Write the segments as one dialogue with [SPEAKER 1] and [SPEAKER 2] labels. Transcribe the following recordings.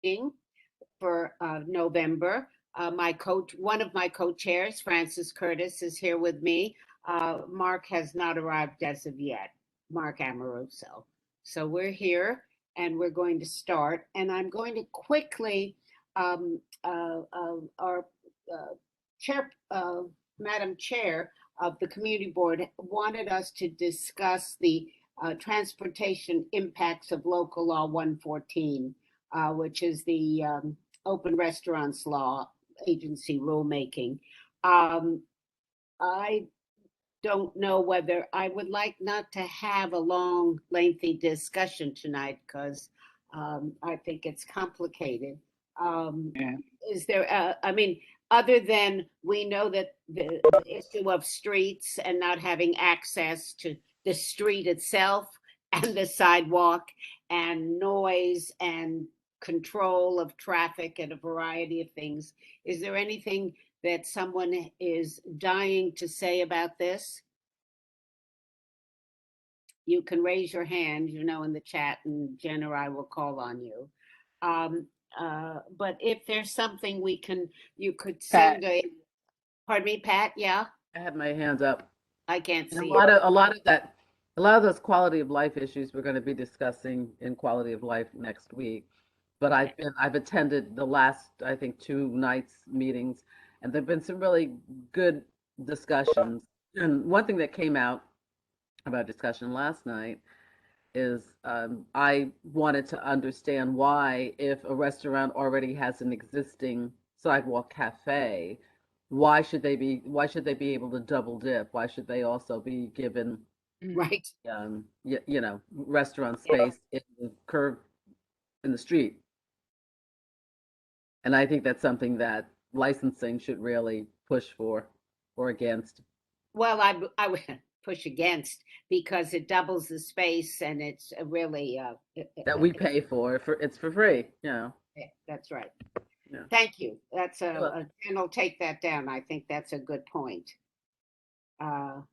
[SPEAKER 1] meeting for November. One of my co-chairs, Francis Curtis, is here with me. Mark has not arrived as of yet, Mark Amoroso. So we're here and we're going to start. And I'm going to quickly, our chair, Madam Chair of the Community Board wanted us to discuss the transportation impacts of Local Law 114, which is the open restaurants law agency rulemaking. I don't know whether I would like not to have a long, lengthy discussion tonight because I think it's complicated.
[SPEAKER 2] Yeah.
[SPEAKER 1] Is there, I mean, other than we know that the issue of streets and not having access to the street itself and the sidewalk and noise and control of traffic and a variety of things, is there anything that someone is dying to say about this? You can raise your hand, in the chat, and Jen or I will call on you. But if there's something you could send pardon me, Pat, yeah?
[SPEAKER 2] I had my hands up.
[SPEAKER 1] I can't
[SPEAKER 2] And
[SPEAKER 1] see it.
[SPEAKER 2] a lot of those quality of life issues we're going to be discussing in quality of life next week. But I've attended the last, I think, 2 nights meetings, and there've been some really good discussions. And one thing that came out about discussion last night is I wanted to understand why, if a restaurant already has an existing sidewalk cafe, why should they be able to double dip? Why should they also be given
[SPEAKER 1] Right.
[SPEAKER 2] restaurant space in the curb in the street? And I think that's something that licensing should really push for or against.
[SPEAKER 1] Well, I would push against because it doubles the space and it's really
[SPEAKER 2] That we pay for it's for free,
[SPEAKER 1] that's right.
[SPEAKER 2] Yeah.
[SPEAKER 1] Thank you. That's and I'll take that down. I think that's a good point. And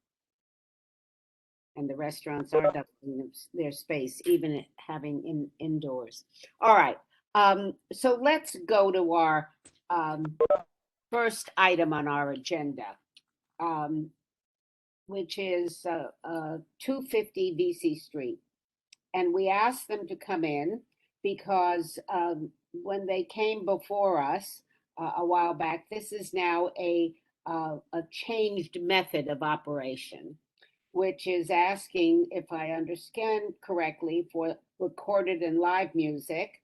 [SPEAKER 1] the restaurants are doubling their space, even having indoors. All right. So let's go to our first item on our agenda, which is 250 VC Street. And we asked them to come in because when they came before us a while back, this is now a changed method of operation, which is asking, if I understand correctly, for recorded and live music,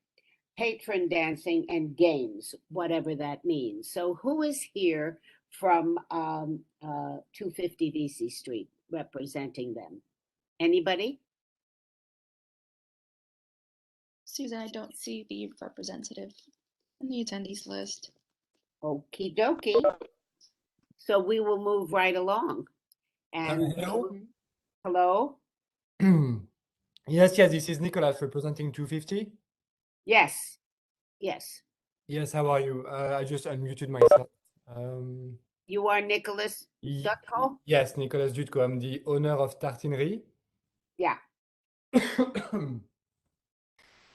[SPEAKER 1] patron dancing, and games, whatever that means. So, who is here from 250 VC Street representing them? Anybody?
[SPEAKER 3] Susan, I don't see the representative in the attendees list.
[SPEAKER 1] Okie dokie. So we will move right along. And
[SPEAKER 4] hello?
[SPEAKER 1] Hello?
[SPEAKER 4] Yes, this is Nicholas representing 250.
[SPEAKER 1] Yes. Yes.
[SPEAKER 4] Yes, how are you? I just unmuted myself.
[SPEAKER 1] You are Nicholas Dutko?
[SPEAKER 4] Yes, Nicholas Dutko. I'm the owner of Tartinerie.
[SPEAKER 1] Yeah.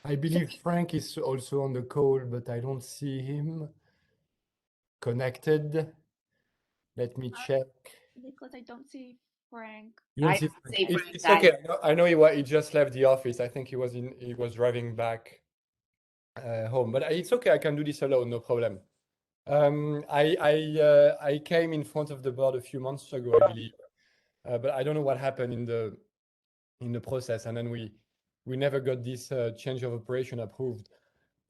[SPEAKER 4] I believe Frank is also on the call, but I don't see him connected. Let me check.
[SPEAKER 3] Nicholas, I don't see Frank.
[SPEAKER 4] You don't see Frank. It's okay. I know he just left the office. I think he was driving back home, but it's okay. I can do this alone, no problem. I came in front of the board a few months ago, I believe, but I don't know what happened in the process, and then we never got this change of operation approved.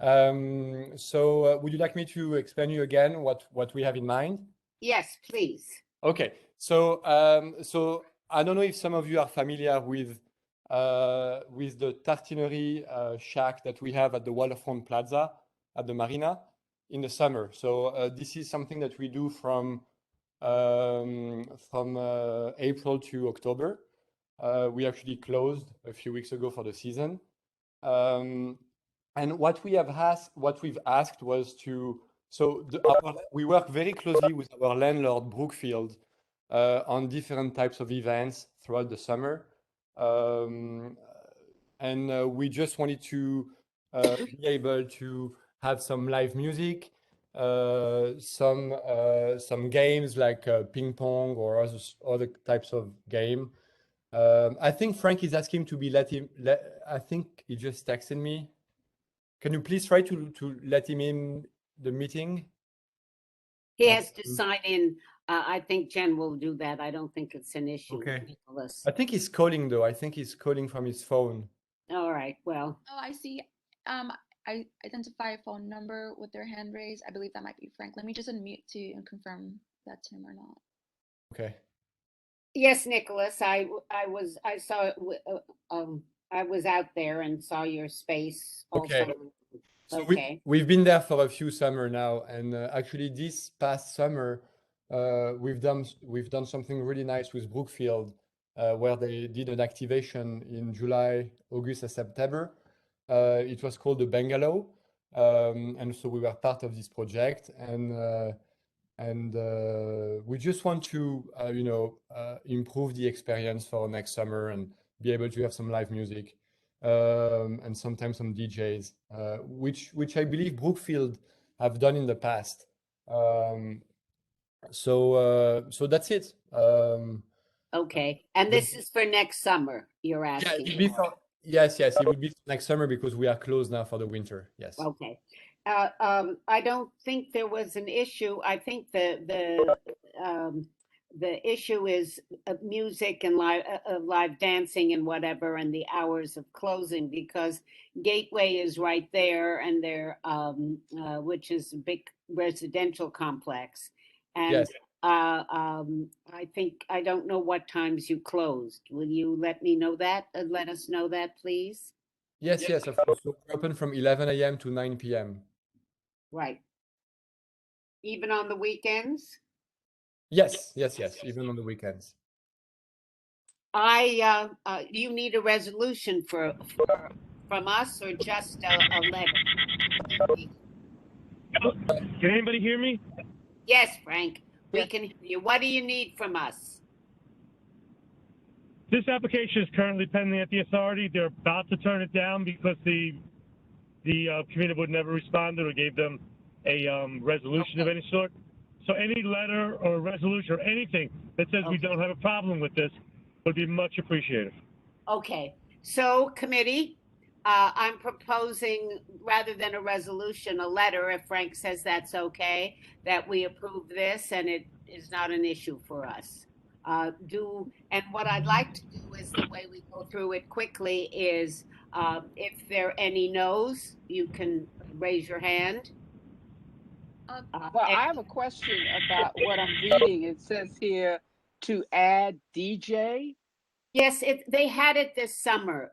[SPEAKER 4] So would you like me to explain you again what we have in mind?
[SPEAKER 1] Yes, please.
[SPEAKER 4] Okay. So I don't know if some of you are familiar with the Tartinerie shack that we have at the Waterfront Plaza at the Marina in the summer. So this is something that we do from April to October. We actually closed a few weeks ago for the season. And what we've asked was we work very closely with our landlord, Brookfield, on different types of events throughout the summer. And we just wanted to be able to have some live music, some games like ping pong or other types of game. I think Frank is asking to be I think he just texted me. Can you please try to let him in the meeting?
[SPEAKER 1] He has to
[SPEAKER 4] Um,
[SPEAKER 1] sign in. I think Jen will do that. I don't think it's an issue,
[SPEAKER 4] Okay.
[SPEAKER 1] Nicholas.
[SPEAKER 4] I think he's calling though. I think he's calling from his phone.
[SPEAKER 1] All right, well,
[SPEAKER 3] Oh, I see. I identify a phone number with their hand raised. I believe that might be Frank. Let me just unmute to and confirm that's him or not.
[SPEAKER 4] Okay.
[SPEAKER 1] yes, Nicholas, I saw, I was out there and saw your space
[SPEAKER 4] Okay.
[SPEAKER 1] also.
[SPEAKER 4] So
[SPEAKER 1] Okay,
[SPEAKER 4] we've been there for a few summer now, and actually this past summer, we've done something really nice with Brookfield, where they did an activation in July, August, and September. It was called the Bungalow, and so we were part of this project, and we just want to improve the experience for next summer and be able to have some live music, and sometimes some DJs, which I believe Brookfield have done in the past. So that's it.
[SPEAKER 1] okay. And
[SPEAKER 4] The-
[SPEAKER 1] this is for next summer, you're
[SPEAKER 4] yeah,
[SPEAKER 1] asking
[SPEAKER 4] it'll be
[SPEAKER 1] for?
[SPEAKER 4] yes, it will be next summer because we are closed now for the winter. Yes.
[SPEAKER 1] Okay. I don't think there was an issue. I think the issue is music and live dancing and whatever, and the hours of closing, because Gateway is right there, and which is a big residential complex. And
[SPEAKER 4] Yes.
[SPEAKER 1] I think, I don't know what times you closed. Will you let me know that? Let us know that, please?
[SPEAKER 4] Yes, of course. So we're open from 11 a.m. to 9 p.m.
[SPEAKER 1] Right. Even on the weekends?
[SPEAKER 4] Yes, even on the weekends.
[SPEAKER 1] You need a resolution from us, or just a letter?
[SPEAKER 5] Can anybody hear me?
[SPEAKER 1] Yes, Frank, we
[SPEAKER 2] Yes.
[SPEAKER 1] can hear you. What do you need from us?
[SPEAKER 5] This application is currently pending at the authority. They're about to turn it down because the community would never responded or gave them a resolution of any sort. So any letter or resolution or anything that says we
[SPEAKER 1] Okay.
[SPEAKER 5] don't have a problem with this would be much appreciated.
[SPEAKER 1] Okay, so committee, I'm proposing, rather than a resolution, a letter, if Frank says that's okay, that we approve this and it is not an issue for us. And what I'd like to do is, the way we go through it quickly is, if there are any no's, you can raise your hand.
[SPEAKER 6] Well, I have a question about what I'm reading. It says here to add DJ.
[SPEAKER 1] Yes, they had it this summer,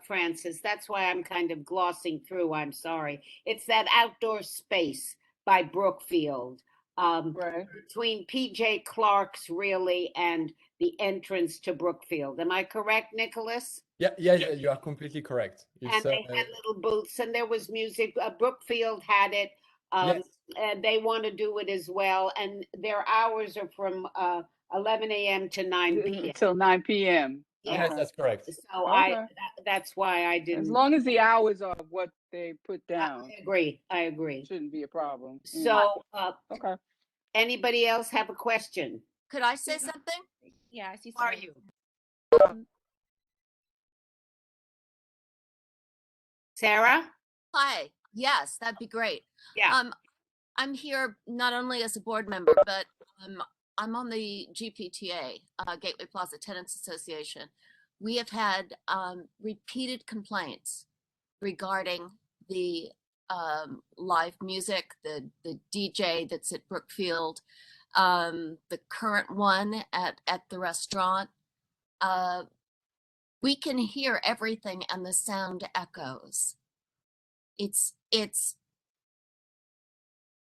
[SPEAKER 1] Francis. That's why I'm kind of glossing through. I'm sorry. It's that outdoor space by Brookfield,
[SPEAKER 6] Right.
[SPEAKER 1] between PJ Clark's really and the entrance to Brookfield. Am I correct, Nicholas?
[SPEAKER 4] Yeah, you are completely correct.
[SPEAKER 1] And
[SPEAKER 4] It's
[SPEAKER 1] they had little booths, and there was music. Brookfield had it.
[SPEAKER 4] yes,
[SPEAKER 1] And they want to do it as well. And their hours are from 11 a.m. to 9 p.m.
[SPEAKER 6] Until 9 p.m.
[SPEAKER 1] Yeah.
[SPEAKER 4] yes,
[SPEAKER 6] Okay.
[SPEAKER 4] that's correct.
[SPEAKER 1] So
[SPEAKER 6] Okay.
[SPEAKER 1] that's why I
[SPEAKER 6] As
[SPEAKER 1] didn't.
[SPEAKER 6] long as the hours are what they put
[SPEAKER 1] I
[SPEAKER 6] down,
[SPEAKER 1] agree. I agree.
[SPEAKER 6] shouldn't be a problem.
[SPEAKER 1] So,
[SPEAKER 6] Okay.
[SPEAKER 1] anybody else have a question?
[SPEAKER 7] Could I say something?
[SPEAKER 3] Yeah, I see.
[SPEAKER 1] Who are
[SPEAKER 3] Sarah.
[SPEAKER 1] you? Sarah?
[SPEAKER 7] Hi. Yes, that'd be great.
[SPEAKER 1] Yeah.
[SPEAKER 7] I'm here not only as a board member, but I'm on the GPTA, Gateway Plaza Tenants Association. We have had repeated complaints regarding the live music, the DJ that's at Brookfield, the current one at the restaurant. We can hear everything and the sound echoes. It's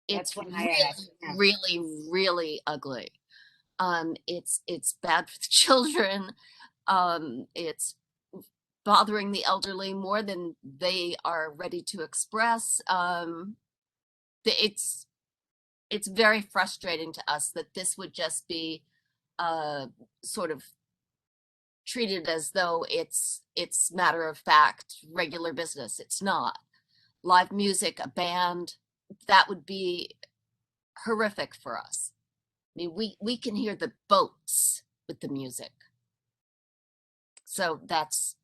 [SPEAKER 1] That's what I
[SPEAKER 7] really,
[SPEAKER 1] asked, yeah.
[SPEAKER 7] really ugly. It's bad for the children. It's bothering the elderly more than they are ready to express. It's very frustrating to us that this would just be sort of treated as though it's matter of fact, regular business. It's not. live music, a band, that would be horrific for us. I mean, we can hear the boats with the music. So that's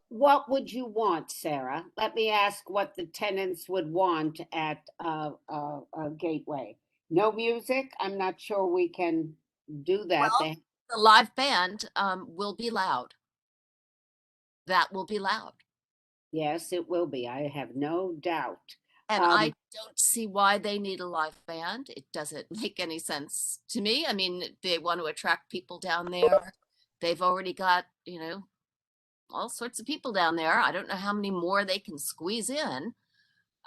[SPEAKER 1] What would you want, Sarah? Let me ask what the tenants would want at Gateway. No music? I'm not sure we can do that.
[SPEAKER 7] Well, the live band will be loud. That will be loud.
[SPEAKER 1] Yes, it will be. I have no doubt.
[SPEAKER 7] And I don't see why they need a live band. It doesn't make any sense to me. I mean, they want to attract people down there. They've already got, all sorts of people down there. I don't know how many more they can squeeze in.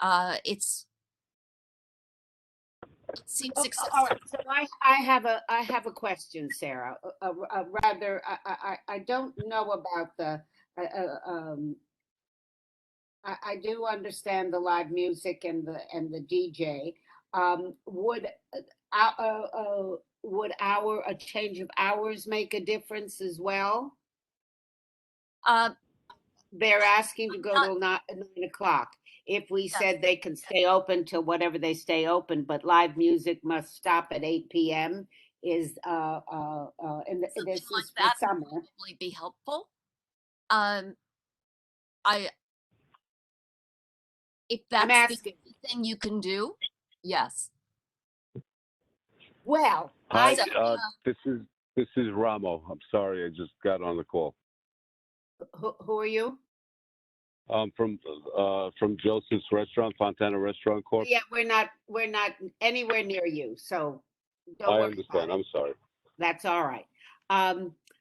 [SPEAKER 7] It seems
[SPEAKER 1] All
[SPEAKER 7] excessive.
[SPEAKER 1] right, so I have a question, Sarah. Rather, I don't know about the. I do understand the live music and the DJ. Would a change of hours make a difference as well? They're asking to go till 9 o'clock. If we said they can stay open till whatever they stay open, but live music must stop at 8 p.m. is and this is
[SPEAKER 7] like
[SPEAKER 1] for
[SPEAKER 7] that
[SPEAKER 1] summer.
[SPEAKER 7] would probably be helpful. If
[SPEAKER 1] I'm
[SPEAKER 7] that's the
[SPEAKER 1] asking.
[SPEAKER 7] only thing you can do, yes.
[SPEAKER 1] Well,
[SPEAKER 8] Hi, this is Ramo. I'm sorry, I just got on the call.
[SPEAKER 1] Who are you?
[SPEAKER 8] From Joseph's Restaurant, Fontana Restaurant Corp.
[SPEAKER 1] Yeah, we're not anywhere near you, so don't
[SPEAKER 8] I
[SPEAKER 1] worry
[SPEAKER 8] understand.
[SPEAKER 1] about it.
[SPEAKER 8] I'm sorry.
[SPEAKER 1] That's all right.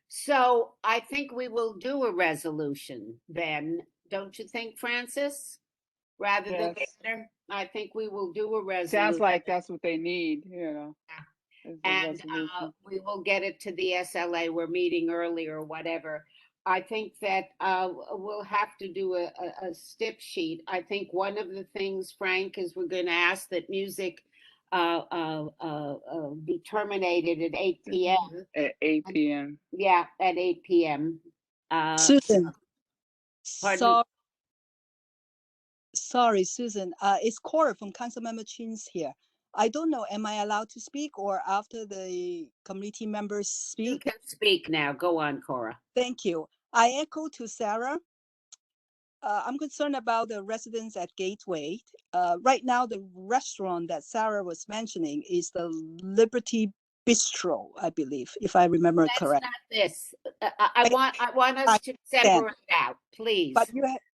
[SPEAKER 1] So I think we will do a resolution then, don't you think, Francis? Rather than
[SPEAKER 6] Yes.
[SPEAKER 1] later, I think we will do a resolution.
[SPEAKER 6] Sounds like that's what they need, is the
[SPEAKER 1] And
[SPEAKER 6] resolution.
[SPEAKER 1] we will get it to the SLA. We're meeting early or whatever. I think that we'll have to do a stip sheet. I think one of the things, Frank, is we're going to ask that music be terminated at 8 p.m.
[SPEAKER 6] At 8 p.m.
[SPEAKER 1] Yeah, at 8 p.m.
[SPEAKER 9] Susan,
[SPEAKER 1] Pardon me?
[SPEAKER 9] sorry, Susan. It's Cora from Councilmember Chin's here. I don't know, am I allowed to speak or after the committee members speak?
[SPEAKER 1] You can speak now. Go on, Cora.
[SPEAKER 9] Thank you. I echo to Sarah. I'm concerned about the residents at Gateway. Right now, the restaurant that Sarah was mentioning is the Liberty Bistro, I believe, if I remember correct.
[SPEAKER 1] That's not this. I want us to separate out, please.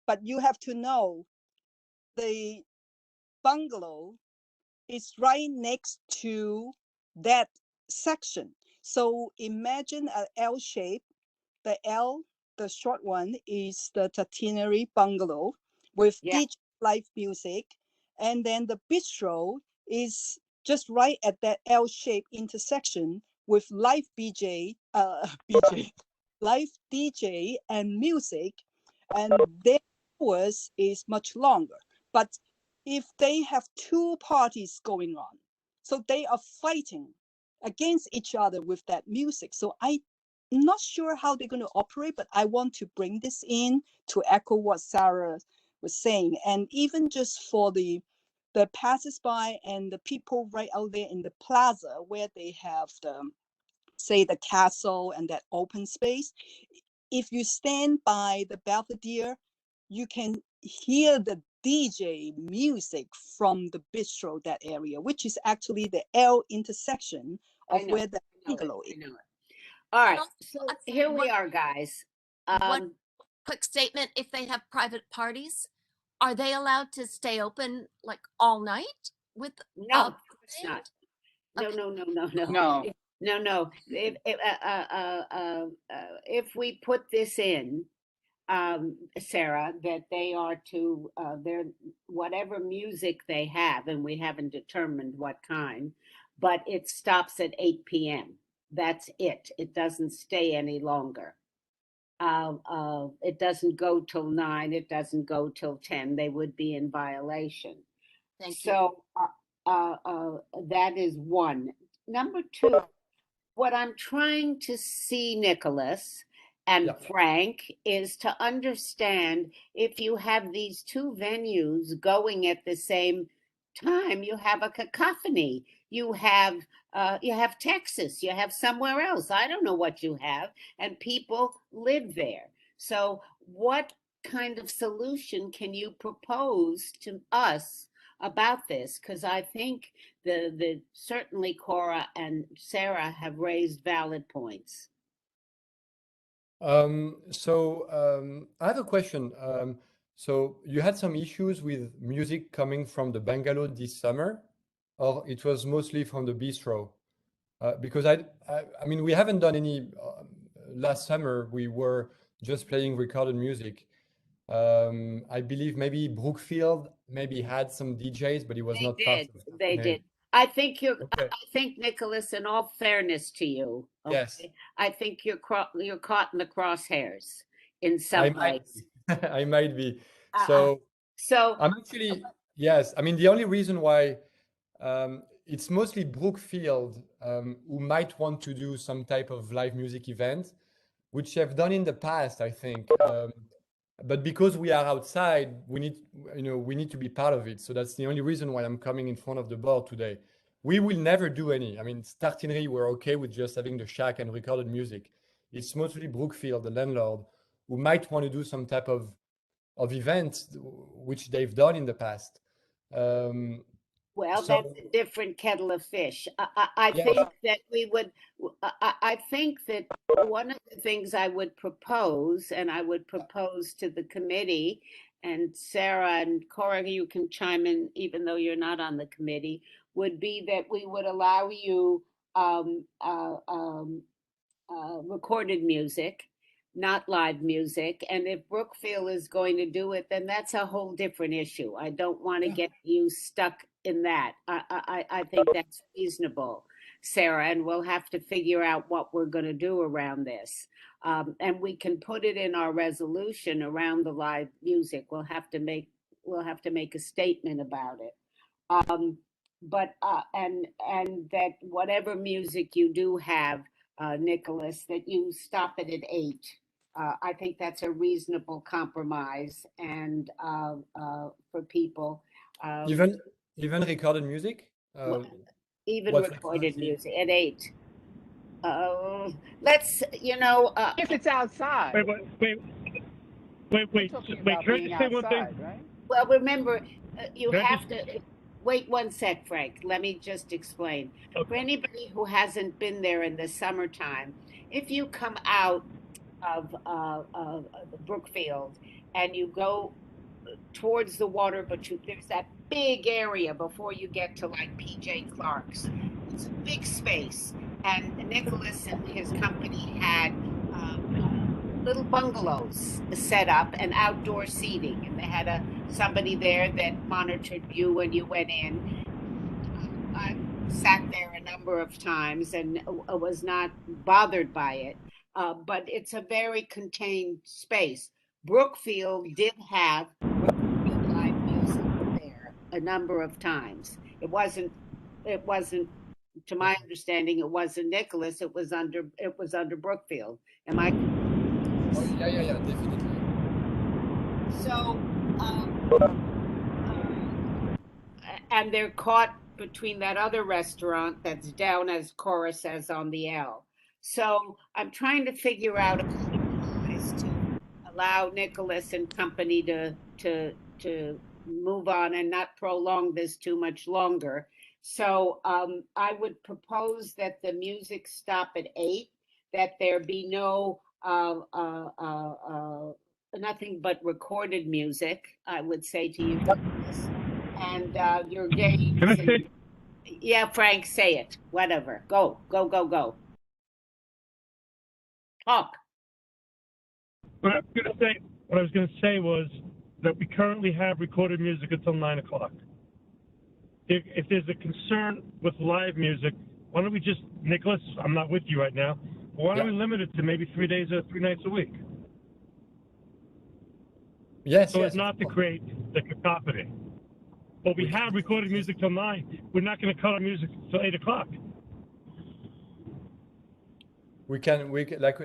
[SPEAKER 9] But you have to know the bungalow is right next to that section. So imagine an L shape. The L, the short one, is the Tatinari bungalow with DJ live music. And then the bistro is just right at that L shape intersection with live live DJ and music. And their hours is much longer. But if they have two parties going on, so they are fighting against each other with that music. So I'm not sure how they're going to operate, but I want to bring this in to echo what Sarah was saying. And even just for the passersby and the people right out there in the plaza where they have say the castle and that open space, if you stand by the Belvedere, you can hear the DJ music from the bistro, that area, which is actually the L intersection of where the bungalow is.
[SPEAKER 1] All right, so here we are, guys.
[SPEAKER 7] One quick statement: if they have private parties, are they allowed to stay open like all night with?
[SPEAKER 1] No, of course not. No. If we put this in, Sarah, that they are to their whatever music they have, and we haven't determined what kind, but it stops at 8 p.m. That's it. It doesn't stay any longer. It doesn't go till 9. It doesn't go till 10. They would be in violation.
[SPEAKER 7] Thank you.
[SPEAKER 1] So that is one. Number two, what I'm trying to see, Nicholas, and
[SPEAKER 4] Yeah.
[SPEAKER 1] Frank, is to understand if you have these two venues going at the same time, you have a cacophony. You have Texas, you have somewhere else. I don't know what you have, and people live there. So, what kind of solution can you propose to us about this? Because I think the certainly Cora and Sarah have raised valid points.
[SPEAKER 4] I have a question. So you had some issues with music coming from the bungalow this summer, or it was mostly from the bistro? Because I mean, we haven't done any. Last summer, we were just playing recorded music. I believe maybe Brookfield maybe had some DJs, but it was
[SPEAKER 1] They
[SPEAKER 4] not part
[SPEAKER 1] did.
[SPEAKER 4] of
[SPEAKER 1] They
[SPEAKER 4] the
[SPEAKER 1] did. I think
[SPEAKER 4] Okay.
[SPEAKER 1] I think, Nicholas, in all fairness to you,
[SPEAKER 4] Yes.
[SPEAKER 1] okay, I think you're caught in the crosshairs in
[SPEAKER 4] I
[SPEAKER 1] some
[SPEAKER 4] might
[SPEAKER 1] ways.
[SPEAKER 4] be. I might be.
[SPEAKER 1] Uh-uh.
[SPEAKER 4] So
[SPEAKER 1] So,
[SPEAKER 4] I'm actually, yes. I mean, the only reason why it's mostly Brookfield who might want to do some type of live music event, which they've done in the past, I think. But because we are outside, we need to be part of it. So that's the only reason why I'm coming in front of the board today. We will never do any. I mean, Startinerie, we're okay with just having the shack and recorded music. It's mostly Brookfield, the landlord, who might want to do some type of event, which they've done in the past.
[SPEAKER 1] well,
[SPEAKER 4] So
[SPEAKER 1] that's a different kettle of fish. I
[SPEAKER 4] yes,
[SPEAKER 1] think that we would, I think that one of the things I would propose, and I would propose to the committee, and Sarah and Cora, you can chime in even though you're not on the committee, would be that we would allow you recorded music, not live music. And if Brookfield is going to do it, then that's a whole different issue. I don't want to get you stuck in that. I think that's reasonable, Sarah, and we'll have to figure out what we're going to do around this. And we can put it in our resolution around the live music. We'll have to make a statement about it. But and that whatever music you do have, Nicholas, that you stop it at 8. I think that's a reasonable compromise, and for people,
[SPEAKER 4] even recorded music.
[SPEAKER 1] even
[SPEAKER 4] What's
[SPEAKER 1] recorded
[SPEAKER 4] exactly?
[SPEAKER 1] music at 8. Let's,
[SPEAKER 6] If it's outside,
[SPEAKER 5] Wait.
[SPEAKER 6] we're talking about
[SPEAKER 5] Can I
[SPEAKER 6] being
[SPEAKER 5] just say one thing?
[SPEAKER 6] outside, right?
[SPEAKER 1] well, remember, you
[SPEAKER 5] Can I
[SPEAKER 1] have
[SPEAKER 5] just-
[SPEAKER 1] to wait one sec, Frank. Let me just explain. For
[SPEAKER 5] Okay.
[SPEAKER 1] anybody who hasn't been there in the summertime, if you come out of Brookfield and you go towards the water, but there's that big area before you get to like PJ Clark's. It's a big space, and Nicholas and his company had little bungalows set up and outdoor seating, and they had somebody there that monitored you when you went in. I sat there a number of times and was not bothered by it, but it's a very contained space. Brookfield did have live music there a number of times. It wasn't, to my understanding, it wasn't Nicholas. It was under Brookfield. Am I?
[SPEAKER 4] Oh, yeah, definitely.
[SPEAKER 1] So, and they're caught between that other restaurant that's down, as Cora says, on the L. So I'm trying to figure out a compromise to allow Nicholas and company to move on and not prolong this too much longer. So I would propose that the music stop at 8, that there be no nothing but recorded music, I would say to you, Nicholas. And your games.
[SPEAKER 5] Can I say?
[SPEAKER 1] Yeah, Frank, say it. Whatever. Go. Talk.
[SPEAKER 5] What I was going to say was that we currently have recorded music until 9 o'clock. If there's a concern with live music, why don't we just, Nicholas, I'm not with you right now, but why don't we limit it to maybe 3 days or 3 nights a week?
[SPEAKER 4] Yes,
[SPEAKER 5] So
[SPEAKER 4] yes.
[SPEAKER 5] as not to create the cacophony. But we have recorded music till 9. We're not going to cut our music till 8 o'clock.
[SPEAKER 4] We can like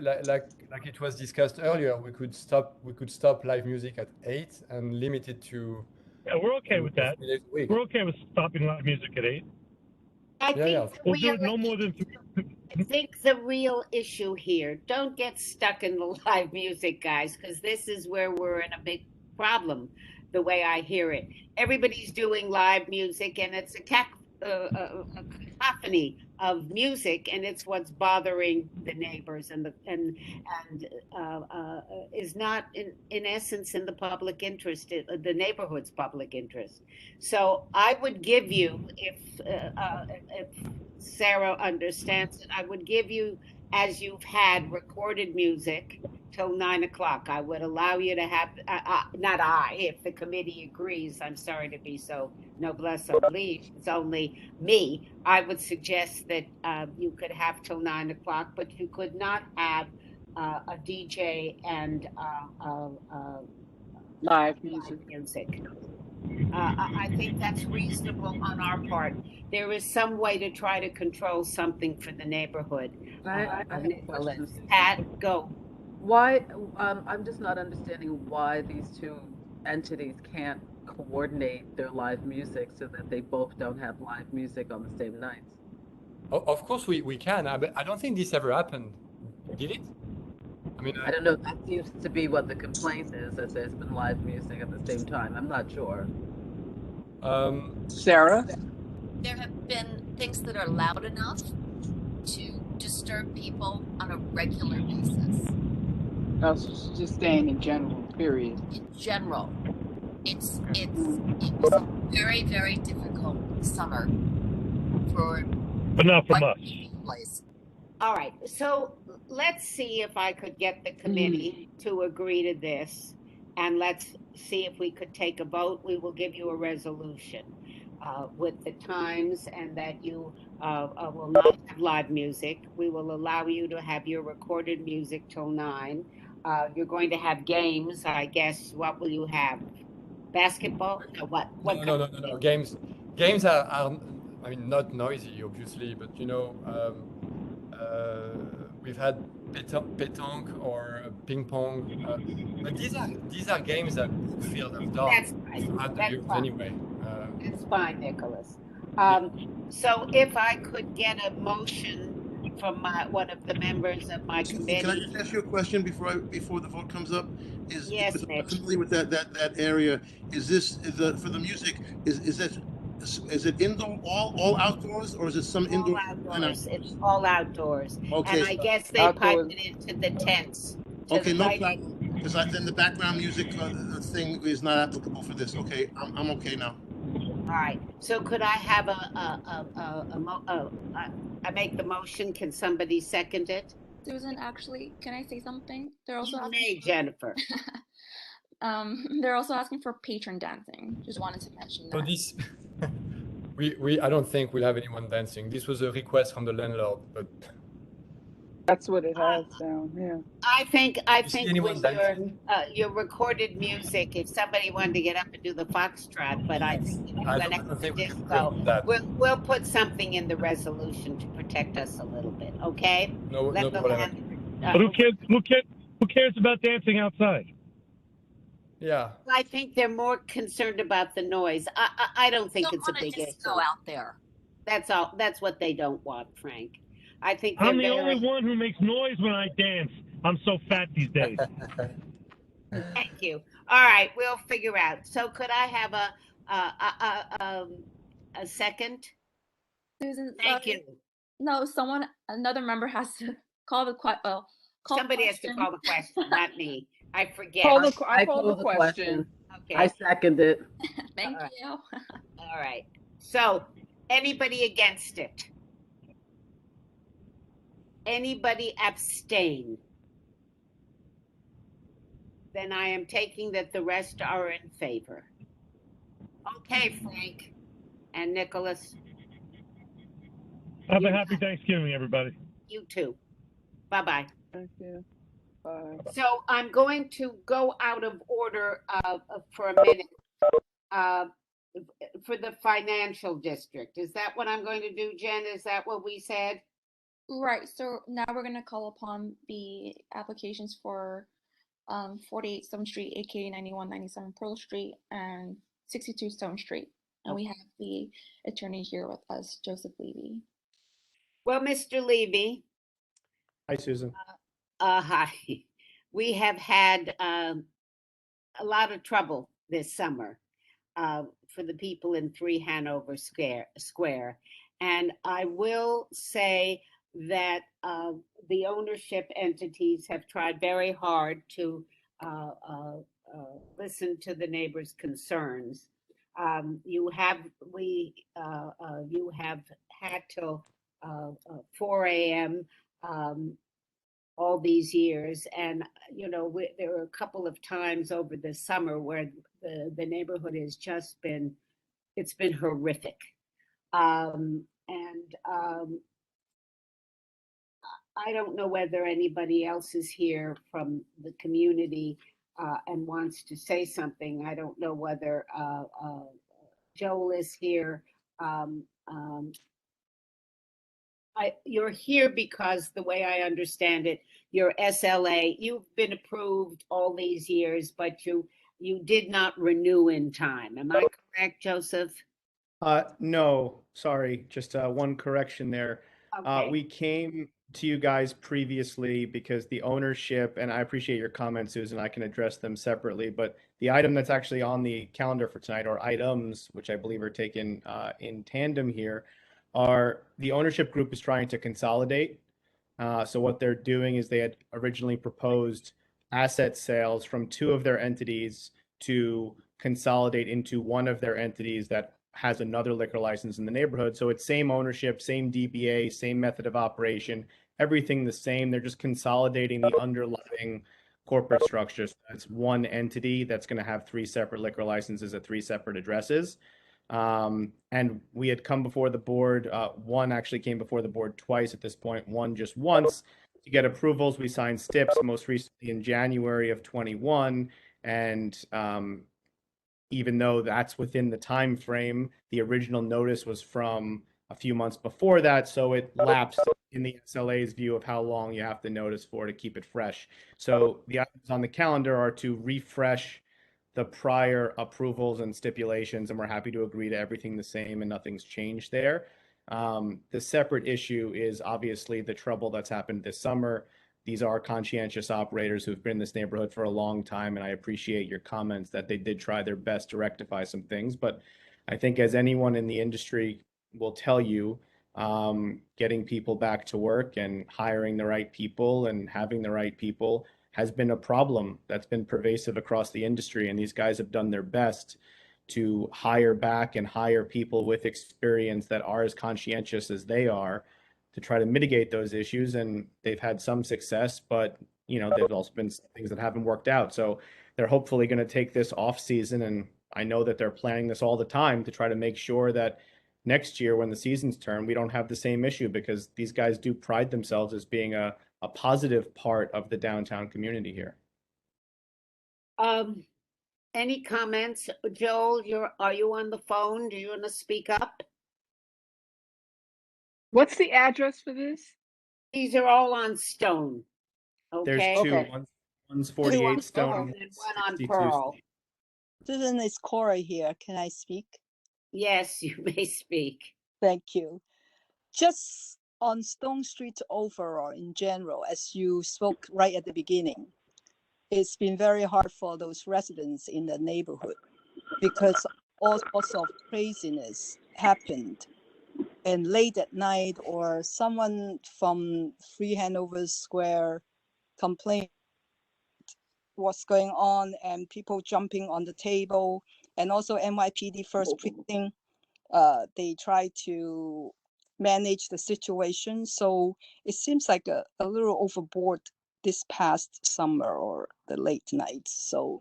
[SPEAKER 4] like it was discussed earlier, we could stop live music at 8 and limit it to
[SPEAKER 5] Yeah, we're okay with that.
[SPEAKER 4] 3 days a week.
[SPEAKER 5] We're okay with stopping live music at 8.
[SPEAKER 1] I
[SPEAKER 4] Yeah, yeah.
[SPEAKER 1] think
[SPEAKER 5] We'll do it no more than 3.
[SPEAKER 1] I think the real issue here, don't get stuck in the live music, guys, because this is where we're in a big problem, the way I hear it. Everybody's doing live music, and it's a cacophony of music, and it's what's bothering the neighbors and is not in essence in the public interest, the neighborhood's public interest. So I would give you, if Sarah understands it, I would give you, as you've had recorded music till 9 o'clock. I would allow you to have, not I, if the committee agrees. I'm sorry to be so noblesse oblige. It's only me. I would suggest that you could have till 9 o'clock, but you could not have a DJ and
[SPEAKER 6] Live music.
[SPEAKER 1] I think that's reasonable on our part. There is some way to try to control something for the neighborhood.
[SPEAKER 2] I have a question.
[SPEAKER 1] Pat, go.
[SPEAKER 2] Why, I'm just not understanding why these two entities can't coordinate their live music so that they both don't have live music on the same nights.
[SPEAKER 4] Of course we can. I don't think this ever happened. Did it? I mean,
[SPEAKER 2] I don't know. That seems to be what the complaint is, that there's been live music at the same time. I'm not sure.
[SPEAKER 6] Sarah?
[SPEAKER 7] There have been things that are loud enough to disturb people on a regular basis.
[SPEAKER 6] I was just saying in general, period.
[SPEAKER 7] In general, it was a very, very difficult summer for
[SPEAKER 5] But not from us.
[SPEAKER 7] place.
[SPEAKER 1] All right, so let's see if I could get the committee to agree to this, and let's see if we could take a vote. We will give you a resolution with the times, and that you will not have live music. We will allow you to have your recorded music till 9. You're going to have games, I guess. What will you have? Basketball? No, what?
[SPEAKER 4] No. Games are, I mean, not noisy, obviously, but you know, we've had pétanque or ping pong, but these are games that Brookfield have done.
[SPEAKER 1] That's right.
[SPEAKER 4] At the
[SPEAKER 1] That's
[SPEAKER 4] youth
[SPEAKER 1] fine.
[SPEAKER 4] anyway.
[SPEAKER 1] It's fine, Nicholas. So if I could get a motion from one of the members of my committee.
[SPEAKER 10] Can I just ask you a question before the vote comes up?
[SPEAKER 1] Yes,
[SPEAKER 10] because I'm
[SPEAKER 1] Mitch.
[SPEAKER 10] familiar with that area. Is for the music? Is it indoor, all outdoors, or is it some
[SPEAKER 1] All
[SPEAKER 10] indoor?
[SPEAKER 1] outdoors. It's all outdoors.
[SPEAKER 10] Okay.
[SPEAKER 1] And I guess they
[SPEAKER 6] Outdoors.
[SPEAKER 1] piped it into the tents. to
[SPEAKER 10] Okay,
[SPEAKER 1] the
[SPEAKER 10] no
[SPEAKER 1] right-
[SPEAKER 10] problem. Because then the background music thing is not applicable for this. Okay, I'm okay now.
[SPEAKER 1] All right. So could I have I make the motion? Can somebody second it?
[SPEAKER 3] Susan, actually, can I say something? They're also
[SPEAKER 1] You
[SPEAKER 3] asking,
[SPEAKER 1] may, Jennifer.
[SPEAKER 3] they're also asking for patron dancing. Just wanted to mention
[SPEAKER 4] So
[SPEAKER 3] that.
[SPEAKER 4] this, I don't think we'll have anyone dancing. This was a request from the landlord, but
[SPEAKER 6] That's what it has down, yeah.
[SPEAKER 1] I think
[SPEAKER 4] see anyone
[SPEAKER 1] with
[SPEAKER 4] dancing?
[SPEAKER 1] your recorded music, if somebody wanted to get up and do the foxtrot, but I think if you're
[SPEAKER 4] I
[SPEAKER 1] gonna
[SPEAKER 4] don't
[SPEAKER 1] have
[SPEAKER 4] think we can
[SPEAKER 1] disco,
[SPEAKER 4] promote that.
[SPEAKER 1] we'll put something in the resolution to protect us a little bit, okay?
[SPEAKER 4] No
[SPEAKER 1] Let the
[SPEAKER 4] problem.
[SPEAKER 1] land-
[SPEAKER 5] But who cares about dancing outside?
[SPEAKER 4] Yeah.
[SPEAKER 1] I think they're more concerned about the noise. I don't think
[SPEAKER 7] Don't
[SPEAKER 1] it's a
[SPEAKER 7] want a
[SPEAKER 1] big
[SPEAKER 7] disco
[SPEAKER 1] issue.
[SPEAKER 7] out there.
[SPEAKER 1] That's all. That's what they don't want, Frank. I think
[SPEAKER 5] I'm
[SPEAKER 1] they're
[SPEAKER 5] the
[SPEAKER 1] very.
[SPEAKER 5] only one who makes noise when I dance. I'm so fat these days.
[SPEAKER 1] Thank you. All right, we'll figure out. So could I have a second?
[SPEAKER 3] Susan,
[SPEAKER 1] Thank
[SPEAKER 3] sorry.
[SPEAKER 1] you.
[SPEAKER 3] No, another member has to call the call
[SPEAKER 1] Somebody has to
[SPEAKER 3] question.
[SPEAKER 1] call the question, not me. I forget.
[SPEAKER 6] I call the question.
[SPEAKER 2] I
[SPEAKER 1] Okay.
[SPEAKER 2] second it.
[SPEAKER 3] Thank
[SPEAKER 1] Alright.
[SPEAKER 3] you.
[SPEAKER 1] All right. So anybody against it? Anybody abstain? Then I am taking that the rest are in favor. Okay, Frank and Nicholas,
[SPEAKER 5] Have a happy Thanksgiving, everybody.
[SPEAKER 1] you too. Bye-bye.
[SPEAKER 6] Thank you. Bye.
[SPEAKER 1] So I'm going to go out of order for a minute for the financial district. Is that what I'm going to do, Jen? Is that what we said?
[SPEAKER 3] Right, so now we're gonna call upon the applications for 48 Stone Street, aka 9197 Pearl Street, and 62 Stone Street. And we have the attorney here with us, Joseph Levy.
[SPEAKER 1] Well, Mr. Levy,
[SPEAKER 11] Hi, Susan.
[SPEAKER 1] hi. We have had a lot of trouble this summer for the people in 3 Hanover Square. And I will say that the ownership entities have tried very hard to listen to the neighbors' concerns. You have had till 4 a.m. All these years, and there were a couple of times over the summer where the neighborhood has just been horrific. And I don't know whether anybody else is here from the community and wants to say something. I don't know whether Joel is here. You're here because the way I understand it, your SLA, you've been approved all these years, but you did not renew in time. Am I correct, Joseph?
[SPEAKER 11] No, sorry, just one correction there.
[SPEAKER 1] Okay.
[SPEAKER 11] We came to you guys previously because the ownership, and I appreciate your comments, Susan, I can address them separately, but the item that's actually on the calendar for tonight, or items, which I believe are taken in tandem here, are the ownership group is trying to consolidate. So what they're doing is they had originally proposed asset sales from 2 of their entities to consolidate into one of their entities that has another liquor license in the neighborhood. So it's same ownership, same DBA, same method of operation, everything the same. They're just consolidating the underlying corporate structure. So it's one entity that's going to have 3 separate liquor licenses at 3 separate addresses. And we had come before the board. One actually came before the board twice at this point, one just once to get approvals. We signed STIPs most recently in January of 21. And even though that's within the time frame, the original notice was from a few months before that, so it lapsed in the SLA's view of how long you have to notice for to keep it fresh. So the items on the calendar are to refresh the prior approvals and stipulations, and we're happy to agree to everything the same and nothing's changed there. The separate issue is obviously the trouble that's happened this summer. These are conscientious operators who've been in this neighborhood for a long time, and I appreciate your comments that they did try their best to rectify some things. But I think, as anyone in the industry will tell you, getting people back to work and hiring the right people and having the right people has been a problem that's been pervasive across the industry. And these guys have done their best to hire back and hire people with experience that are as conscientious as they are, to try to mitigate those issues. And they've had some success, but there's also been things that haven't worked out. So they're hopefully going to take this off season, and I know that they're planning this all the time to try to make sure that next year when the seasons turn, we don't have the same issue, because these guys do pride themselves as being a positive part of the downtown community here.
[SPEAKER 1] Any comments? Joel, are you on the phone? Do you want to speak up?
[SPEAKER 6] What's the address for this?
[SPEAKER 1] These are all on Stone. Okay.
[SPEAKER 11] There's 2.
[SPEAKER 6] Okay.
[SPEAKER 11] One's 48 Stone
[SPEAKER 1] And
[SPEAKER 11] and
[SPEAKER 1] one on
[SPEAKER 11] 62
[SPEAKER 1] Pearl.
[SPEAKER 9] Susan, it's Cora here. Can I speak?
[SPEAKER 1] Yes, you may speak.
[SPEAKER 9] Thank you. Just on Stone Street overall in general, as you spoke right at the beginning, it's been very hard for those residents in the neighborhood because all sorts of craziness happened. And late at night, or someone from 3 Hanover Square complained what's going on, and people jumping on the table, and also NYPD first precinct, they try to manage the situation. So it seems like a little overboard this past summer or the late night. So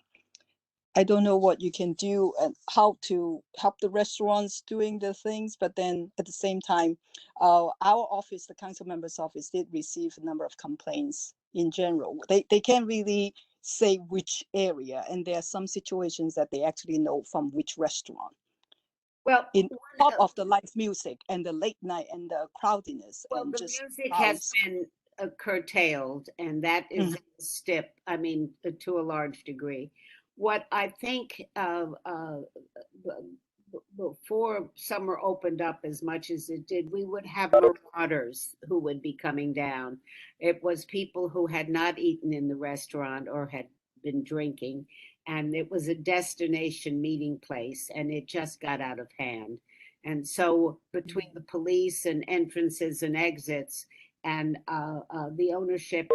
[SPEAKER 9] I don't know what you can do and how to help the restaurants doing the things, but then at the same time, our office, the council member's office, did receive a number of complaints in general. They can't really say which area, and there are some situations that they actually know from which restaurant.
[SPEAKER 1] Well,
[SPEAKER 9] in
[SPEAKER 1] one
[SPEAKER 9] top
[SPEAKER 1] of-
[SPEAKER 9] of the live music and the late night and the crowdiness
[SPEAKER 1] well,
[SPEAKER 9] and
[SPEAKER 1] the
[SPEAKER 9] just
[SPEAKER 1] music has
[SPEAKER 9] crowds.
[SPEAKER 1] been curtailed, and that is
[SPEAKER 9] Mhm.
[SPEAKER 1] a step, I mean, to a large degree. What I think before summer opened up as much as it did, we would have marauders who would be coming down. It was people who had not eaten in the restaurant or had been drinking, and it was a destination meeting place, and it just got out of hand. And so, between the police and entrances and exits, and the ownership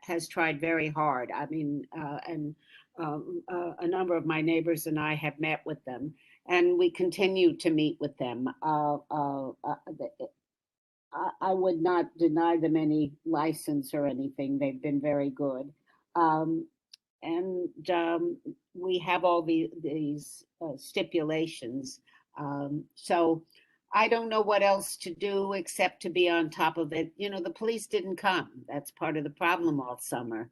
[SPEAKER 1] has tried very hard. I mean, and a number of my neighbors and I have met with them, and we continue to meet with them. I would not deny them any license or anything. They've been very good. Um, and we have all these stipulations. So I don't know what else to do except to be on top of it. You know, the police didn't come. That's part of the problem all summer.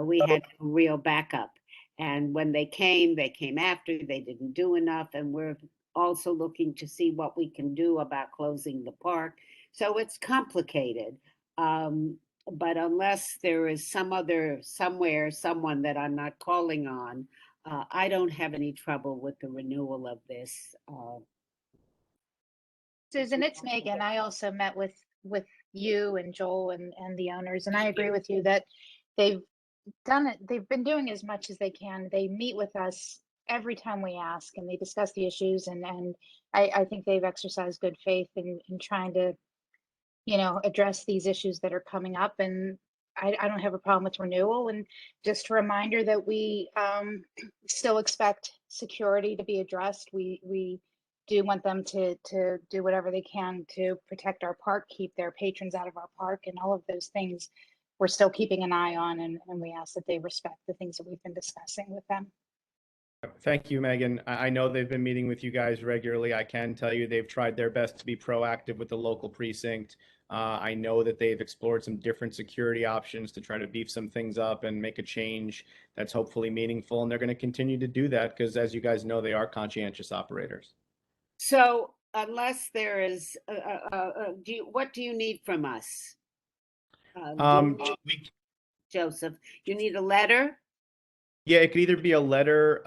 [SPEAKER 1] We had no real backup. And when they came after, they didn't do enough. And we're also looking to see what we can do about closing the park. So it's complicated. But unless there is someone that I'm not calling on, I don't have any trouble with the renewal of this.
[SPEAKER 12] Susan, it's Megan. I also met with you and Joel and the owners, and I agree with you that they've done it. They've been doing as much as they can. They meet with us every time we ask, and they discuss the issues. And I think they've exercised good faith in trying to, address these issues that are coming up. And I don't have a problem with renewal. And just a reminder that we still expect security to be addressed. We do want them to do whatever they can to protect our park, keep their patrons out of our park, and all of those things we're still keeping an eye on, and we ask that they respect the things that we've been discussing with them.
[SPEAKER 11] Thank you, Megan. I know they've been meeting with you guys regularly. I can tell you they've tried their best to be proactive with the local precinct. I know that they've explored some different security options to try to beef some things up and make a change that's hopefully meaningful. And they're going to continue to do that because, as you guys know, they are conscientious operators.
[SPEAKER 1] So unless there is, what do you need from us? Joseph, you need a letter?
[SPEAKER 11] Yeah, it could either be a letter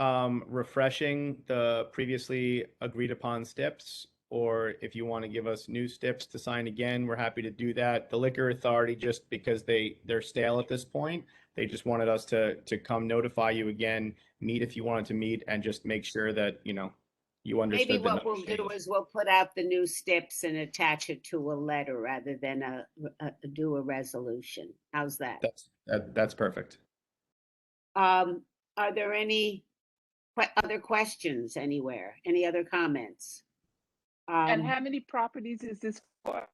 [SPEAKER 11] refreshing the previously agreed upon steps, or if you want to give us new steps to sign again, we're happy to do that. The Liquor Authority, just because they're stale at this point, they just wanted us to come notify you again, meet if you wanted to meet, and just make sure that, you understood.
[SPEAKER 1] Maybe what we'll do is we'll put out the new steps and attach it to a letter rather than do a resolution. How's that?
[SPEAKER 11] That's perfect.
[SPEAKER 1] Are there any other questions anywhere? Any other comments?
[SPEAKER 6] And how many properties is this for?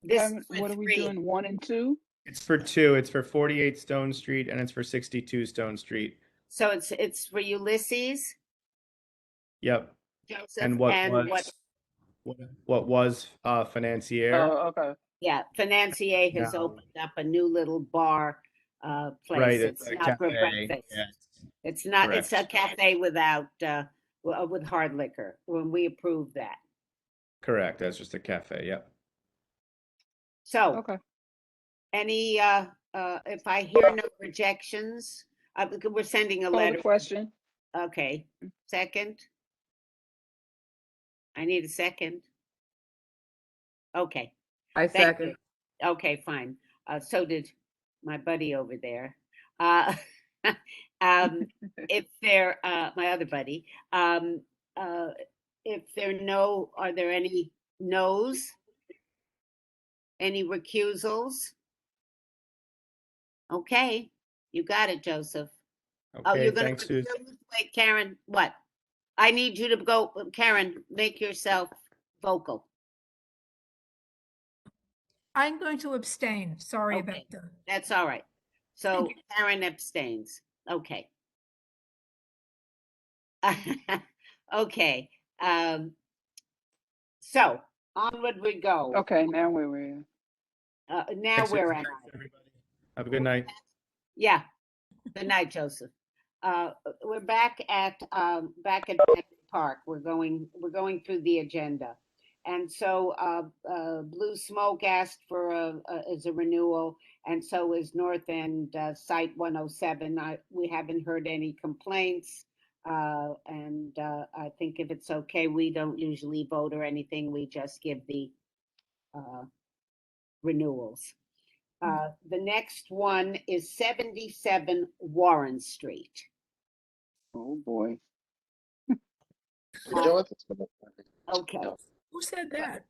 [SPEAKER 6] What are we
[SPEAKER 1] 3.
[SPEAKER 6] doing, 1 and 2?
[SPEAKER 11] It's for 2. It's for 48 Stone Street and it's for 62 Stone Street.
[SPEAKER 1] So it's for Ulysses?
[SPEAKER 11] Yep.
[SPEAKER 1] Joseph,
[SPEAKER 11] And what was Financier?
[SPEAKER 6] Oh, okay.
[SPEAKER 1] Yeah, Financier has opened up a new little bar place.
[SPEAKER 11] Right,
[SPEAKER 1] it's
[SPEAKER 11] it's a
[SPEAKER 1] not for
[SPEAKER 11] cafe.
[SPEAKER 1] breakfast.
[SPEAKER 11] Yes.
[SPEAKER 1] It's not.
[SPEAKER 11] Correct.
[SPEAKER 1] It's a cafe without with hard liquor. When we approved that.
[SPEAKER 11] Correct. That's just a cafe. Yep.
[SPEAKER 1] So,
[SPEAKER 6] Okay.
[SPEAKER 1] any if I hear no rejections, we're sending a
[SPEAKER 6] Call
[SPEAKER 1] letter.
[SPEAKER 6] the question.
[SPEAKER 1] Okay. Second. I need a second. Okay.
[SPEAKER 2] I
[SPEAKER 1] Thank
[SPEAKER 2] second.
[SPEAKER 1] you. Okay, fine. So did my buddy over there. If there, my other buddy, if there are there any no's? Any recusals? Okay, you got it, Joseph.
[SPEAKER 11] Okay,
[SPEAKER 1] you're gonna
[SPEAKER 11] thanks, Susan.
[SPEAKER 1] wait, Karen. What? I need you to go, Karen. Make yourself vocal.
[SPEAKER 13] I'm going to abstain. Sorry
[SPEAKER 1] Okay.
[SPEAKER 13] about that.
[SPEAKER 1] That's all right. So Karen abstains. Okay. Okay. So onward we go.
[SPEAKER 6] Okay, now where we're
[SPEAKER 1] Now
[SPEAKER 11] Thanks,
[SPEAKER 1] we're
[SPEAKER 11] Susan.
[SPEAKER 1] at.
[SPEAKER 11] Thanks, everybody. Have a good night.
[SPEAKER 1] Yeah. Good night, Joseph. We're back at Park. We're going through the agenda. And so Blue Smoke asked for is a renewal, and so is North End Site 107. We haven't heard any complaints. And I think if it's okay, we don't usually vote or anything. We just give the renewals. The next one is 77 Warren Street.
[SPEAKER 6] Oh, boy.
[SPEAKER 1] Okay.
[SPEAKER 13] Who said that?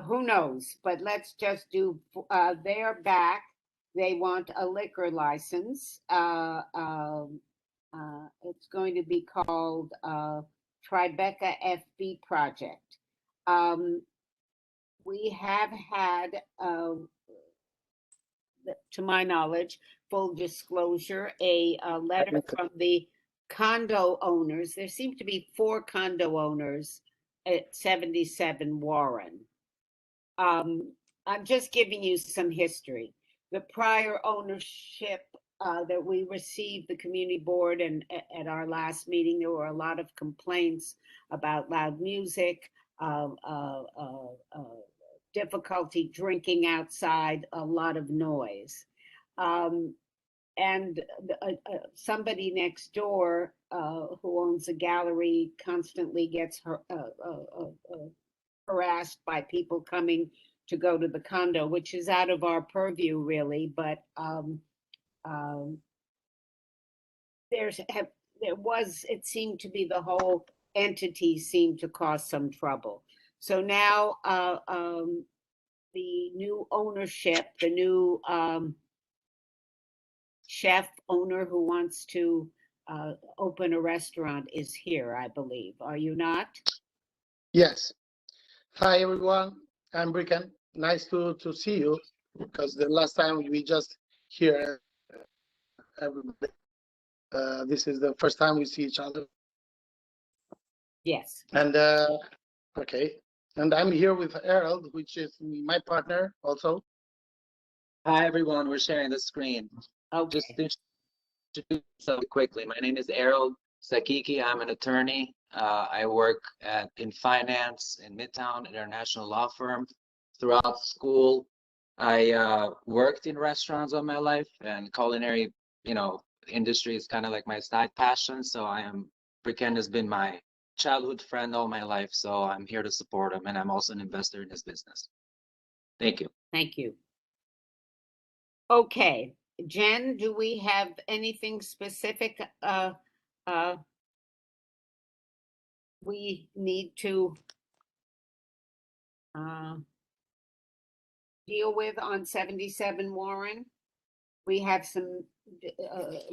[SPEAKER 1] Who knows? But let's just do, they're back. They want a liquor license. It's going to be called Tribeca FB Project. We have had, to my knowledge, full disclosure, a letter from the condo owners. There seem to be 4 condo owners at 77 Warren. I'm just giving you some history. The prior ownership that we received, the community board, and at our last meeting, there were a lot of complaints about loud music, difficulty drinking outside, a lot of noise. And somebody next door who owns a gallery constantly gets harassed by people coming to go to the condo, which is out of our purview really, but it seemed to be the whole entity seemed to cause some trouble. So now the new ownership, the new chef owner who wants to open a restaurant is here, I believe. Are you not?
[SPEAKER 14] Yes. Hi, everyone. I'm Brican. Nice to see you, because the last time we just here, everybody. This is the first time we see each other.
[SPEAKER 1] Yes.
[SPEAKER 14] And okay. And I'm here with Harold, which is my partner also.
[SPEAKER 15] Hi, everyone. We're sharing the screen.
[SPEAKER 1] Okay.
[SPEAKER 15] Just to introduce myself quickly, my name is Harold Sakiki. I'm an attorney. I work in finance in Midtown International Law Firm. Throughout school, I worked in restaurants all my life, and culinary, industry is kind of like my side passion. So Brican has been my childhood friend all my life. So I'm here to support him, and I'm also an investor in his business. Thank you.
[SPEAKER 1] Thank you. Okay, Jen, do we have anything specific we need to deal with on 77 Warren? We have some,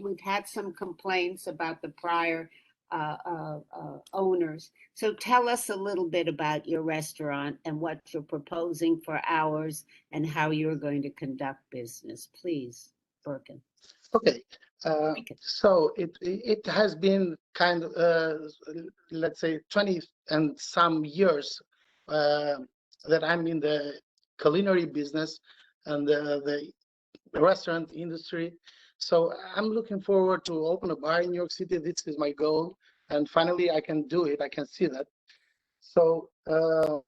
[SPEAKER 1] we've had some complaints about the prior owners. So tell us a little bit about your restaurant and what you're proposing for hours and how you're going to conduct business, please, Birkin.
[SPEAKER 14] Okay. So it has been kind of, let's say 20 and some years that I'm in the culinary business and the restaurant industry. So I'm looking forward to open a bar in New York City. This is my goal. And finally, I can do it. I can see that. So the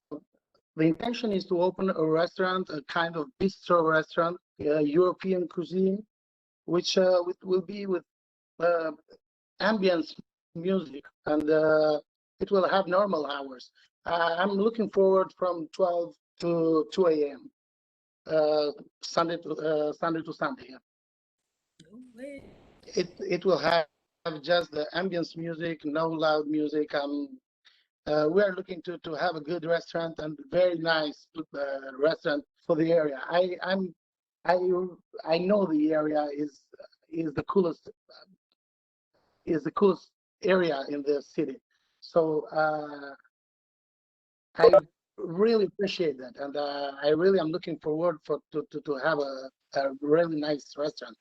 [SPEAKER 14] intention is to open a restaurant, a kind of bistro restaurant, European cuisine, which will be with ambience music, and it will have normal hours. I'm looking forward from 12 to 2 a.m. Sunday to Sunday. It will have just the ambience music, no loud music. We are looking to have a good restaurant and very nice restaurant for the area. I know the area is the coolest area in the city. So I really appreciate that, and I really am looking forward to have a really nice restaurant.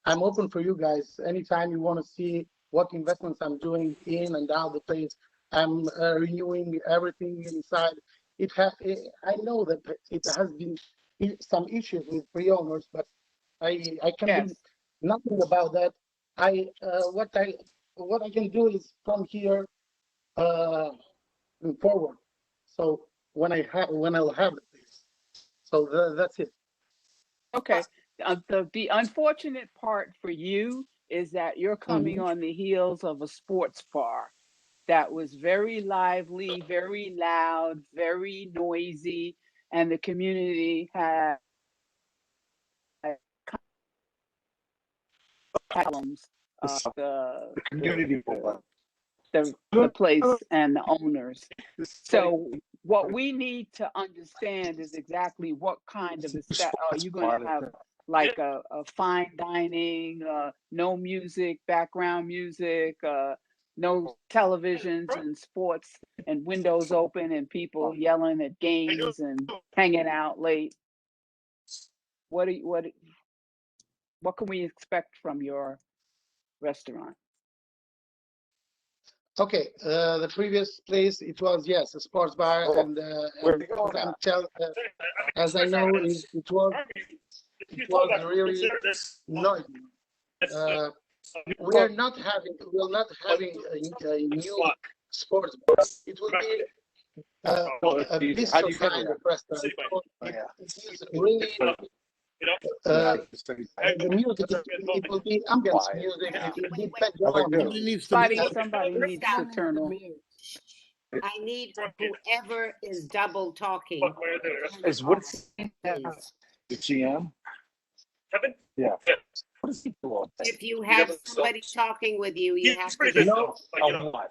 [SPEAKER 14] I'm open for you guys anytime you want to see what investments I'm doing in and out the place. I'm renewing everything inside. I know that it has been some issues with pre-owners, but I can do nothing about that. What I can do is from here uh, forward. So when I'll have it, please. So that's it.
[SPEAKER 6] Okay. The unfortunate part for you is that you're coming on the heels of a sports bar that was very lively, very loud, very noisy, and the community had problems. The community, the place and the owners. So what we need to understand is exactly what kind of are you going to have, like a fine dining, no music, background music, no televisions and sports and windows open and people yelling at games and hanging out late. What can we expect from your restaurant?
[SPEAKER 14] Okay, the previous place, it was, yes, a sports bar, and as I know, it was really noisy. We will not having a new sports bar. It will be a bistro kind of restaurant. It is really the music. It will be ambience music. It will be background.
[SPEAKER 6] Somebody needs to turn on.
[SPEAKER 1] I need whoever is double talking.
[SPEAKER 16] Is what's
[SPEAKER 1] Please.
[SPEAKER 16] the GM? Kevin? Yeah. What does he do all day?
[SPEAKER 1] If you have somebody talking with you, you have to.
[SPEAKER 14] No, I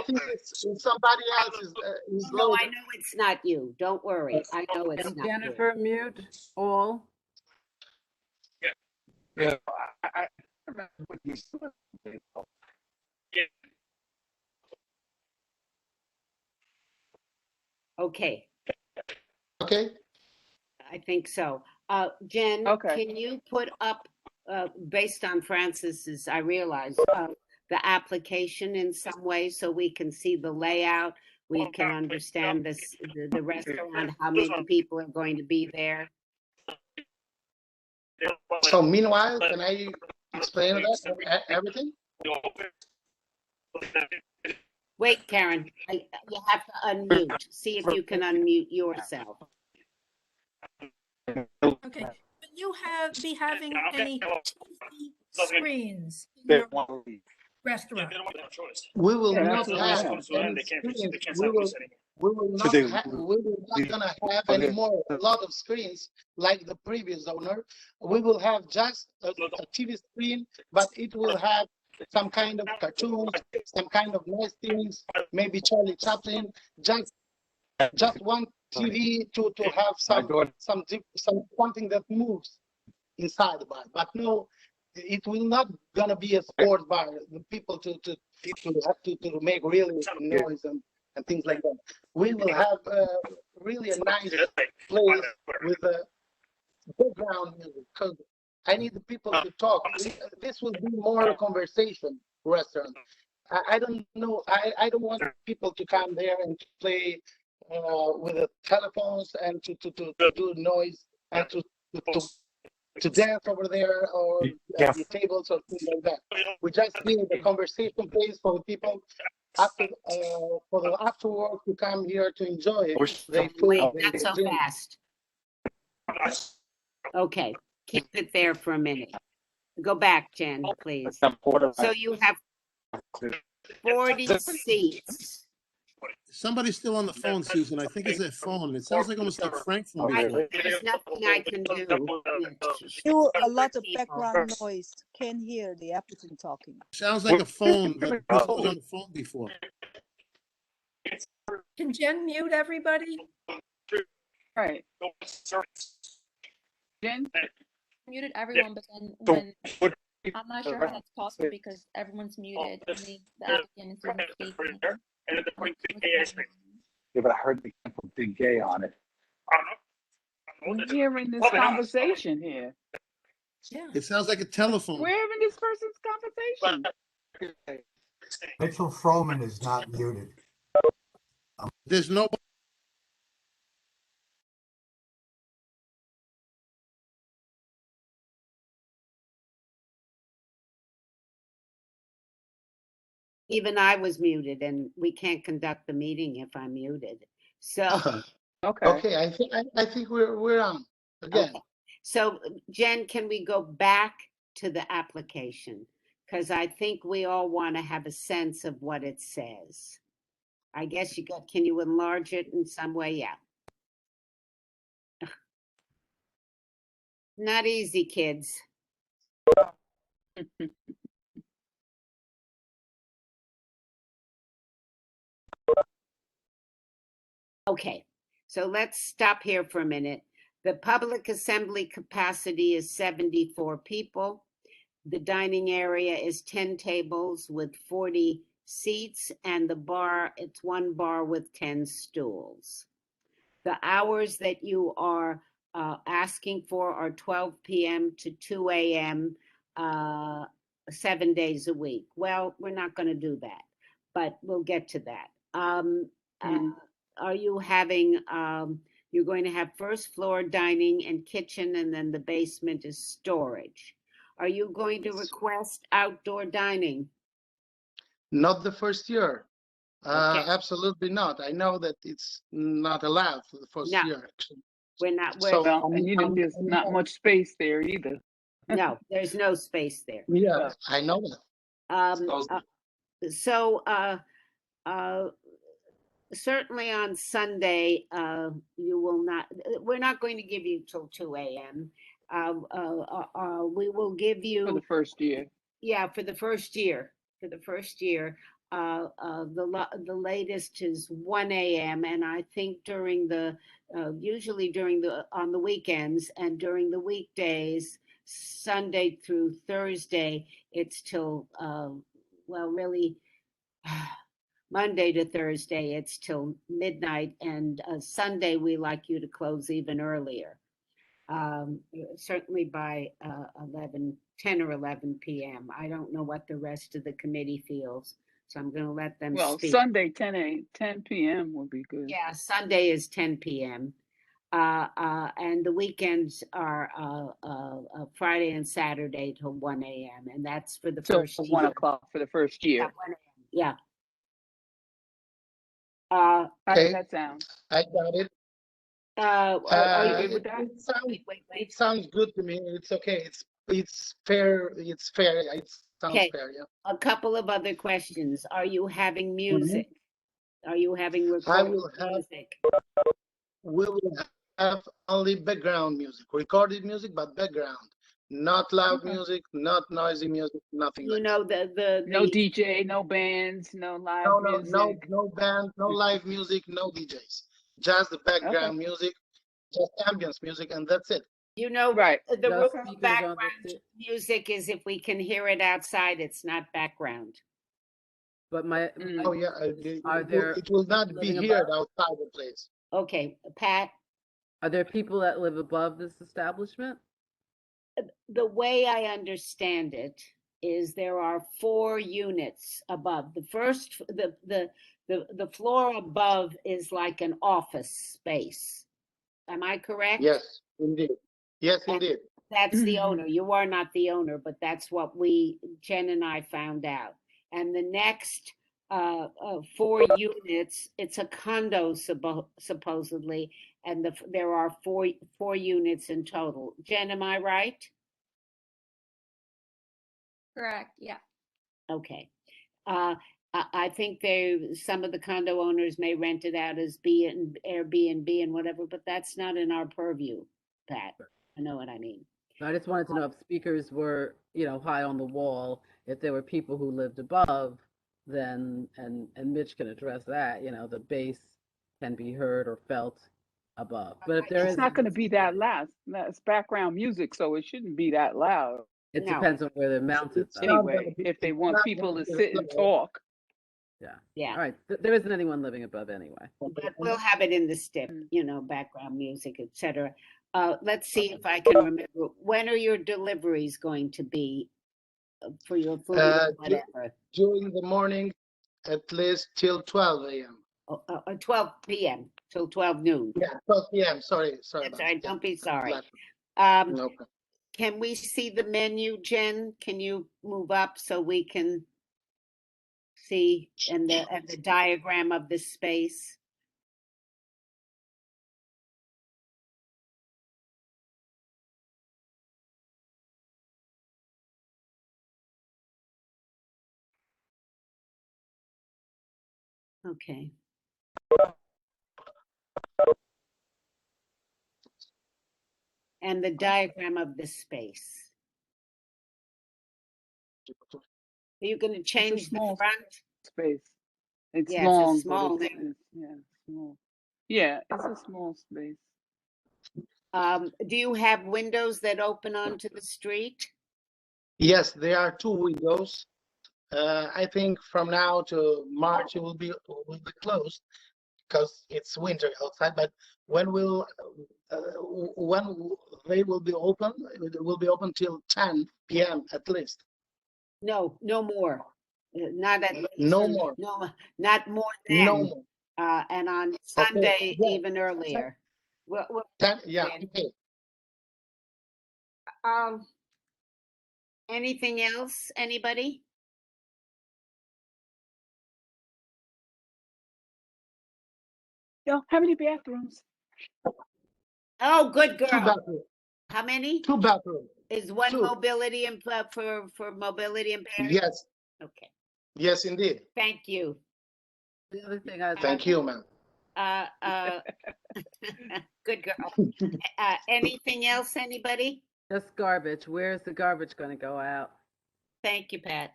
[SPEAKER 14] think it's somebody else is
[SPEAKER 1] No, I know it's not you. Don't worry. I know it's not
[SPEAKER 2] Jennifer, mute all.
[SPEAKER 16] Yeah. I remember what he's doing.
[SPEAKER 1] Okay.
[SPEAKER 14] Okay.
[SPEAKER 1] I think so. Jen, can you put up, based on Francis's, I realize, the application in some way so we can see the layout, we can understand this, the restaurant, how many people are going to be there?
[SPEAKER 14] So meanwhile, can I explain that everything?
[SPEAKER 1] Wait, Karen, you have to unmute. See if you can unmute yourself.
[SPEAKER 13] Okay, will you be having any TV screens in your restaurant?
[SPEAKER 14] We will not have any screens. We will not gonna have any more a lot of screens like the previous owner. We will have just a TV screen, but it will have some kind of cartoons, some kind of nice things, maybe Charlie Chaplin, just one TV to have something that moves inside the bar. But no, it will not gonna be a sport bar. The people to have to make really noise and things like that. We will have really a nice place with a background music, because I need the people to talk. This will be more a conversation restaurant. I don't know. I don't want people to come there and play with the telephones and to do noise and to dance over there or at the tables or things like that. We just need the conversation place for the people after for the after work to come here to enjoy it.
[SPEAKER 1] Wait, not so fast. Okay, keep it there for a minute. Go back, Jen, please. So you have 40 seats.
[SPEAKER 10] Somebody's still on the phone, Susan. I think it's their phone. It sounds like almost like Frank from before.
[SPEAKER 1] There's nothing I can do.
[SPEAKER 9] Still a lot of background noise. Can't hear the applicant talking.
[SPEAKER 10] Sounds like a phone, but this was on the phone before.
[SPEAKER 13] Can Jen mute everybody?
[SPEAKER 6] Right. Jen?
[SPEAKER 3] Muted everyone, but then when I'm not sure how that's possible because everyone's muted. Only the applicant is speaking.
[SPEAKER 16] Yeah, but I heard they can put Big Gay on it.
[SPEAKER 6] We're hearing this conversation here.
[SPEAKER 13] Yeah.
[SPEAKER 10] It sounds like a telephone.
[SPEAKER 6] We're having this person's conversation.
[SPEAKER 17] Mitchell Froman is not muted.
[SPEAKER 10] There's no
[SPEAKER 1] Even I was muted, and we can't conduct the meeting if I'm muted. So,
[SPEAKER 14] Okay, I think we're on again.
[SPEAKER 1] okay. So Jen, can we go back to the application? Because I think we all want to have a sense of what it says. I guess can you enlarge it in some way? Yeah. Not easy, kids. Okay, so let's stop here for a minute. The public assembly capacity is 74 people. The dining area is 10 tables with 40 seats, and the bar, it's one bar with 10 stools. The hours that you are asking for are 12 p.m. to 2 a.m. 7 days a week. Well, we're not going to do that, but we'll get to that. Are you having, you're going to have first floor dining and kitchen, and then the basement is storage. Are you going to request outdoor dining?
[SPEAKER 14] Not the first year.
[SPEAKER 1] Okay.
[SPEAKER 14] Absolutely not. I know that it's not allowed for the first
[SPEAKER 1] No.
[SPEAKER 14] year. Actually.
[SPEAKER 1] We're not.
[SPEAKER 14] So,
[SPEAKER 6] Well, and you know, there's not much space there either.
[SPEAKER 1] No, there's no space there.
[SPEAKER 14] Yeah, I know that.
[SPEAKER 1] Certainly on Sunday, you will not, we're not going to give you till 2 a.m. We will give you.
[SPEAKER 6] For the first year.
[SPEAKER 1] Yeah, for the first year. The latest is 1 a.m. and I think during the, usually on the weekends and during the weekdays, Sunday through Thursday, it's till, well, really, Monday to Thursday, it's till midnight, and Sunday, we like you to close even earlier. Certainly by 10 or 11 p.m. I don't know what the rest of the committee feels, so I'm going to let them speak.
[SPEAKER 6] Sunday 10 p.m. would be good.
[SPEAKER 1] Yeah, Sunday is 10 p.m. And the weekends are Friday and Saturday till 1 a.m. And that's for the first year.
[SPEAKER 6] 1 o'clock for the first year.
[SPEAKER 1] Yeah, 1 a.m. Yeah.
[SPEAKER 6] How does that sound?
[SPEAKER 14] I got it.
[SPEAKER 6] Are you good with that?
[SPEAKER 14] It sounds good to me. It's okay. It's fair. It's fair. It sounds
[SPEAKER 1] Okay.
[SPEAKER 14] fair. Yeah.
[SPEAKER 1] A couple of other questions. Are you having music? Are you having
[SPEAKER 14] I
[SPEAKER 1] recorded
[SPEAKER 14] will have.
[SPEAKER 1] music?
[SPEAKER 14] We will have only background music, recorded music, but background, not loud music, not noisy music, nothing.
[SPEAKER 1] You know the
[SPEAKER 6] no DJ, no bands, no live music.
[SPEAKER 14] No band, no live music, no DJs. Just the background music, just ambience music, and that's it.
[SPEAKER 1] You know,
[SPEAKER 6] right?
[SPEAKER 1] The rule of background music is if we can hear it outside, it's not background.
[SPEAKER 2] But my
[SPEAKER 14] oh yeah, it will not be heard outside the place.
[SPEAKER 1] Okay, Pat.
[SPEAKER 2] Are there people that live above this establishment?
[SPEAKER 1] The way I understand it is there are 4 units above. The first, the floor above is like an office space. Am I correct?
[SPEAKER 14] Yes, indeed. Yes, indeed.
[SPEAKER 1] That's the owner. You are not the owner, but that's what Jen and I found out. And the next 4 units, it's a condo supposedly, and there are 4 units in total. Jen, am I right?
[SPEAKER 3] Correct, yeah.
[SPEAKER 1] Okay. I think some of the condo owners may rent it out as Airbnb and whatever, but that's not in our purview, Pat. I know what I mean.
[SPEAKER 2] I just wanted to know if speakers were, high on the wall. If there were people who lived above, then and Mitch can address that. The bass can be heard or felt above. But if
[SPEAKER 6] it's not going to be that loud. It's background music, so it shouldn't be that loud.
[SPEAKER 2] It depends on where they're mounted.
[SPEAKER 6] Anyway, if they want people to sit and talk.
[SPEAKER 1] Yeah.
[SPEAKER 2] All right. There isn't anyone living above anyway.
[SPEAKER 1] But we'll have it in the STIP, background music, etc. Let's see if I can remember. When are your deliveries going to be for your food or whatever?
[SPEAKER 14] During the morning, at least till 12 a.m.
[SPEAKER 1] 12 p.m. till 12 noon.
[SPEAKER 14] Yeah, 12 p.m. Sorry.
[SPEAKER 1] That's all right. Don't be sorry.
[SPEAKER 14] No.
[SPEAKER 1] Can we see the menu, Jen? Can you move up so we can see, and the diagram of the space. Okay. And the diagram of the space. Are you going to change the
[SPEAKER 6] small
[SPEAKER 1] front?
[SPEAKER 6] Space. It's
[SPEAKER 1] Yeah,
[SPEAKER 6] long,
[SPEAKER 1] it's a small
[SPEAKER 6] but
[SPEAKER 1] thing.
[SPEAKER 6] small. Yeah, it's a small space.
[SPEAKER 1] Do you have windows that open onto the street?
[SPEAKER 14] Yes, there are two windows. I think from now to March it will be closed because it's winter outside. But when they will be open, it will be open till 10 p.m. at least.
[SPEAKER 1] No, no more. Not at least.
[SPEAKER 14] No more.
[SPEAKER 1] No, not more than.
[SPEAKER 14] No more.
[SPEAKER 1] And on Sunday,
[SPEAKER 14] yeah.
[SPEAKER 1] even earlier. Well,
[SPEAKER 14] 10, yeah. Okay.
[SPEAKER 1] Anything else? Anybody?
[SPEAKER 6] Yo, how many bathrooms?
[SPEAKER 1] Oh, good
[SPEAKER 14] Two
[SPEAKER 1] girl.
[SPEAKER 14] bathrooms.
[SPEAKER 1] How many?
[SPEAKER 14] Two bathrooms.
[SPEAKER 1] Is one
[SPEAKER 14] Two.
[SPEAKER 1] mobility and for mobility impaired?
[SPEAKER 14] Yes.
[SPEAKER 1] Okay.
[SPEAKER 14] Yes, indeed.
[SPEAKER 1] Thank you.
[SPEAKER 2] The other thing I
[SPEAKER 14] Thank you, ma'am.
[SPEAKER 1] Good girl. Anything else, anybody?
[SPEAKER 2] just garbage. Where's the garbage going to go out?
[SPEAKER 1] Thank you, Pat.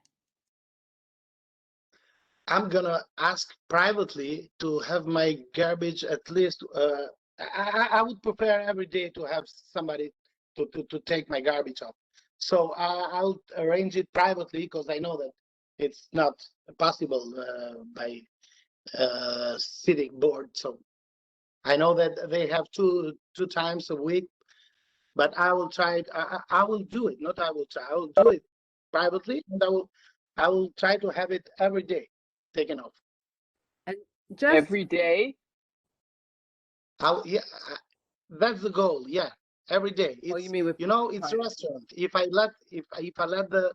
[SPEAKER 14] I'm gonna ask privately to have my garbage at least. I would prefer every day to have somebody to take my garbage off. So I'll arrange it privately because I know that it's not possible by city board. So I know that they have two times a week, but I will try it. I will do it. Not I will try. I will do it privately, and I will try to have it every day taken off.
[SPEAKER 2] And just
[SPEAKER 6] Every day?
[SPEAKER 14] Yeah, that's the goal. Yeah, every day. It's,
[SPEAKER 2] oh, you mean with
[SPEAKER 14] it's a restaurant. If I let the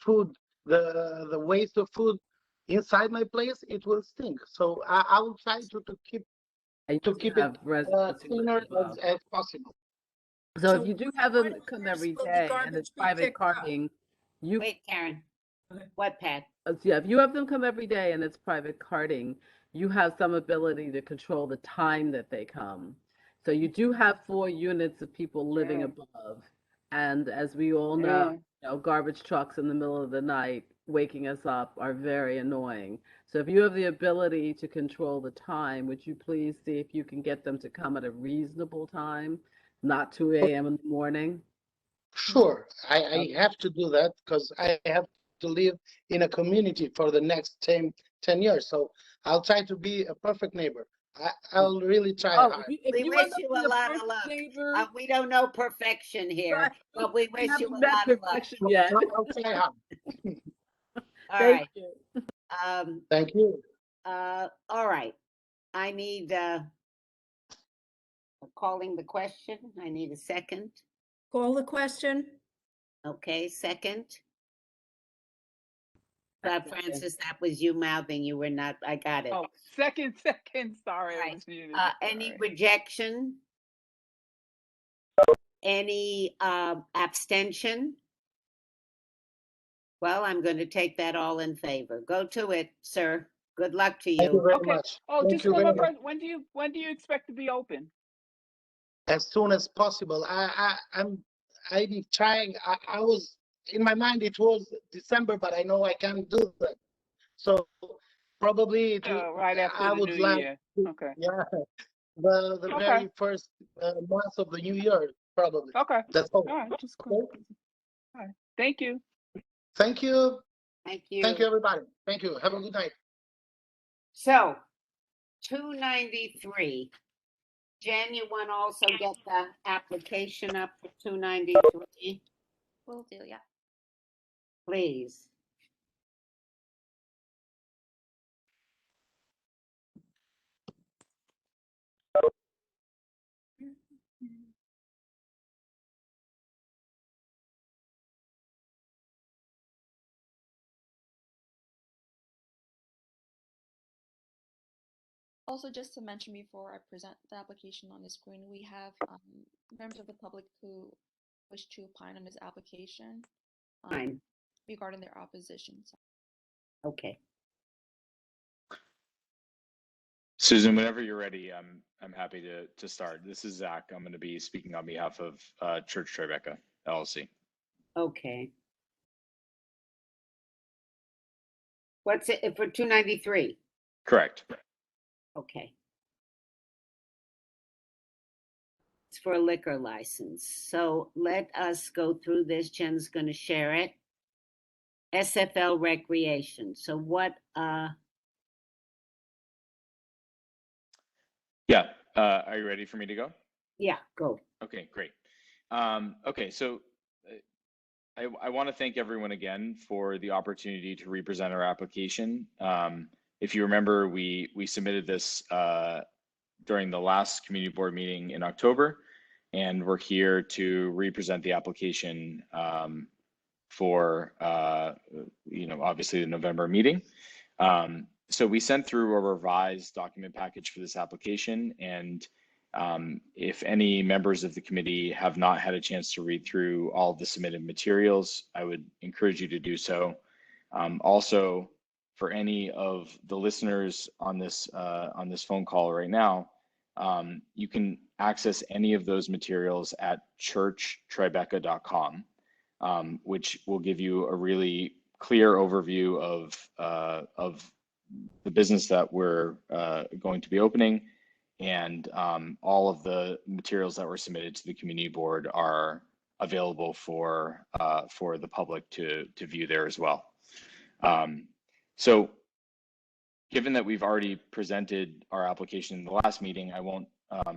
[SPEAKER 14] food, the waste of food inside my place, it will stink. So I will try to keep
[SPEAKER 2] and
[SPEAKER 14] to
[SPEAKER 2] you
[SPEAKER 14] keep
[SPEAKER 2] have
[SPEAKER 14] it
[SPEAKER 2] residents who live
[SPEAKER 14] cleaner
[SPEAKER 2] below.
[SPEAKER 14] as possible.
[SPEAKER 2] So if you do have them come every
[SPEAKER 13] will the
[SPEAKER 2] day and
[SPEAKER 13] garbage
[SPEAKER 2] it's
[SPEAKER 13] be
[SPEAKER 2] private
[SPEAKER 13] picked up?
[SPEAKER 2] parking, you
[SPEAKER 1] Wait, Karen. What, Pat?
[SPEAKER 2] yeah, if you have them come every day and it's private carting, you have some ability to control the time that they come. So you do have 4 units of people living
[SPEAKER 6] Yeah.
[SPEAKER 2] above. And as we all
[SPEAKER 6] Yeah.
[SPEAKER 2] know, garbage trucks in the middle of the night waking us up are very annoying. So if you have the ability to control the time, would you please see if you can get them to come at a reasonable time, not 2 a.m. in the morning?
[SPEAKER 14] Sure, I have to do that because I have to live in a community for the next 10 years. So I'll try to be a perfect neighbor. I'll really try
[SPEAKER 2] Oh,
[SPEAKER 14] hard.
[SPEAKER 1] We wish you a lot of luck. We don't know perfection here,
[SPEAKER 2] Right.
[SPEAKER 1] but we
[SPEAKER 2] We
[SPEAKER 1] wish you
[SPEAKER 2] haven't
[SPEAKER 1] a
[SPEAKER 2] met
[SPEAKER 1] lot of luck.
[SPEAKER 2] perfection yet.
[SPEAKER 14] I'll try hard.
[SPEAKER 1] All
[SPEAKER 2] Thank
[SPEAKER 1] right.
[SPEAKER 2] you.
[SPEAKER 14] Thank you.
[SPEAKER 1] All right. I need calling the question. I need a second.
[SPEAKER 13] Call the question.
[SPEAKER 1] Okay, second. Francis, that was you mouthing. You were not. I got it.
[SPEAKER 6] Oh, second. Sorry, I
[SPEAKER 1] Right.
[SPEAKER 6] was muted.
[SPEAKER 1] Any
[SPEAKER 6] Sorry.
[SPEAKER 1] rejection? Any abstention? Well, I'm going to take that all in favor. Go to it, sir. Good luck to
[SPEAKER 14] Thank you
[SPEAKER 1] you.
[SPEAKER 14] very
[SPEAKER 6] Okay.
[SPEAKER 14] much.
[SPEAKER 6] Oh,
[SPEAKER 14] Thank
[SPEAKER 6] just
[SPEAKER 14] you
[SPEAKER 6] one
[SPEAKER 14] very
[SPEAKER 6] more
[SPEAKER 14] much.
[SPEAKER 6] question. When do you expect to be open?
[SPEAKER 14] As soon as possible. I'm trying. I was in my mind. It was December, but I know I can't do that. So probably
[SPEAKER 6] Right after
[SPEAKER 14] I
[SPEAKER 6] the
[SPEAKER 14] would
[SPEAKER 6] new
[SPEAKER 14] like.
[SPEAKER 6] year. Okay.
[SPEAKER 14] Yeah, the
[SPEAKER 6] Okay.
[SPEAKER 14] very first month of the new year, probably.
[SPEAKER 6] Okay.
[SPEAKER 14] That's all.
[SPEAKER 6] All right. Just cool. All right. Thank you.
[SPEAKER 14] Thank you.
[SPEAKER 1] Thank you.
[SPEAKER 14] Thank you, everybody. Thank you. Have a good night.
[SPEAKER 1] So, 293. Jen, you want to also get the application up for 293,
[SPEAKER 3] Will do, yeah.
[SPEAKER 1] please?
[SPEAKER 3] Also, just to mention before I present the application on the screen, we have members of the public who wish to opine on this application
[SPEAKER 1] Fine.
[SPEAKER 3] regarding their opposition.
[SPEAKER 1] Okay.
[SPEAKER 18] Susan, whenever you're ready, I'm happy to start. This is Zach. I'm going to be speaking on behalf of Church Tribeca LLC.
[SPEAKER 1] Okay. What's it for 293?
[SPEAKER 18] Correct.
[SPEAKER 1] Okay. It's for a liquor license. So let us go through this. Jen's going to share it. SFL Recreation. So what,
[SPEAKER 18] Yeah. Are you ready for me to go?
[SPEAKER 1] yeah, go.
[SPEAKER 18] Okay, great. Okay, so I want to thank everyone again for the opportunity to represent our application. If you remember, we submitted this during the last community board meeting in October, and we're here to represent the application for obviously the November meeting. So we sent through a revised document package for this application, and if any members of the committee have not had a chance to read through all of the submitted materials, I would encourage you to do so. Also, for any of the listeners on this phone call right now, you can access any of those materials at churchtribeca.com, which will give you a really clear overview of the business that we're going to be opening, and all of the materials that were submitted to the community board are available for the public to view there as well. So given that we've already presented our application in the last meeting, I won't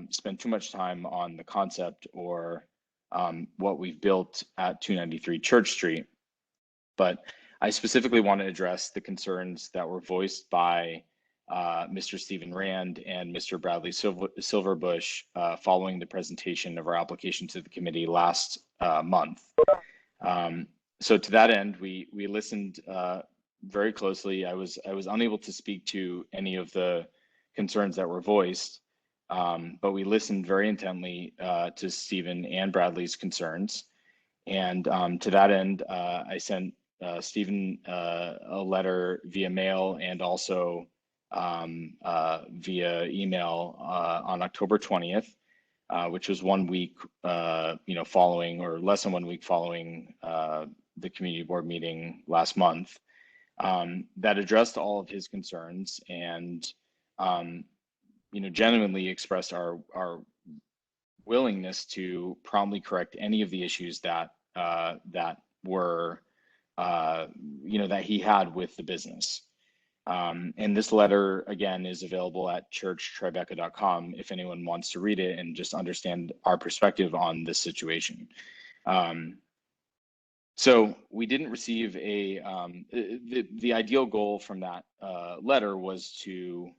[SPEAKER 18] spend too much time on the concept or what we've built at 293 Church Street, but I specifically want to address the concerns that were voiced by Mr. Stephen Rand and Mr. Bradley Silverbush following the presentation of our application to the committee last month. So to that end, we listened very closely. I was unable to speak to any of the concerns that were voiced, but we listened very intently to Stephen and Bradley's concerns. And to that end, I sent Stephen a letter via mail and also via email on October 20th, which was 1 week, following, or less than 1 week following the community board meeting last month, that addressed all of his concerns and, genuinely expressed our willingness to promptly correct any of the issues that were, that he had with the business. And this letter, again, is available at churchtribeca.com if anyone wants to read it and just understand our perspective on this situation. So we didn't receive the ideal goal from that letter was to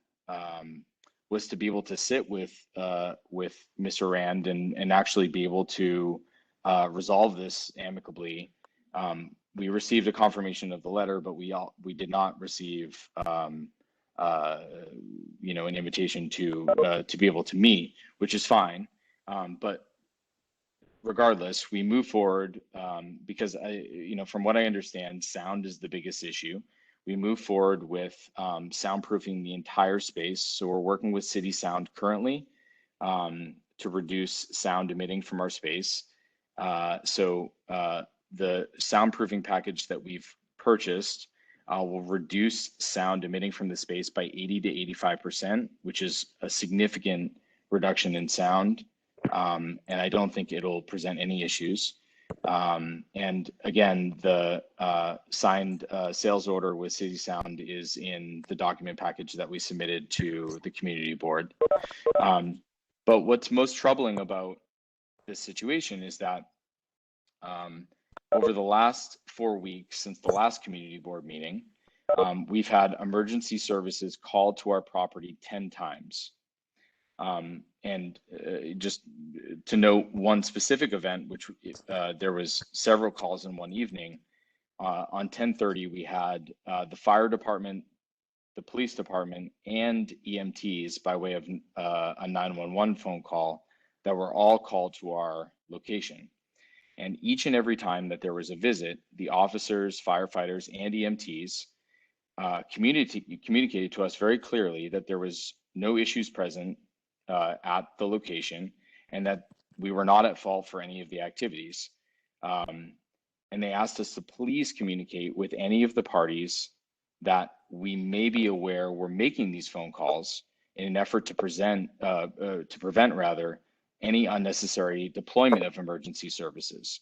[SPEAKER 18] be able to sit with Mr. Rand and actually be able to resolve this amicably. We received a confirmation of the letter, but we did not receive an invitation to be able to meet, which is fine. But regardless, we move forward because from what I understand, sound is the biggest issue. We move forward with soundproofing the entire space. So we're working with City Sound currently to reduce sound emitting from our space. The soundproofing package that we've purchased will reduce sound emitting from the space by 80 to 85%, which is a significant reduction in sound. And I don't think it'll present any issues. And again, the signed sales order with City Sound is in the document package that we submitted to the community board. But what's most troubling about this situation is that over the last 4 weeks since the last community board meeting, we've had emergency services called to our property 10 times. And just to note one specific event, which there was several calls in one evening. On 10:30, we had the fire department the police department, and EMTs by way of a 911 phone call that were all called to our location. And each and every time that there was a visit, the officers, firefighters, and EMTs communicated to us very clearly that there was no issues present at the location and that we were not at fault for any of the activities. And they asked us to please communicate with any of the parties that we may be aware were making these phone calls in an effort to prevent rather any unnecessary deployment of emergency services.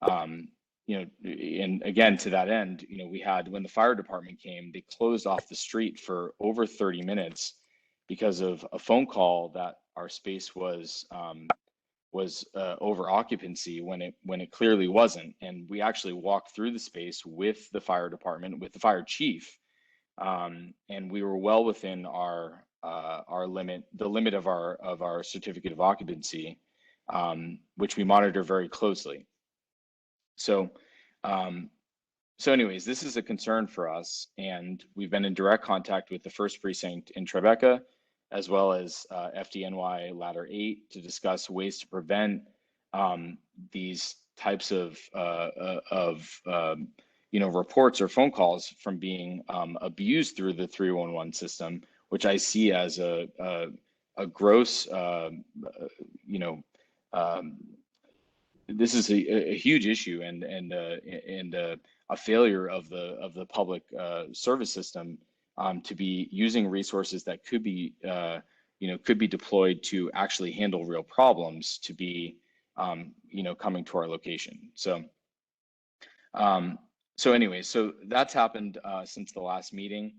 [SPEAKER 18] You know, and again, to that end, you know, we had, when the fire department came, they closed off the street for over 30 minutes because of a phone call that our space was over occupancy when it clearly wasn't. And we actually walked through the space with the fire department, with the fire chief, and we were well within our limit, the limit of our certificate of occupancy, which we monitor very closely. So anyways, this is a concern for us, and we've been in direct contact with the 1st Precinct in Tribeca, as well as FDNY Ladder 8, to discuss ways to prevent these types of you know, reports or phone calls from being abused through the 311 system, which I see as a gross, you know, this is a huge issue and a failure of the public service system to be using resources that could be you know, could be deployed to actually handle real problems to be you know, coming to our location. So anyways, so that's happened since the last meeting.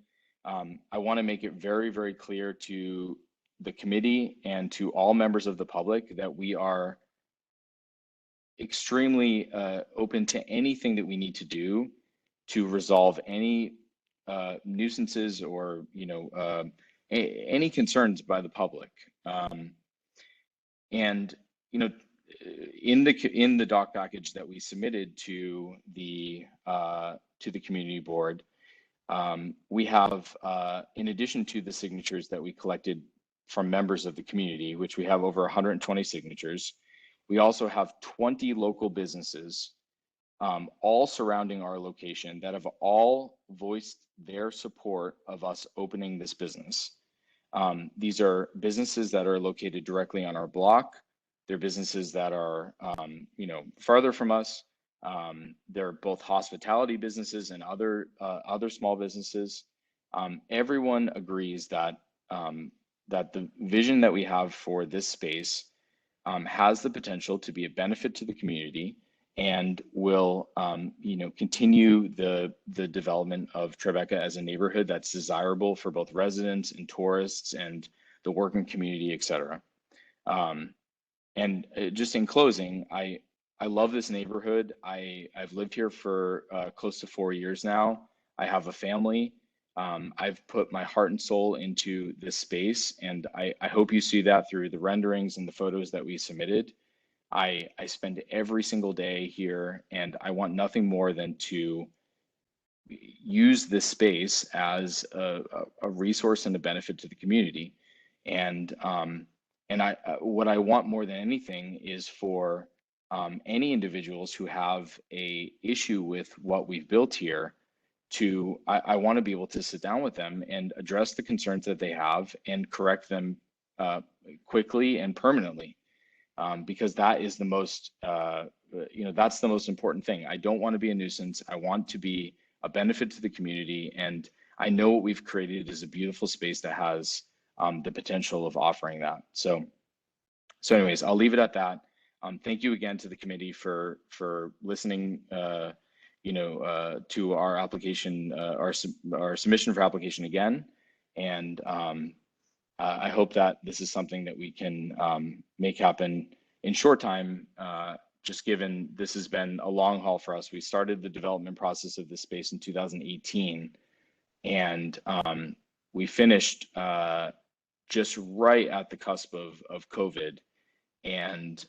[SPEAKER 18] I want to make it very, very clear to the committee and to all members of the public that we are extremely open to anything that we need to do to resolve any nuisances or, you know, any concerns by the public. And, you know, in the doc package that we submitted to the community board, we have, in addition to the signatures that we collected from members of the community, which we have over 120 signatures, we also have 20 local businesses, all surrounding our location, that have all voiced their support of us opening this business. These are businesses that are located directly on our block. They're businesses that are, you know, farther from us. They're both hospitality businesses and other small businesses. Everyone agrees that that the vision that we have for this space has the potential to be a benefit to the community and will, you know, continue the development of Tribeca as a neighborhood that's desirable for both residents and tourists and the working community, et cetera. And just in closing, I love this neighborhood. I've lived here for close to 4 years now. I have a family. I've put my heart and soul into this space, and I hope you see that through the renderings and the photos that we submitted. I spend every single day here, and I want nothing more than to use this space as a resource and a benefit to the community. And what I want more than anything is for any individuals who have a issue with what we've built here to, I want to be able to sit down with them and address the concerns that they have and correct them quickly and permanently, because that is the most, you know, that's the most important thing. I don't want to be a nuisance. I want to be a benefit to the community. And I know what we've created is a beautiful space that has the potential of offering that. So anyways, I'll leave it at that. Thank you again to the committee for listening, you know, to our application, our submission for application again. And I hope that this is something that we can make happen in short time, just given this has been a long haul for us. We started the development process of this space in 2018, and we finished just right at the cusp of COVID. And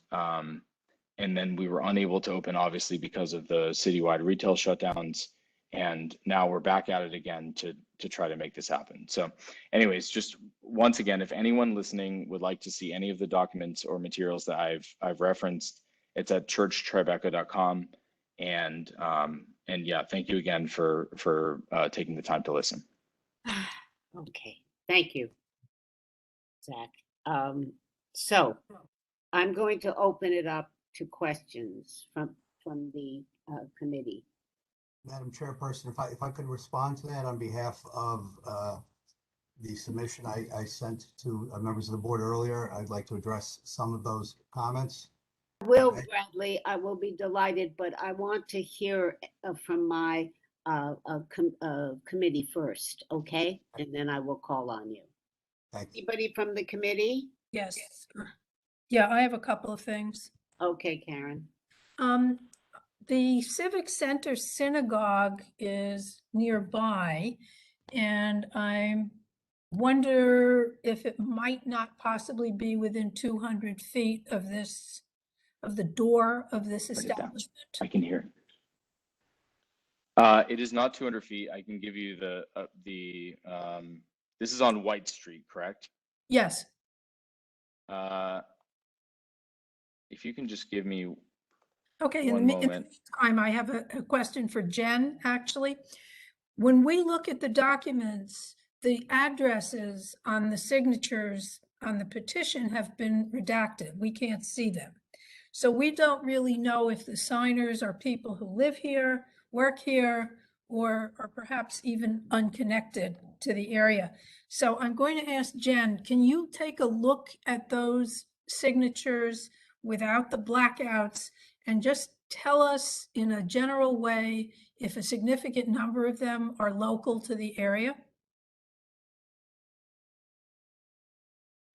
[SPEAKER 18] then we were unable to open, obviously, because of the citywide retail shutdowns. And now we're back at it again to try to make this happen. So anyways, just once again, if anyone listening would like to see any of the documents or materials that I've referenced, it's at churchtribeca.com. And yeah, thank you again for taking the time to listen.
[SPEAKER 1] Okay, thank you, Zach. So I'm going to open it up to questions from the committee.
[SPEAKER 17] Madam Chairperson, if I could respond to that on behalf of the submission I sent to members of the board earlier, I'd like to address some of those comments.
[SPEAKER 1] Will, Bradley, I will be delighted, but I want to hear from my committee first, okay? And then I will call on you.
[SPEAKER 17] Thank you.
[SPEAKER 1] Anybody from the committee?
[SPEAKER 13] Yes. Yeah, I have a couple of things.
[SPEAKER 1] Okay, Karen.
[SPEAKER 13] The Civic Center Synagogue is nearby, and I wonder if it might not possibly be within 200 feet of the door of this establishment.
[SPEAKER 18] I can hear. It is not 200 feet. I can give you this is on White Street, correct?
[SPEAKER 13] Yes.
[SPEAKER 18] If you can just give me
[SPEAKER 13] Okay,
[SPEAKER 18] one
[SPEAKER 13] in the
[SPEAKER 18] moment.
[SPEAKER 13] meantime, I have a question for Jen, actually. When we look at the documents, the addresses on the signatures on the petition have been redacted. We can't see them. So we don't really know if the signers are people who live here, work here, or are perhaps even unconnected to the area. So I'm going to ask Jen, can you take a look at those signatures without the blackouts and just tell us in a general way if a significant number of them are local to the area?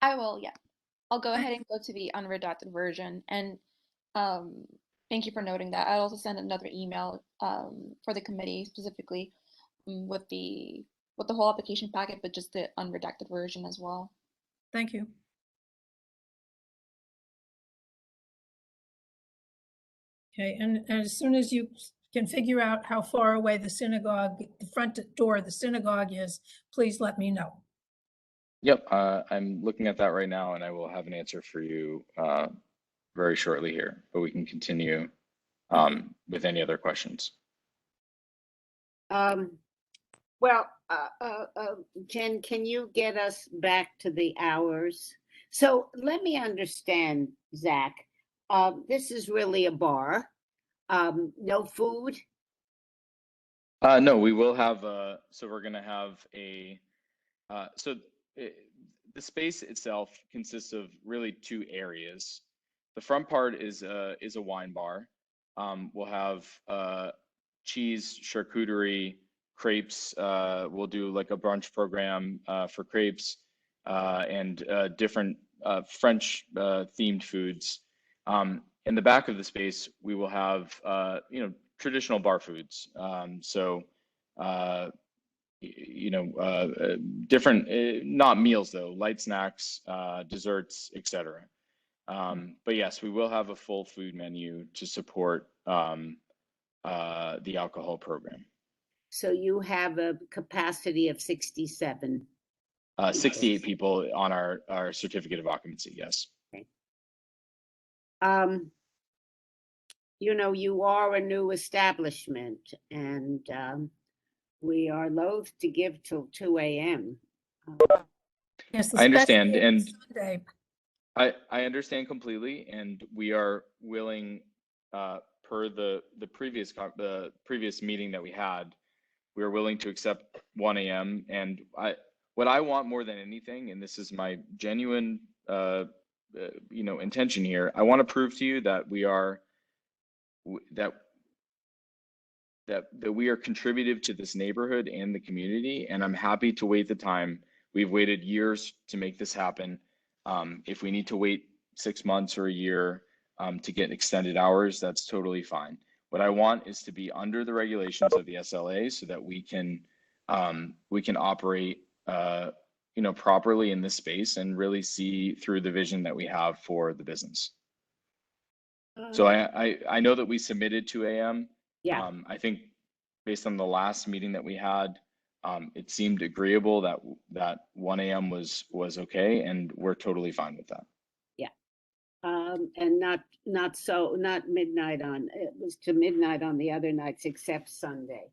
[SPEAKER 3] I will, yeah. I'll go ahead and go to the unredacted version. And thank you for noting that. I'll also send another email for the committee specifically with the whole application packet, but just the unredacted version as well.
[SPEAKER 13] Thank you. Okay, and as soon as you can figure out how far away the synagogue, the front door of the synagogue is, please let me know.
[SPEAKER 18] Yep, I'm looking at that right now, and I will have an answer for you very shortly here, but we can continue with any other questions.
[SPEAKER 1] Well, Jen, can you get us back to the hours? So let me understand, Zach. This is really a bar. No food?
[SPEAKER 18] No, we will have, so we're gonna have the space itself consists of really two areas. The front part is a wine bar. We'll have cheese, charcuterie, crepes. We'll do like a brunch program for crepes and different French themed foods. In the back of the space, we will have traditional bar foods. Different, not meals though, light snacks, desserts, etc. But yes, we will have a full food menu to support the alcohol program.
[SPEAKER 1] So you have a capacity of 67.
[SPEAKER 18] 68 people on our certificate of occupancy, yes.
[SPEAKER 1] Okay. You are a new establishment, and we are loath to give till 2 a.m.
[SPEAKER 13] Yes,
[SPEAKER 18] I understand,
[SPEAKER 13] especially
[SPEAKER 18] and
[SPEAKER 13] Sunday.
[SPEAKER 18] I understand completely, and we are willing, per the previous meeting that we had, we are willing to accept 1 a.m. And what I want more than anything, and this is my genuine intention here, I want to prove to you that we are that we are contributive to this neighborhood and the community, and I'm happy to wait the time. We've waited years to make this happen. If we need to wait 6 months or a year to get extended hours, that's totally fine. What I want is to be under the regulations of the SLA so that we can operate properly in this space and really see through the vision that we have for the business. So I know that we submitted 2 a.m.
[SPEAKER 1] Yeah.
[SPEAKER 18] I think based on the last meeting that we had, it seemed agreeable that 1 a.m. was okay, and we're totally fine with that.
[SPEAKER 1] Yeah. And not midnight it was to midnight on the other nights except Sunday.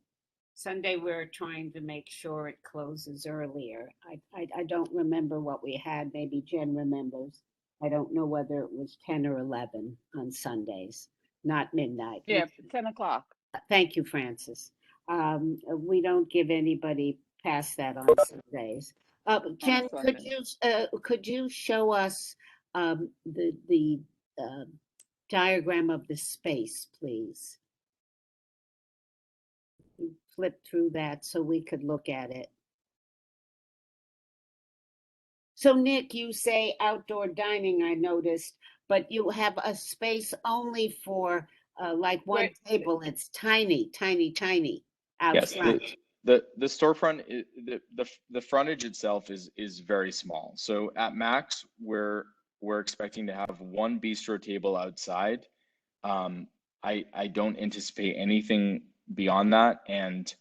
[SPEAKER 1] Sunday, we're trying to make sure it closes earlier. I don't remember what we had. Maybe Jen remembers. I don't know whether it was 10 or 11 on Sundays, not midnight.
[SPEAKER 6] Yeah, 10 o'clock.
[SPEAKER 1] Thank you, Francis. We don't give anybody past that on Sundays. Jen, could you show us the diagram of the space, please? Flip through that so we could look at it. So Nick, you say outdoor dining, I noticed, but you have a space only for like one table. It's tiny out
[SPEAKER 18] Yes,
[SPEAKER 1] front.
[SPEAKER 18] the storefront, the frontage itself is very small. So at max, we're expecting to have one bistro table outside. I don't anticipate anything beyond that. And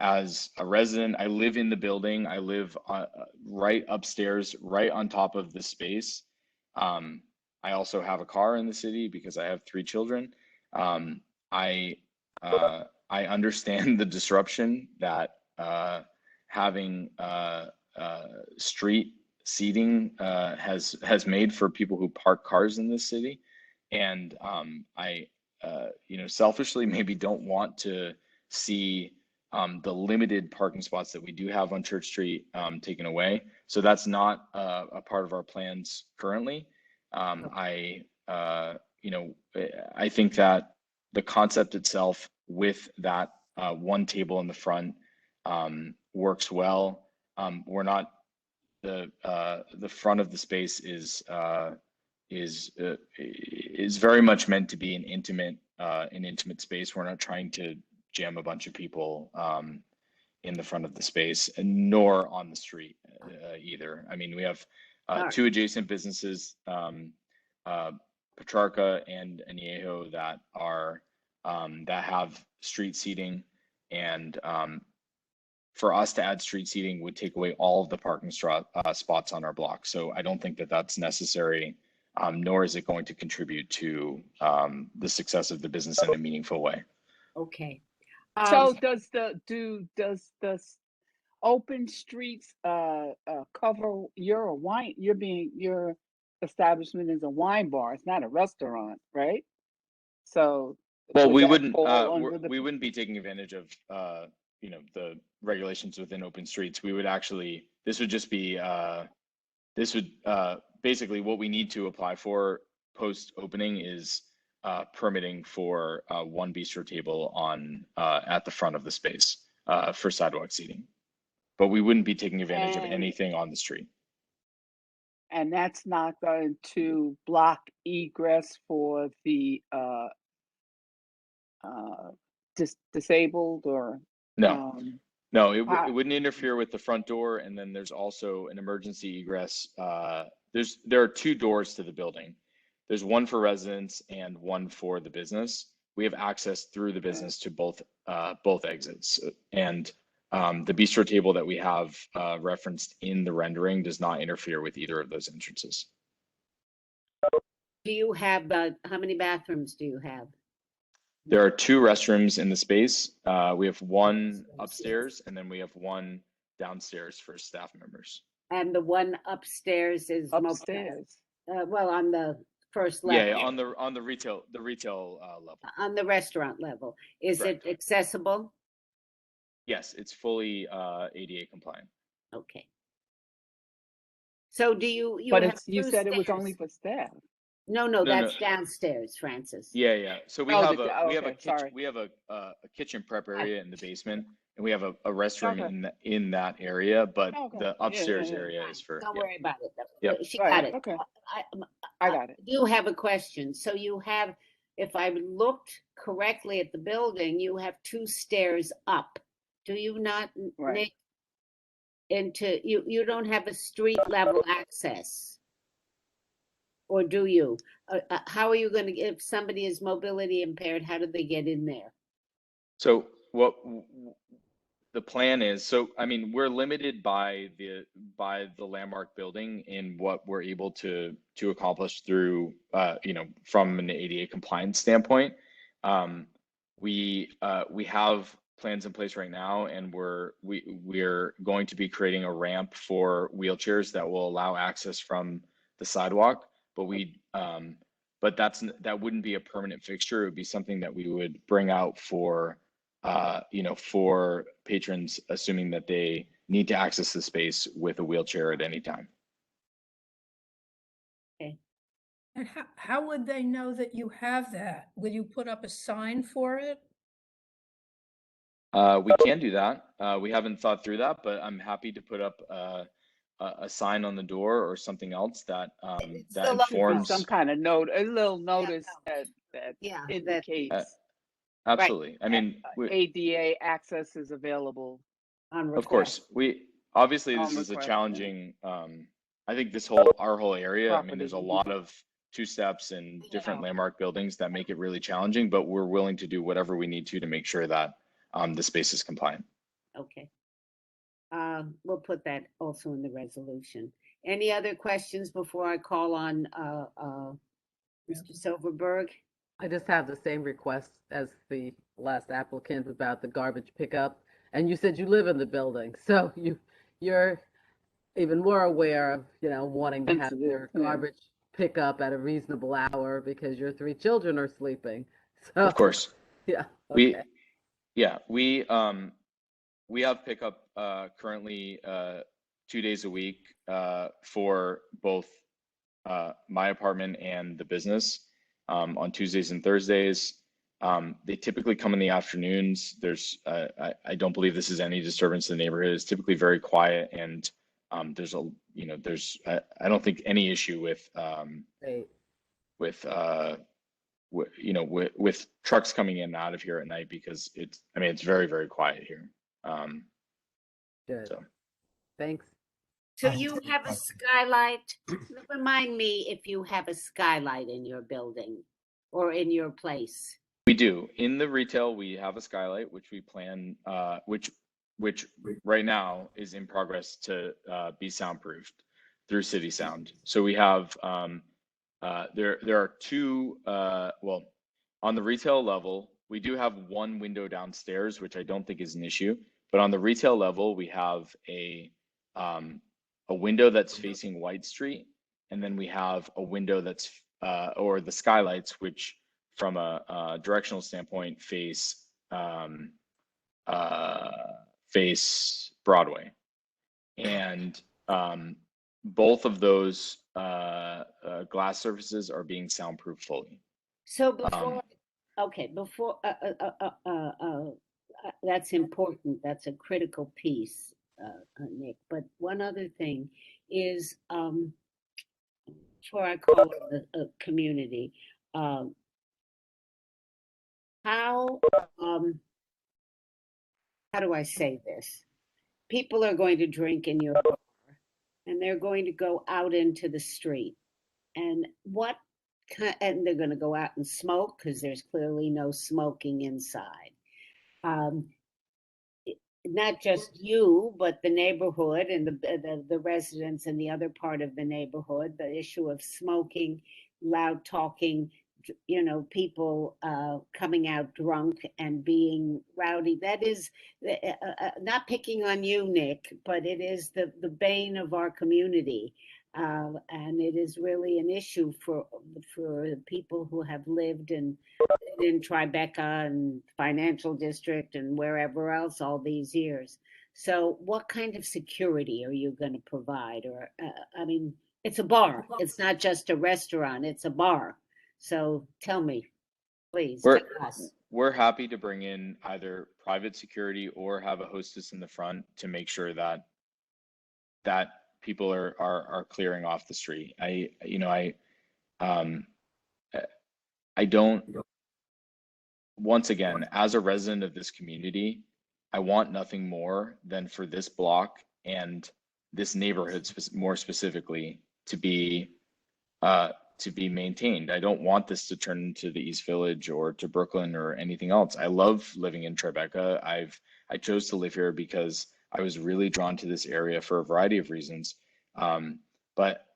[SPEAKER 18] as a resident, I live in the building. I live right upstairs, right on top of the space. I also have a car in the city because I have 3 children. I understand the disruption that having street seating has made for people who park cars in this city, and I selfishly maybe don't want to see the limited parking spots that we do have on Church Street taken away. So that's not a part of our plans currently. I think that the concept itself with that one table in the front works well. We're not the front of the space is very much meant to be an intimate space. We're not trying to jam a bunch of people in the front of the space, and nor on the street either. I mean, we have 2 adjacent businesses, Petrarca and Añejo, that have street seating, and for us to add street seating would take away all of the parking spots on our block. So I don't think that that's necessary, nor is it going to contribute to the success of the business in a meaningful way.
[SPEAKER 1] Okay.
[SPEAKER 6] So does the open streets cover your establishment is a wine bar? It's not a restaurant, right? So
[SPEAKER 18] well, we wouldn't be taking advantage of the regulations within open streets. We would actually, this would just be basically what we need to apply for post opening is permitting for one bistro table on at the front of the space for sidewalk seating, but we wouldn't be taking advantage of anything on the street.
[SPEAKER 6] And that's not going to block egress for the disabled or
[SPEAKER 18] no. It wouldn't interfere with the front door, and then there's also an emergency egress. There are 2 doors to the building. There's one for residents and one for the business. We have access through the business to both exits, and the bistro table that we have referenced in the rendering does not interfere with either of those entrances.
[SPEAKER 1] Do you have how many bathrooms do you have?
[SPEAKER 18] There are 2 restrooms in the space. We have one upstairs, and then we have one downstairs for staff members.
[SPEAKER 1] And the one upstairs is
[SPEAKER 6] upstairs.
[SPEAKER 1] Well, on the first level.
[SPEAKER 18] Yeah, on the retail level.
[SPEAKER 1] On the restaurant level, is it accessible?
[SPEAKER 18] Yes, it's fully ADA compliant.
[SPEAKER 1] Okay. So do you?
[SPEAKER 6] But you said it was only for staff.
[SPEAKER 1] No, that's downstairs, Francis.
[SPEAKER 18] Yeah. So we have a kitchen prep area in the basement, and we have a restroom in that area, but the upstairs area is for.
[SPEAKER 1] Don't worry about it.
[SPEAKER 18] Yep.
[SPEAKER 1] She got it.
[SPEAKER 6] Okay. I got it.
[SPEAKER 1] I do have a question. So you have, if I looked correctly at the building, you have 2 stairs up. Do you not, Nick? You don't have a street level access. Or do you? How are you going to, if somebody is mobility impaired, how do they get in there?
[SPEAKER 18] So the plan is, so I mean, we're limited by the landmark building in what we're able to accomplish through from an ADA compliance standpoint. We have plans in place right now, and we're going to be creating a ramp for wheelchairs that will allow access from the sidewalk. But that wouldn't be a permanent fixture. It would be something that we would bring out for for patrons, assuming that they need to access the space with a wheelchair at any time.
[SPEAKER 1] Okay.
[SPEAKER 13] And how would they know that you have that? Will you put up a sign for it?
[SPEAKER 18] We can do that. We haven't thought through that, but I'm happy to put up a sign on the door or something else that informs
[SPEAKER 6] some kind of note, a little notice that indicates.
[SPEAKER 18] Absolutely. I mean,
[SPEAKER 6] ADA access is available.
[SPEAKER 18] Of course, obviously this is a challenging. I think our whole area. I mean, there's a lot of two steps and different landmark buildings that make it really challenging, but we're willing to do whatever we need to make sure that the space is compliant.
[SPEAKER 1] Okay. We'll put that also in the resolution. Any other questions before I call on Mr. Silverberg?
[SPEAKER 2] I just have the same request as the last applicant about the garbage pickup. And you said you live in the building, so you're even more aware of, wanting to have your garbage pickup at a reasonable hour because your 3 children are sleeping. So,
[SPEAKER 18] of course.
[SPEAKER 2] Yeah. Okay.
[SPEAKER 18] We have pickup currently 2 days a week for both my apartment and the business. On Tuesdays and Thursdays. They typically come in the afternoons. I don't believe this is any disturbance in the neighborhood. It's typically very quiet, and I don't think any issue with trucks coming in and out of here at night because it's very, very quiet here.
[SPEAKER 2] Good.
[SPEAKER 18] So.
[SPEAKER 2] Thanks.
[SPEAKER 1] So you have a skylight. Remind me if you have a skylight in your building or in your place.
[SPEAKER 18] We do. In the retail, we have a skylight, which we plan, which right now is in progress to be soundproofed through City Sound. So we have, there are 2, on the retail level, we do have 1 window downstairs, which I don't think is an issue. But on the retail level, we have a window that's facing White Street, and then we have a window that's or the skylights, which from a directional standpoint face Broadway, and both of those glass surfaces are being soundproofed fully.
[SPEAKER 1] So that's important. That's a critical piece. Nick, but one other thing is before I call it a community, how do I say this? People are going to drink in your bar and they're going to go out into the street, and and they're going to go out and smoke because there's clearly no smoking inside. Not just you, but the neighborhood and the residents in the other part of the neighborhood, the issue of smoking, loud talking, people coming out drunk and being rowdy. That is not picking on you, Nick, but it is the bane of our community. And it is really an issue for people who have lived in Tribeca and Financial District and wherever else all these years. So what kind of security are you going to provide? Or, it's a bar. It's not just a restaurant. It's a bar. So tell me, please.
[SPEAKER 18] We're happy to bring in either private security or have a hostess in the front to make sure that people are clearing off the street. I don't, once again, as a resident of this community, I want nothing more than for this block and this neighborhood more specifically to be to be maintained. I don't want this to turn into the East Village or to Brooklyn or anything else. I love living in Tribeca. I chose to live here because I was really drawn to this area for a variety of reasons. But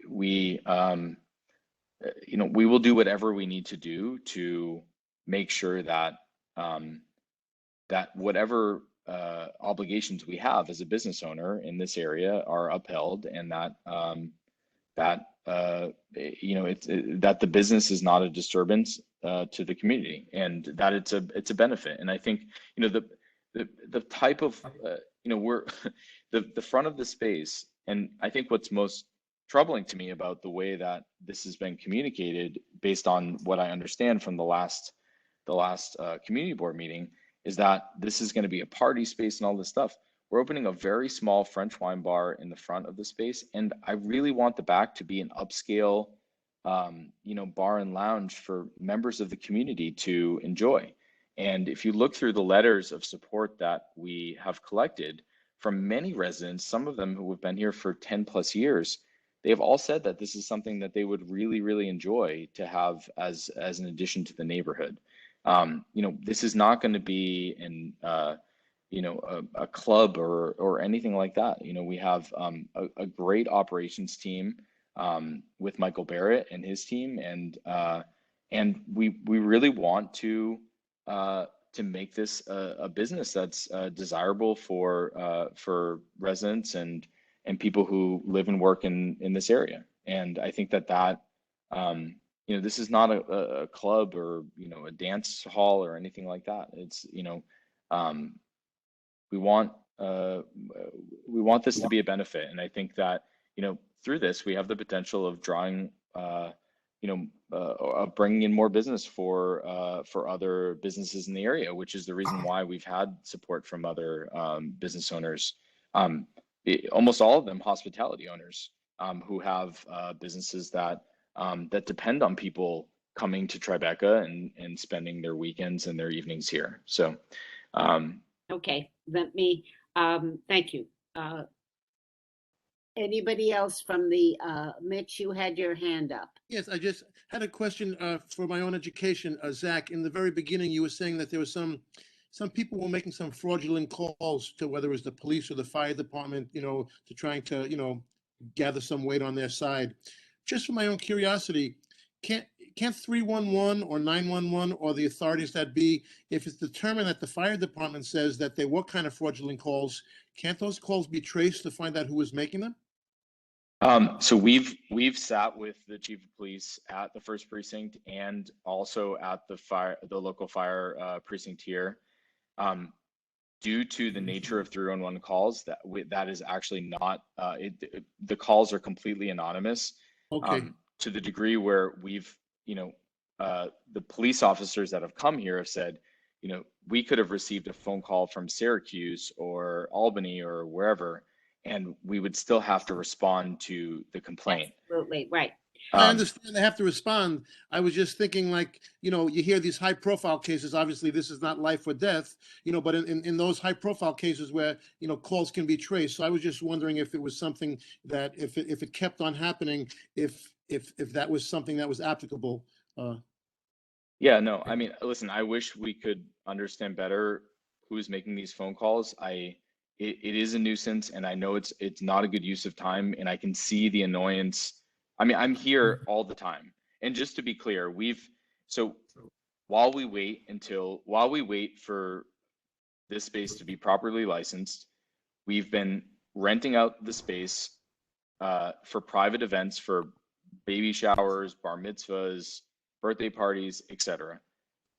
[SPEAKER 18] we will do whatever we need to do to make sure that that whatever obligations we have as a business owner in this area are upheld, and that that that the business is not a disturbance to the community, and that it's a benefit. And I think the type of we're the front of the space, and I think what's most troubling to me about the way that this has been communicated, based on what I understand from the last community board meeting, is that this is going to be a party space and all this stuff. We're opening a very small French wine bar in the front of the space, and I really want the back to be an upscale, bar and lounge for members of the community to enjoy. And if you look through the letters of support that we have collected from many residents, some of them who have been here for 10 plus years, they have all said that this is something that they would really, really enjoy to have as an addition to the neighborhood. This is not going to be a club or anything like that. We have a great operations team with Michael Barrett and his team, and we really want to make this a business that's desirable for residents and people who live and work in this area. And I think that this is not a club or a dance hall or anything like that. It's we want this to be a benefit, and I think that through this we have the potential of drawing bringing in more business for other businesses in the area, which is the reason why we've had support from other business owners. Almost all of them hospitality owners who have businesses that depend on people coming to Tribeca and spending their weekends and their evenings here. So,
[SPEAKER 1] okay, let me, thank you. Anybody else from the, Mitch, you had your hand up.
[SPEAKER 10] Yes, I just had a question for my own education. Zach, in the very beginning, you were saying that there was some people were making some fraudulent calls to whether it was the police or the fire department, to trying to, gather some weight on their side. Just for my own curiosity, can't 311 or 911 or the authorities that be, if it's determined that the fire department says that there were kind of fraudulent calls, can't those calls be traced to find out who was making them?
[SPEAKER 18] So we've sat with the chief of police at the first precinct and also at the local fire precinct here. Due to the nature of 311 calls, that is actually not the calls are completely anonymous.
[SPEAKER 10] Okay.
[SPEAKER 18] To the degree where we've the police officers that have come here have said, we could have received a phone call from Syracuse or Albany or wherever, and we would still have to respond to the complaint.
[SPEAKER 1] Absolutely, right.
[SPEAKER 10] I understand they have to respond. I was just thinking, like, you hear these high profile cases. Obviously, this is not life or death, but in those high profile cases where, calls can be traced. So I was just wondering if it was something that if it kept on happening, if that was something that was applicable.
[SPEAKER 18] Yeah, no, I mean, listen, I wish we could understand better who's making these phone calls. It is a nuisance, and I know it's not a good use of time, and I can see the annoyance. I mean, I'm here all the time. And just to be clear, while we wait for this space to be properly licensed, we've been renting out the space for private events, for baby showers, bar mitzvahs, birthday parties, etc.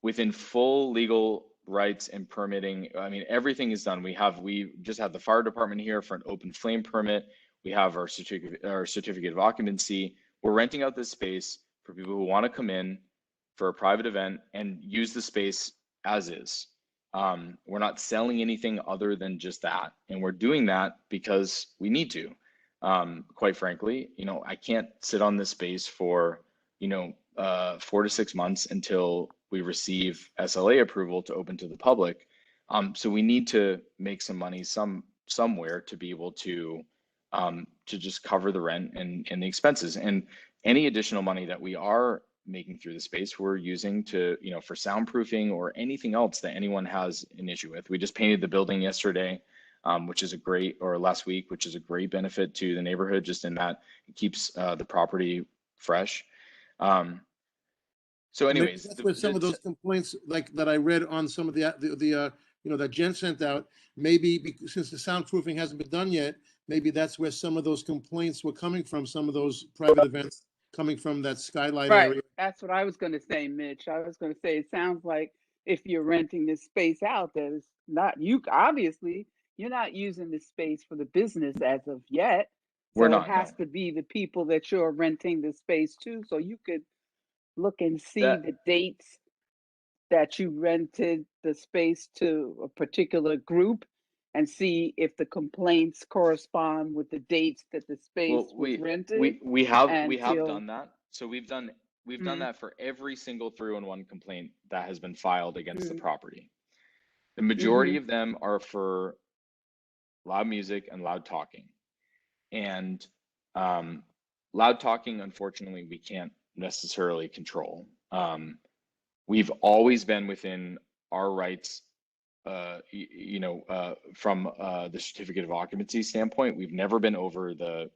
[SPEAKER 18] Within full legal rights and permitting. I mean, everything is done. We just had the fire department here for an open flame permit. We have our certificate of occupancy. We're renting out this space for people who want to come in for a private event and use the space as is. We're not selling anything other than just that. And we're doing that because we need to. Quite frankly, I can't sit on this space for, 4 to 6 months until we receive SLA approval to open to the public. So we need to make some money somewhere to be able to to just cover the rent and the expenses. And any additional money that we are making through the space, we're using to, you know, for soundproofing or anything else that anyone has an issue with. We just painted the building yesterday, which is a great, or last week, which is a great benefit to the neighborhood, just in that it keeps the property fresh. So
[SPEAKER 10] Maybe
[SPEAKER 18] anyways,
[SPEAKER 10] that's where some of those complaints, like that I read on some of the you know, that Jen sent out, maybe since the soundproofing hasn't been done yet, maybe that's where some of those complaints were coming from, some of those private events coming from that skylight
[SPEAKER 6] Right.
[SPEAKER 10] area.
[SPEAKER 6] That's what I was going to say, Mitch. I was going to say, it sounds like if you're renting this space out, that it's not you. Obviously, you're not using this space for the business as of yet.
[SPEAKER 18] We're
[SPEAKER 6] So
[SPEAKER 18] not,
[SPEAKER 6] it has
[SPEAKER 18] no.
[SPEAKER 6] to be the people that you're renting the space to. So you could look and see
[SPEAKER 18] That-
[SPEAKER 6] the dates that you rented the space to a particular group and see if the complaints correspond with the dates that the space
[SPEAKER 18] Well,
[SPEAKER 6] was rented.
[SPEAKER 18] we have
[SPEAKER 6] and feel-
[SPEAKER 18] done that. So we've done
[SPEAKER 6] Mhm.
[SPEAKER 18] that for every single 311 complaint that has been filed against the
[SPEAKER 6] Mhm.
[SPEAKER 18] property. The majority
[SPEAKER 6] Mhm.
[SPEAKER 18] of them are for loud music and loud talking. And loud talking, unfortunately, we can't necessarily control. We've always been within our rights, you know, from the certificate of occupancy standpoint. We've never been over the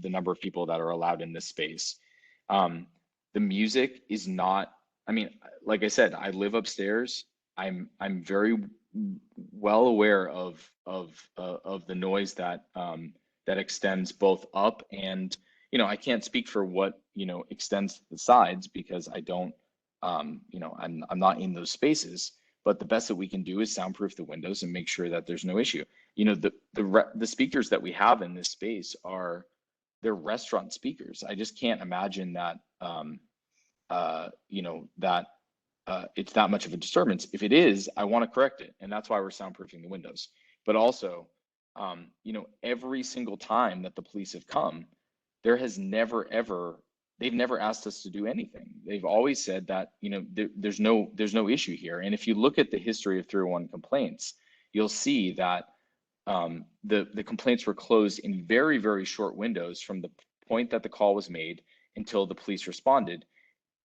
[SPEAKER 18] number of people that are allowed in this space. The music is not, I mean, like I said, I live upstairs. I'm very well aware of the noise that that extends both up, and, you know, I can't speak for what, you know, extends to the sides, because I don't, you know, I'm not in those spaces. But the best that we can do is soundproof the windows and make sure that there's no issue. You know, the speakers that we have in this space they're restaurant speakers. I just can't imagine that, you know, that it's that much of a disturbance. If it is, I want to correct it, and that's why we're soundproofing the windows. But also, you know, every single time that the police have come, there has never ever, they've never asked us to do anything. They've always said that, you know, there's no issue here. And if you look at the history of 301 complaints, you'll see that the complaints were closed in very, very short windows from the point that the call was made until the police responded.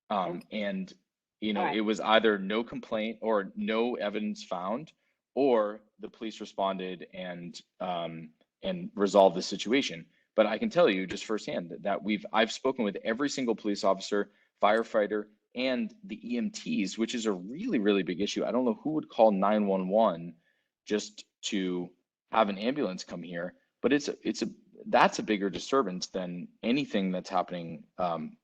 [SPEAKER 18] And, you know,
[SPEAKER 1] Right.
[SPEAKER 18] it was either no complaint or no evidence found, or the police responded and resolved the situation. But I can tell you just firsthand that I've spoken with every single police officer, firefighter, and the EMTs, which is a really, really big issue. I don't know who would call 911 just to have an ambulance come here, but that's a bigger disturbance than anything that's happening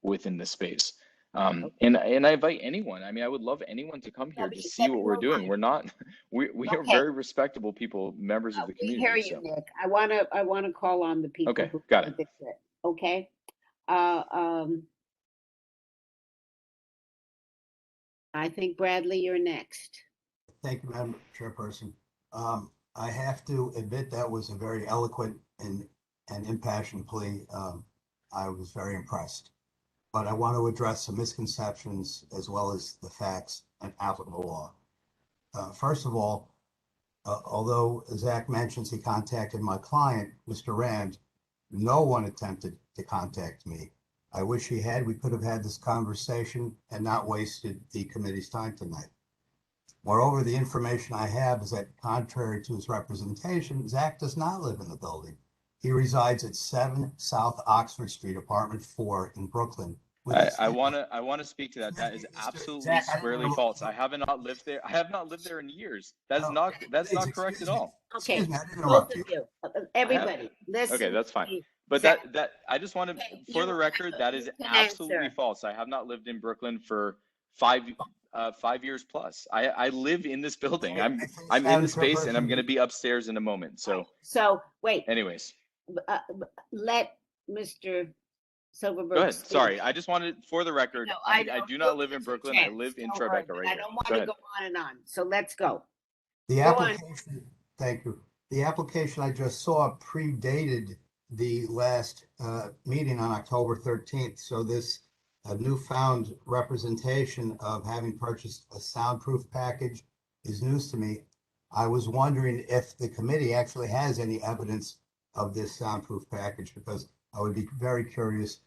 [SPEAKER 18] within this space. And I invite anyone. I mean, I would love anyone to come here
[SPEAKER 1] but
[SPEAKER 18] to
[SPEAKER 1] you
[SPEAKER 18] see
[SPEAKER 1] said
[SPEAKER 18] what
[SPEAKER 1] you
[SPEAKER 18] we're
[SPEAKER 1] were
[SPEAKER 18] doing.
[SPEAKER 1] right.
[SPEAKER 18] We're not, we are
[SPEAKER 1] Okay.
[SPEAKER 18] very respectable people, members of the
[SPEAKER 1] We
[SPEAKER 18] community.
[SPEAKER 1] hear you,
[SPEAKER 18] So,
[SPEAKER 1] Nick. I wanna call on the people
[SPEAKER 18] okay,
[SPEAKER 1] who
[SPEAKER 18] got it.
[SPEAKER 1] fix it, okay? I think Bradley, you're next.
[SPEAKER 17] Thank you, Madam Chairperson. I have to admit that was a very eloquent and impassioned plea. I was very impressed. But I want to address some misconceptions as well as the facts and applicable law. First of all, although Zach mentions he contacted my client, Mr. Rand, no one attempted to contact me. I wish he had. We could have had this conversation and not wasted the committee's time tonight. Moreover, the information I have is that, contrary to his representation, Zach does not live in the building. He resides at 7 South Oxford Street, apartment 4 in Brooklyn.
[SPEAKER 18] I want to speak to that. That is absolutely
[SPEAKER 17] Zach, I don't
[SPEAKER 18] squarely
[SPEAKER 17] know-
[SPEAKER 18] false. I have not lived there. I have not lived there in years. That's not correct at all.
[SPEAKER 1] Okay,
[SPEAKER 17] Excuse me, I didn't
[SPEAKER 1] both
[SPEAKER 17] interrupt
[SPEAKER 1] of
[SPEAKER 17] you.
[SPEAKER 1] you, everybody, listen.
[SPEAKER 18] Okay, that's fine.
[SPEAKER 1] please.
[SPEAKER 18] But
[SPEAKER 1] Zach,
[SPEAKER 18] that I just want to, for the record, that is
[SPEAKER 1] can
[SPEAKER 18] absolutely
[SPEAKER 1] answer.
[SPEAKER 18] false. I have not lived in Brooklyn for 5 years plus. I live in this building. I'm in
[SPEAKER 17] Madam
[SPEAKER 18] the space, and I'm
[SPEAKER 17] Chairperson,
[SPEAKER 18] going to be upstairs in a moment. So,
[SPEAKER 1] So, wait,
[SPEAKER 18] anyways,
[SPEAKER 1] let Mr. Silverberg
[SPEAKER 18] go ahead.
[SPEAKER 1] speak.
[SPEAKER 18] Sorry, I just wanted, for the record,
[SPEAKER 1] No,
[SPEAKER 18] I
[SPEAKER 1] know.
[SPEAKER 18] do not
[SPEAKER 1] You'll
[SPEAKER 18] live in
[SPEAKER 1] get your
[SPEAKER 18] Brooklyn. I
[SPEAKER 1] chance.
[SPEAKER 18] live in
[SPEAKER 1] Don't worry,
[SPEAKER 18] Tribeca
[SPEAKER 1] but
[SPEAKER 18] right
[SPEAKER 1] I
[SPEAKER 18] here.
[SPEAKER 1] don't
[SPEAKER 18] Go
[SPEAKER 1] want to
[SPEAKER 18] ahead.
[SPEAKER 1] go on and on, so let's go.
[SPEAKER 17] The
[SPEAKER 1] Go on.
[SPEAKER 17] application, thank you. The application I just saw predated the last meeting on October 13th. So this newfound representation of having purchased a soundproof package is news to me. I was wondering if the committee actually has any evidence of this soundproof package because I would be very curious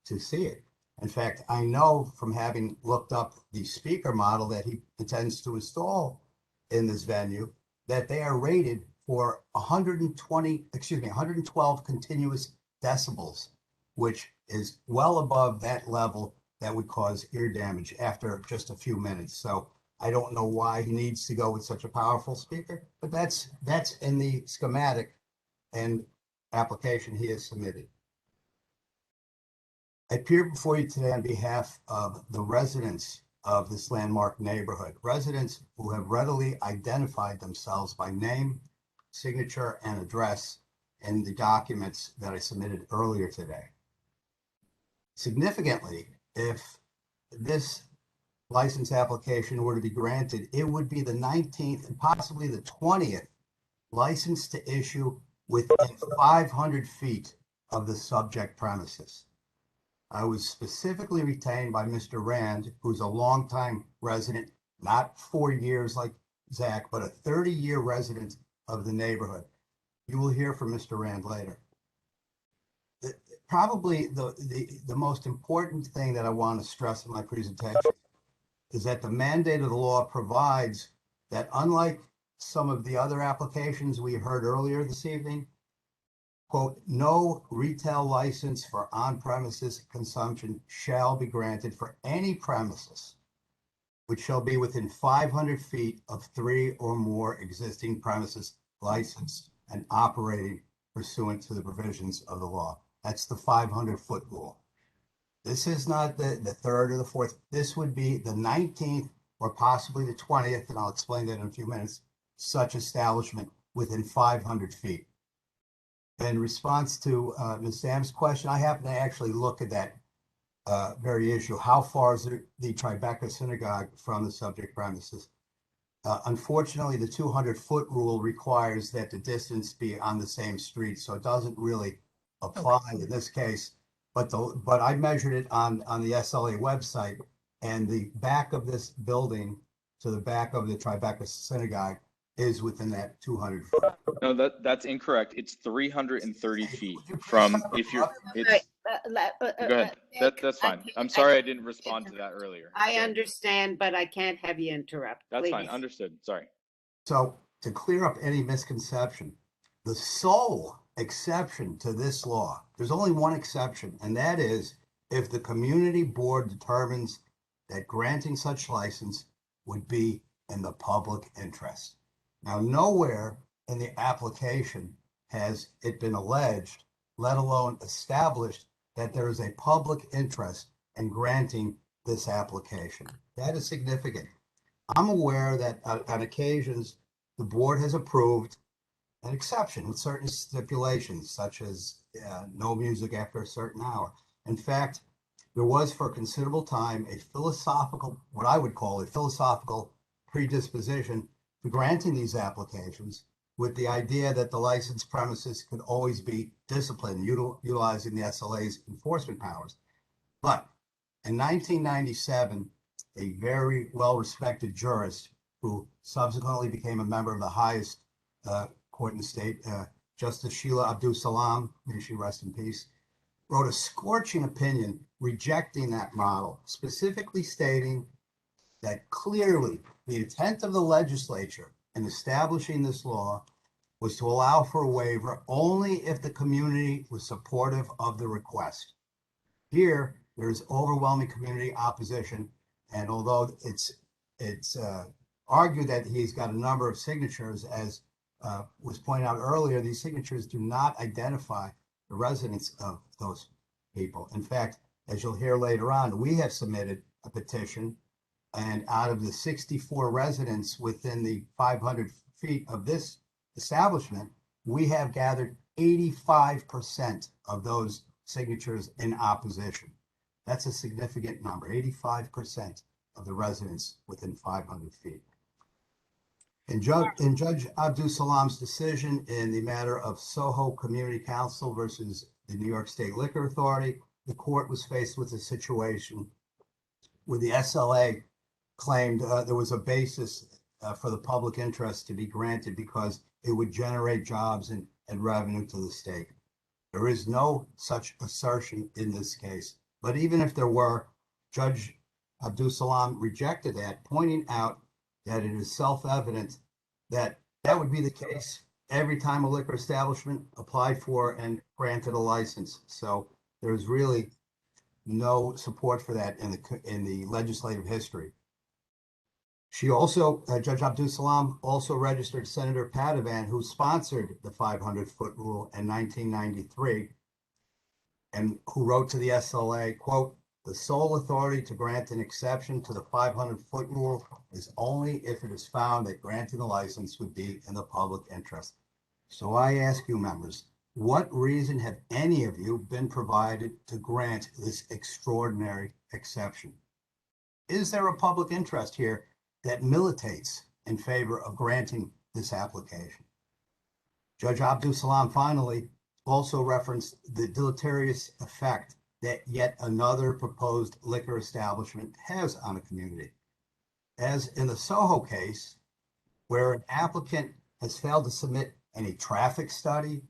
[SPEAKER 17] to see it. In fact, I know from having looked up the speaker model that he intends to install in this venue that they are rated for 112 continuous decibels, which is well above that level that would cause ear damage after just a few minutes. So I don't know why he needs to go with such a powerful speaker, but that's in the schematic and application he has submitted. I appear before you today on behalf of the residents of this landmark neighborhood, residents who have readily identified themselves by name, signature, and address in the documents that I submitted earlier today. Significantly, if this license application were to be granted, it would be the 19th and possibly the 20th license to issue within 500 feet of the subject premises. I was specifically retained by Mr. Rand, who's a longtime resident, not 4 years like Zach, but a 30-year resident of the neighborhood. You will hear from Mr. Rand later. Probably the most important thing that I want to stress in my presentation is that the mandate of the law provides that unlike some of the other applications we heard earlier this evening, quote, no retail license for on-premises consumption shall be granted for any premises which shall be within 500 feet of 3 or more existing premises licensed and operating pursuant to the provisions of the law. That's the 500-foot rule. This is not the third or the fourth. This would be the 19th or possibly the 20th, and I'll explain that in a few minutes, such establishment within 500 feet. In response to Ms. Sam's question, I happen to actually look at that very issue. How far is the Tribeca Synagogue from the subject premises? Unfortunately, the 200-foot rule requires that the distance be on the same street, so it doesn't really apply in this case. But I measured it on the SLA website, and the back of this building to the back of the Tribeca Synagogue is within that 200 foot.
[SPEAKER 18] No, that's incorrect. It's 330 feet from if you're. It's, go ahead. That's fine. I'm sorry I didn't respond to that earlier.
[SPEAKER 1] I understand, but I can't have you interrupt.
[SPEAKER 18] That's
[SPEAKER 1] please.
[SPEAKER 18] fine. Understood. Sorry.
[SPEAKER 17] So to clear up any misconception, the sole exception to this law, there's only one exception, and that is if the community board determines that granting such license would be in the public interest. Now, nowhere in the application has it been alleged, let alone established, that there is a public interest in granting this application. That is significant. I'm aware that on occasions, the board has approved an exception with certain stipulations, such as no music after a certain hour. In fact, there was for a considerable time a philosophical, what I would call a philosophical predisposition to granting these applications with the idea that the licensed premises could always be disciplined, utilizing the SLA's enforcement powers. But in 1997, a very well-respected jurist who subsequently became a member of the highest court in the state, Justice Sheila Abdul Salam, may she rest in peace, wrote a scorching opinion rejecting that model, specifically stating that clearly the intent of the legislature in establishing this law was to allow for a waiver only if the community was supportive of the request. Here, there's overwhelming community opposition, and although it's argued that he's got a number of signatures, as was pointed out earlier, these signatures do not identify the residents of those people. In fact, as you'll hear later on, we have submitted a petition, and out of the 64 residents within the 500 feet of this establishment, we have gathered 85% of those signatures in opposition. That's a significant number, 85% of the residents within 500 feet. In Judge Abdul Salam's decision in the matter of Soho Community Council versus the New York State Liquor Authority, the court was faced with a situation where the SLA claimed there was a basis for the public interest to be granted because it would generate jobs and and revenue to the state. There is no such assertion in this case. But even if there were, Judge Abdus-Salam rejected that, pointing out that it is self-evident that that would be the case every time a liquor establishment applied for and granted a license. So there's really no support for that in the legislative history. She also, Judge Abdus-Salam also registered Senator Padovan, who sponsored the 500-foot rule in 1993, and who wrote to the SLA, quote, "The sole authority to grant an exception to the 500-foot rule is only if it is found that granting the license would be in the public interest." So I ask you, members, what reason have any of you been provided to grant this extraordinary exception? Is there a public interest here that militates in favor of granting this application? Judge Abdus-Salam finally also referenced the deleterious effect that yet another proposed liquor establishment has on a community. As in the Soho case, where an applicant has failed to submit any traffic study,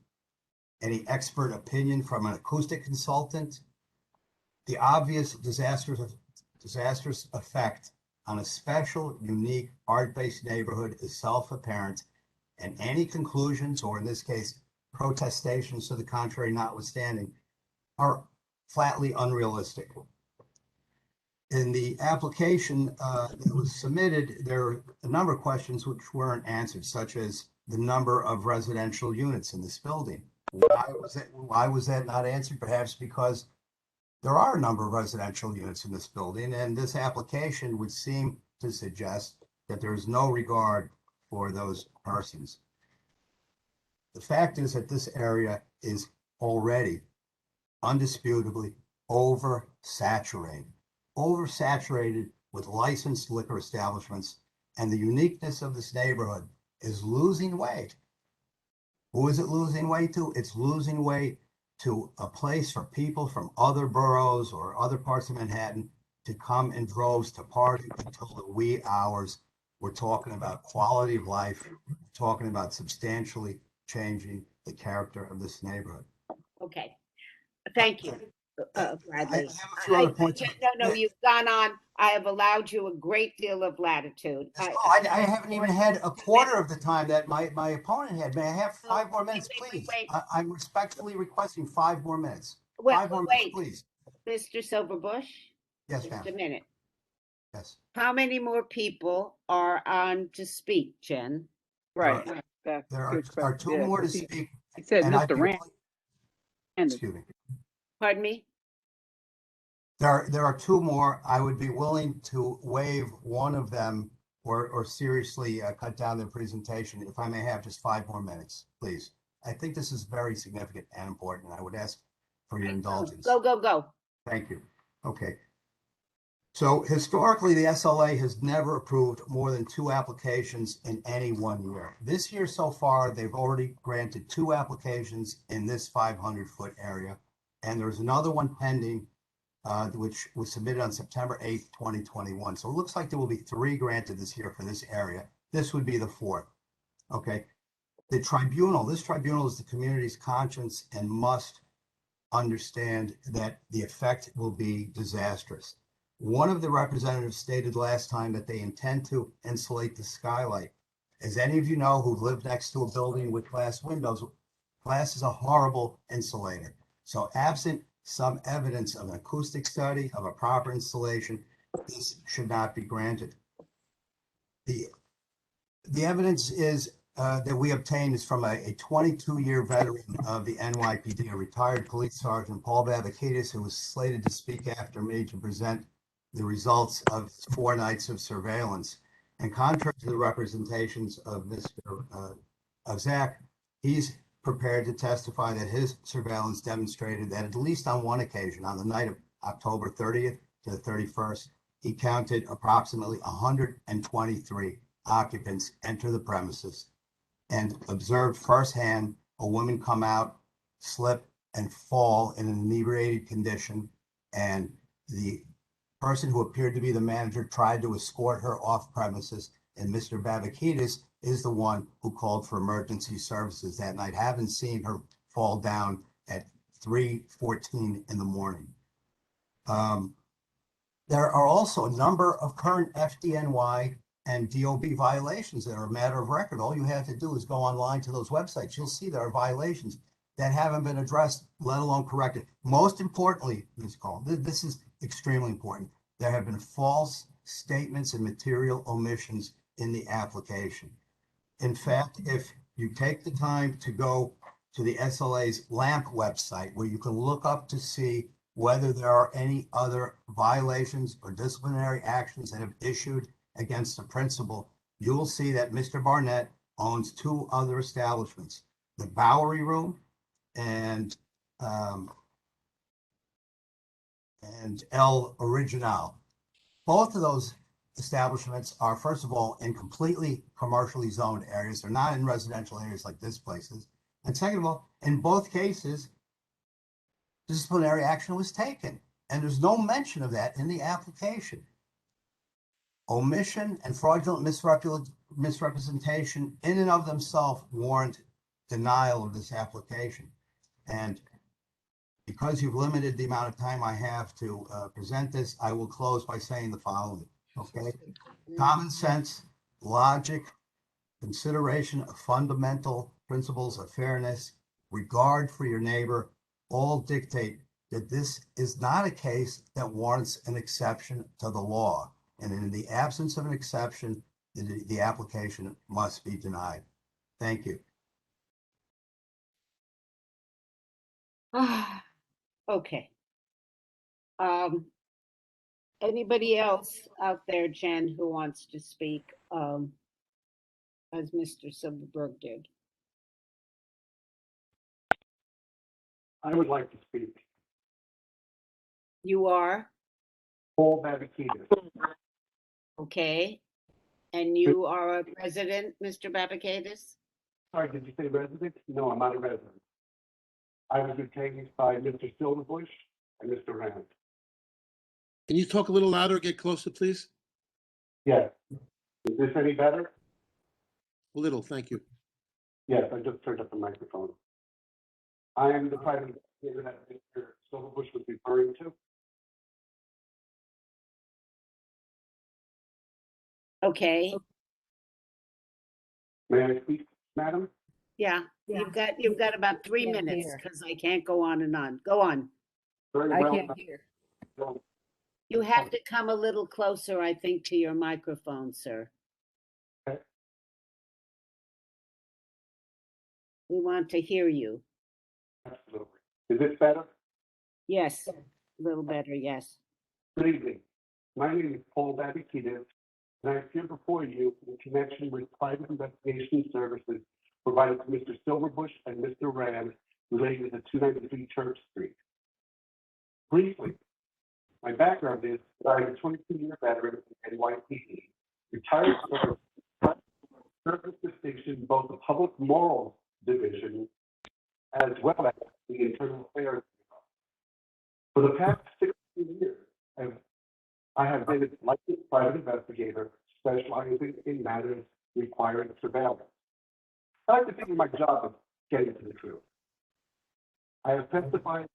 [SPEAKER 17] any expert opinion from an acoustic consultant, the obvious disastrous effect on a special, unique, art-based neighborhood is self-apparent, and any conclusions, or in this case, protestations to the contrary notwithstanding, are flatly unrealistic. In the application that was submitted, there are a number of questions which weren't answered, such as the number of residential units in this building. Why was that not answered? Perhaps because there are a number of residential units in this building, and this application would seem to suggest that there is no regard for those persons. The fact is that this area is already undisputably oversaturated with licensed liquor establishments, and the uniqueness of this neighborhood is losing weight. Who is it losing weight to? It's losing weight to a place for people from other boroughs or other parts of Manhattan to come in droves to party until the wee hours. We're talking about quality of life. We're talking about substantially changing the character of this neighborhood.
[SPEAKER 1] Okay, thank you, Bradley.
[SPEAKER 17] I have a few other points.
[SPEAKER 1] No, you've gone on. I have allowed you a great deal of latitude.
[SPEAKER 17] I haven't even had a quarter of the time that my opponent had. May I have 5 more minutes, please?
[SPEAKER 1] Wait.
[SPEAKER 17] I'm respectfully requesting 5 more minutes.
[SPEAKER 1] Wait,
[SPEAKER 17] 5 more minutes, please.
[SPEAKER 1] Mr. Silverbush?
[SPEAKER 17] Yes,
[SPEAKER 1] Just
[SPEAKER 17] ma'am.
[SPEAKER 1] a minute.
[SPEAKER 17] Yes.
[SPEAKER 1] How many more people are on to speak, Jen?
[SPEAKER 6] Right.
[SPEAKER 17] There are 2 more to speak.
[SPEAKER 6] He said
[SPEAKER 17] and
[SPEAKER 6] Mr. Rand.
[SPEAKER 17] Excuse me.
[SPEAKER 1] Pardon me?
[SPEAKER 17] There are 2 more. I would be willing to waive one of them or seriously cut down their presentation if I may have just 5 more minutes, please. I think this is very significant and important. I would ask for your indulgence.
[SPEAKER 1] Go.
[SPEAKER 17] Thank you. Okay. So historically, the SLA has never approved more than 2 applications in any one year. This year so far, they've already granted 2 applications in this 500-foot area, and there's another one pending, which was submitted on September 8th, 2021. So it looks like there will be 3 granted this year for this area. This would be the 4th. Okay. This tribunal is the community's conscience and must understand that the effect will be disastrous. One of the representatives stated last time that they intend to insulate the skylight. As any of you know who've lived next to a building with glass windows, glass is a horrible insulator. So absent some evidence of an acoustic study, of a proper installation, this should not be granted. The evidence is that we obtained is from a 22-year veteran of the NYPD, a retired police sergeant, Paul Vavakidis, who was slated to speak after me to present the results of 4 nights of surveillance. And contrary to the representations of Zach, he's prepared to testify that his surveillance demonstrated that at least on one occasion, on the night of October 30th to the 31st, he counted approximately 123 occupants enter the premises and observed firsthand a woman come out, slip, and fall in an inebriated condition, and the person who appeared to be the manager tried to escort her off premises, and Mr. Vavakidis is the one who called for emergency services that night. Haven't seen her fall down at 3:14 in the morning. There are also a number of current FDNY and DOB violations that are a matter of record. All you have to do is go online to those websites. You'll see there are violations that haven't been addressed, let alone corrected. Most importantly, Ms. Cole, this is extremely important. There have been false statements and material omissions in the application. In fact, if you take the time to go to the SLA's LAMP website, where you can look up to see whether there are any other violations or disciplinary actions that have issued against the principal, you will see that Mr. Barnett owns two other establishments, the Bowery Room and El Original. Both of those establishments are, first of all, in completely commercially zoned areas. They're not in residential areas like this place is. And second of all, in both cases, disciplinary action was taken, and there's no mention of that in the application. Omission and fraudulent misrepresentation in and of themselves warrant denial of this application. And because you've limited the amount of time I have to present this, I will close by saying the following, okay? Common sense, logic, consideration of fundamental principles of fairness, regard for your neighbor, all dictate that this is not a case that warrants an exception to the law. And in the absence of an exception, the application must be denied. Thank you.
[SPEAKER 1] Okay. Anybody else out there, Jen, who wants to speak, as Mr. Silverberg did?
[SPEAKER 19] I would like to speak.
[SPEAKER 1] You are?
[SPEAKER 19] Paul Babakides.
[SPEAKER 1] Okay. And you are a resident, Mr. Babakides?
[SPEAKER 19] Sorry, did you say resident? No, I'm not a resident. I was retained by Mr. Silverbush and Mr. Rand.
[SPEAKER 10] Can you talk a little louder, get closer, please?
[SPEAKER 19] Yes. Is this any better?
[SPEAKER 10] A little, thank you.
[SPEAKER 19] Yes, I just turned up the microphone. I am the private investigator that Mr. Silverbush was referring to.
[SPEAKER 1] Okay.
[SPEAKER 19] May I speak, madam?
[SPEAKER 1] Yeah, you've got about 3
[SPEAKER 20] Can't
[SPEAKER 1] minutes
[SPEAKER 20] hear.
[SPEAKER 1] because I can't go on and on. Go on.
[SPEAKER 19] Very
[SPEAKER 20] I
[SPEAKER 19] well.
[SPEAKER 20] can't hear.
[SPEAKER 1] You have to come a little closer, I think, to your microphone, sir.
[SPEAKER 19] Okay.
[SPEAKER 1] We want to hear you.
[SPEAKER 19] Absolutely. Is this better?
[SPEAKER 1] Yes, a little better, yes.
[SPEAKER 19] Good evening. My name is Paul Babakides, and I appear before you in connection with private investigation services provided to Mr. Silverbush and Mr. Rand related to 293 Church Street. Briefly, my background is that I'm a 22-year veteran of NYPD, retired service distinction in both the Public Morals Division as well as the Internal Affairs. For the past 16 years, I have been a licensed private investigator specializing in matters requiring surveillance. I like to think of my job as getting to the truth. I have testified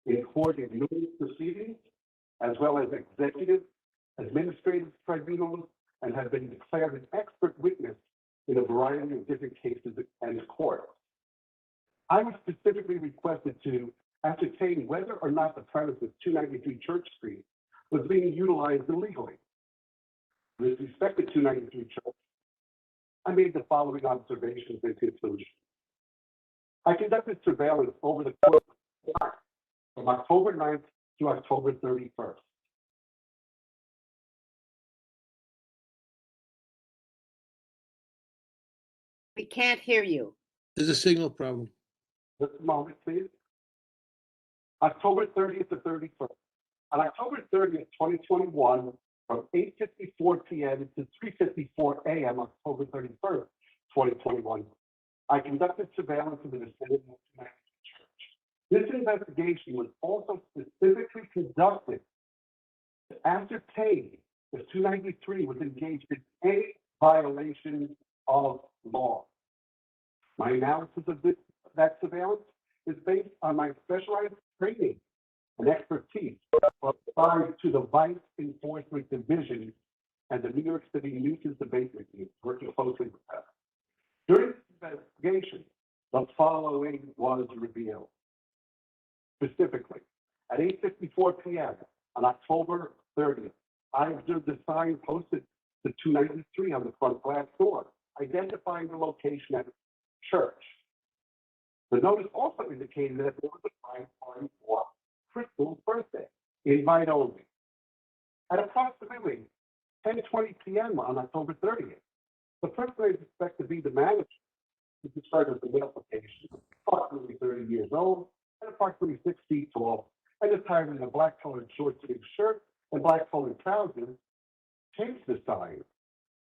[SPEAKER 19] in court in numerous proceedings, as well as executive, administrative tribunals, and have been declared an expert witness in a variety of different cases and courts. I was specifically requested to ascertain whether or not the premises 293 Church Street was being utilized illegally. With respect to 293 Church, I made the following observations and conclusions. I conducted surveillance over the course of time from October 9th to October 31st.
[SPEAKER 1] We can't hear you.
[SPEAKER 10] There's a signal problem.
[SPEAKER 19] Just a moment, please. October 30th to 31st. On October 30th, 2021, from 8:54 p.m. to 3:54 a.m., October 31st, 2021, I conducted surveillance in the vicinity of 293 Church. This investigation was also specifically conducted to ascertain if 293 was engaged in any violation of law. My analysis of that surveillance is based on my specialized training and expertise applied to the Vice Enforcement Division and the New York City Nuisance Abatement Team, working closely with them. During this investigation, the following was revealed. Specifically, at 8:54 p.m. on October 30th, I observed a sign posted to 293 on the front glass door, identifying the location as church. The notice also indicated that there was a private party for Crystal's birthday, invite only. At approximately 10:20 p.m. on October 30th, the person I suspect to be the manager is described as the male location, approximately 30 years old and approximately 6 feet tall, and attired in a black-colored short-sleeved shirt and black-colored trousers, changed the sign,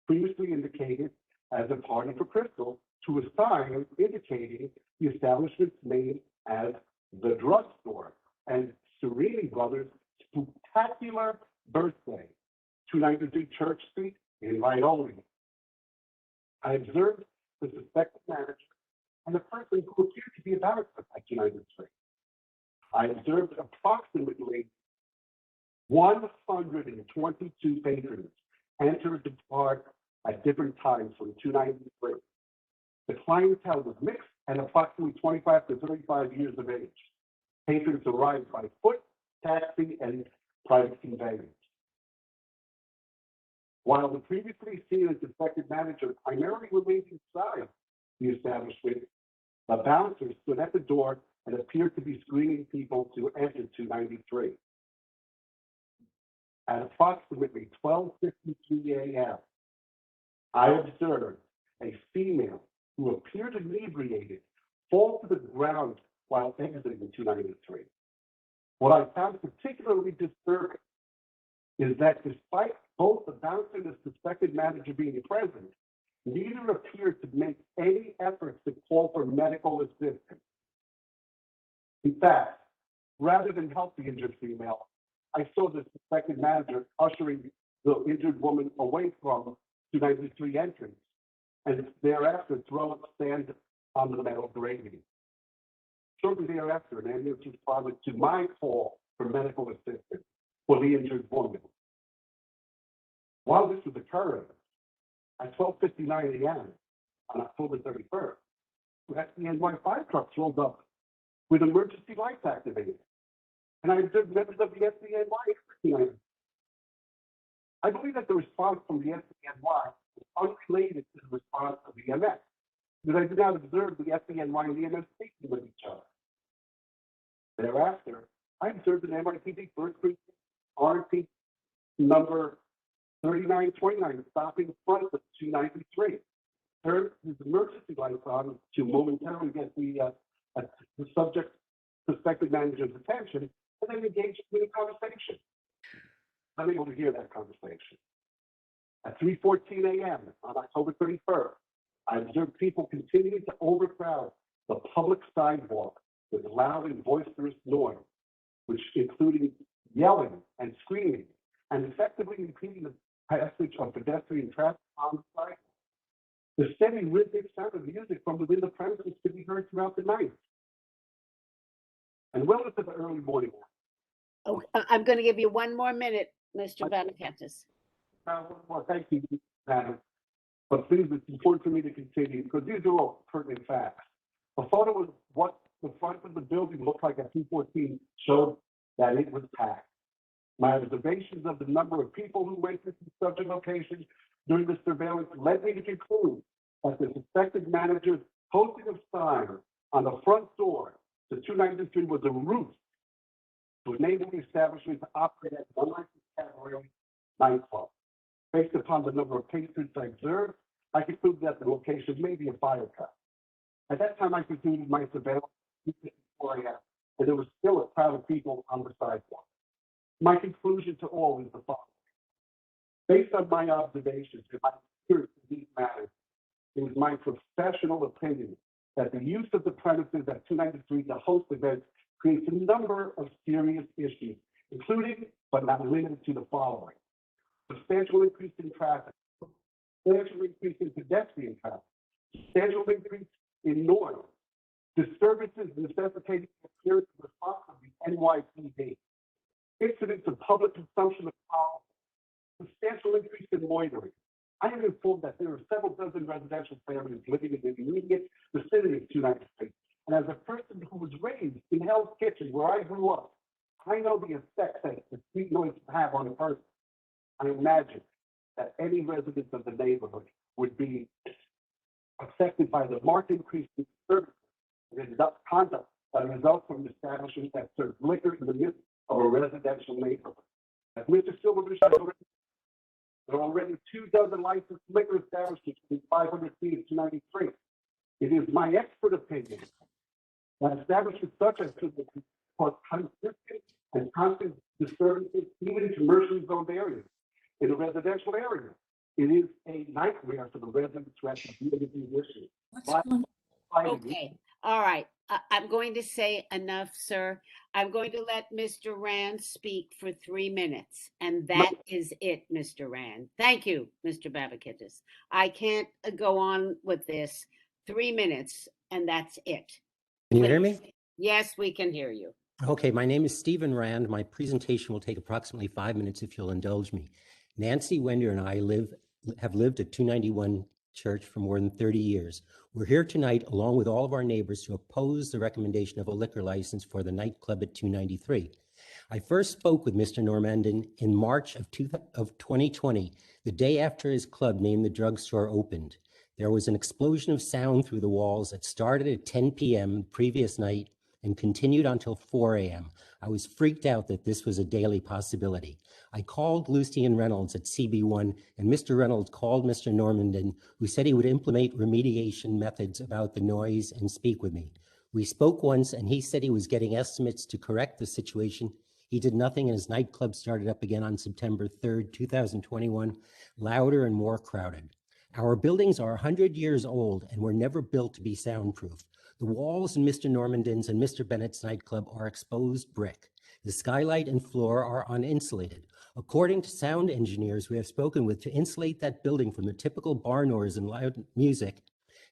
[SPEAKER 19] previously indicated as a party for Crystal, to a sign indicating the establishment's name as the drugstore and Serini Brothers' spectacular birthday, 293 Church Street, invite only. I observed the suspected manager and the person who appeared to be a barrister at 293. I observed approximately 122 patrons enter and depart at different times from 293. The clientele was mixed and approximately 25 to 35 years of age. Patrons arrived by foot, taxi, and private conveyance. While the previously seen and suspected manager primarily remained inside the establishment, the bouncer stood at the door and appeared to be screening people to enter 293. At approximately 12:53 a.m., I observed a female who appeared inebriated fall to the ground while exiting 293. What I found particularly disturbing is that despite both the bouncer and the suspected manager being present, neither appeared to make any efforts to call for medical assistance. In fact, rather than help the injured female, I saw the suspected manager ushering the injured woman away from 293 entrance and thereafter throw a stand on the metal grating. Shortly thereafter, an ambulance responded to my call for medical assistance for the injured woman. While this was occurring, at 12:59 a.m. on October 31st, the SDNY fire trucks rolled up with emergency lights activated, and I observed members of the SDNY. I believe that the response from the SDNY was unrelated to the response of the EMS, because I did not observe the SDNY and the EMS speaking with each other. Thereafter, I observed an NYPD first precinct RP number 3929 stopping in front of 293. Turned his emergency lights on to momentarily get the suspected manager's attention, and then engaged in a conversation. I'm able to hear that conversation. At 3:14 a.m. on October 31st, I observed people continuing to overcrowd the public sidewalk with loud and boisterous noise, which including yelling and screaming, and effectively impeding the passage of pedestrian traffic on the sidewalk. The steady rhythmic sound of music from within the premises could be heard throughout the night. And well into the early morning.
[SPEAKER 1] Oh, I'm going to give you one more minute, Mr. Vanakantis.
[SPEAKER 19] Well, thank you, Madam. But please, it's important for me to continue because these are all pertinent facts. A photo of what the front of the building looked like at 214 showed that it was packed. My observations of the number of people who went to such a location during the surveillance led me to conclude that the suspected manager's posting of signs on the front door to 293 was a ruse to enable the establishment to operate as an unlicensed cabaret nightclub. Based upon the number of patrons I observed, I concluded that the location may be a fire trap. At that time, I concluded my surveillance at 4 a.m., and there was still a crowd of people on the sidewalk. My conclusion to all is the following. Based on my observations and my experience in these matters, it is my professional opinion that the use of the premises at 293 to host events creates a number of serious issues, including, but not limited to, the following. Substantial increase in traffic, substantial increase in pedestrian traffic, substantial increase in noise, disturbances necessitating the appearance of response of the NYPD, incidents of public consumption of alcohol, substantial increase in loitering. I am informed that there are several dozen residential families living in the immediate vicinity of 293. And as a person who was raised in Hell's Kitchen, where I grew up, I know the effect that the street noise can have on a person. I imagine that any residents of the neighborhood would be affected by the marked increase in services and conduct that results from establishments that serve liquor in the midst of a residential neighborhood. As Mr. Silverbush has already, there are already 24 licensed liquor establishments within 500 feet of 293. It is my expert opinion that establishments such as could cause consistent and constant disturbances even in commercially zoned areas. In a residential area, it is a nightmare for the residents who have to deal with these issues.
[SPEAKER 1] Okay, all right. I'm going to say enough, sir. I'm going to let Mr. Rand speak for 3 minutes, and that is it, Mr. Rand. Thank you, Mr. Babakitis. I can't go on with this. 3 minutes, and that's it.
[SPEAKER 20] Can you hear me?
[SPEAKER 1] Yes, we can hear you.
[SPEAKER 20] Okay, my name is Stephen Rand. My presentation will take approximately 5 minutes if you'll indulge me. Nancy Wender and I have lived at 291 Church for more than 30 years. We're here tonight along with all of our neighbors to oppose the recommendation of a liquor license for the nightclub at 293. I first spoke with Mr. Normandin in March of 2020, the day after his club named the drugstore opened. There was an explosion of sound through the walls that started at 10 p.m. the previous night and continued until 4 a.m. I was freaked out that this was a daily possibility. I called Lucian Reynolds at CB1, and Mr. Reynolds called Mr. Normandin, who said he would implement remediation methods about the noise and speak with me. We spoke once, and he said he was getting estimates to correct the situation. He did nothing, and his nightclub started up again on September 3rd, 2021, louder and more crowded. Our buildings are 100 years old and were never built to be soundproof. The walls in Mr. Normandin's and Mr. Bennett's nightclub are exposed brick. The skylight and floor are uninsulated. According to sound engineers we have spoken with, to insulate that building from the typical bar noise and loud music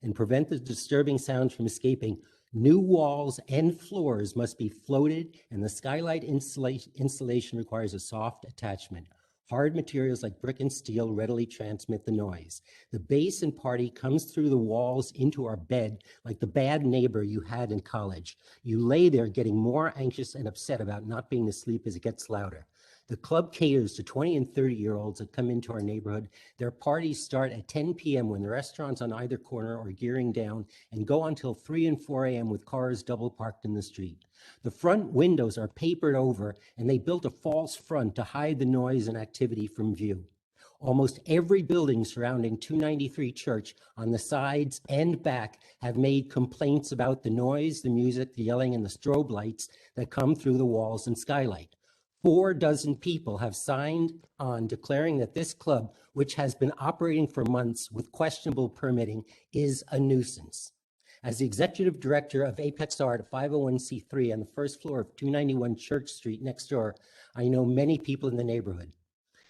[SPEAKER 20] and prevent the disturbing sounds from escaping, new walls and floors must be floated, and the skylight insulation requires a soft attachment. Hard materials like brick and steel readily transmit the noise. The bass and party comes through the walls into our bed like the bad neighbor you had in college. You lay there getting more anxious and upset about not being asleep as it gets louder. The club caters to 20 and 30-year-olds that come into our neighborhood. Their parties start at 10 p.m. when the restaurants on either corner are gearing down and go until 3 and 4 a.m. with cars double parked in the street. The front windows are papered over, and they built a false front to hide the noise and activity from view. Almost every building surrounding 293 Church on the sides and back have made complaints about the noise, the music, the yelling, and the strobe lights that come through the walls and skylight. 4 dozen people have signed on declaring that this club, which has been operating for months with questionable permitting, is a nuisance. As the executive director of Apex Art, a 501c3 on the first floor of 291 Church Street next door, I know many people in the neighborhood.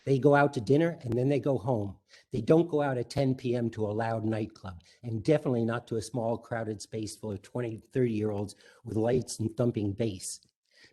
[SPEAKER 20] They go out to dinner and then they go home. They don't go out at 10 p.m. to a loud nightclub, and definitely not to a small crowded space full of 20, 30-year-olds with lights and thumping bass.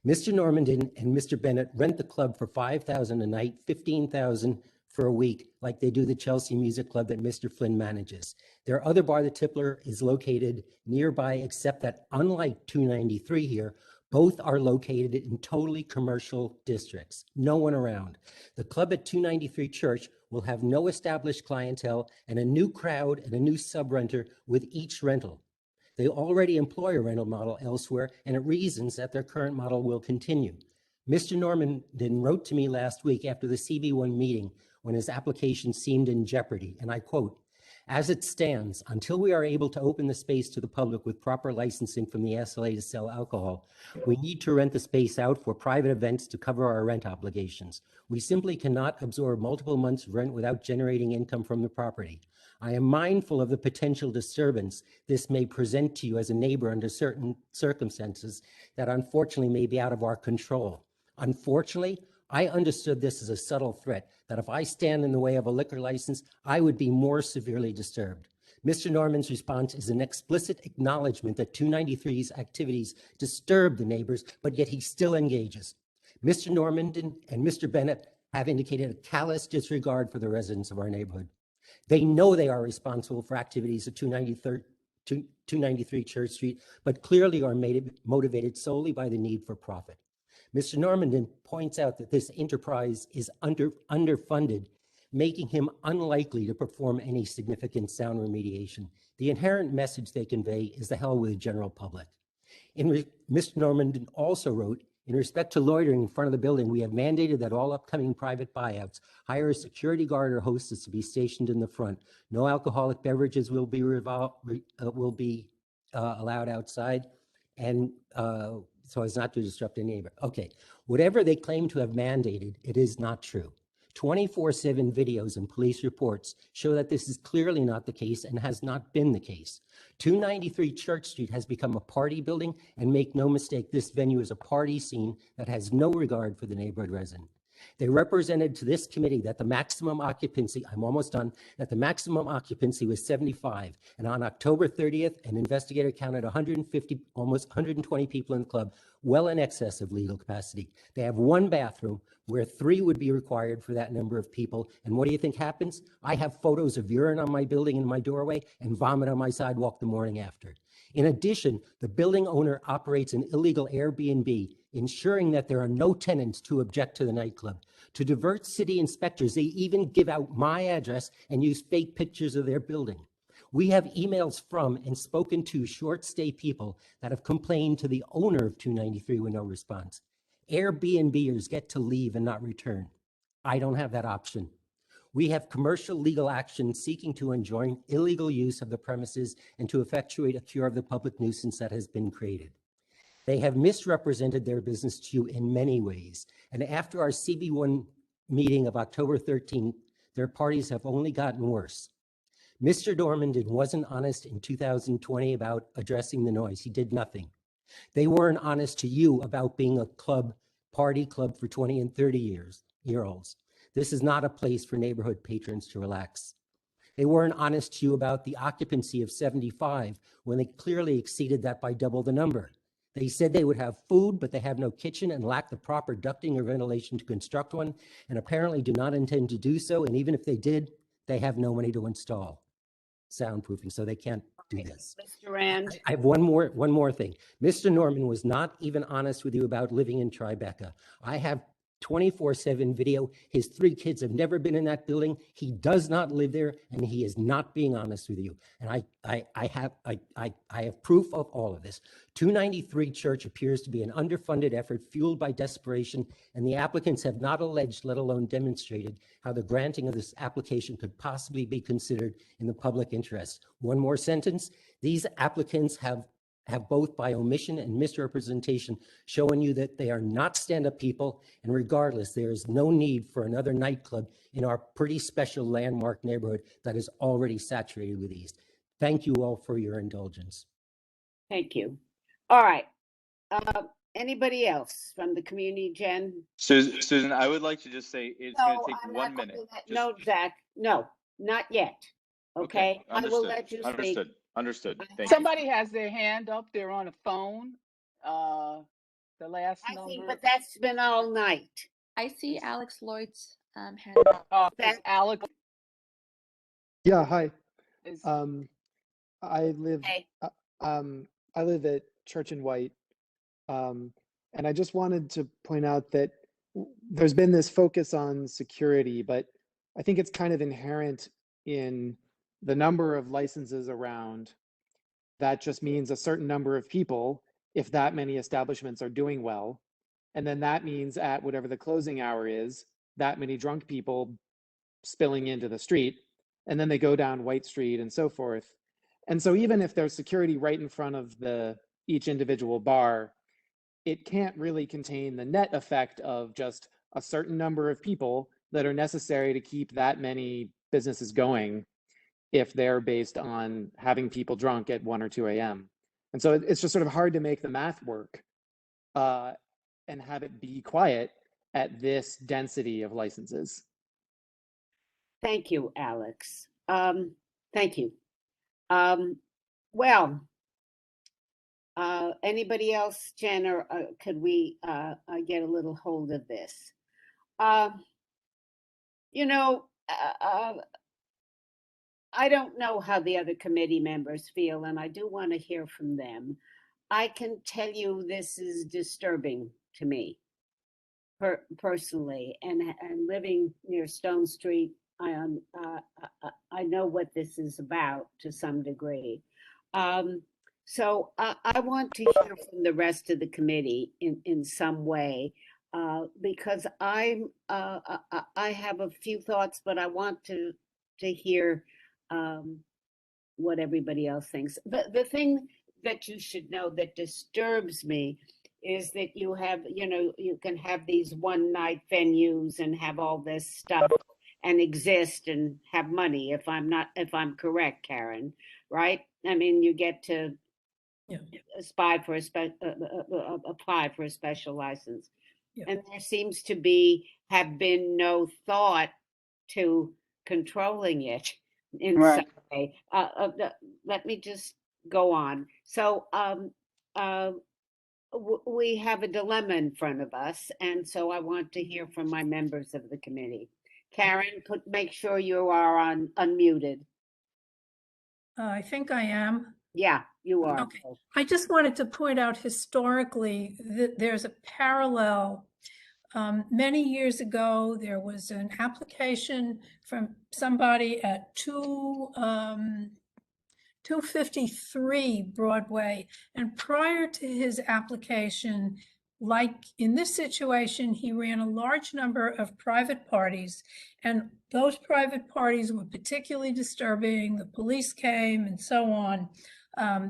[SPEAKER 20] Mr. Normandin and Mr. Bennett rent the club for $5,000 a night, $15,000 for a week, like they do the Chelsea Music Club that Mr. Flynn manages. Their other bar, the Tippler, is located nearby, except that unlike 293 here, both are located in totally commercial districts. No one around. The club at 293 Church will have no established clientele and a new crowd and a new sub-renter with each rental. They already employ a rental model elsewhere, and it reasons that their current model will continue. Mr. Normandin wrote to me last week after the CB1 meeting when his application seemed in jeopardy, and I quote, "As it stands, until we are able to open the space to the public with proper licensing from the SLA to sell alcohol, we need to rent the space out for private events to cover our rent obligations. We simply cannot absorb multiple months of rent without generating income from the property. I am mindful of the potential disturbance this may present to you as a neighbor under certain circumstances that unfortunately may be out of our control. Unfortunately, I understood this as a subtle threat that if I stand in the way of a liquor license, I would be more severely disturbed. Mr. Norman's response is an explicit acknowledgement that 293's activities disturb the neighbors, but yet he still engages. Mr. Norman and Mr. Bennett have indicated a callous disregard for the residents of our neighborhood. They know they are responsible for activities at 293 Church Street, but clearly are motivated solely by the need for profit. Mr. Norman points out that this enterprise is underfunded, making him unlikely to perform any significant sound remediation. The inherent message they convey is the hell with the general public. Mr. Norman also wrote, in respect to loitering in front of the building, we have mandated that all upcoming private buyouts hire a security guard or hostess to be stationed in the front. No alcoholic beverages will be allowed outside, and so as not to disrupt any neighbor. Okay, whatever they claim to have mandated, it is not true. 24/7 videos and police reports show that this is clearly not the case and has not been the case. 293 Church Street has become a party building, and make no mistake, this venue is a party scene that has no regard for the neighborhood resident. They represented to this committee that the maximum occupancy, I'm almost done, that the maximum occupancy was 75. And on October 30th, an investigator counted 150, almost 120 people in the club, well in excess of legal capacity. They have one bathroom where 3 would be required for that number of people. And what do you think happens? I have photos of urine on my building in my doorway and vomit on my sidewalk the morning after. In addition, the building owner operates an illegal Airbnb, ensuring that there are no tenants to object to the nightclub. To divert city inspectors, they even give out my address and use fake pictures of their building. We have emails from and spoken to short stay people that have complained to the owner of 293 with no response. Airbnbers get to leave and not return. I don't have that option. We have commercial legal action seeking to enjoin illegal use of the premises and to effectuate a cure of the public nuisance that has been created. They have misrepresented their business to you in many ways. And after our CB1 meeting of October 13th, their parties have only gotten worse. Mr. Norman wasn't honest in 2020 about addressing the noise. He did nothing. They weren't honest to you about being a party club for 20 and 30-year-olds. This is not a place for neighborhood patrons to relax. They weren't honest to you about the occupancy of 75 when they clearly exceeded that by double the number. They said they would have food, but they have no kitchen and lack the proper ducting or ventilation to construct one, and apparently do not intend to do so. And even if they did, they have no money to install soundproofing, so they can't do this.
[SPEAKER 1] Mr. Rand.
[SPEAKER 20] I have one more thing. Mr. Norman was not even honest with you about living in Tribeca. I have 24/7 video. His 3 kids have never been in that building. He does not live there, and he is not being honest with you. And I have proof of all of this. 293 Church appears to be an underfunded effort fueled by desperation, and the applicants have not alleged, let alone demonstrated, how the granting of this application could possibly be considered in the public interest. One more sentence. These applicants have both by omission and misrepresentation showing you that they are not stand-up people, and regardless, there is no need for another nightclub in our pretty special landmark neighborhood that is already saturated with these. Thank you all for your indulgence.
[SPEAKER 1] Thank you. All right. Anybody else from the community, Jen?
[SPEAKER 18] Susan, I would like to just say it's going to take
[SPEAKER 1] I'm
[SPEAKER 18] 1
[SPEAKER 1] not gonna
[SPEAKER 18] minute.
[SPEAKER 1] do that. No, Zach, no, not yet. Okay, I will let you speak.
[SPEAKER 18] Understood. Thank you.
[SPEAKER 6] Somebody has their hand up. They're on a phone. The last
[SPEAKER 1] I
[SPEAKER 6] number.
[SPEAKER 1] think, but that's been all night.
[SPEAKER 3] I see Alex Lloyd's hand.
[SPEAKER 6] Is Alex?
[SPEAKER 21] Yeah, hi.
[SPEAKER 6] Is,
[SPEAKER 21] I live I live at Church and White. And I just wanted to point out that there's been this focus on security, but I think it's kind of inherent in the number of licenses around. That just means a certain number of people, if that many establishments are doing well. And then that means at whatever the closing hour is, that many drunk people spilling into the street, and then they go down White Street and so forth. And so even if there's security right in front of each individual bar, it can't really contain the net effect of just a certain number of people that are necessary to keep that many businesses going if they're based on having people drunk at 1 or 2 a.m. And so it's just sort of hard to make the math work and have it be quiet at this density of licenses.
[SPEAKER 1] Thank you, Alex. Thank you. Well, anybody else, Jen, or could we get a little hold of this? You know, I don't know how the other committee members feel, and I do want to hear from them. I can tell you this is disturbing to me personally, and living near Stone Street, I know what this is about to some degree. So I want to hear from the rest of the committee in some way, because I have a few thoughts, but I want to hear what everybody else thinks. The thing that you should know that disturbs me is that you have, you know, you can have these one night venues and have all this stuff and exist and have money, if I'm correct, Karen, right? I mean, you get to apply for a special license.
[SPEAKER 13] Yeah.
[SPEAKER 1] And there seems to have been no thought to controlling it in
[SPEAKER 6] Right.
[SPEAKER 1] some way. Let me just go on. So we have a dilemma in front of us, and so I want to hear from my members of the committee. Karen, make sure you are unmuted.
[SPEAKER 13] I think I am.
[SPEAKER 1] Yeah, you are.
[SPEAKER 13] Okay. I just wanted to point out historically that there's a parallel. Many years ago, there was an application from somebody at 253 Broadway. And prior to his application, like in this situation, he ran a large number of private parties, and those private parties were particularly disturbing. The police came and so on.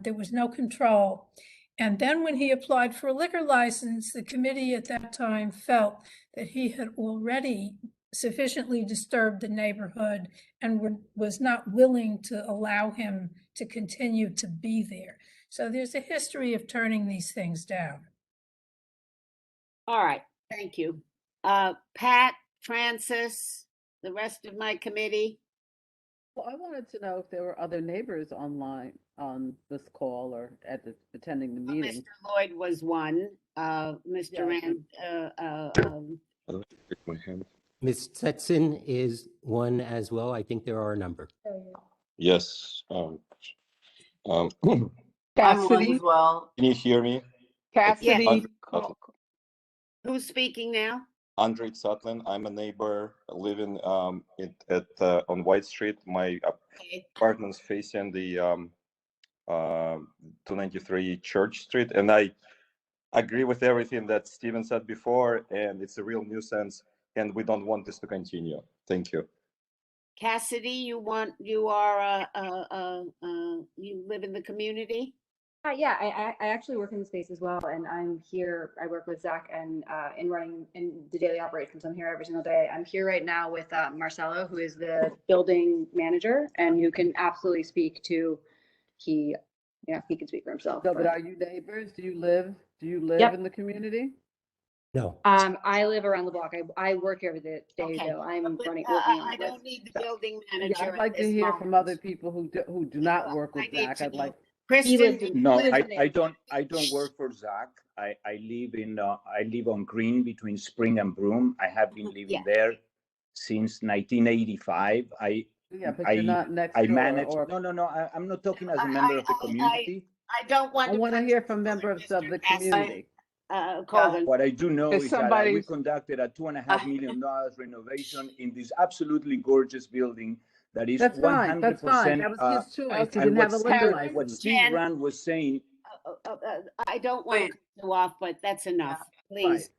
[SPEAKER 13] There was no control. And then when he applied for a liquor license, the committee at that time felt that he had already sufficiently disturbed the neighborhood and was not willing to allow him to continue to be there. So there's a history of turning these things down.
[SPEAKER 1] All right, thank you. Pat, Francis, the rest of my committee.
[SPEAKER 2] Well, I wanted to know if there were other neighbors online on this call or attending the meeting.
[SPEAKER 1] Mr. Lloyd was one. Mr. Rand.
[SPEAKER 20] Ms. Stetson is one as well. I think there are a number.
[SPEAKER 8] Yes.
[SPEAKER 6] Cassidy
[SPEAKER 22] as well.
[SPEAKER 8] Can you hear me?
[SPEAKER 6] Cassidy.
[SPEAKER 1] Who's speaking now?
[SPEAKER 8] Andre Sutton. I'm a neighbor living on White Street. My apartment's facing the 293 Church Street, and I agree with everything that Stephen said before, and it's a real nuisance, and we don't want this to continue. Thank you.
[SPEAKER 1] Cassidy, you live in the community?
[SPEAKER 22] Yeah, I actually work in the space as well, and I'm here. I work with Zach and in running in the daily operations. I'm here every single day. I'm here right now with Marcelo, who is the building manager and who can absolutely speak to he can speak for himself.
[SPEAKER 2] No, but are you neighbors? Do you live
[SPEAKER 22] Yep.
[SPEAKER 2] in the community?
[SPEAKER 20] No.
[SPEAKER 22] I live around the block. I work here every day though. I'm running.
[SPEAKER 1] I don't need the building manager.
[SPEAKER 2] Yeah, I'd like to hear from other people who do not work with Zach. I'd like.
[SPEAKER 1] Kristen,
[SPEAKER 23] No, I don't work for Zach. I live on Green between Spring and Broome. I have been living there since 1985.
[SPEAKER 2] Yeah, but you're not next
[SPEAKER 23] I
[SPEAKER 2] door
[SPEAKER 23] manage.
[SPEAKER 2] or-
[SPEAKER 23] No. I'm not talking as a member of the community.
[SPEAKER 1] I don't want
[SPEAKER 2] I want to hear from members of the community.
[SPEAKER 1] Colvin.
[SPEAKER 23] What I do know
[SPEAKER 6] Is
[SPEAKER 23] is that
[SPEAKER 6] somebody-
[SPEAKER 23] we conducted a $2.5 million renovation in this absolutely gorgeous building that is
[SPEAKER 2] That's
[SPEAKER 23] 100%.
[SPEAKER 2] fine. That's fine. That was his choice. He didn't have a liquor license.
[SPEAKER 23] What Steve Rand was saying.
[SPEAKER 1] I don't want to cut you off, but that's enough, please.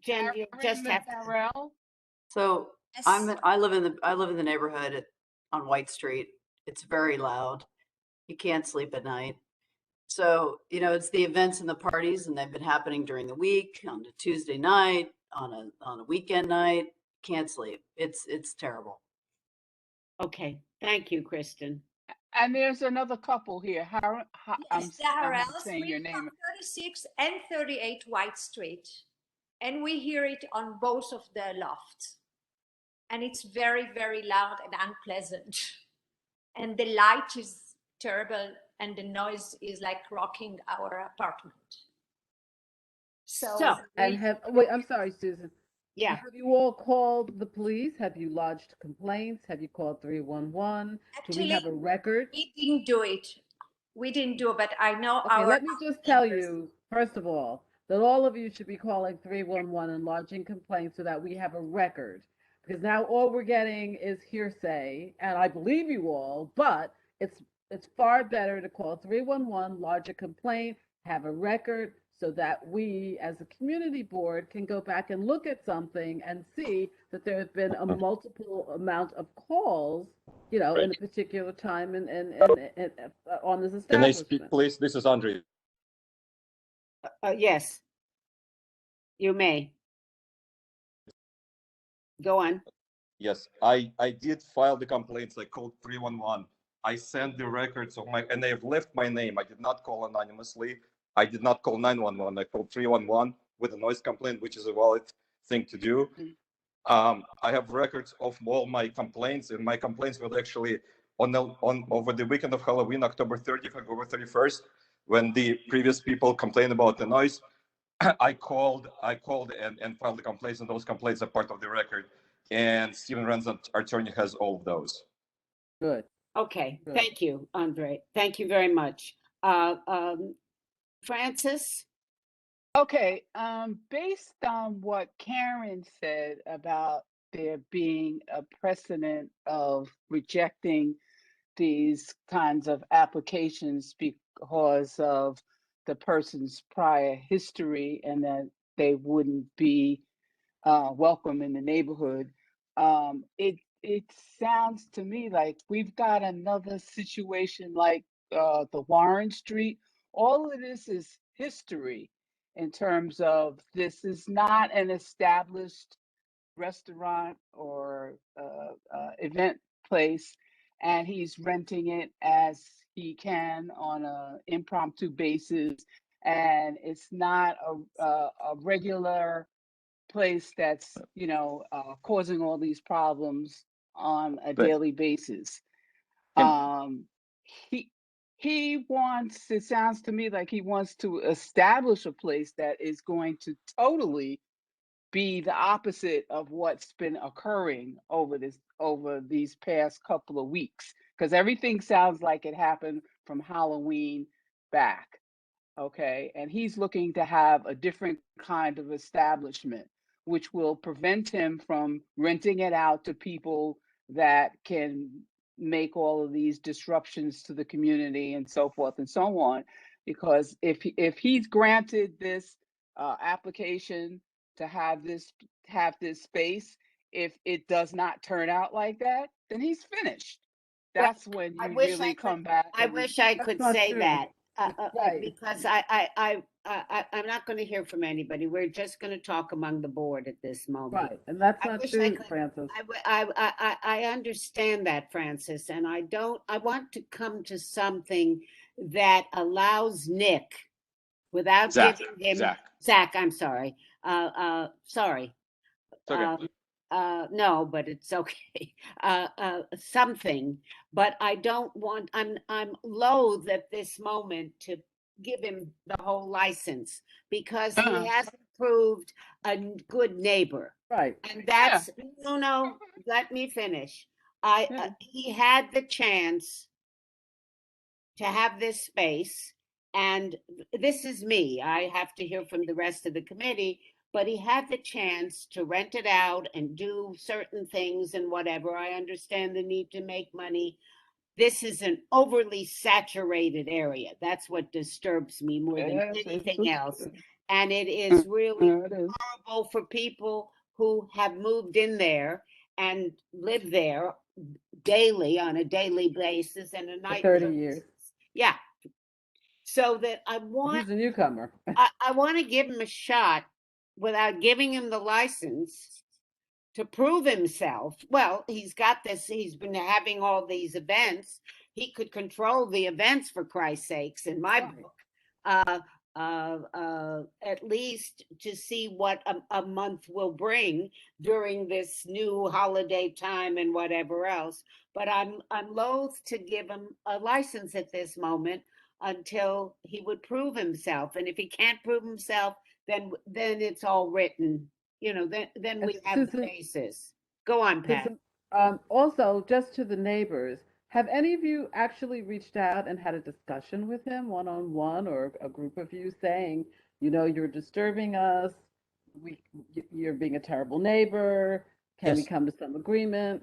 [SPEAKER 1] Jen, you just have to.
[SPEAKER 22] So
[SPEAKER 24] I live in the neighborhood on White Street. It's very loud. You can't sleep at night. So, it's the events and the parties, and they've been happening during the week, on a Tuesday night, on a weekend night. Can't sleep. It's terrible.
[SPEAKER 1] Okay, thank you, Kristen.
[SPEAKER 6] And there's another couple here. I'm
[SPEAKER 25] Sarah,
[SPEAKER 6] saying your name.
[SPEAKER 25] 36 and 38 White Street.
[SPEAKER 4] and we hear it on both of the lofts. And it's very, very loud and unpleasant. And the light is terrible, and the noise is like rocking our apartment. So
[SPEAKER 2] And wait, I'm sorry, Susan.
[SPEAKER 1] Yeah.
[SPEAKER 2] Have you all called the police? Have you lodged complaints? Have you called 311? Do we have a record?
[SPEAKER 4] We didn't do it. We didn't do it, but I know
[SPEAKER 2] Okay,
[SPEAKER 4] our.
[SPEAKER 2] let me just tell you, first of all, that all of you should be calling 311 and lodging complaints so that we have a record. Because now all we're getting is hearsay, and I believe you all, but it's far better to call 311, lodge a complaint, have a record, so that we, as a community board, can go back and look at something and see that there have been a multiple amount of calls, in a particular time and on this establishment.
[SPEAKER 8] Can I speak, please? This is Andre.
[SPEAKER 1] Yes, you may. Go on.
[SPEAKER 8] Yes, I did file the complaints. I called 311. I sent the records of and they've left my name. I did not call anonymously. I did not call 911. I called 311 with a noise complaint, which is a valid thing to do. I have records of all my complaints, and my complaints were actually on over the weekend of Halloween, October 30th, October 31st, when the previous people complained about the noise. I called and filed the complaints, and those complaints are part of the record. And Stephen Rand's attorney has all of those.
[SPEAKER 2] Good.
[SPEAKER 1] Okay.
[SPEAKER 2] Good.
[SPEAKER 1] Thank you, Andre. Thank you very much. Francis?
[SPEAKER 6] Okay, based on what Karen said about there being a precedent of rejecting these kinds of applications because of the person's prior history and that they wouldn't be welcome in the neighborhood, it sounds to me like we've got another situation like the Warren Street. All of this is history in terms of this is not an established restaurant or event place, and he's renting it as he can on an impromptu basis, and it's not a regular place that's causing all these problems on a daily basis. He wants, it sounds to me like he wants to establish a place that is going to totally be the opposite of what's been occurring over these past couple of weeks, because everything sounds like it happened from Halloween back. Okay, and he's looking to have a different kind of establishment, which will prevent him from renting it out to people that can make all of these disruptions to the community and so forth and so on. Because if he's granted this application to have this space, if it does not turn out like that, then he's finished. That's when you really come back.
[SPEAKER 1] I wish I could say that.
[SPEAKER 2] Right.
[SPEAKER 1] Because I'm not going to hear from anybody. We're just going to talk among the board at this moment.
[SPEAKER 2] Right, and that's not
[SPEAKER 1] wish
[SPEAKER 2] true,
[SPEAKER 1] could-
[SPEAKER 2] Francis.
[SPEAKER 1] I understand that, Francis, and I want to come to something that allows Nick, without
[SPEAKER 18] Zach,
[SPEAKER 1] giving him
[SPEAKER 18] Zach.
[SPEAKER 1] I'm sorry. Sorry.
[SPEAKER 18] It's okay.
[SPEAKER 1] No, but it's okay. Something, but I don't want. I'm loath at this moment to give him the whole license because he hasn't proved a good neighbor.
[SPEAKER 2] Right.
[SPEAKER 1] And that's no. Let me finish. He had the chance to have this space, and this is me. I have to hear from the rest of the committee. But he had the chance to rent it out and do certain things and whatever. I understand the need to make money. This is an overly saturated area. That's what disturbs me more than anything else. And it is really horrible for people who have moved in there and live there daily on a daily basis and a night.
[SPEAKER 2] 30 years.
[SPEAKER 1] Yeah. So that I want.
[SPEAKER 2] He's a newcomer.
[SPEAKER 1] I want to give him a shot without giving him the license to prove himself. Well, he's got this, he's been having all these events. He could control the events, for Christ's sakes, in my book. at least to see what a month will bring during this new holiday time and whatever else. But I'm loath to give him a license at this moment until he would prove himself. And if he can't prove himself, then it's all written. You know, then we have the
[SPEAKER 2] Susan,
[SPEAKER 1] basis. Go on, Pat.
[SPEAKER 2] Susan, also, just to the neighbors, have any of you actually reached out and had a discussion with him one-on-one, or a group of you saying, you know, you're disturbing us, you're being a terrible neighbor, can we
[SPEAKER 20] Yes.
[SPEAKER 2] come to some agreement?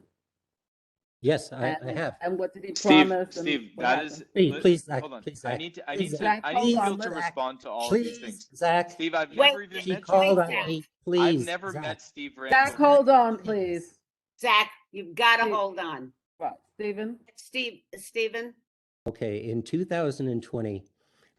[SPEAKER 20] Yes, I
[SPEAKER 2] And
[SPEAKER 20] have.
[SPEAKER 2] and what did he
[SPEAKER 18] Steve,
[SPEAKER 2] promise? And
[SPEAKER 18] Steve,
[SPEAKER 2] what
[SPEAKER 18] that
[SPEAKER 2] happened?
[SPEAKER 18] is,
[SPEAKER 20] Please, Zach,
[SPEAKER 18] hold on.
[SPEAKER 20] please,
[SPEAKER 18] I
[SPEAKER 20] Zach.
[SPEAKER 18] need to, I
[SPEAKER 20] Please,
[SPEAKER 18] need to,
[SPEAKER 20] Zach,
[SPEAKER 18] I need to
[SPEAKER 20] please,
[SPEAKER 18] be able to
[SPEAKER 20] Zach.
[SPEAKER 18] respond to all of these
[SPEAKER 20] Please,
[SPEAKER 18] things.
[SPEAKER 20] Zach.
[SPEAKER 18] Steve, I've
[SPEAKER 1] Wait,
[SPEAKER 18] never even
[SPEAKER 20] She
[SPEAKER 18] met
[SPEAKER 20] called
[SPEAKER 18] you
[SPEAKER 20] on
[SPEAKER 18] before.
[SPEAKER 20] me.
[SPEAKER 18] I've
[SPEAKER 20] Please,
[SPEAKER 18] never
[SPEAKER 20] Zach.
[SPEAKER 18] met Steve
[SPEAKER 2] Zach,
[SPEAKER 18] Randall.
[SPEAKER 2] hold on, please.
[SPEAKER 1] Zach, you've got to
[SPEAKER 2] Steve,
[SPEAKER 1] hold on.
[SPEAKER 2] right, Stephen?
[SPEAKER 1] Stephen?
[SPEAKER 20] Okay, in 2020,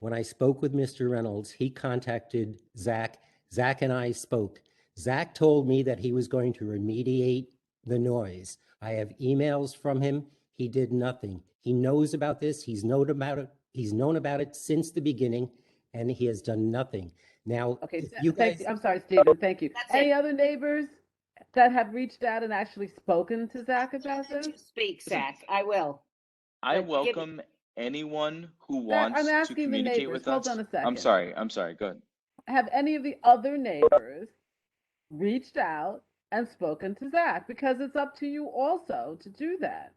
[SPEAKER 20] when I spoke with Mr. Reynolds, he contacted Zach. Zach and I spoke. Zach told me that he was going to remediate the noise. I have emails from him. He did nothing. He knows about this. He's known about it. He's known about it since the beginning, and he has done nothing. Now,
[SPEAKER 2] Okay,
[SPEAKER 20] if you
[SPEAKER 2] thank
[SPEAKER 20] guys,
[SPEAKER 2] you. I'm sorry, Stephen, thank you.
[SPEAKER 1] That's
[SPEAKER 2] Any
[SPEAKER 1] it.
[SPEAKER 2] other neighbors that have reached out and actually spoken to Zach about this?
[SPEAKER 1] Speak,
[SPEAKER 18] Listen,
[SPEAKER 1] Zach. I will.
[SPEAKER 18] I
[SPEAKER 1] But give
[SPEAKER 18] welcome anyone who
[SPEAKER 2] Zach, I'm
[SPEAKER 18] wants to
[SPEAKER 2] asking the
[SPEAKER 18] communicate
[SPEAKER 2] neighbors.
[SPEAKER 18] with
[SPEAKER 2] Hold
[SPEAKER 18] us.
[SPEAKER 2] on a
[SPEAKER 18] I'm
[SPEAKER 2] second.
[SPEAKER 18] sorry, go ahead.
[SPEAKER 2] Have any of the other neighbors reached out and spoken to Zach? Because it's up to you also to do that.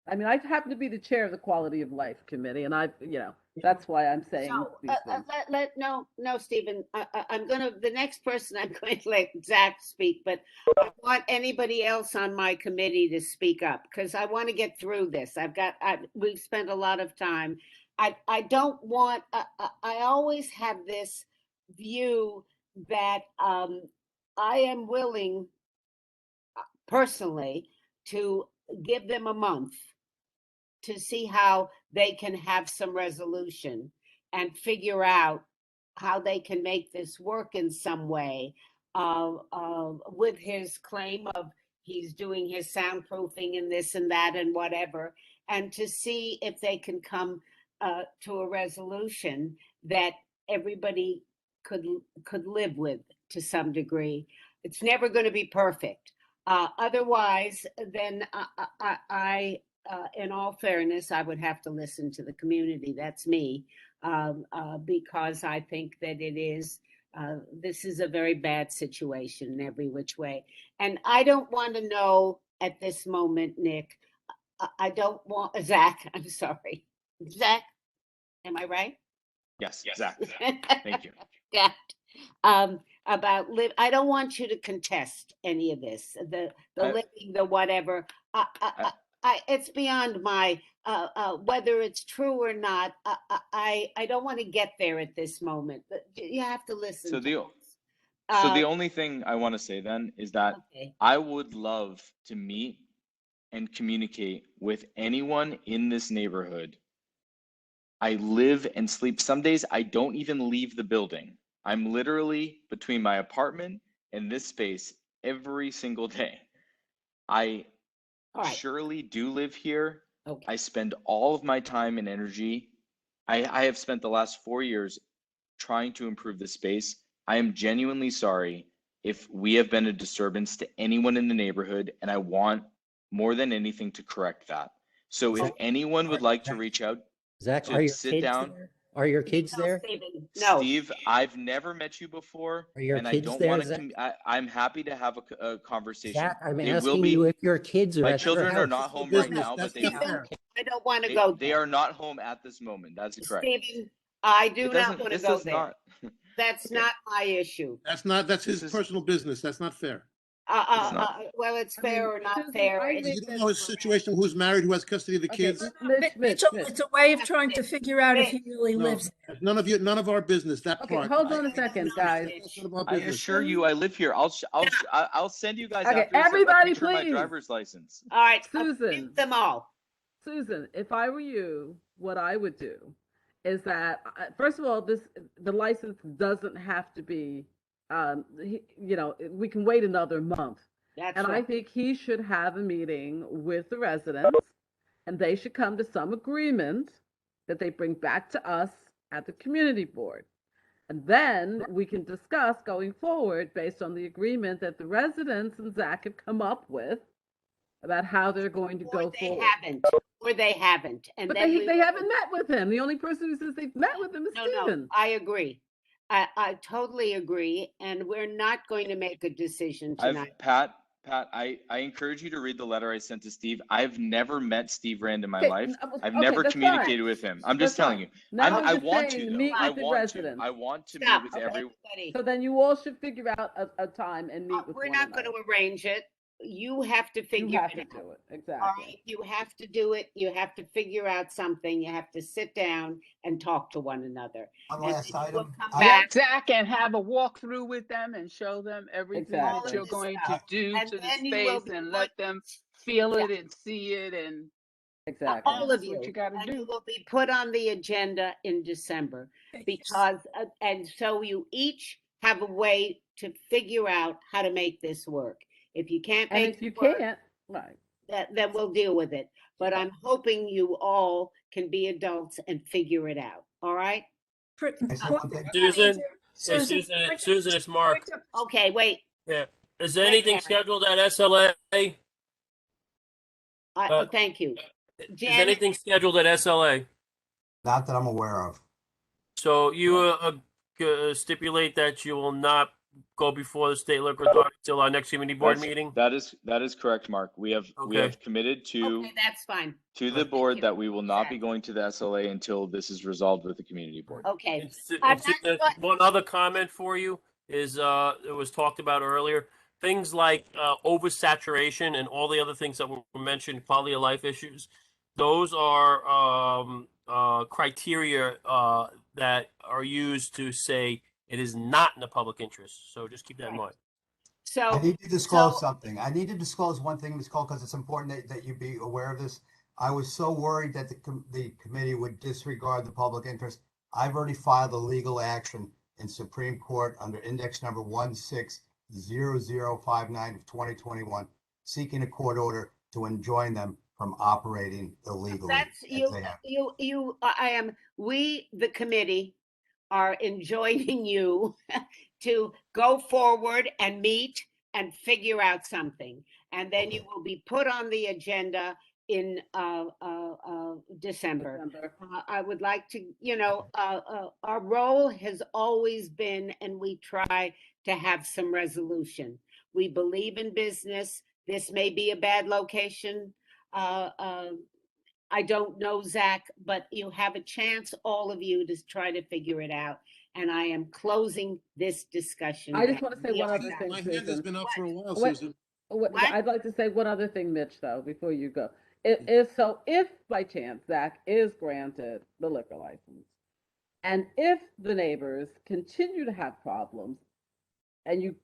[SPEAKER 2] I mean, I happen to be the chair of the Quality of Life Committee, and that's why I'm saying
[SPEAKER 1] So,
[SPEAKER 2] these things.
[SPEAKER 1] no, Stephen, the next person I'm going to let Zach speak, but I want anybody else on my committee to speak up, because I want to get through this. We've spent a lot of time. I don't want, I always have this view that I am willing personally to give them a month to see how they can have some resolution and figure out how they can make this work in some way, with his claim of he's doing his soundproofing and this and that and whatever, and to see if they can come to a resolution that everybody could live with to some degree. It's never going to be perfect. Otherwise, then in all fairness, I would have to listen to the community. That's me, because I think that this is a very bad situation in every which way. And I don't want to know at this moment, Nick, I don't want, Zach, I'm sorry. Zach, am I right?
[SPEAKER 18] Yes, Zach. Thank you.
[SPEAKER 1] Yeah. I don't want you to contest any of this, the living, the whatever. It's beyond my whether it's true or not. I don't want to get there at this moment. But you have to listen
[SPEAKER 18] So
[SPEAKER 1] to
[SPEAKER 18] so
[SPEAKER 1] us.
[SPEAKER 18] the only thing I want to say then is that
[SPEAKER 1] Okay.
[SPEAKER 18] I would love to meet and communicate with anyone in this neighborhood. I live and sleep. Some days I don't even leave the building. I'm literally between my apartment and this space every single day. I
[SPEAKER 1] All right.
[SPEAKER 18] surely do live here.
[SPEAKER 1] Okay.
[SPEAKER 18] I spend all of my time and energy. I have spent the last 4 years trying to improve the space. I am genuinely sorry if we have been a disturbance to anyone in the neighborhood, and I want more than anything to correct that. So if
[SPEAKER 20] Zach,
[SPEAKER 18] anyone would like to reach out
[SPEAKER 20] Zach, are
[SPEAKER 18] to
[SPEAKER 20] your
[SPEAKER 18] sit
[SPEAKER 20] kids
[SPEAKER 18] down,
[SPEAKER 20] there? Are your kids there?
[SPEAKER 1] Stephen, no.
[SPEAKER 18] Steve, I've never met you before,
[SPEAKER 20] Are your
[SPEAKER 18] and I
[SPEAKER 20] kids
[SPEAKER 18] don't
[SPEAKER 20] there,
[SPEAKER 18] want to.
[SPEAKER 20] Zach?
[SPEAKER 18] I'm happy to have a conversation.
[SPEAKER 20] Zach, I'm
[SPEAKER 18] They will
[SPEAKER 20] asking you
[SPEAKER 18] be.
[SPEAKER 20] if your kids are
[SPEAKER 18] My
[SPEAKER 20] at your
[SPEAKER 18] children are
[SPEAKER 20] house.
[SPEAKER 18] not home right
[SPEAKER 10] Business,
[SPEAKER 18] now, but
[SPEAKER 10] that's
[SPEAKER 18] they
[SPEAKER 10] not fair.
[SPEAKER 1] I don't want to go
[SPEAKER 18] they
[SPEAKER 1] there.
[SPEAKER 18] are not home at this moment. That's correct.
[SPEAKER 1] Stephen, I do
[SPEAKER 18] It
[SPEAKER 1] not
[SPEAKER 18] doesn't.
[SPEAKER 1] want to
[SPEAKER 18] This
[SPEAKER 1] go
[SPEAKER 18] does
[SPEAKER 1] there.
[SPEAKER 18] not.
[SPEAKER 1] That's
[SPEAKER 18] Okay.
[SPEAKER 1] not my issue.
[SPEAKER 10] That's
[SPEAKER 18] This
[SPEAKER 10] his
[SPEAKER 18] is.
[SPEAKER 10] personal business. That's not fair.
[SPEAKER 18] It's not.
[SPEAKER 1] Well, it's
[SPEAKER 2] I
[SPEAKER 1] fair
[SPEAKER 2] mean,
[SPEAKER 1] or not
[SPEAKER 2] Susan,
[SPEAKER 1] fair.
[SPEAKER 2] I
[SPEAKER 10] You
[SPEAKER 2] think
[SPEAKER 10] don't
[SPEAKER 2] that,
[SPEAKER 10] know his situation, who's married, who has custody of the
[SPEAKER 2] okay,
[SPEAKER 10] kids.
[SPEAKER 2] Mitch,
[SPEAKER 13] Mitchell,
[SPEAKER 2] Mitch.
[SPEAKER 13] it's a way of trying to figure out if he really
[SPEAKER 10] No,
[SPEAKER 13] lives.
[SPEAKER 10] it's none of our business, that
[SPEAKER 2] Okay,
[SPEAKER 10] part.
[SPEAKER 2] hold
[SPEAKER 18] I,
[SPEAKER 2] on a second, guys.
[SPEAKER 10] That's none of our
[SPEAKER 18] I
[SPEAKER 10] business.
[SPEAKER 18] assure you, I live here. I'll send you guys
[SPEAKER 2] Okay,
[SPEAKER 18] after this a
[SPEAKER 2] everybody,
[SPEAKER 18] picture of my
[SPEAKER 2] please.
[SPEAKER 18] driver's license.
[SPEAKER 1] All right,
[SPEAKER 2] Susan.
[SPEAKER 1] mute them all.
[SPEAKER 2] Susan, if I were you, what I would do is that, first of all, the license doesn't have to be, we can wait another month.
[SPEAKER 1] That's
[SPEAKER 2] And I
[SPEAKER 1] right.
[SPEAKER 2] think he should have a meeting with the residents, and they should come to some agreement that they bring back to us at the community board. And then we can discuss going forward based on the agreement that the residents and Zach have come up with about how they're going to go forward.
[SPEAKER 1] They haven't. And
[SPEAKER 2] But
[SPEAKER 1] then
[SPEAKER 2] they haven't met with him. The only person who says they've met with him is Stephen.
[SPEAKER 1] No, I agree. I totally agree. And we're not going to make a decision tonight.
[SPEAKER 18] Pat, I encourage you to read the letter I sent to Steve. I've never met Steve Rand in my life. I've never communicated with him. I'm just telling you. I want to. I want to meet with everyone.
[SPEAKER 2] So then you all should figure out a time and meet with
[SPEAKER 1] We're
[SPEAKER 2] one
[SPEAKER 1] not
[SPEAKER 2] another.
[SPEAKER 1] going to arrange it. You have to figure
[SPEAKER 2] have
[SPEAKER 1] it
[SPEAKER 2] to
[SPEAKER 1] out.
[SPEAKER 2] do it. Exactly.
[SPEAKER 1] All right. You have to do it. You have to figure out something. You have to sit down and talk to one another.
[SPEAKER 17] One last item.
[SPEAKER 6] Let Zach and have a walkthrough with them and show them everything
[SPEAKER 2] Exactly.
[SPEAKER 6] that you're going to do
[SPEAKER 1] And
[SPEAKER 6] to the
[SPEAKER 1] then you will
[SPEAKER 6] space
[SPEAKER 1] be
[SPEAKER 6] and let them feel it and see it and
[SPEAKER 1] all of
[SPEAKER 6] that's
[SPEAKER 1] you.
[SPEAKER 6] what you got to
[SPEAKER 1] And
[SPEAKER 6] do.
[SPEAKER 1] you will be put on the agenda in December because, and so you each have a way to figure out how to make this work. If you can't
[SPEAKER 2] And
[SPEAKER 1] make
[SPEAKER 2] if you
[SPEAKER 1] it work,
[SPEAKER 2] can't, right.
[SPEAKER 1] then we'll deal with it. But I'm hoping you all can be adults and figure it out. All right?
[SPEAKER 16] Susan, Susan, it's Mark.
[SPEAKER 1] Okay, wait.
[SPEAKER 16] Yeah. Is there anything
[SPEAKER 1] Karen.
[SPEAKER 16] scheduled at SLA?
[SPEAKER 1] Thank you.
[SPEAKER 16] Is
[SPEAKER 1] Jan,
[SPEAKER 16] anything scheduled at SLA?
[SPEAKER 17] Not that I'm aware of.
[SPEAKER 16] So you stipulate that you will not go before the state liquor authority until our next community board meeting?
[SPEAKER 18] That is correct, Mark. We have committed to
[SPEAKER 1] okay, that's fine.
[SPEAKER 18] the board that we will not be going to the SLA until this is resolved with the community board.
[SPEAKER 1] Okay.
[SPEAKER 16] One other comment for you is it was talked about earlier. Things like oversaturation and all the other things that were mentioned, quality of life issues. Those are criteria that are used to say it is not in the public interest. So just keep that in mind.
[SPEAKER 1] So
[SPEAKER 17] I need to disclose something. I need to disclose one thing, Ms. Cole, because it's important that you be aware of this. I was so worried that the committee would disregard the public interest. I've already filed a legal action in Supreme Court under index number 160059 of 2021, seeking a court order to enjoin them from operating illegally.
[SPEAKER 1] We, the committee, are enjoining you to go forward and meet and figure out something. And then you will be put on the agenda in December. I would like to, our role has always been, and we try to have some resolution. We believe in business. This may be a bad location. I don't know, Zach, but you have a chance, all of you, to try to figure it out. And I am closing this discussion.
[SPEAKER 2] I just want to say one other thing,
[SPEAKER 10] My hand has been up for a while,
[SPEAKER 2] What-
[SPEAKER 10] Susan.
[SPEAKER 2] I'd like to say one other thing, Mitch, though, before you go. If by chance Zach is granted the liquor license, and if the neighbors continue to have problems, and you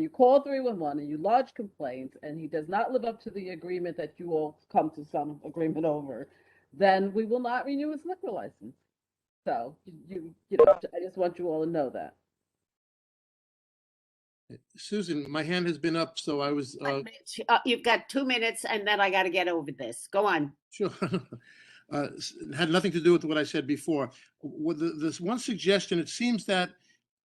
[SPEAKER 2] call 311 and you lodge complaints, and he does not live up to the agreement that you all come to some agreement over, then we will not renew his liquor license. So I just want you all to know that.
[SPEAKER 10] Susan, my hand has been up, so I was.
[SPEAKER 1] You've got 2 minutes, and then I got to get over this. Go on.
[SPEAKER 10] Sure. Had nothing to do with what I said before. With this one suggestion, it seems that,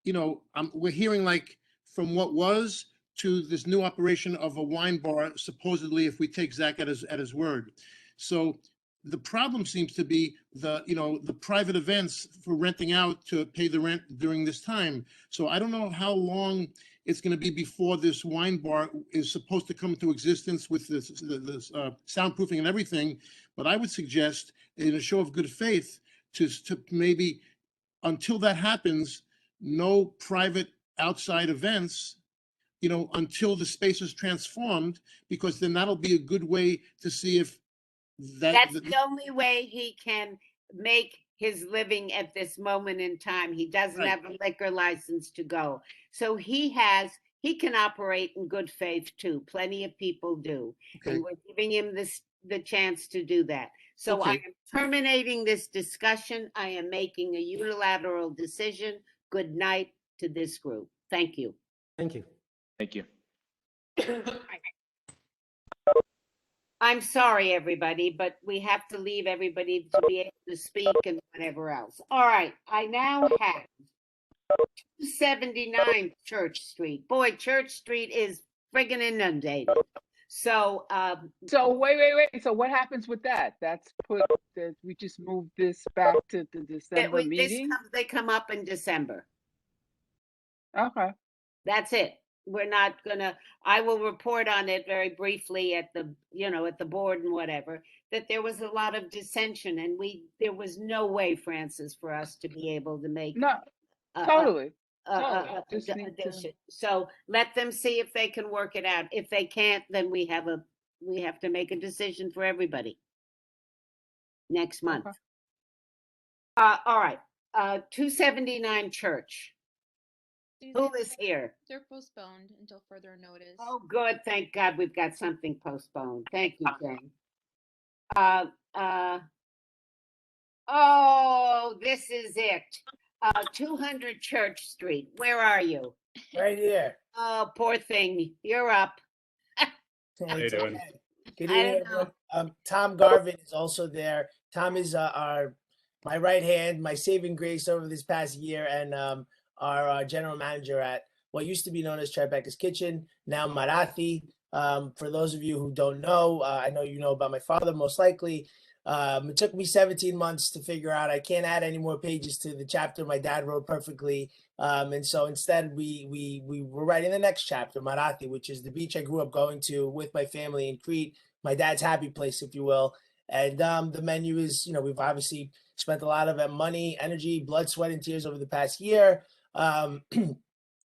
[SPEAKER 10] we're hearing like from what was to this new operation of a wine bar, supposedly, if we take Zach at his word. So the problem seems to be the private events for renting out to pay the rent during this time. So I don't know how long it's going to be before this wine bar is supposed to come into existence with this soundproofing and everything. But I would suggest, in a show of good faith, to maybe, until that happens, no private outside events, until the space is transformed, because then that'll be a good way to see if
[SPEAKER 1] that's the only way he can make his living at this moment in time. He doesn't have a liquor license to go. So he can operate in good faith too. Plenty of people do.
[SPEAKER 10] Okay.
[SPEAKER 1] And we're giving him the chance to do that. So I am terminating this discussion. I am making a unilateral decision. Good night to this group. Thank you.
[SPEAKER 20] Thank you.
[SPEAKER 18] Thank you.
[SPEAKER 1] I'm sorry, everybody, but we have to leave everybody to be able to speak and whatever else. All right, I now have 279 Church Street. Boy, Church Street is friggin' inundated. So,
[SPEAKER 6] So wait. So what happens with that? We just moved this back to the December meeting?
[SPEAKER 1] They come up in December.
[SPEAKER 6] Okay.
[SPEAKER 1] That's it. We're not gonna, I will report on it very briefly at the, at the board and whatever, that there was a lot of dissension and there was no way, Francis, for us to be able to make.
[SPEAKER 6] No, totally.
[SPEAKER 1] Addition. So let them see if they can work it out. If they can't, then we have to make a decision for everybody next month.
[SPEAKER 6] Okay.
[SPEAKER 1] All right. 279 Church. Who is here?
[SPEAKER 3] They're postponed until further notice.
[SPEAKER 1] Oh, good. Thank God we've got something postponed. Thank you, Jane. Oh, this is it. 200 Church Street. Where are you?
[SPEAKER 5] Right here.
[SPEAKER 1] Oh, poor thing. You're up.
[SPEAKER 5] How you doing? Good
[SPEAKER 1] I
[SPEAKER 5] evening,
[SPEAKER 1] don't know.
[SPEAKER 5] everyone. Tom Garvin is also there. Tom is my right hand, my saving grace over this past year, and our general manager at what used to be known as Tribeca's Kitchen, now Marathi. For those of you who don't know, I know you know about my father most likely. It took me 17 months to figure out I can't add any more pages to the chapter my dad wrote perfectly. And so instead we were writing the next chapter, Marathi, which is the beach I grew up going to with my family in Crete, my dad's happy place, if you will. And the menu is, we've obviously spent a lot of money, energy, blood, sweat, and tears over the past year.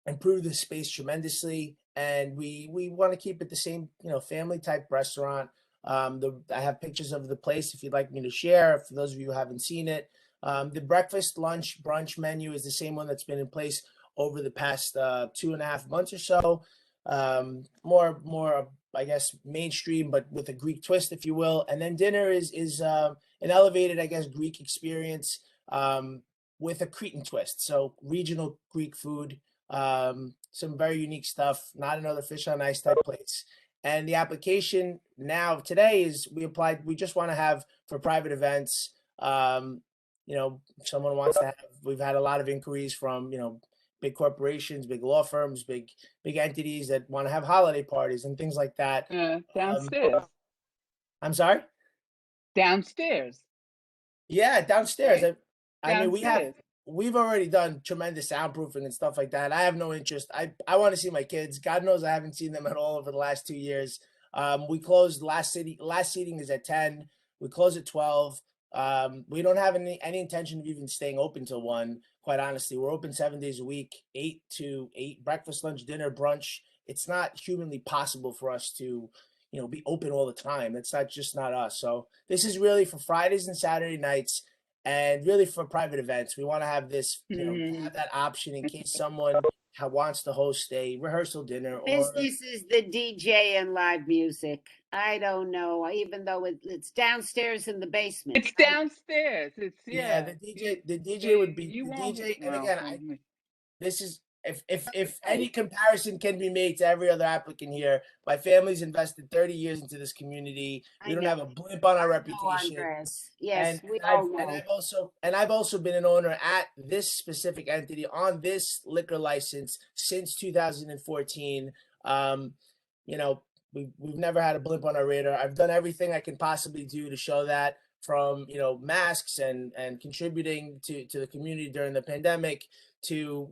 [SPEAKER 5] Improved the space tremendously, and we want to keep it the same, family type restaurant. I have pictures of the place if you'd like me to share. For those of you who haven't seen it, the breakfast, lunch, brunch menu is the same one that's been in place over the past 2.5 months or so. More, I guess, mainstream, but with a Greek twist, if you will. And then dinner is an elevated, I guess, Greek experience with a Cretan twist. So regional Greek food, some very unique stuff, not another fish on ice type plates. And the application now today is we just want to have for private events. Someone wants to have, we've had a lot of inquiries from, big corporations, big law firms, big entities that want to have holiday parties and things like that.
[SPEAKER 6] Downstairs.
[SPEAKER 5] I'm sorry?
[SPEAKER 6] Downstairs.
[SPEAKER 5] Yeah, downstairs.
[SPEAKER 6] Right.
[SPEAKER 5] I mean,
[SPEAKER 6] Downstairs.
[SPEAKER 5] we've already done tremendous soundproofing and stuff like that. I have no interest. I want to see my kids. God knows I haven't seen them at all over the last 2 years. We closed last seating is at 10. We close at 12. We don't have any intention of even staying open till 1. Quite honestly, we're open 7 days a week, 8 to 8, breakfast, lunch, dinner, brunch. It's not humanly possible for us to, be open all the time. That's just not us. So this is really for Fridays and Saturday nights. And really for private events, we want to have this, have that option in case someone wants to host a rehearsal dinner.
[SPEAKER 1] Business is the DJ and live music. I don't know, even though it's downstairs in the basement.
[SPEAKER 6] It's downstairs. It's
[SPEAKER 5] the DJ would be
[SPEAKER 6] you
[SPEAKER 5] the
[SPEAKER 6] won't
[SPEAKER 5] DJ.
[SPEAKER 6] get
[SPEAKER 5] And
[SPEAKER 6] no
[SPEAKER 5] again,
[SPEAKER 6] from me.
[SPEAKER 5] this is if any comparison can be made to every other applicant here, my family's invested 30 years into this community. We don't have a blimp on our reputation.
[SPEAKER 1] Yes,
[SPEAKER 5] I've also been an owner at this specific entity on this liquor license since 2014. We've never had a blimp on our radar. I've done everything I can possibly do to show that, from masks and contributing to the community during the pandemic, to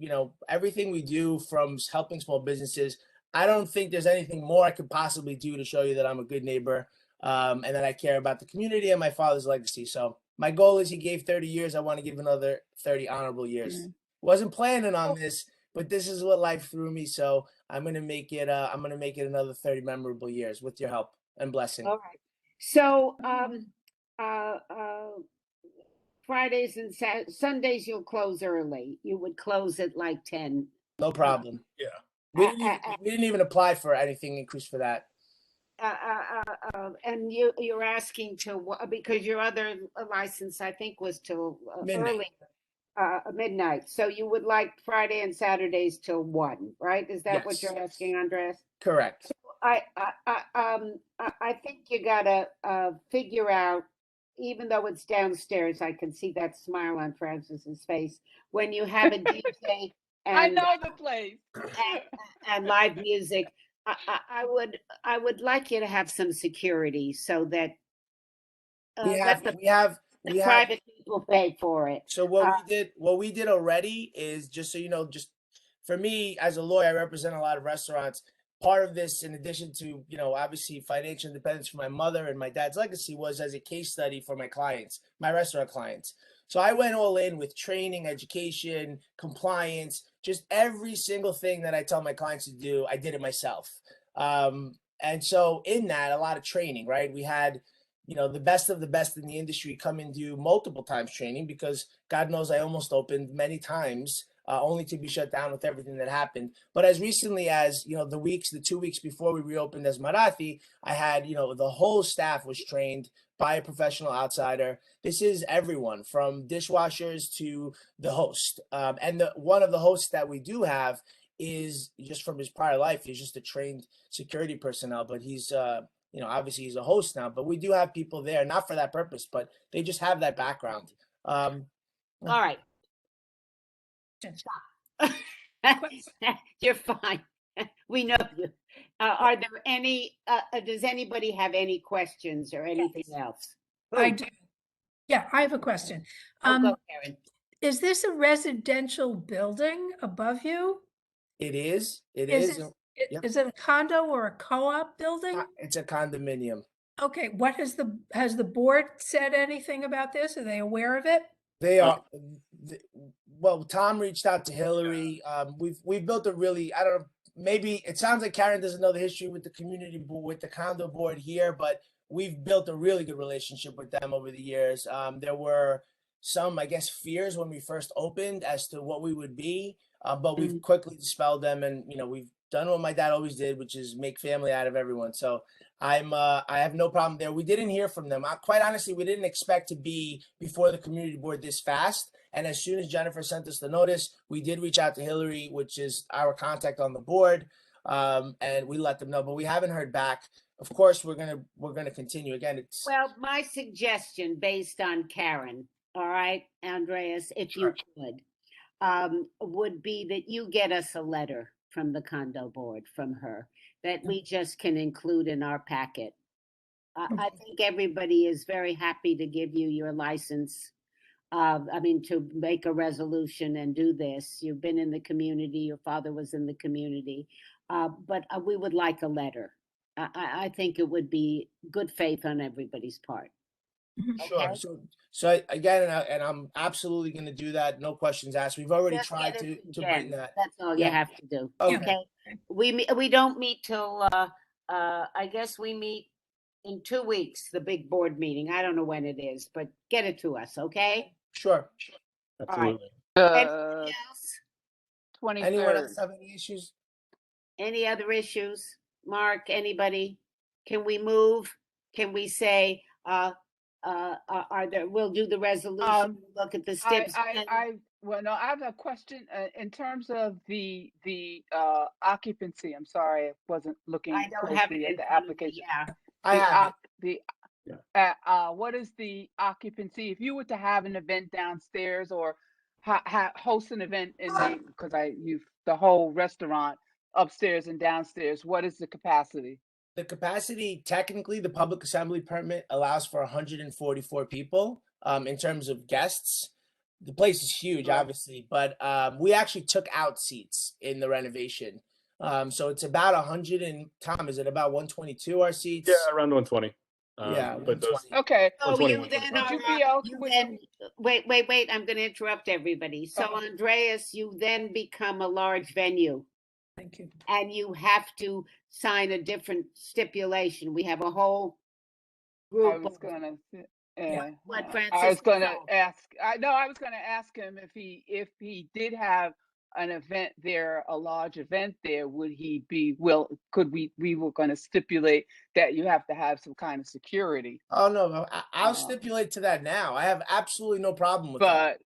[SPEAKER 5] everything we do, from helping small businesses. I don't think there's anything more I could possibly do to show you that I'm a good neighbor, and that I care about the community and my father's legacy. So my goal is, he gave 30 years. I want to give another 30 honorable years. Wasn't planning on this, but this is what life threw me. So I'm gonna make it. I'm gonna make it another 30 memorable years with your help and blessing.
[SPEAKER 1] All right. So Fridays and Sundays you'll close early. You would close at like 10.
[SPEAKER 5] No problem. Yeah. We didn't even apply for anything increase for that.
[SPEAKER 1] And you're asking because your other license, I think, was till early midnight. So you would like Friday and Saturdays till 1, right? Is that what you're asking, Andres?
[SPEAKER 5] Correct.
[SPEAKER 1] So I think you gotta figure out, even though it's downstairs, I can see that smile on Francis's face. When you have a DJ
[SPEAKER 6] I
[SPEAKER 1] and
[SPEAKER 6] know the place.
[SPEAKER 1] and live music, I would like you to have some security so that
[SPEAKER 5] We
[SPEAKER 1] let
[SPEAKER 5] have
[SPEAKER 1] the
[SPEAKER 5] we have we have
[SPEAKER 1] private people pay for it.
[SPEAKER 5] So what we did already is, just so you know, just for me as a lawyer, I represent a lot of restaurants. Part of this, in addition to, you know, obviously financial independence for my mother and my dad's legacy, was as a case study for my clients, my restaurant clients. So I went all in with training, education, compliance, just every single thing that I tell my clients to do, I did it myself. And so in that, a lot of training, right? We had, you know, the best of the best in the industry come and do multiple times training, because God knows I almost opened many times, only to be shut down with everything that happened. But as recently as, you know, the 2 weeks before we reopened as Marathi, I had, you know, the whole staff was trained by a professional outsider. This is everyone from dishwashers to the host. And one of the hosts that we do have is, just from his prior life, he's just a trained security personnel, but he's, you know, obviously he's a host now, but we do have people there, not for that purpose, but they just have that background.
[SPEAKER 1] All right. Stop. You're fine. We know you. Are there any, does anybody have any questions or anything else?
[SPEAKER 13] I do. Yeah, I have a question.
[SPEAKER 1] Go, Karen.
[SPEAKER 13] Is this a residential building above you?
[SPEAKER 5] It is. It
[SPEAKER 13] Is
[SPEAKER 5] is.
[SPEAKER 13] it, is it a condo or a co-op building?
[SPEAKER 5] It's a condominium.
[SPEAKER 13] Okay, what has the board said anything about this? Are they aware of it?
[SPEAKER 5] They are. Well, Tom reached out to Hillary. We've built a really, I don't know, maybe it sounds like Karen doesn't know the history with the community board, with the condo board here, but we've built a really good relationship with them over the years. There were some, I guess, fears when we first opened as to what we would be, but we've quickly dispelled them, and you know, we've done what my dad always did, which is make family out of everyone. So I have no problem there. We didn't hear from them. Quite honestly, we didn't expect to be before the community board this fast. And as soon as Jennifer sent us the notice, we did reach out to Hillary, which is our contact on the board, and we let them know. But we haven't heard back. Of course, we're gonna continue. Again, it's
[SPEAKER 1] Well, my suggestion, based on Karen, all right, Andreas, if you could, would be that you get us a letter from the condo board, from her, that we just can include in our packet. I think everybody is very happy to give you your license. I mean, to make a resolution and do this. You've been in the community, your father was in the community, but we would like a letter. I think it would be good faith on everybody's part.
[SPEAKER 5] Sure.
[SPEAKER 1] Okay?
[SPEAKER 5] So again, and I'm absolutely going to do that. No questions asked. We've already
[SPEAKER 1] Just
[SPEAKER 5] tried
[SPEAKER 1] get
[SPEAKER 5] to
[SPEAKER 1] it
[SPEAKER 5] bring
[SPEAKER 1] Jen.
[SPEAKER 5] that.
[SPEAKER 1] That's all you
[SPEAKER 5] Yeah.
[SPEAKER 1] have to do.
[SPEAKER 5] Okay.
[SPEAKER 1] Okay. We don't meet till I guess we meet in 2 weeks, the big board meeting. I don't know when it is, but get it to us, okay?
[SPEAKER 5] Sure.
[SPEAKER 1] All right.
[SPEAKER 6] The
[SPEAKER 1] Else?
[SPEAKER 6] 23rd.
[SPEAKER 5] Anyone else have any issues?
[SPEAKER 1] Any other issues? Mark, anybody? Can we move? Can we say, are there, we'll do the resolution, look at the steps.
[SPEAKER 6] Well, no, I have a question in terms of the occupancy. I'm sorry, I wasn't looking
[SPEAKER 1] I don't have
[SPEAKER 6] closely
[SPEAKER 1] it
[SPEAKER 6] at
[SPEAKER 1] in
[SPEAKER 6] the
[SPEAKER 1] front of me,
[SPEAKER 6] application.
[SPEAKER 1] yeah.
[SPEAKER 5] I have
[SPEAKER 6] What is the occupancy? If you were to have an event downstairs or host an event in because the whole restaurant upstairs and downstairs, what is the capacity?
[SPEAKER 5] The capacity, technically, the public assembly permit allows for 144 people. In terms of guests, the place is huge, obviously, but we actually took out seats in the renovation. So it's about 100 and Tom, is it about 122 our seats?
[SPEAKER 7] Yeah, around 120.
[SPEAKER 5] Yeah,
[SPEAKER 7] but those,
[SPEAKER 6] Okay.
[SPEAKER 1] So
[SPEAKER 7] 120,
[SPEAKER 1] you then,
[SPEAKER 6] Would you
[SPEAKER 1] are,
[SPEAKER 6] be able?
[SPEAKER 1] you then wait, I'm going to interrupt everybody. So Andreas, you then become a large venue.
[SPEAKER 13] Thank you.
[SPEAKER 1] And you have to sign a different stipulation. We have a whole
[SPEAKER 6] I
[SPEAKER 1] group
[SPEAKER 6] was
[SPEAKER 1] of,
[SPEAKER 6] gonna.
[SPEAKER 1] what
[SPEAKER 6] I
[SPEAKER 1] Francis?
[SPEAKER 6] was gonna ask. I was gonna ask him if he did have an event there, a large event there, would he be could we were gonna stipulate that you have to have some kind of security.
[SPEAKER 5] Oh no, I'll stipulate to that now. I have absolutely no problem with that.
[SPEAKER 6] But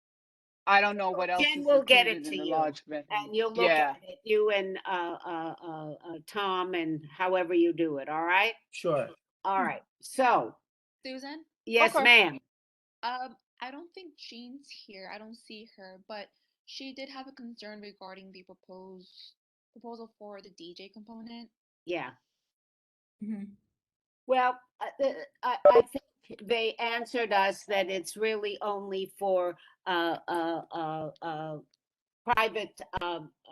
[SPEAKER 6] I don't know what else
[SPEAKER 1] Jen
[SPEAKER 6] is
[SPEAKER 1] will get
[SPEAKER 6] included
[SPEAKER 1] it to
[SPEAKER 6] in the
[SPEAKER 1] you,
[SPEAKER 6] large event.
[SPEAKER 1] and you'll look
[SPEAKER 6] Yeah.
[SPEAKER 1] at it, you and Tom, and however you do it. All right.
[SPEAKER 5] Sure.
[SPEAKER 1] All right. So
[SPEAKER 3] Susan?
[SPEAKER 1] Yes,
[SPEAKER 6] Okay.
[SPEAKER 1] ma'am.
[SPEAKER 3] I don't think Jean's here. I don't see her, but she did have a concern regarding the proposal for the DJ component.
[SPEAKER 1] Yeah.
[SPEAKER 13] Mm-hmm.
[SPEAKER 1] Well, I think they answered us that it's really only for private.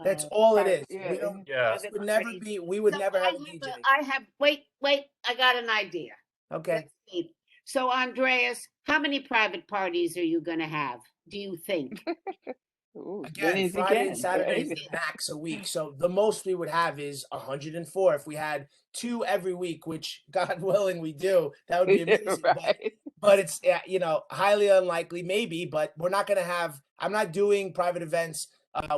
[SPEAKER 5] That's all it is.
[SPEAKER 6] Yeah,
[SPEAKER 5] We don't.
[SPEAKER 16] Yeah.
[SPEAKER 5] This would never be. We would
[SPEAKER 1] So
[SPEAKER 5] never have a
[SPEAKER 1] I
[SPEAKER 5] DJ.
[SPEAKER 1] I have. Wait. I got an idea.
[SPEAKER 5] Okay.
[SPEAKER 1] Let's see. So, Andreas, how many private parties are you going to have? Do you think?
[SPEAKER 6] Ooh,
[SPEAKER 5] Again,
[SPEAKER 6] many as you
[SPEAKER 5] Friday and
[SPEAKER 6] can,
[SPEAKER 5] Saturday
[SPEAKER 6] right?
[SPEAKER 5] is max a week. So the most we would have is 104. If we had 2 every week, which God willing we do, that would be amazing.
[SPEAKER 6] Right.
[SPEAKER 5] But it's highly unlikely, maybe. But we're not going to have. I'm not doing private events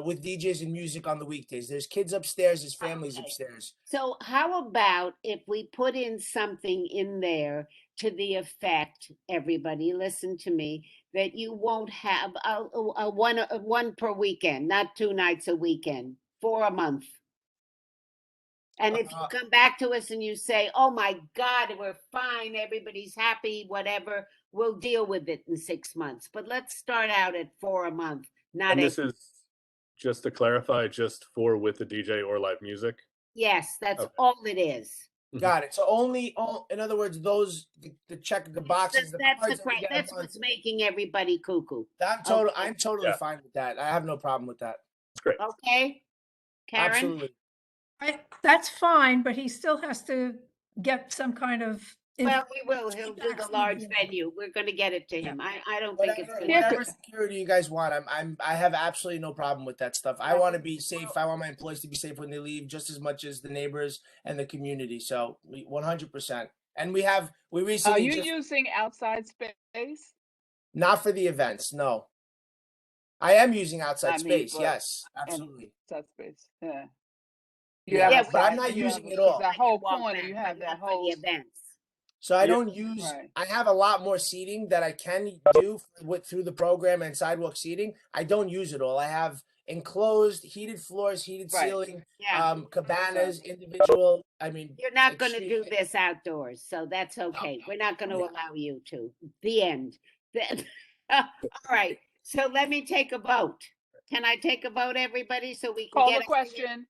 [SPEAKER 5] with DJs and music on the weekdays. There's kids upstairs. There's families upstairs.
[SPEAKER 1] So, how about if we put in something in there to the effect, everybody, listen to me, that you won't have a one per weekend, not 2 nights a weekend, for a month. And if you come back to us and you say, "Oh my God, we're fine, everybody's happy, whatever," we'll deal with it in 6 months. But let's start out at 4 a month, not
[SPEAKER 7] And this
[SPEAKER 1] 8.
[SPEAKER 7] is, just to clarify, just for with the DJ or live music?
[SPEAKER 1] Yes, that's
[SPEAKER 7] Okay.
[SPEAKER 1] all it is.
[SPEAKER 5] Got it. So in other words, those the check the boxes, the cards that we get a
[SPEAKER 1] That's
[SPEAKER 5] month.
[SPEAKER 1] what's making everybody cuckoo.
[SPEAKER 5] I'm totally
[SPEAKER 7] Yeah.
[SPEAKER 5] fine with that. I have no problem with that.
[SPEAKER 7] That's great.
[SPEAKER 1] Okay, Karen?
[SPEAKER 5] Absolutely.
[SPEAKER 13] That's fine, but he still has to get some kind of.
[SPEAKER 1] Well, we will. He'll do
[SPEAKER 13] feedback
[SPEAKER 1] the
[SPEAKER 13] from the
[SPEAKER 1] large
[SPEAKER 13] board.
[SPEAKER 1] venue. We're gonna get it to him. I don't think it's gonna
[SPEAKER 5] Whatever
[SPEAKER 1] hurt.
[SPEAKER 5] security you guys want, I have absolutely no problem with that stuff. I want to be safe. I want my employees to be safe when they leave, just as much as the neighbors and the community. So 100%. And we
[SPEAKER 6] Are
[SPEAKER 5] recently
[SPEAKER 6] you
[SPEAKER 5] just
[SPEAKER 6] using outside space?
[SPEAKER 5] not for the events. No, I am using outside
[SPEAKER 6] I mean,
[SPEAKER 5] space.
[SPEAKER 6] but-
[SPEAKER 5] Yes, absolutely.
[SPEAKER 6] Outside space, yeah.
[SPEAKER 5] Yeah,
[SPEAKER 6] have a
[SPEAKER 5] but I'm
[SPEAKER 6] side-
[SPEAKER 5] not
[SPEAKER 6] you have
[SPEAKER 5] using
[SPEAKER 6] a-
[SPEAKER 5] it all.
[SPEAKER 6] That whole
[SPEAKER 1] walk
[SPEAKER 6] corner,
[SPEAKER 1] back,
[SPEAKER 6] you
[SPEAKER 1] but
[SPEAKER 6] have that
[SPEAKER 1] not for
[SPEAKER 6] whole.
[SPEAKER 1] the events.
[SPEAKER 5] So I
[SPEAKER 7] Yeah.
[SPEAKER 5] don't use.
[SPEAKER 6] Right.
[SPEAKER 5] I have a lot more seating that I can do through the program and sidewalk seating. I don't use it all. I have enclosed, heated floors, heated
[SPEAKER 6] Right.
[SPEAKER 5] ceiling,
[SPEAKER 1] Yeah.
[SPEAKER 5] cabanas, individual. I mean,
[SPEAKER 1] You're not gonna do
[SPEAKER 5] extreme-
[SPEAKER 1] this outdoors, so that's okay. We're not gonna
[SPEAKER 5] Yeah.
[SPEAKER 1] allow you to. The end. All right, so let me take a vote. Can I take a vote, everybody, so we can
[SPEAKER 6] Call
[SPEAKER 1] get
[SPEAKER 6] the question.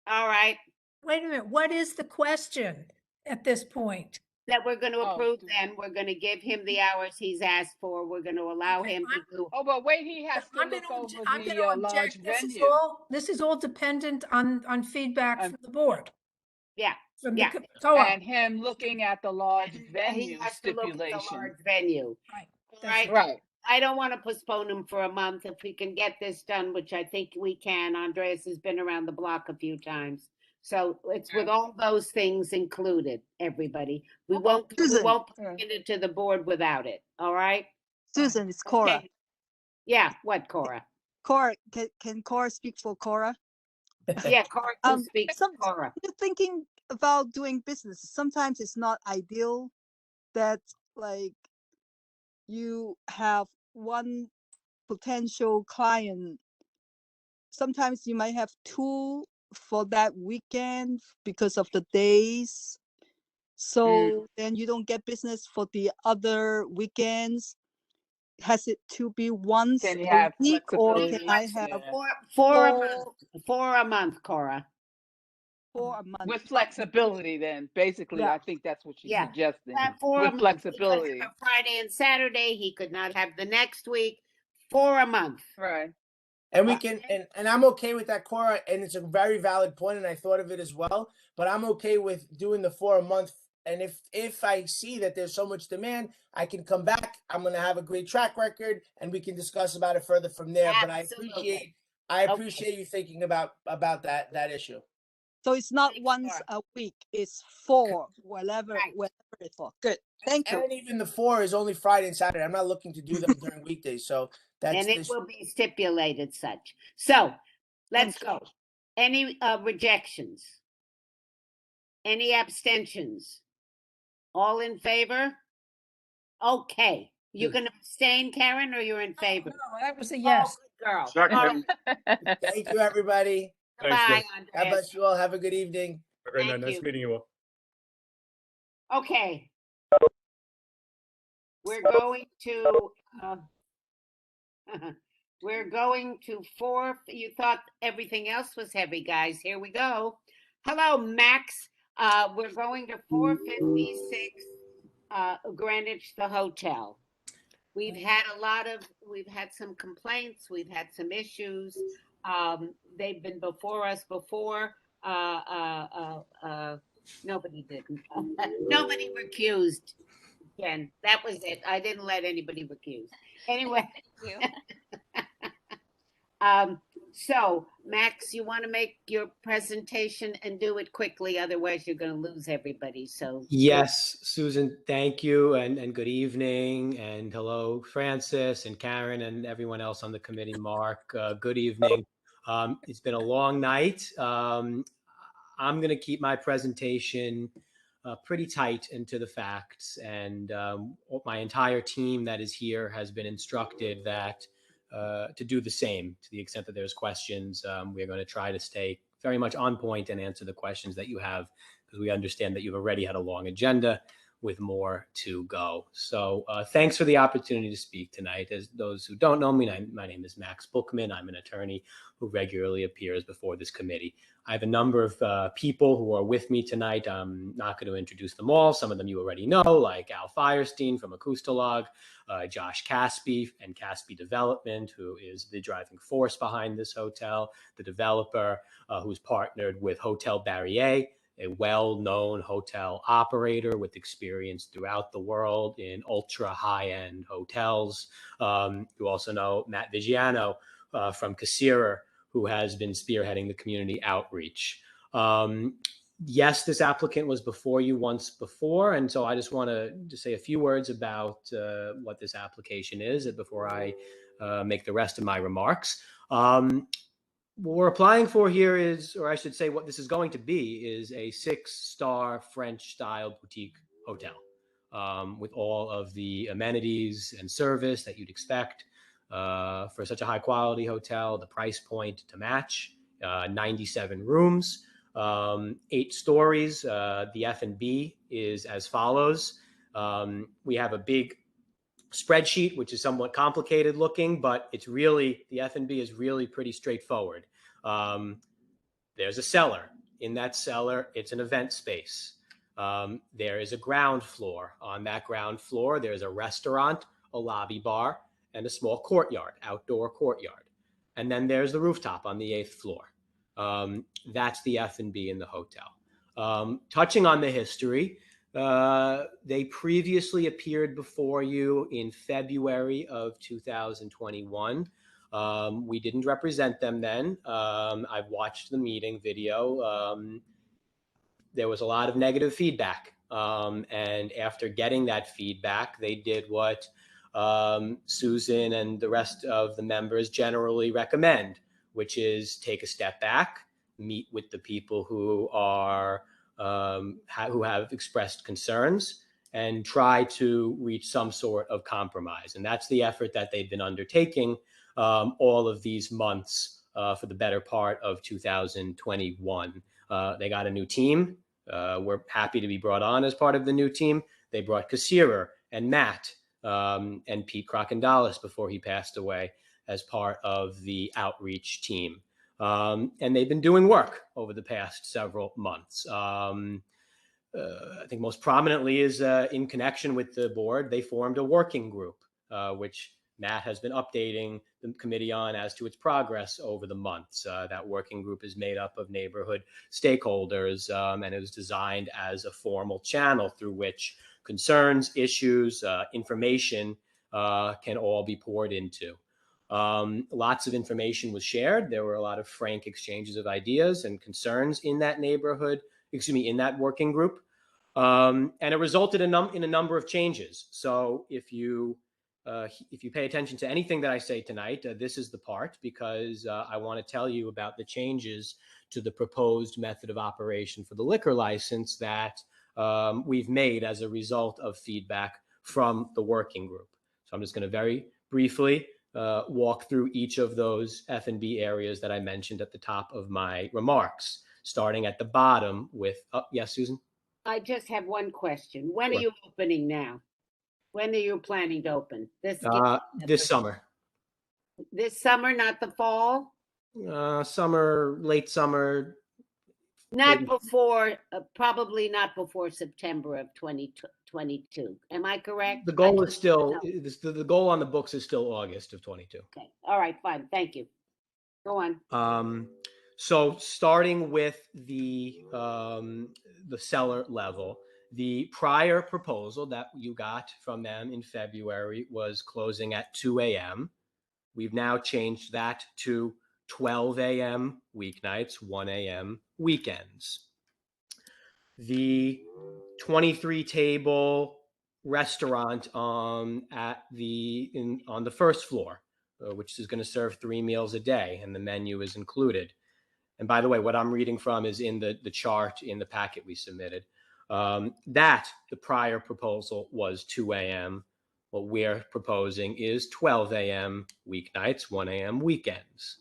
[SPEAKER 1] All right,
[SPEAKER 13] Wait a minute, what is the question at this point?
[SPEAKER 1] that we're gonna
[SPEAKER 6] Oh,
[SPEAKER 1] approve then. We're gonna give him the hours he's asked for. We're gonna allow
[SPEAKER 13] Okay,
[SPEAKER 1] him to do.
[SPEAKER 6] Oh, but wait, he has to
[SPEAKER 13] I'm
[SPEAKER 6] look
[SPEAKER 13] gonna,
[SPEAKER 6] over
[SPEAKER 13] I'm
[SPEAKER 6] the
[SPEAKER 13] gonna
[SPEAKER 6] large
[SPEAKER 13] object.
[SPEAKER 6] venue.
[SPEAKER 13] This is all dependent on feedback
[SPEAKER 6] Um,
[SPEAKER 13] from the board.
[SPEAKER 1] Yeah,
[SPEAKER 13] From
[SPEAKER 1] yeah.
[SPEAKER 13] Go on.
[SPEAKER 6] And him looking at the large
[SPEAKER 1] He
[SPEAKER 6] venue
[SPEAKER 1] has to look at the
[SPEAKER 6] stipulation.
[SPEAKER 1] large venue.
[SPEAKER 13] Right.
[SPEAKER 1] All right.
[SPEAKER 6] Right.
[SPEAKER 1] I don't want to postpone him for a month. If we can get this done, which I think we can. Andreas has been around the block a few times. So it's with all those things included, everybody. We won't put it to the board without it. All right?
[SPEAKER 9] Susan, it's Cora.
[SPEAKER 1] Okay. Yeah, what, Cora?
[SPEAKER 9] Cora, can Cora speak for Cora?
[SPEAKER 1] Yeah, Cora can speak for
[SPEAKER 9] Some,
[SPEAKER 1] Cora.
[SPEAKER 9] you're thinking about doing business. Sometimes it's not ideal that like you have one potential client. Sometimes you might have 2 for that weekend because of the days. So then you don't get business for the other weekends. Has it to be once
[SPEAKER 6] Can you
[SPEAKER 9] a
[SPEAKER 6] have
[SPEAKER 9] week, or can
[SPEAKER 6] flexibility?
[SPEAKER 9] I have
[SPEAKER 6] Yeah.
[SPEAKER 1] For a month. For a month, Cora.
[SPEAKER 9] 4 a month?
[SPEAKER 6] With flexibility, then basically,
[SPEAKER 9] Yeah.
[SPEAKER 6] I think that's what she's
[SPEAKER 1] Yeah.
[SPEAKER 6] suggesting.
[SPEAKER 1] For a
[SPEAKER 6] With
[SPEAKER 1] month. He could
[SPEAKER 6] flexibility,
[SPEAKER 1] have a Friday and Saturday. He could not have the next week. For a month.
[SPEAKER 6] right?
[SPEAKER 5] And we can, and I'm okay with that, Cora. And it's a very valid point, and I thought of it as well. But I'm okay with doing the 4 a month. And if I see that there's so much demand, I can come back. I'm going to have a great track record, and we can discuss about it further from there.
[SPEAKER 1] Absolutely.
[SPEAKER 5] But I appreciate you thinking about that issue.
[SPEAKER 9] So it's not once a week, it's 4, whatever it's for. Good, thank you.
[SPEAKER 5] And even the 4 is only Friday and Saturday. I'm not looking to do them during weekdays. So that's
[SPEAKER 1] And it will be stipulated such. So let's go. Any rejections? Any abstentions? All in favor? Okay. You're going to abstain, Karen, or you're in favor?
[SPEAKER 13] No, that was a yes.
[SPEAKER 1] Good girl.
[SPEAKER 7] Second.
[SPEAKER 1] All right.
[SPEAKER 5] Thank you, everybody.
[SPEAKER 7] Thanks,
[SPEAKER 1] Bye,
[SPEAKER 7] guys.
[SPEAKER 5] God
[SPEAKER 1] Andreas.
[SPEAKER 5] bless you all. Have a good evening.
[SPEAKER 7] Very
[SPEAKER 1] Thank
[SPEAKER 7] nice
[SPEAKER 1] you.
[SPEAKER 7] meeting you all.
[SPEAKER 1] Okay. We're going to, we're going to you thought everything else was heavy, guys. Here we go. Hello, Max. We're going to 456 Greenwich, the hotel. We've had some complaints. We've had some issues. They've been before us before. Nobody didn't. Nobody recused. Jen, that was it. I didn't let anybody recuse. Anyway. So Max, you want to make your presentation and do it quickly, otherwise you're going to lose everybody. So
[SPEAKER 11] yes, Susan, thank you, and good evening, and hello, Francis and Karen and everyone else on the committee. Mark, good evening. It's been a long night. I'm going to keep my presentation pretty tight and to the facts, and my entire team that is here has been instructed that to do the same to the extent that there's questions. We're going to try to stay very much on point and answer the questions that you have, because we understand that you've already had a long agenda with more to go. So thanks for the opportunity to speak tonight. As those who don't know me, my name is Max Bookman. I'm an attorney who regularly appears before this committee. I have a number of people who are with me tonight. I'm not going to introduce them all. Some of them you already know, like Al Firestein from Acoustalog, Josh Caspi and Caspi Development, who is the driving force behind this hotel, the developer who's partnered with Hotel Barrier, a well-known hotel operator with experience throughout the world in ultra high-end hotels. You also know Matt Vigiano from Cassirer, who has been spearheading the community outreach. Yes, this applicant was before you once before, and so I just want to say a few words about what this application is before I make the rest of my remarks. What we're applying for here is, or I should say what this is going to be, is a 6-star French-style boutique hotel with all of the amenities and service that you'd expect for such a high-quality hotel, the price point to match, 97 rooms, 8 stories. The F&B is as follows. We have a big spreadsheet, which is somewhat complicated looking, but it's really, the F&B is really pretty straightforward. There's a cellar. In that cellar, it's an event space. There is a ground floor. On that ground floor, there's a restaurant, a lobby bar, and a small courtyard, outdoor courtyard. And then there's the rooftop on the 8th floor. That's the F&B in the hotel. Touching on the history, they previously appeared before you in February of 2021. We didn't represent them then. I've watched the meeting video. There was a lot of negative feedback. And after getting that feedback, they did what Susan and the rest of the members generally recommend, which is take a step back, meet with the people who are who have expressed concerns, and try to reach some sort of compromise. And that's the effort that they've been undertaking all of these months for the better part of 2021. They got a new team. We're happy to be brought on as part of the new team. They brought Cassirer and Matt and Pete Krokondalis before he passed away as part of the outreach team. And they've been doing work over the past several months. I think most prominently is in connection with the board, they formed a working group, which Matt has been updating the committee on as to its progress over the months. That working group is made up of neighborhood stakeholders, and it was designed as a formal channel through which concerns, issues, information can all be poured into. Lots of information was shared. There were a lot of frank exchanges of ideas and concerns in that in that working group. And it resulted in a number of changes. So if you pay attention to anything that I say tonight, this is the part, because I want to tell you about the changes to the proposed method of operation for the liquor license that we've made as a result of feedback from the working group. So I'm just going to very briefly walk through each of those F&B areas that I mentioned at the top of my remarks, starting at the bottom with, yes, Susan?
[SPEAKER 1] I just have one question. When
[SPEAKER 11] Sure.
[SPEAKER 1] are you opening now? When are you planning to open?
[SPEAKER 11] This summer.
[SPEAKER 1] This summer, not the fall?
[SPEAKER 11] Summer, late summer.
[SPEAKER 1] Not
[SPEAKER 11] maybe-
[SPEAKER 1] before, probably not before September of 2022. Am I correct?
[SPEAKER 11] The goal
[SPEAKER 1] I
[SPEAKER 11] is still,
[SPEAKER 1] no.
[SPEAKER 11] the goal on the books is still August of 22.
[SPEAKER 1] Okay, all right, fine, thank you. Go on.
[SPEAKER 11] So starting with the cellar level, the prior proposal that you got from them in February was closing at 2 a.m. We've now changed that to 12 a.m. weeknights, 1 a.m. weekends. The 23 table restaurant on the first floor, which is going to serve 3 meals a day, and the menu is included. And by the way, what I'm reading from is in the chart in the packet we submitted. That the prior proposal was 2 a.m. What we're proposing is 12 a.m. weeknights, 1 a.m. weekends.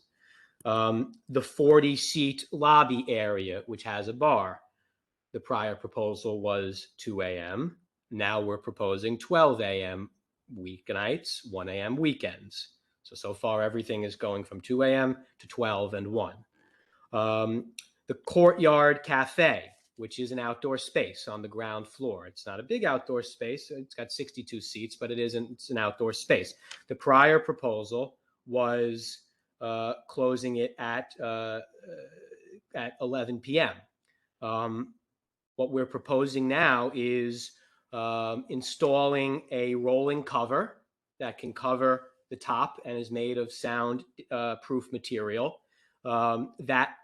[SPEAKER 11] The 40-seat lobby area, which has a bar, the prior proposal was 2 a.m. Now we're proposing 12 a.m. weeknights, 1 a.m. weekends. So far everything is going from 2 a.m. to 12 and 1. The Courtyard Cafe, which is an outdoor space on the ground floor. It's not a big outdoor space. It's got 62 seats, but it's an outdoor space. The prior proposal was closing it at 11 p.m. What we're proposing now is installing a rolling cover that can cover the top and is made of sound-proof material. That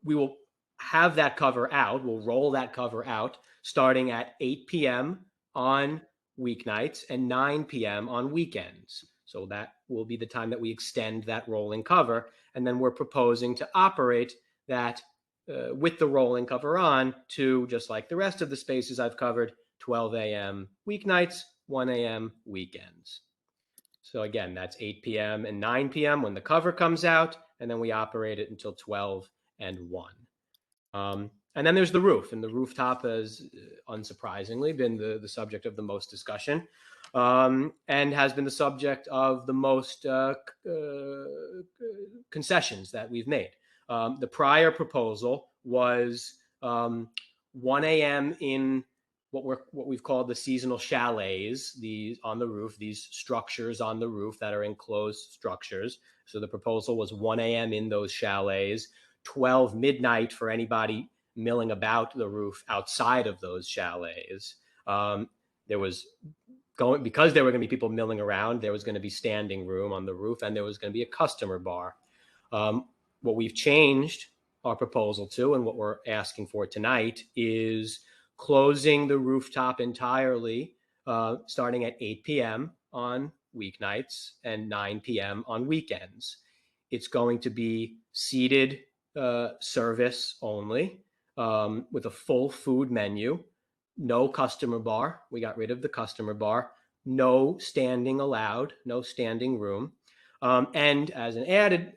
[SPEAKER 11] we will have that cover out. We'll roll that cover out starting at 8 p.m. on weeknights and 9 p.m. on weekends. So that will be the time that we extend that rolling cover. And then we're proposing to operate that with the rolling cover on to, just like the rest of the spaces I've covered, 12 a.m. weeknights, 1 a.m. weekends. So again, that's 8 p.m. and 9 p.m. when the cover comes out, and then we operate it until 12 and 1. And then there's the roof, and the rooftop has unsurprisingly been the subject of the most discussion, and has been the subject of the most concessions that we've made. The prior proposal was 1 a.m. in what we've called the seasonal chalets, these on the roof, these structures on the roof that are enclosed structures. So the proposal was 1 a.m. in those chalets, 12 midnight for anybody milling about the roof outside of those chalets. There was because there were going to be people milling around, there was going to be standing room on the roof, and there was going to be a customer bar. What we've changed our proposal to, and what we're asking for tonight, is closing the rooftop entirely, starting at 8 p.m. on weeknights and 9 p.m. on weekends. It's going to be seated service only, with a full food menu, no customer bar. We got rid of the customer bar, no standing allowed, no standing room. And as an added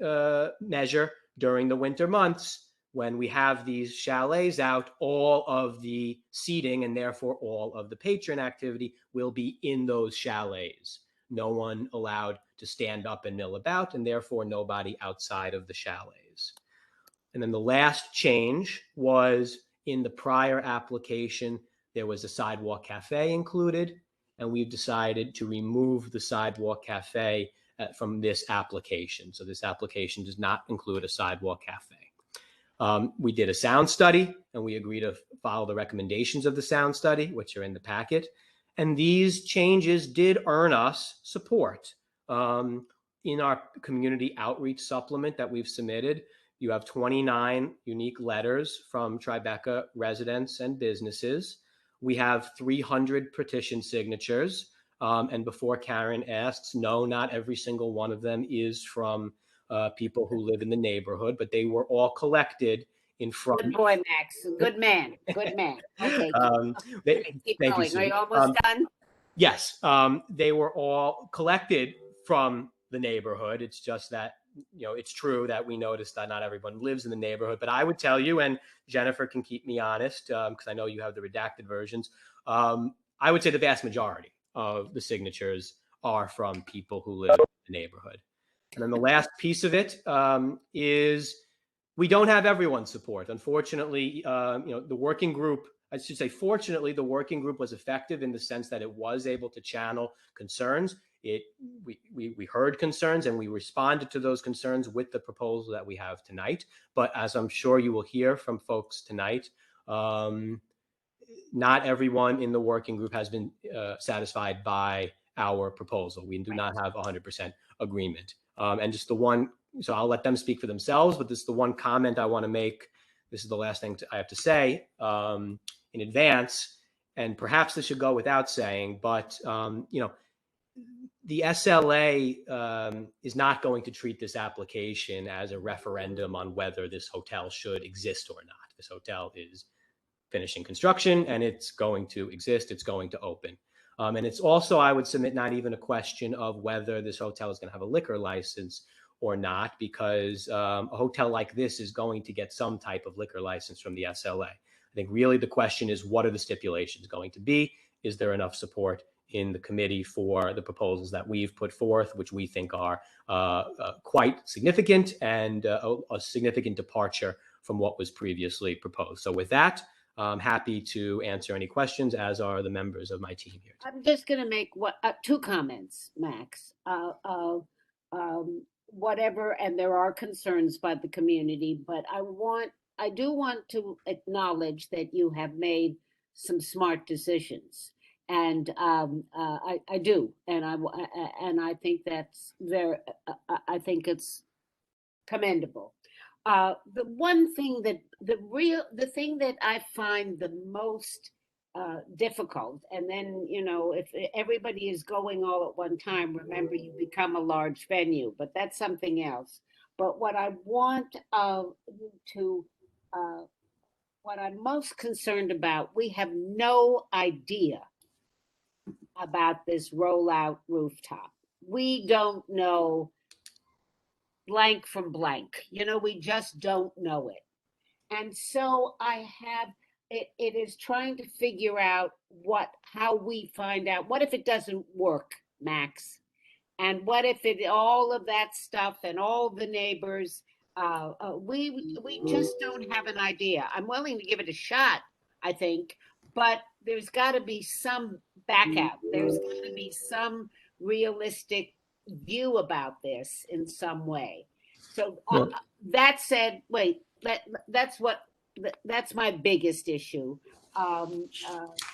[SPEAKER 11] measure, during the winter months, when we have these chalets out, all of the seating and therefore all of the patron activity will be in those chalets. No one allowed to stand up and mill about, and therefore nobody outside of the chalets. And then the last change was in the prior application, there was a sidewalk cafe included, and we've decided to remove the sidewalk cafe from this application. So this application does not include a sidewalk cafe. We did a sound study, and we agreed to follow the recommendations of the sound study, which are in the packet. And these changes did earn us support. In our community outreach supplement that we've submitted, you have 29 unique letters from Tribeca residents and businesses. We have 300 petition signatures. And before Karen asks, no, not every single one of them is from people who live in the neighborhood, but they were all collected in front.
[SPEAKER 1] Good boy, Max. Good man. Good man. Okay. Keep
[SPEAKER 11] thank
[SPEAKER 1] going.
[SPEAKER 11] you,
[SPEAKER 1] Are you
[SPEAKER 11] Sue.
[SPEAKER 1] almost done?
[SPEAKER 11] Yes, they were all collected from the neighborhood. It's just that, it's true that we noticed that not everyone lives in the neighborhood, but I would tell you, and Jennifer can keep me honest, because I know you have the redacted versions, I would say the vast majority of the signatures are from people who live in the neighborhood. And then the last piece of it is we don't have everyone's support. Unfortunately, the working group, I should say, fortunately, the working group was effective in the sense that it was able to channel concerns. We heard concerns and we responded to those concerns with the proposal that we have tonight. But as I'm sure you will hear from folks tonight, not everyone in the working group has been satisfied by our proposal. We do not have 100% agreement. And just the one, so I'll let them speak for themselves, but this is the one comment I want to make. This is the last thing I have to say in advance, and perhaps this should go without saying, but the SLA is not going to treat this application as a referendum on whether this hotel should exist or not. This hotel is finishing construction and it's going to exist, it's going to open. And it's also, I would submit, not even a question of whether this hotel is going to have a liquor license or not, because a hotel like this is going to get some type of liquor license from the SLA. I think really the question is, what are the stipulations going to be? Is there enough support in the committee for the proposals that we've put forth, which we think are quite significant and a significant departure from what was previously proposed. So with that, I'm happy to answer any questions, as are the members of my team here.
[SPEAKER 1] I'm just going to make two comments, Max. Whatever, and there are concerns by the community, but I do want to acknowledge that you have made some smart decisions, and I do, and I think that's very. I think it's commendable. The one thing that the thing that I find the most difficult, and then if everybody is going all at one time, remember you become a large venue, but that's something else. But what I want what I'm most concerned about, we have no idea about this rollout rooftop. We don't know blank from blank. We just don't know it. And so it is trying to figure out how we find out, what if it doesn't work, Max? And what if all of that stuff and all the neighbors, we just don't have an idea. I'm willing to give it a shot, I think, but there's got to be some back out. There's got to be some realistic view about this in some way. So that said, that's my biggest issue.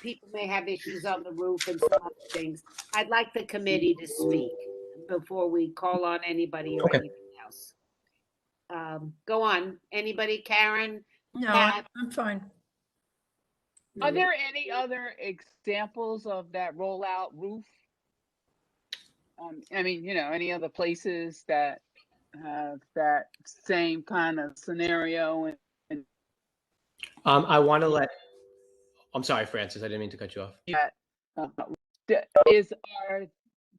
[SPEAKER 1] People may have issues on the roof and some other things. I'd like the committee to speak before we call on anybody or anything else. Go on. Anybody? Karen?
[SPEAKER 13] No,
[SPEAKER 1] Pat?
[SPEAKER 13] I'm fine.
[SPEAKER 6] Are there any other examples of that rollout roof? Any other places that have that same kind of scenario?
[SPEAKER 11] I want to let. I'm sorry, Francis. I didn't mean to cut you off.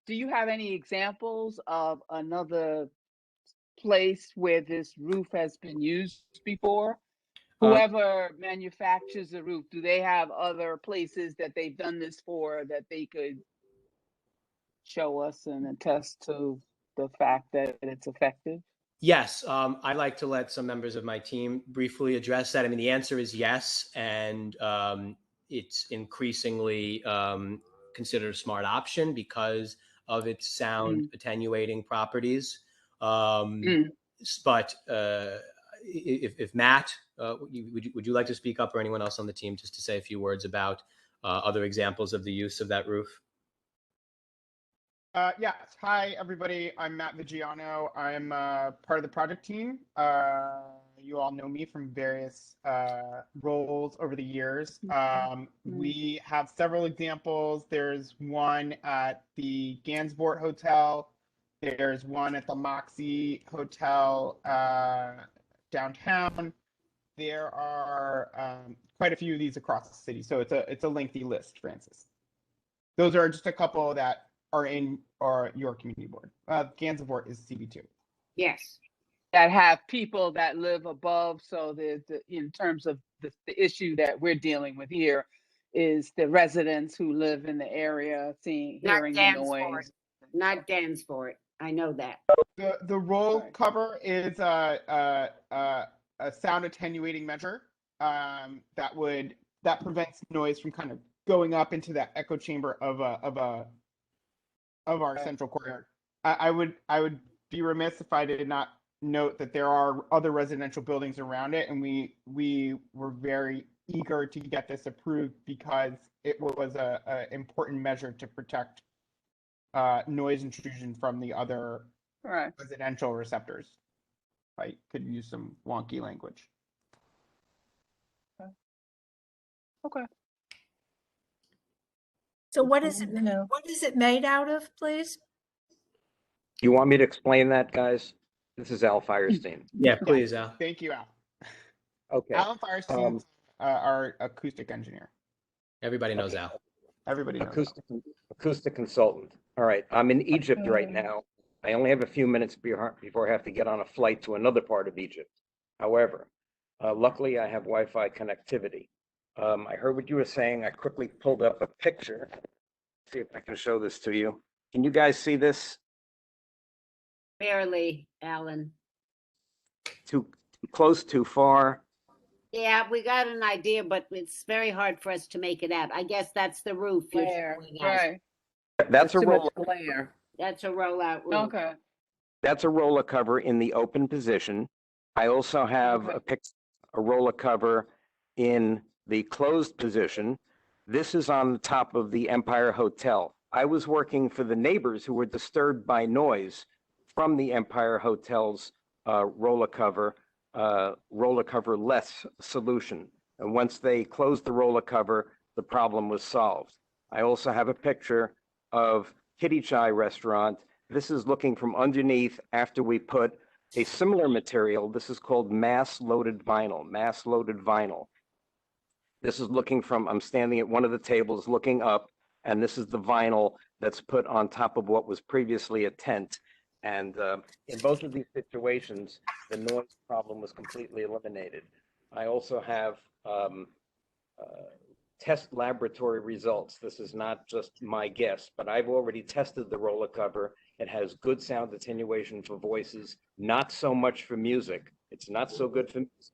[SPEAKER 6] Do you have any examples of another place where this roof has been used before? Whoever manufactures the roof, do they have other places that they've done this for that they could show us and attest to the fact that it's effective?
[SPEAKER 11] Yes, I'd like to let some members of my team briefly address that. The answer is yes, and it's increasingly considered a smart option because of its sound attenuating properties. But if Matt, would you like to speak up, or anyone else on the team, just to say a few words about other examples of the use of that roof?
[SPEAKER 12] Yes. Hi, everybody. I'm Matt Vigiano. I'm part of the project team. You all know me from various roles over the years. We have several examples. There's one at the Gansevoort Hotel. There's one at the Moxie Hotel downtown. There are quite a few of these across the city. So it's a lengthy list, Francis. Those are just a couple that are in your community board. Gansevoort is CB2.
[SPEAKER 1] Yes.
[SPEAKER 6] That have people that live above, so in terms of the issue that we're dealing with here, is the residents who live in the area hearing the noise.
[SPEAKER 1] Not Dansport. I know that.
[SPEAKER 12] The roll cover is a sound attenuating measure that prevents noise from kind of going up into that echo chamber of our central courtyard. I would be remiss if I did not note that there are other residential buildings around it, and we were very eager to get this approved because it was a important measure to protect noise intrusion from the other residential receptors. I could use some wonky language.
[SPEAKER 6] Okay.
[SPEAKER 13] So what is it made out of, please?
[SPEAKER 14] You want me to explain that, guys? This is Al Firestein.
[SPEAKER 11] Yeah, please, Al.
[SPEAKER 12] Thank you, Al.
[SPEAKER 14] Okay.
[SPEAKER 12] Alan Firestein, our acoustic engineer.
[SPEAKER 11] Everybody knows Al.
[SPEAKER 12] Everybody knows
[SPEAKER 14] acoustic consultant. All right, I'm in Egypt right now. I only have a few minutes before I have to get on a flight to another part of Egypt. However, luckily I have Wi-Fi connectivity. I heard what you were saying. I quickly pulled up a picture. See if I can show this to you. Can you guys see this?
[SPEAKER 1] Barely, Alan.
[SPEAKER 14] Too close, too far?
[SPEAKER 1] Yeah, we got an idea, but it's very hard for us to make it out. I guess that's the roof you're showing us.
[SPEAKER 6] Right.
[SPEAKER 14] That's a
[SPEAKER 2] Too much
[SPEAKER 14] roller.
[SPEAKER 2] glare.
[SPEAKER 1] That's a rollout roof.
[SPEAKER 6] Okay.
[SPEAKER 14] That's a roller cover in the open position. I also have a roller cover in the closed position. This is on the top of the Empire Hotel. I was working for the neighbors who were disturbed by noise from the Empire Hotel's roller cover less solution. And once they closed the roller cover, the problem was solved. I also have a picture of Kitty Chai restaurant. This is looking from underneath after we put a similar material. This is called mass loaded vinyl. This is looking from, I'm standing at one of the tables looking up, and this is the vinyl that's put on top of what was previously a tent. And in both of these situations, the noise problem was completely eliminated. I also have test laboratory results. This is not just my guess, but I've already tested the roller cover. It has good sound attenuation for voices, not so much for music. It's not so good for music,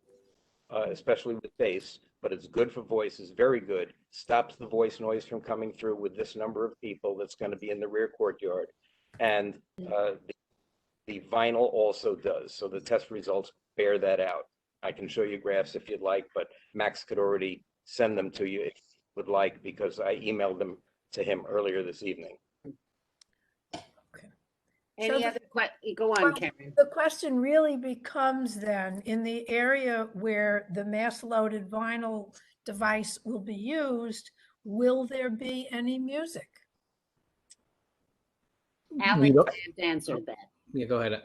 [SPEAKER 14] especially with bass, but it's good for voices, very good. Stops the voice noise from coming through with this number of people that's going to be in the rear courtyard. And the vinyl also does. So the test results bear that out. I can show you graphs if you'd like, but Max could already send them to you if you would like, because I emailed them to him earlier this evening.
[SPEAKER 1] Any other questions? Go on, Karen.
[SPEAKER 13] The question really becomes then, in the area where the mass loaded vinyl device will be used, will there be any music?
[SPEAKER 1] Alan can't answer that.
[SPEAKER 11] Yeah, go ahead.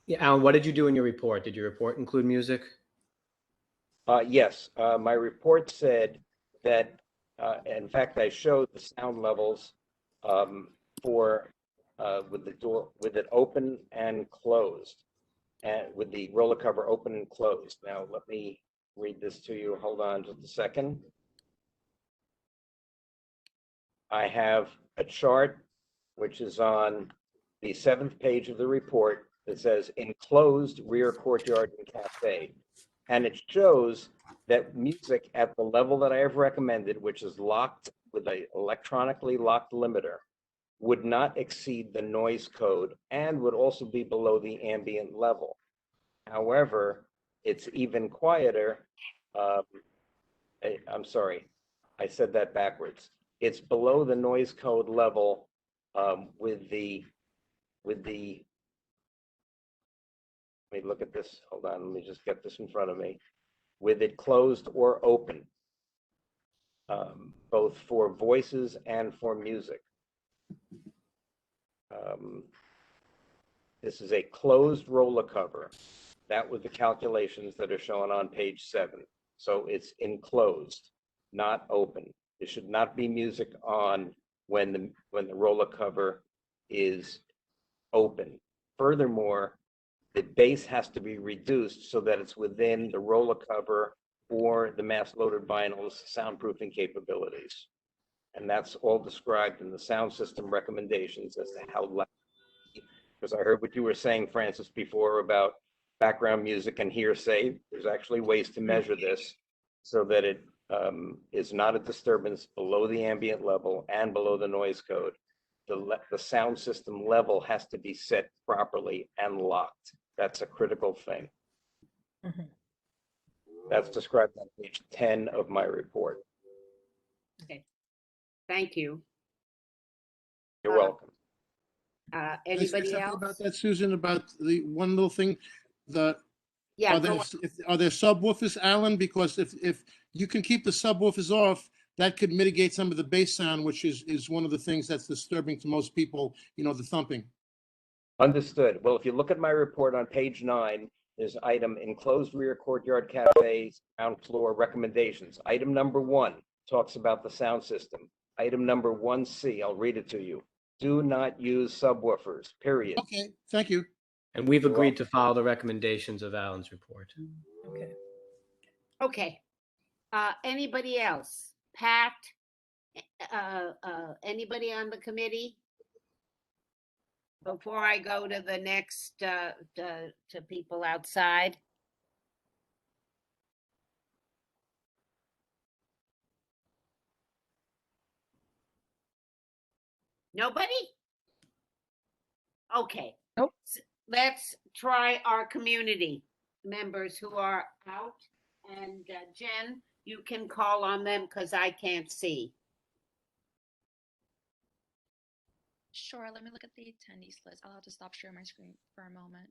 [SPEAKER 11] Yeah, Alan, what did you do in your report? Did your report include music?
[SPEAKER 14] Yes, my report said that, in fact, I showed the sound levels for with the door, with it open and closed, and with the roller cover open and closed. Now, let me read this to you. Hold on just a second. I have a chart which is on the 7th page of the report that says enclosed rear courtyard and cafe. And it shows that music at the level that I have recommended, which is locked with an electronically locked limiter, would not exceed the noise code and would also be below the ambient level. However, it's even quieter. I'm sorry, I said that backwards. It's below the noise code level with the, let me look at this. Hold on, let me just get this in front of me. With it closed or open, both for voices and for music. This is a closed roller cover. That was the calculations that are shown on page 7. So it's enclosed, not open. There should not be music on when the roller cover is open. Furthermore, the bass has to be reduced so that it's within the roller cover or the mass-loaded vinyl's soundproofing capabilities. And that's all described in the sound system recommendations as to how loud. Because I heard what you were saying, Francis, before about background music and hearsay. There's actually ways to measure this so that it is not a disturbance below the ambient level and below the noise code. The sound system level has to be set properly and locked. That's a critical thing. That's described on page 10 of my report.
[SPEAKER 1] Okay, thank you.
[SPEAKER 14] You're welcome.
[SPEAKER 10] Can I say
[SPEAKER 1] Anybody
[SPEAKER 10] something
[SPEAKER 1] else?
[SPEAKER 10] about that, Susan, about the one little thing,
[SPEAKER 1] Yeah,
[SPEAKER 10] are there,
[SPEAKER 1] go
[SPEAKER 10] are there subwoofers, Alan? Because if you can keep the subwoofers off, that could mitigate some of the bass sound, which is one of the things that's disturbing to most people, you know, the thumping.
[SPEAKER 14] Understood. Well, if you look at my report on page 9, there's item enclosed rear courtyard cafes, ground floor recommendations. Item number 1 talks about the sound system. Item number 1C, I'll read it to you. Do not use subwoofers, period.
[SPEAKER 10] Okay, thank you.
[SPEAKER 11] And we've agreed to follow the recommendations of Alan's report.
[SPEAKER 1] Okay. Okay. Anybody else? Pat? Anybody on the committee? Before I go to the next, to people outside? Nobody? Okay.
[SPEAKER 6] Nope.
[SPEAKER 1] Let's try our community members who are out. And Jen, you can call on them because I can't see.
[SPEAKER 3] Sure, let me look at the attendees list. I'll have to stop sharing my screen for a moment.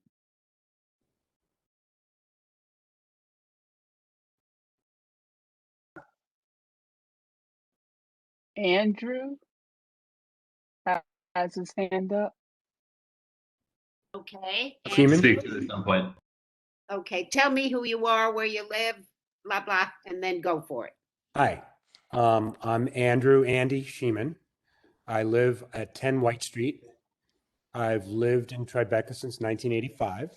[SPEAKER 6] Andrew has his hand up.
[SPEAKER 1] Okay.
[SPEAKER 15] Freeman?
[SPEAKER 1] Andrew?
[SPEAKER 15] Speak to it at some point.
[SPEAKER 1] Okay, tell me who you are, where you live, blah, blah, and then go for it.
[SPEAKER 15] Hi, I'm Andy Sheeman. I live at 10 White Street. I've lived in Tribeca since 1985.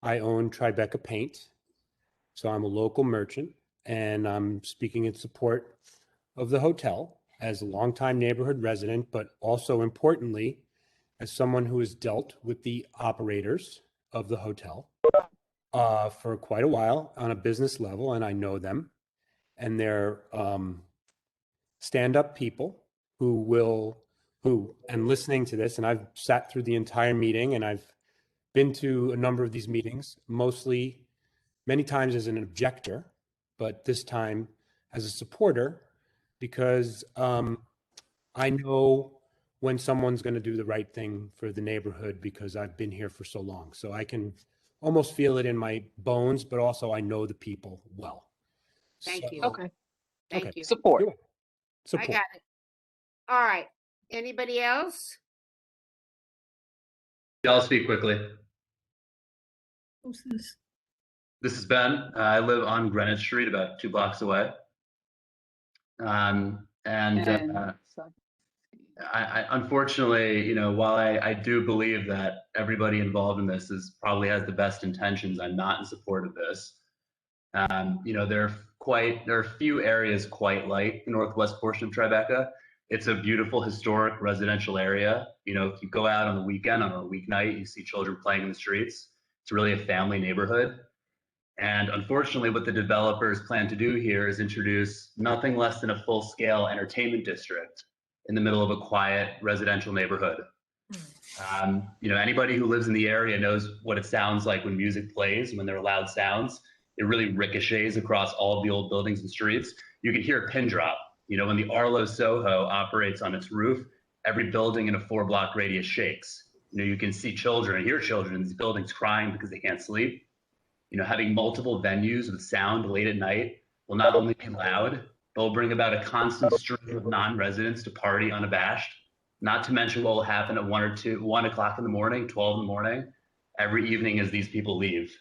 [SPEAKER 15] I own Tribeca Paint, so I'm a local merchant, and I'm speaking in support of the hotel as a longtime neighborhood resident, but also importantly, as someone who has dealt with the operators of the hotel for quite a while on a business level, and I know them. And they're stand-up people and listening to this, and I've sat through the entire meeting, and I've been to a number of these meetings, many times as an objector, but this time as a supporter, because I know when someone's going to do the right thing for the neighborhood because I've been here for so long. So I can almost feel it in my bones, but also I know the people well.
[SPEAKER 1] Thank you.
[SPEAKER 6] Okay.
[SPEAKER 1] Thank you.
[SPEAKER 6] Support.
[SPEAKER 1] I got it. All right. Anybody else?
[SPEAKER 15] Yeah, I'll speak quickly.
[SPEAKER 13] Who's this?
[SPEAKER 15] This is Ben. I live on Greenwich Street, about 2 blocks away. I unfortunately, you know, while I do believe that everybody involved in this probably has the best intentions, I'm not in support of this. You know, there are a few areas quite like the northwest portion of Tribeca. It's a beautiful historic residential area. You know, if you go out on the weekend, on a weeknight, you see children playing in the streets. It's really a family neighborhood. And unfortunately, what the developers plan to do here is introduce nothing less than a full-scale entertainment district in the middle of a quiet residential neighborhood. You know, anybody who lives in the area knows what it sounds like when music plays, when there are loud sounds. It really ricochets across all of the old buildings and streets. You can hear a pin drop. You know, when the Arlo Soho operates on its roof, every building in a 4-block radius shakes. You know, you can see children, hear children in these buildings crying because they can't sleep. You know, having multiple venues with sound late at night will not only be loud, they'll bring about a constant stream of non-residents to party unabashed. Not to mention what will happen at 1 o'clock in the morning, 12 in the morning, every evening as these people leave.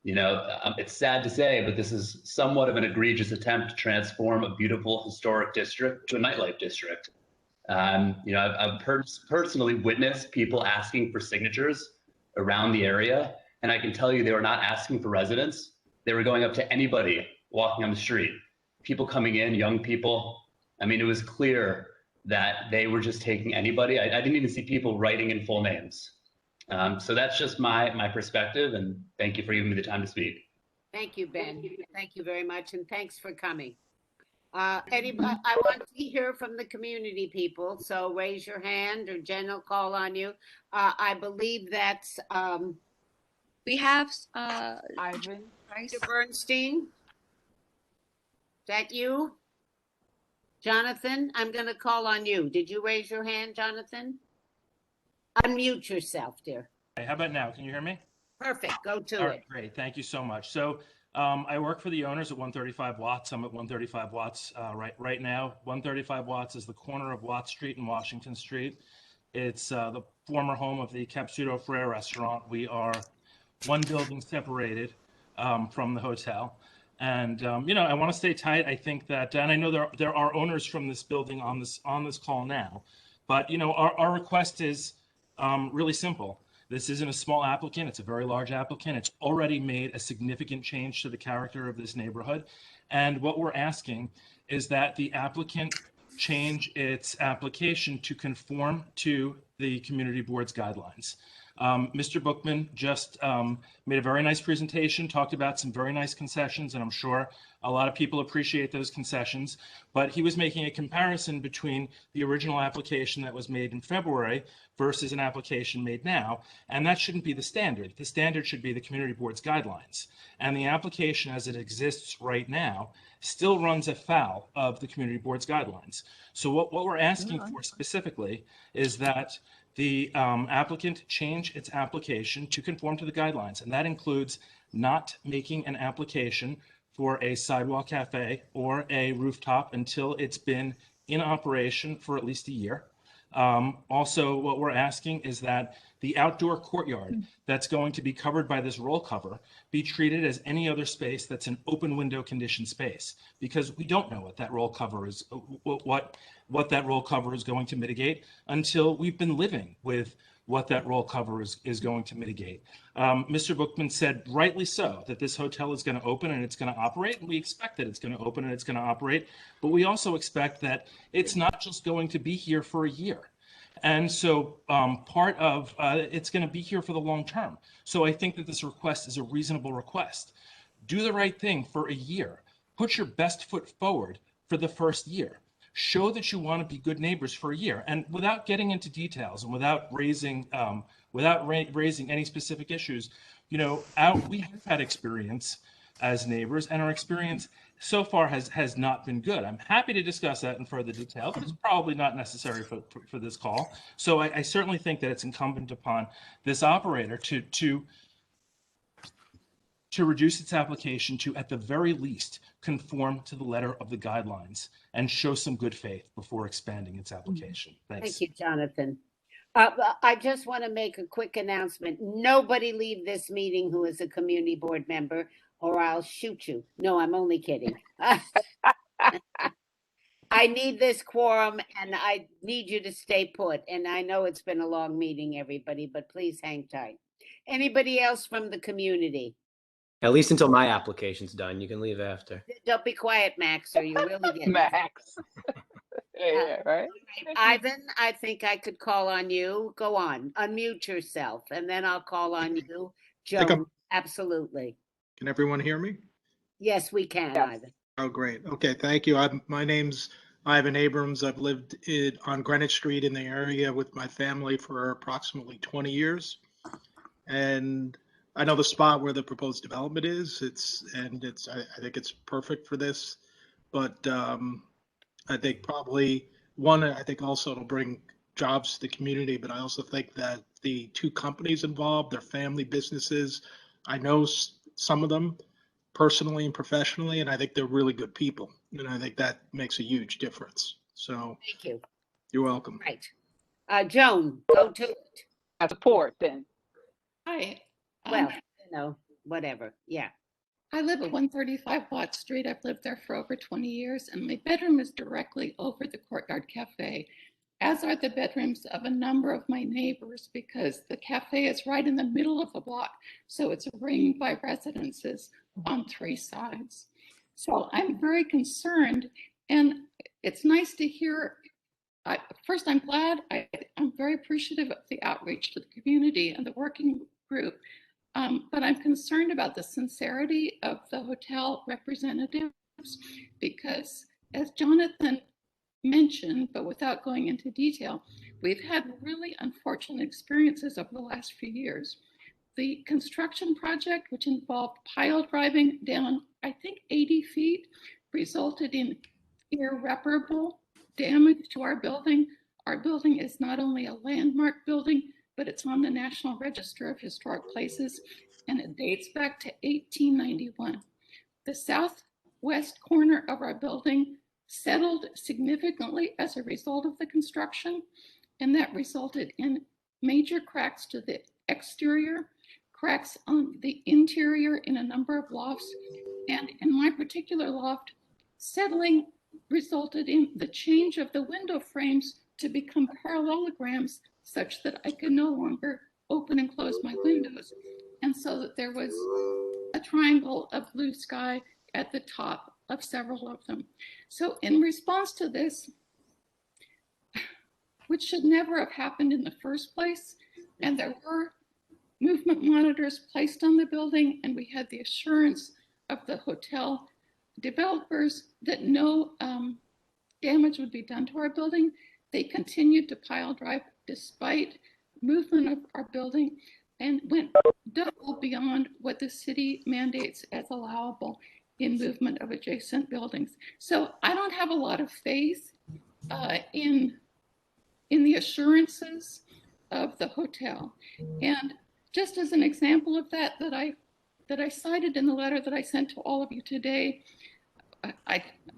[SPEAKER 15] You know, it's sad to say, but this is somewhat of an egregious attempt to transform a beautiful historic district to a nightlife district. You know, I've personally witnessed people asking for signatures around the area, and I can tell you they were not asking for residents. They were going up to anybody walking on the street, people coming in, young people. I mean, it was clear that they were just taking anybody. I didn't even see people writing in full names. So that's just my perspective, and thank you for giving me the time to speak.
[SPEAKER 1] Thank you, Ben. Thank you very much, and thanks for coming. Anybody, I want to hear from the community people, so raise your hand or Jen will call on you. I believe that's
[SPEAKER 3] We have
[SPEAKER 1] Ivan. Mr. Bernstein? Is that you? Jonathan, I'm going to call on you. Did you raise your hand, Jonathan? Unmute yourself, dear.
[SPEAKER 19] Hey, how about now? Can you hear me?
[SPEAKER 1] Perfect. Go to
[SPEAKER 19] All
[SPEAKER 1] it.
[SPEAKER 19] right, great. Thank you so much. So I work for the owners at 135 Watts. I'm at 135 Watts right now. 135 Watts is the corner of Watts Street and Washington Street. It's the former home of the Capsuto Frere restaurant. We are one building separated from the hotel. And you know, I want to stay tight. I think that, and I know there are owners from this building on this call now, but you know, our request is really simple. This isn't a small applicant; it's a very large applicant. It's already made a significant change to the character of this neighborhood, and what we're asking is that the applicant change its application to conform to the community board's guidelines. Mr. Bookman just made a very nice presentation, talked about some very nice concessions, and I'm sure a lot of people appreciate those concessions, but he was making a comparison between the original application that was made in February versus an application made now, and that shouldn't be the standard. The standard should be the community board's guidelines, and the application as it exists right now still runs afoul of the community board's guidelines. So what we're asking for specifically is that the applicant change its application to conform to the guidelines, and that includes not making an application for a sidewalk cafe or a rooftop until it's been in operation for at least a year. Also, what we're asking is that the outdoor courtyard that's going to be covered by this roll cover be treated as any other space that's an open window condition space, because we don't know what that roll cover is, what that roll cover is going to mitigate until we've been living with what that roll cover is going to mitigate. Mr. Bookman said, rightly so, that this hotel is going to open and it's going to operate, and we expect that it's going to open and it's going to operate, but we also expect that it's not just going to be here for a year. And so part of it's going to be here for the long term. So I think that this request is a reasonable request. Do the right thing for a year. Put your best foot forward for the first year. Show that you want to be good neighbors for a year, and without getting into details and without raising any specific issues, you know, we have had experience as neighbors, and our experience so far has not been good. I'm happy to discuss that in further detail, but it's probably not necessary for this call. So I certainly think that it's incumbent upon this operator to reduce its application to, at the very least, conform to the letter of the guidelines and show some good faith before expanding its application. Thanks.
[SPEAKER 1] Thank you, Jonathan. I just want to make a quick announcement. Nobody leave this meeting who is a community board member, or I'll shoot you. No, I'm only kidding. I need this quorum, and I need you to stay put. And I know it's been a long meeting, everybody, but please hang tight. Anybody else from the community?
[SPEAKER 11] At least until my application's done. You can leave after.
[SPEAKER 1] Don't be quiet, Max, or you really get
[SPEAKER 6] Max. Yeah, right.
[SPEAKER 1] Ivan, I think I could call on you. Go on, unmute yourself, and then I'll call on you. Joan, absolutely.
[SPEAKER 21] Can everyone hear me?
[SPEAKER 1] Yes, we can, Ivan.
[SPEAKER 21] Oh, great. Okay, thank you. My name's Ivan Abrams. I've lived on Greenwich Street in the area with my family for approximately 20 years. And I know the spot where the proposed development is. I think it's perfect for this. But I think I think also it'll bring jobs to the community, but I also think that the two companies involved, they're family businesses. I know some of them personally and professionally, and I think they're really good people. And I think that makes a huge difference. So
[SPEAKER 1] thank you.
[SPEAKER 21] You're welcome.
[SPEAKER 1] Right. Joan, go to it.
[SPEAKER 6] Support then.
[SPEAKER 22] Hi.
[SPEAKER 1] Well, you know, whatever. Yeah.
[SPEAKER 22] I live at 135 Watt Street. I've lived there for over 20 years, and my bedroom is directly over the Courtyard Cafe, as are the bedrooms of a number of my neighbors, because the cafe is right in the middle of the block, so it's ringed by residences on 3 sides. So I'm very concerned, and it's nice to hear. First, I'm glad. I'm very appreciative of the outreach to the community and the working group, but I'm concerned about the sincerity of the hotel representatives because, as Jonathan mentioned, but without going into detail, we've had really unfortunate experiences over the last few years. The construction project, which involved pile driving down, I think, 80 feet, resulted in irreparable damage to our building. Our building is not only a landmark building, but it's on the National Register of Historic Places, and it dates back to 1891. The southwest corner of our building settled significantly as a result of the construction, and that resulted in major cracks to the exterior, cracks on the interior in a number of lofts, and in my particular loft, settling resulted in the change of the window frames to become parallelograms such that I could no longer open and close my windows, and so that there was a triangle of blue sky at the top of several of them. So in response to this, which should never have happened in the first place, and there were movement monitors placed on the building, and we had the assurance of the hotel developers that no damage would be done to our building. They continued to pile drive despite movement of our building and went double beyond what the city mandates as allowable in movement of adjacent buildings. So I don't have a lot of faith in the assurances of the hotel. And just as an example of that I cited in the letter that I sent to all of you today,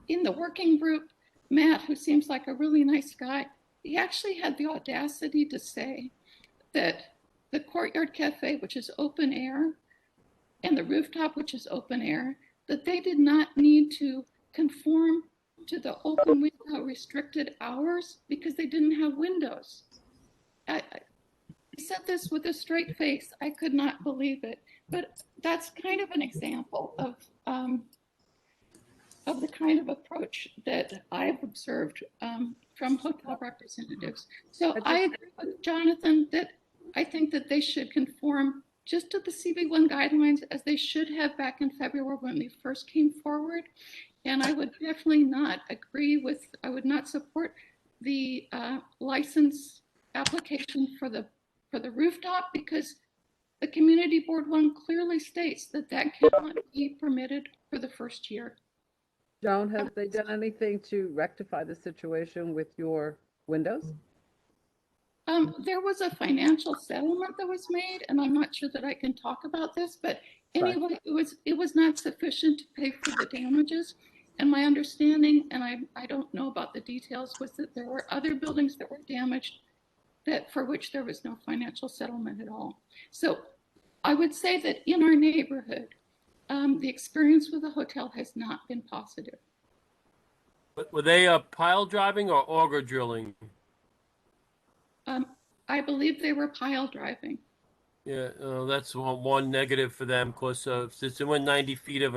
[SPEAKER 22] in the working group, Matt, who seems like a really nice guy, he actually had the audacity to say that the Courtyard Cafe, which is open air, and the rooftop, which is open air, that they did not need to conform to the open window restricted hours because they didn't have windows. He said this with a straight face. I could not believe it. But that's kind of an example of the kind of approach that I've observed from hotel representatives. So I agree with Jonathan that I think that they should conform just to the CB1 guidelines as they should have back in February when they first came forward. And I would definitely not agree with, I would not support the license application for the rooftop because the community board one clearly states that that cannot be permitted for the first year.
[SPEAKER 2] Joan, have they done anything to rectify the situation with your windows?
[SPEAKER 22] There was a financial settlement that was made, and I'm not sure that I can talk about this, but anyway, it was not sufficient to pay for the damages. And my understanding, and I don't know about the details, was that there were other buildings that were damaged that for which there was no financial settlement at all. So I would say that in our neighborhood, the experience with the hotel has not been positive.
[SPEAKER 16] But were they pile driving or auger drilling?
[SPEAKER 22] I believe they were pile driving.
[SPEAKER 16] Yeah, that's one negative for them because since they went 90 feet of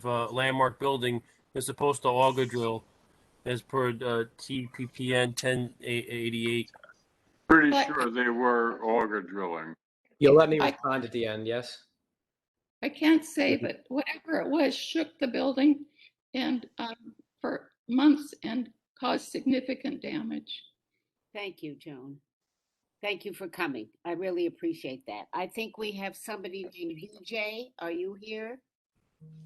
[SPEAKER 16] a landmark building, they're supposed to auger drill as per TPPN 1088.
[SPEAKER 4] Pretty sure they were auger drilling.
[SPEAKER 11] You'll let me respond at the end, yes?
[SPEAKER 22] I can't say, but whatever it was shook the building and for months and caused significant damage.
[SPEAKER 1] Thank you, Joan. Thank you for coming. I really appreciate that. I think we have somebody named Vijay. Are you here?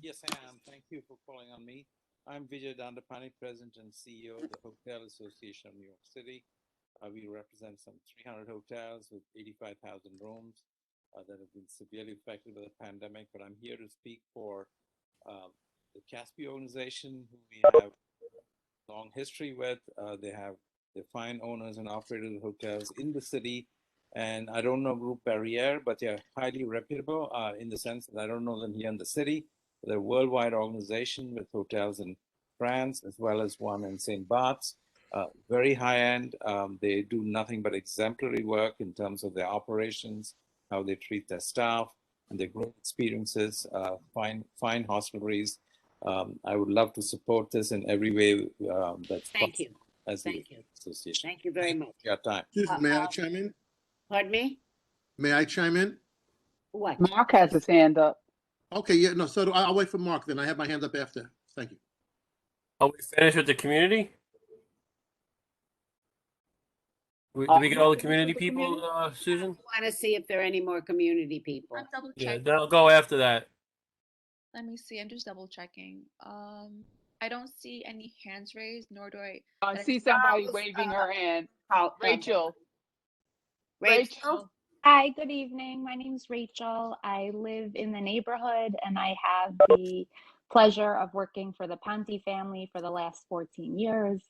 [SPEAKER 8] Yes, I am. Thank you for calling on me. I'm Vijay Dandapani, President and CEO of the Hotel Association of New York City. We represent some 300 hotels with 85,000 rooms that have been severely affected by the pandemic. But I'm here to speak for the CASPI organization, who we have a long history with. They're fine owners and operators of hotels in the city. And I don't know Groupe Barrière, but they're highly reputable in the sense that I don't know them here in the city. They're a worldwide organization with hotels in France, as well as one in St. Bart's. Very high end. They do nothing but exemplary work in terms of their operations, how they treat their staff, and their great experiences, fine hostelries. I would love to support this in every way that's
[SPEAKER 1] Thank you.
[SPEAKER 8] possible as the
[SPEAKER 1] Thank you.
[SPEAKER 8] association.
[SPEAKER 1] Thank you very much.
[SPEAKER 8] Your time.
[SPEAKER 10] Excuse me, may I chime in?
[SPEAKER 1] Pardon me?
[SPEAKER 10] May I chime in?
[SPEAKER 1] What?
[SPEAKER 6] Mark has his hand up.
[SPEAKER 10] Okay, yeah, no, so I'll wait for Mark then. I have my hand up after. Thank you.
[SPEAKER 16] Are we finished with the community? Did we get all the community people, Susan?
[SPEAKER 1] I want to see if there are any more community people.
[SPEAKER 3] I'm double
[SPEAKER 16] Yeah,
[SPEAKER 3] checking.
[SPEAKER 16] then I'll go after that.
[SPEAKER 3] Let me see. I'm just double checking. I don't see any hands raised, nor do I.
[SPEAKER 6] I see somebody waving her hand. Rachel. Rachel.
[SPEAKER 17] Hi, good evening. My name is Rachel. I live in the neighborhood and I have the pleasure of working for the Ponte family for the last 14 years.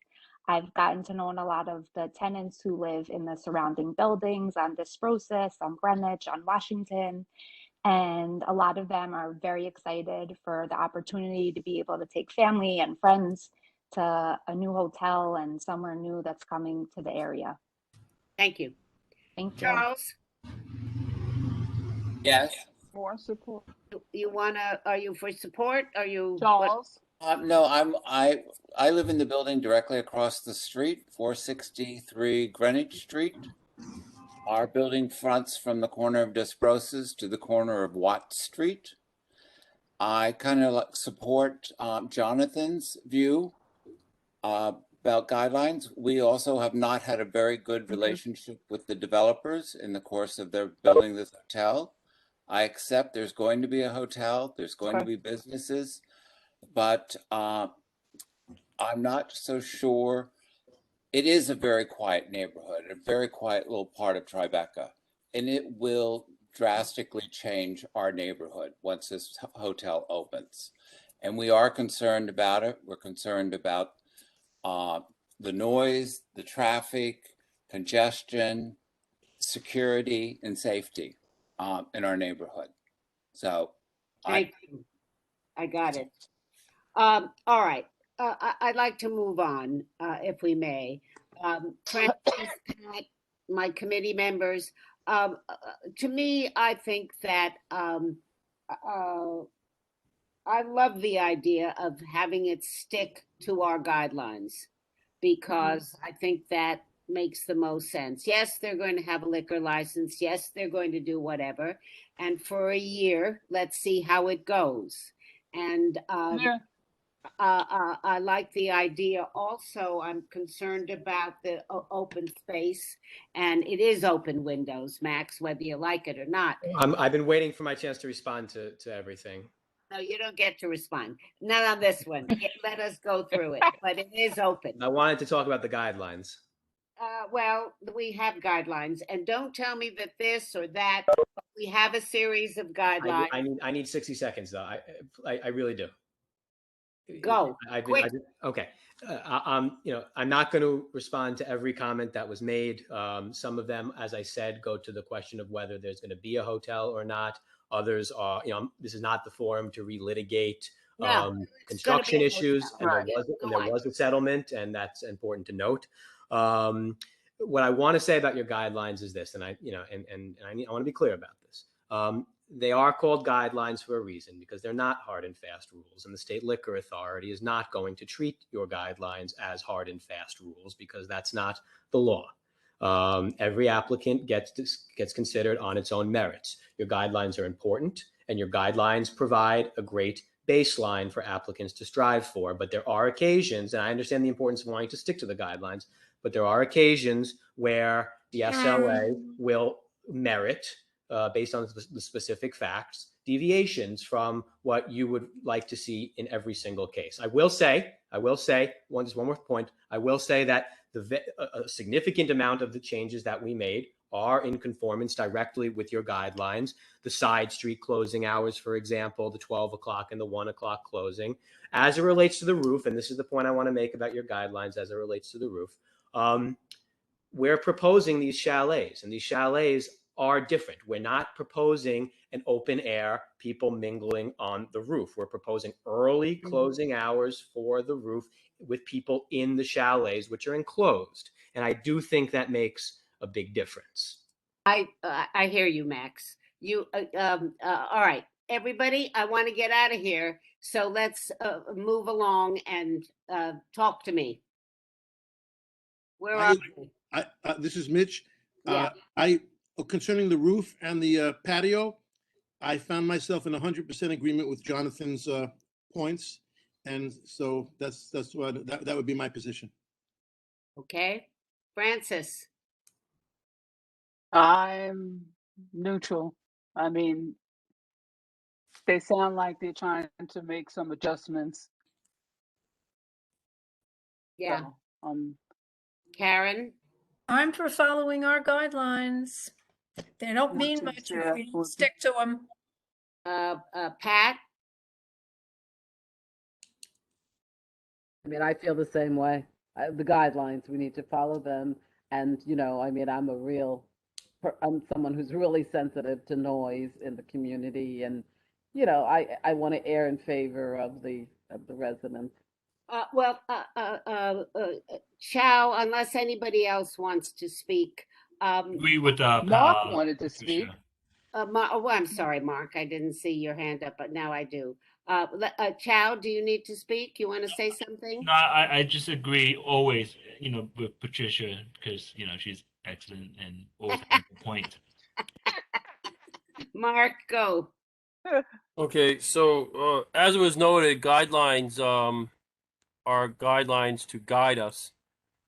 [SPEAKER 17] I've gotten to know a lot of the tenants who live in the surrounding buildings on Desproces, on Greenwich, on Washington. And a lot of them are very excited for the opportunity to be able to take family and friends to a new hotel and somewhere new that's coming to the area.
[SPEAKER 1] Thank you.
[SPEAKER 17] Thank you.
[SPEAKER 1] Charles,
[SPEAKER 20] Yes.
[SPEAKER 6] More support.
[SPEAKER 1] you wanna? Are you for support? Are you?
[SPEAKER 6] Charles?
[SPEAKER 20] No, I live in the building directly across the street, 463 Greenwich Street. Our building fronts from the corner of Desproces to the corner of Watt Street. I kind of support Jonathan's view about guidelines. We also have not had a very good relationship with the developers in the course of their building this hotel. I accept there's going to be a hotel, there's going to be businesses, but I'm not so sure. It is a very quiet neighborhood, a very quiet little part of Tribeca, and it will drastically change our neighborhood once this hotel opens. And we are concerned about it. We're concerned about the noise, the traffic, congestion, security, and safety in our neighborhood. So
[SPEAKER 1] Thank you. I got it. All right. I'd like to move on, if we may. Francis, Pat, my committee members, to me, I think that I love the idea of having it stick to our guidelines because I think that makes the most sense. Yes, they're going to have a liquor license. Yes, they're going to do whatever. And for a year, let's see how it goes. And I like the idea. Also, I'm concerned about the open space, and it is open windows, Max, whether you like it or not.
[SPEAKER 11] I've been waiting for my chance to respond to everything.
[SPEAKER 1] No, you don't get to respond. Not on this one. Let us go through it, but it is open.
[SPEAKER 11] I wanted to talk about the guidelines.
[SPEAKER 1] Well, we have guidelines, and don't tell me that this or that. We have a series of guidelines.
[SPEAKER 11] I need 60 seconds though. I really do.
[SPEAKER 1] Go. Quick.
[SPEAKER 11] Okay. I'm not going to respond to every comment that was made. Some of them, as I said, go to the question of whether there's going to be a hotel or not. Others are, this is not the forum to relitigate construction issues, and there was a settlement, and that's important to note. What I want to say about your guidelines is this, and I want to be clear about this. They are called guidelines for a reason because they're not hard and fast rules, and the State Liquor Authority is not going to treat your guidelines as hard and fast rules because that's not the law. Every applicant gets considered on its own merits. Your guidelines are important, and your guidelines provide a great baseline for applicants to strive for. But there are occasions, and I understand the importance of wanting to stick to the guidelines, but there are occasions where the SLA will merit, based on the specific facts, deviations from what you would like to see in every single case. I will say, just one more point, I will say that a significant amount of the changes that we made are in conformance directly with your guidelines. The side street closing hours, for example, the 12 o'clock and the 1 o'clock closing. As it relates to the roof, and this is the point I want to make about your guidelines as it relates to the roof, we're proposing these chalets, and these chalets are different. We're not proposing an open air, people mingling on the roof. We're proposing early closing hours for the roof with people in the chalets, which are enclosed. And I do think that makes a big difference.
[SPEAKER 1] I hear you, Max. All right, everybody, I want to get out of here So let's move along and talk to me. Where are we?
[SPEAKER 10] This is Mitch.
[SPEAKER 1] Yeah.
[SPEAKER 10] Concerning the roof and the patio, I found myself in 100% agreement with Jonathan's points. And so that's what that would be my position.
[SPEAKER 1] Okay. Francis.
[SPEAKER 6] I'm neutral. I mean, they sound like they're trying to make some adjustments.
[SPEAKER 1] Yeah.
[SPEAKER 6] So,
[SPEAKER 1] Karen.
[SPEAKER 13] I'm for following our guidelines. They don't mean much if we don't stick to them.
[SPEAKER 1] Pat.
[SPEAKER 2] I mean, I feel the same way. The guidelines, we need to follow them. And, you know, I mean, I'm someone who's really sensitive to noise in the community. And, you know, I want to err in favor of the residents.
[SPEAKER 1] Chow, unless anybody else wants to speak.
[SPEAKER 9] Agree with
[SPEAKER 6] Mark wanted to speak.
[SPEAKER 1] I'm sorry, Mark. I didn't see your hand up, but now I do. Chow, do you need to speak? You want to say something?
[SPEAKER 9] No, I just agree always, you know, with Patricia because, you know, she's excellent and always on point.
[SPEAKER 1] Mark, go.
[SPEAKER 16] Okay, so as it was noted, guidelines are guidelines to guide us.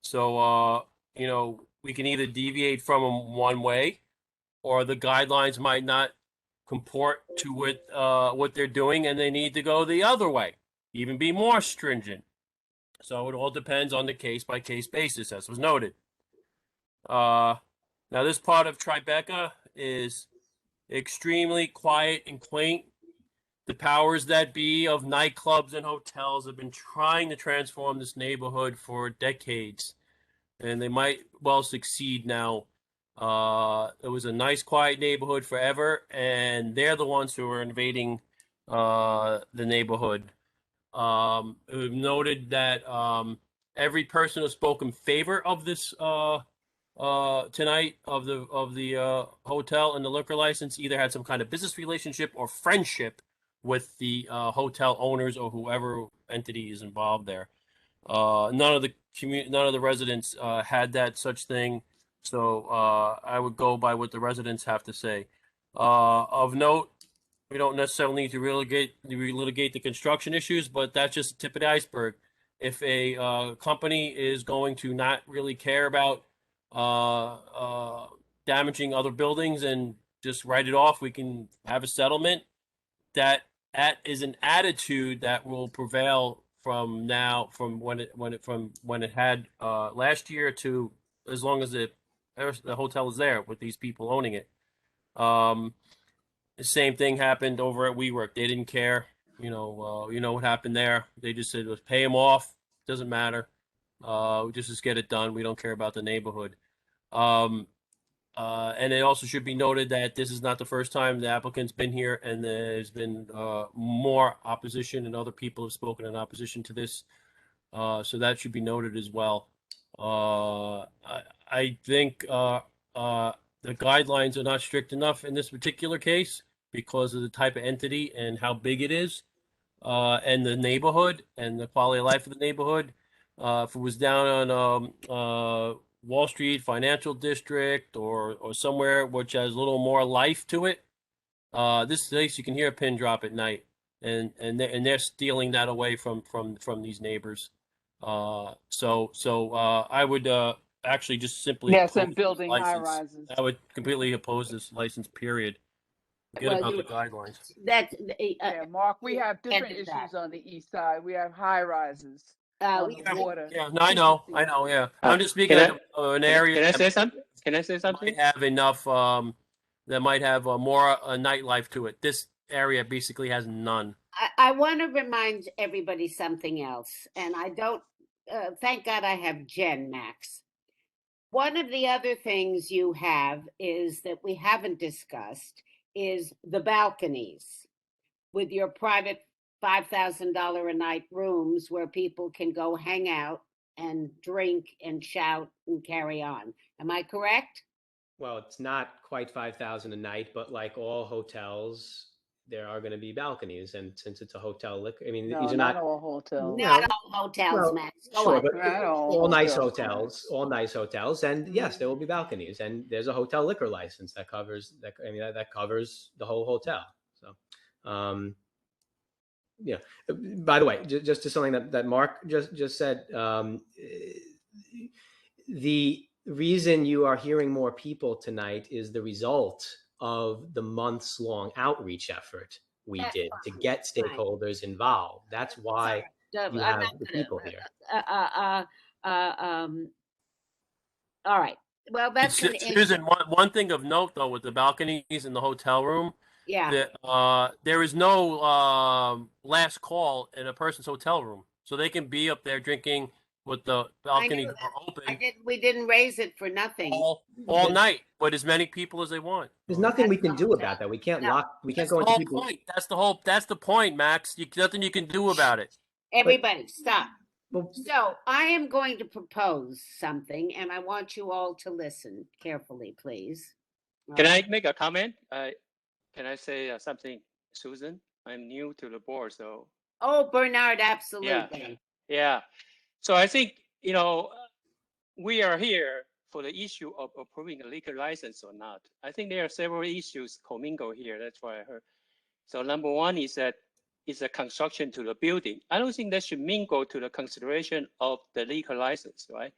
[SPEAKER 16] So you know, we can either deviate from them one way, or the guidelines might not comport to what they're doing, and they need to go the other way, even be more stringent. So it all depends on the case-by-case basis, as was noted. Now, this part of Tribeca is extremely quiet and quaint. The powers that be of nightclubs and hotels have been trying to transform this neighborhood for decades, and they might well succeed now. It was a nice, quiet neighborhood forever, and they're the ones who are invading the neighborhood. We've noted that every person who spoke in favor of this tonight of the hotel and the liquor license either had some kind of business relationship or friendship with the hotel owners or whoever entity is involved there. None of the residents had that such thing, so I would go by what the residents have to say. Of note, we don't necessarily need to relitigate the construction issues, but that's just the tip of the iceberg. If a company is going to not really care about damaging other buildings and just write it off, we can have a settlement. That is an attitude that will prevail from now, from when it had last year to as long as the hotel is there with these people owning it. The same thing happened over at WeWork. They didn't care. You know what happened there. They just said, let's pay them off. Doesn't matter. Just get it done. We don't care about the neighborhood. And it also should be noted that this is not the first time the applicant's been here, and there's been more opposition, and other people have spoken in opposition to this. So that should be noted as well. I think the guidelines are not strict enough in this particular case because of the type of entity and how big it is, and the neighborhood and the quality of life of the neighborhood. If it was down on Wall Street Financial District or somewhere which has a little more life to it, this place you can hear a pin drop at night, and they're stealing that away from these neighbors. So I would actually just simply
[SPEAKER 6] Yes,
[SPEAKER 16] oppose
[SPEAKER 6] and
[SPEAKER 16] this
[SPEAKER 6] building high
[SPEAKER 16] license.
[SPEAKER 6] rises.
[SPEAKER 16] I would completely oppose this license, period. Forget
[SPEAKER 1] Well,
[SPEAKER 16] about
[SPEAKER 1] you-
[SPEAKER 16] the guidelines.
[SPEAKER 6] Yeah, Mark, we have different
[SPEAKER 1] ended that.
[SPEAKER 6] issues on the east side. We have high rises on the water.
[SPEAKER 16] Yeah, no, I know, yeah. I'm just speaking of an area.
[SPEAKER 11] Can I say
[SPEAKER 16] that
[SPEAKER 11] something? Can I say something?
[SPEAKER 16] might have enough, that might have more nightlife to it. This area basically has none.
[SPEAKER 1] I want to remind everybody something else, and I don't, thank God I have Jen, Max. One of the other things you have is that we haven't discussed is the balconies with your private $5,000 a night rooms where people can go hang out and drink and shout and carry on. Am I correct?
[SPEAKER 11] Well, it's not quite 5,000 a night, but like all hotels, there are going to be balconies, and since it's a hotel liquor, I mean,
[SPEAKER 6] No,
[SPEAKER 11] these are
[SPEAKER 6] not
[SPEAKER 11] not.
[SPEAKER 6] all hotels.
[SPEAKER 1] Not
[SPEAKER 11] Well,
[SPEAKER 1] all hotels,
[SPEAKER 11] well,
[SPEAKER 1] Max. Go
[SPEAKER 11] sure,
[SPEAKER 1] on.
[SPEAKER 11] but
[SPEAKER 6] Not all
[SPEAKER 11] all nice
[SPEAKER 6] hotels.
[SPEAKER 11] hotels, and yes, there will be balconies, and there's a hotel liquor license that covers that. I mean, that covers the whole hotel. So, yeah. By the way, just to something that Mark just said, the reason you are hearing more people tonight is the result of the months-long outreach effort we
[SPEAKER 1] That's
[SPEAKER 11] did to
[SPEAKER 1] fine.
[SPEAKER 11] get
[SPEAKER 1] That's fine.
[SPEAKER 11] stakeholders involved. That's why
[SPEAKER 1] I'm
[SPEAKER 11] you
[SPEAKER 1] not
[SPEAKER 11] have the
[SPEAKER 1] gonna,
[SPEAKER 11] people here.
[SPEAKER 1] All right. Well, that's an issue.
[SPEAKER 16] Susan, one thing of note though with the balconies in the hotel room,
[SPEAKER 1] Yeah.
[SPEAKER 16] that there is no last call in a person's hotel room, so they can be up there drinking with the balcony door open
[SPEAKER 1] We didn't raise it for nothing.
[SPEAKER 16] all night with as many people as they want.
[SPEAKER 11] There's nothing we can do about that. We can't lock. We can't
[SPEAKER 16] That's
[SPEAKER 11] go
[SPEAKER 16] the
[SPEAKER 11] into
[SPEAKER 16] whole
[SPEAKER 11] people.
[SPEAKER 16] point. That's the point, Max. Nothing you can do about it.
[SPEAKER 1] Everybody, stop. So I am going to propose something, and I want you all to listen carefully, please.
[SPEAKER 5] Can I make a comment? Can I say something, Susan? I'm new to the board, so
[SPEAKER 1] Oh, Bernard, absolutely.
[SPEAKER 5] yeah. So I think, we are here for the issue of approving a liquor license or not. I think there are several issues commingled here. That's why I heard. So number one is that it's a construction to the building. I don't think that should mingle to the consideration of the liquor license, right?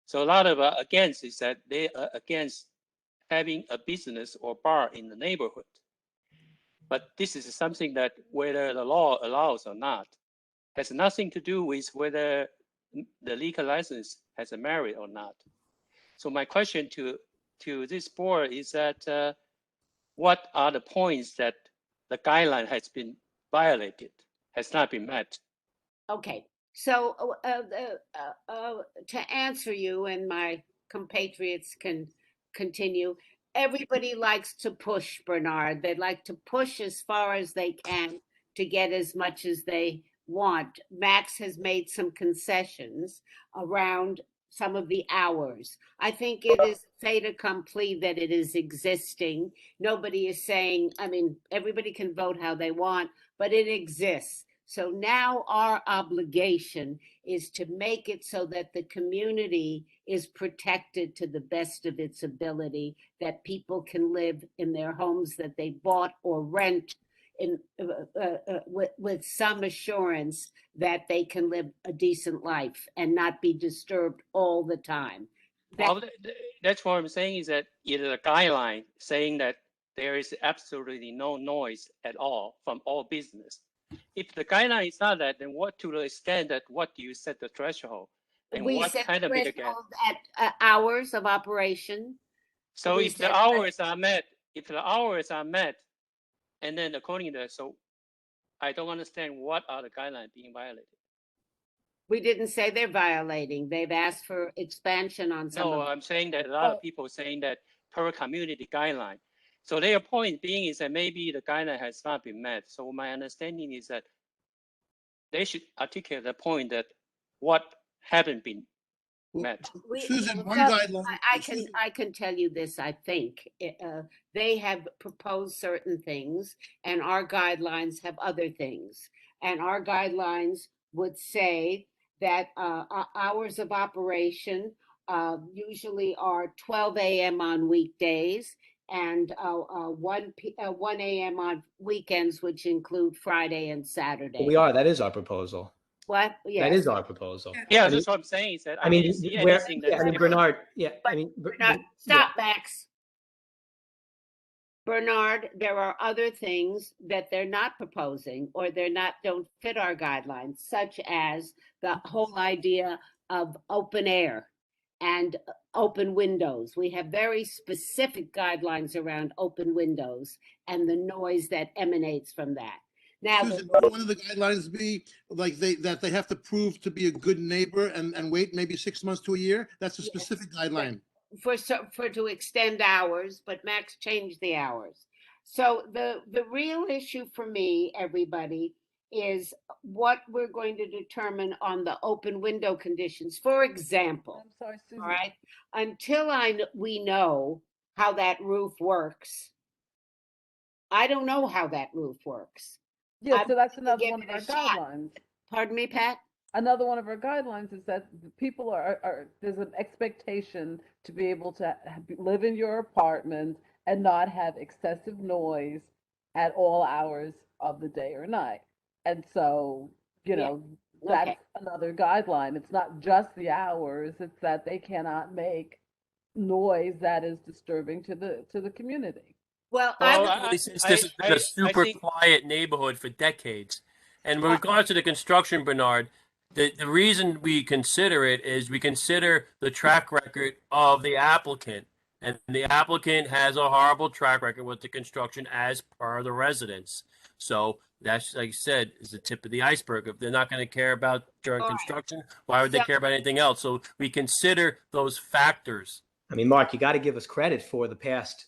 [SPEAKER 5] So a lot of against is that they are against having a business or bar in the neighborhood. But this is something that whether the law allows or not has nothing to do with whether the liquor license has a merit or not. So my question to this board is that what are the points that the guideline has been violated, has not been met?
[SPEAKER 1] Okay. So to answer you, and my compatriots can continue, everybody likes to push, Bernard. They like to push as far as they can to get as much as they want. Max has made some concessions around some of the hours. I think it is fait accompli that it is existing. Nobody is saying, I mean, everybody can vote how they want, but it exists. So now our obligation is to make it so that the community is protected to the best of its ability, that people can live in their homes that they bought or rent in with some assurance that they can live a decent life and not be disturbed all the time.
[SPEAKER 5] That's what I'm saying is that it is a guideline saying that there is absolutely no noise at all from all business. If the guideline is not that, then what to the extent that what do you set the threshold? And
[SPEAKER 1] We
[SPEAKER 5] what
[SPEAKER 1] set
[SPEAKER 5] kind of mitigation?
[SPEAKER 1] threshold at hours of operation.
[SPEAKER 5] So
[SPEAKER 1] We
[SPEAKER 5] if the
[SPEAKER 1] set
[SPEAKER 5] hours are met, and then according to that, so I don't understand what are the guidelines being violated.
[SPEAKER 1] We didn't say they're violating. They've asked for expansion on some
[SPEAKER 5] No,
[SPEAKER 1] of
[SPEAKER 5] I'm saying that a lot of people saying that per community guideline. So their point being is that maybe the guideline has not been met. So my understanding is that they should articulate the point that what haven't been met.
[SPEAKER 10] Susan, one
[SPEAKER 1] Well,
[SPEAKER 10] guideline.
[SPEAKER 1] I can tell you this. I think they have proposed certain things, and our guidelines have other things. And our guidelines would say that hours of operation usually are 12 a.m. on weekdays and 1 a.m. on weekends, which include Friday and Saturday.
[SPEAKER 11] That is our proposal.
[SPEAKER 1] What? Yes.
[SPEAKER 11] That is our proposal.
[SPEAKER 5] Yeah,
[SPEAKER 11] I mean,
[SPEAKER 5] that's what I'm saying. Is that
[SPEAKER 11] I mean,
[SPEAKER 5] didn't see
[SPEAKER 11] where,
[SPEAKER 5] anything that's different.
[SPEAKER 11] Bernard,
[SPEAKER 1] Stop, Max. Bernard, there are other things that they're not proposing or don't fit our guidelines, such as the whole idea of open air and open windows. We have very specific guidelines around open windows and the noise that emanates from that. Now,
[SPEAKER 10] Susan, would one of the guidelines be like that they have to prove to be a good neighbor and wait maybe 6 months to a year? That's a specific guideline.
[SPEAKER 1] For to extend hours, but Max changed the hours. So the real issue for me, everybody, is what we're going to determine on the open window conditions. For example, all right, until we know how that roof works, I don't know how that roof works.
[SPEAKER 2] Yeah,
[SPEAKER 1] I'm
[SPEAKER 2] so that's
[SPEAKER 1] willing to
[SPEAKER 2] another
[SPEAKER 1] give
[SPEAKER 2] one
[SPEAKER 1] it
[SPEAKER 2] of our
[SPEAKER 1] a shot.
[SPEAKER 2] guidelines.
[SPEAKER 1] Pardon me, Pat?
[SPEAKER 2] Another one of our guidelines is that people are there's an expectation to be able to live in your apartment and not have excessive noise at all hours of the day or night. And so, you
[SPEAKER 1] Yeah.
[SPEAKER 2] know, that's
[SPEAKER 1] Okay.
[SPEAKER 2] another guideline. It's not just the hours, it's that they cannot make noise that is disturbing to the community.
[SPEAKER 1] Well,
[SPEAKER 16] Well, since this has been a super
[SPEAKER 5] think-
[SPEAKER 16] quiet neighborhood for decades, and with
[SPEAKER 1] Uh,
[SPEAKER 16] regards to the construction, Bernard, the reason we consider it is we consider the track record of the applicant, and the applicant has a horrible track record with the construction as per the residents. So that's, like I said, is the tip of the iceberg. If they're not going to care about during
[SPEAKER 1] All right.
[SPEAKER 16] construction, why would they
[SPEAKER 1] So-
[SPEAKER 16] care about anything else? So we consider those factors.
[SPEAKER 11] I mean, Mark, you got to give us credit for the past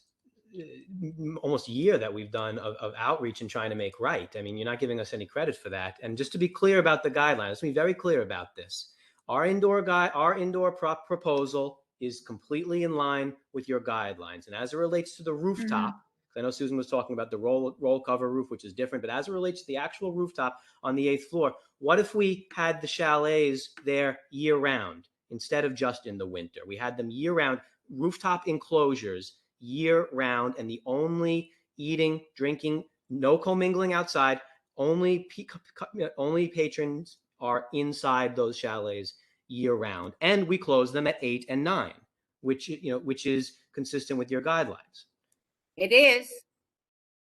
[SPEAKER 11] almost year that we've done of outreach and trying to make right. I mean, you're not giving us any credit for that. And just to be clear about the guidelines, let's be very clear about this. Our indoor prop proposal is completely in line with your guidelines. And as it relates to the rooftop, I know Susan was talking about the roll cover roof, which is different, but as it relates to the actual rooftop on the 8th floor, what if we had the chalets there year round instead of just in the winter? We had them year round, rooftop enclosures year round, and the only eating, drinking, no commingling outside, only patrons are inside those chalets year round. And we close them at 8 and 9, which is consistent with your guidelines.
[SPEAKER 1] It is.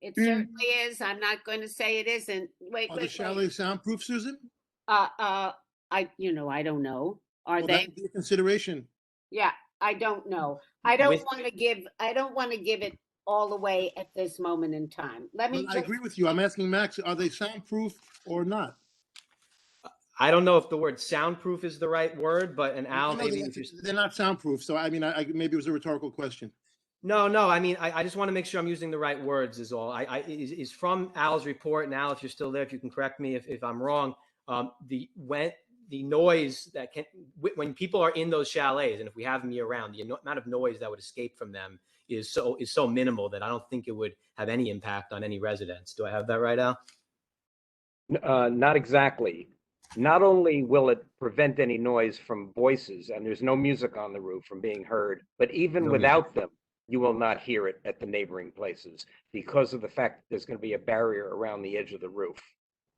[SPEAKER 1] It certainly is. I'm not going to say it isn't. Wait,
[SPEAKER 10] Are the
[SPEAKER 1] wait,
[SPEAKER 10] chalets soundproof, Susan?
[SPEAKER 1] I don't know. Are
[SPEAKER 10] Well,
[SPEAKER 1] they?
[SPEAKER 10] that would be a consideration.
[SPEAKER 1] Yeah, I don't know. I don't
[SPEAKER 11] With-
[SPEAKER 1] want to give it all away at this moment in time. Let me
[SPEAKER 10] I agree with you. I'm asking Max, are they soundproof or not?
[SPEAKER 11] I don't know if the word soundproof is the right word, but Al,
[SPEAKER 10] No,
[SPEAKER 11] maybe
[SPEAKER 10] they're not soundproof. So I mean, maybe it was a rhetorical question.
[SPEAKER 11] No. I mean, I just want to make sure I'm using the right words is all. Is from Al's report. And Al, if you're still there, if you can correct me if I'm wrong. The noise that when people are in those chalets, and if we have them year round, the amount of noise that would escape from them is so minimal that I don't think it would have any impact on any residents. Do I have that right, Al?
[SPEAKER 14] Not exactly. Not only will it prevent any noise from voices, and there's no music on the roof from being heard, but even
[SPEAKER 11] No
[SPEAKER 14] without them, you will not hear it at the neighboring places because of the fact that there's going to be a barrier around the edge of the roof.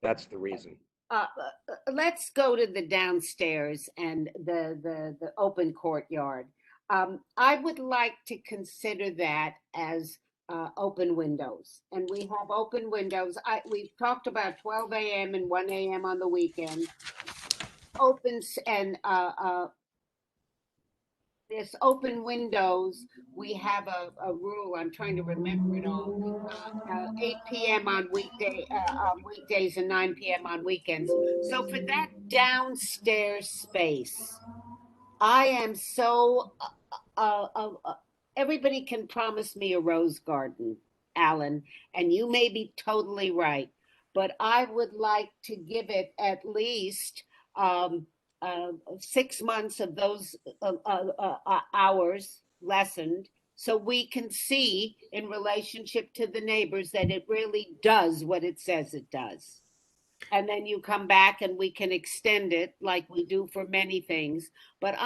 [SPEAKER 14] That's the reason.
[SPEAKER 1] Let's go to the downstairs and the open courtyard. I would like to consider that as open windows, and we have open windows. We've talked about 12 a.m. and 1 a.m. on the weekend. Opens and this open windows. We have a rule. I'm trying to remember it all. 8 p.m. on weekdays and 9 p.m. on weekends. So for that downstairs space, I am so. Everybody can promise me a rose garden, Alan, and you may be totally right, but I would like to give it at least 6 months of those hours lessened, so we can see in relationship to the neighbors that it really does what it says it does. And then you come back and we can extend it like we do for many things. But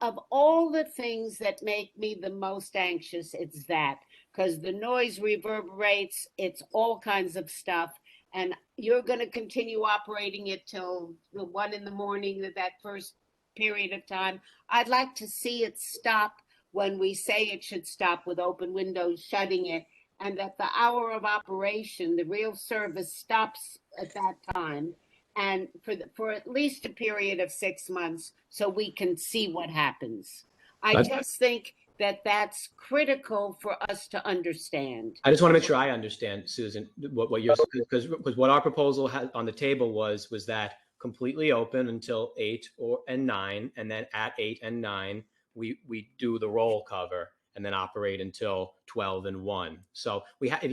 [SPEAKER 1] of all the things that make me the most anxious, it's that, because the noise reverberates, it's all kinds of stuff. And you're going to continue operating it till 1 a.m, that first period of time. I'd like to see it stop when we say it should stop, with open windows, shutting it, and that the hour of operation, the real service, stops at that time, and for at least a period of 6 months, so we can see what happens. I just think that that's critical for us to understand.
[SPEAKER 11] I just want to make sure I understand, Susan, what you're, because what our proposal had on the table was that completely open until 8 and 9, and then at 8 and 9 we do the roll cover and then operate until 12 and 1. So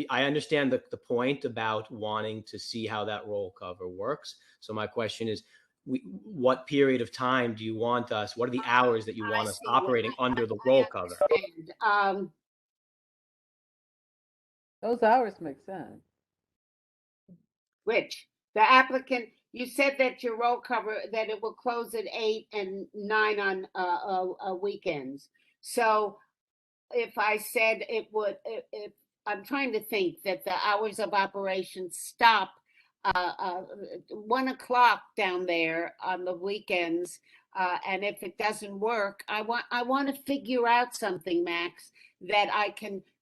[SPEAKER 11] I understand the point about wanting to see how that roll cover works. So my question is, what period of time do you want us? What are the hours that you want us operating under the roll cover?
[SPEAKER 2] Those hours make sense.
[SPEAKER 1] Rich, the applicant, you said that your roll cover, that it will close at 8 and 9 on weekends. So if I said it would, if I'm trying to think that the hours of operation stop 1 o'clock down there on the weekends, and if it doesn't work, I want to figure out something, Max,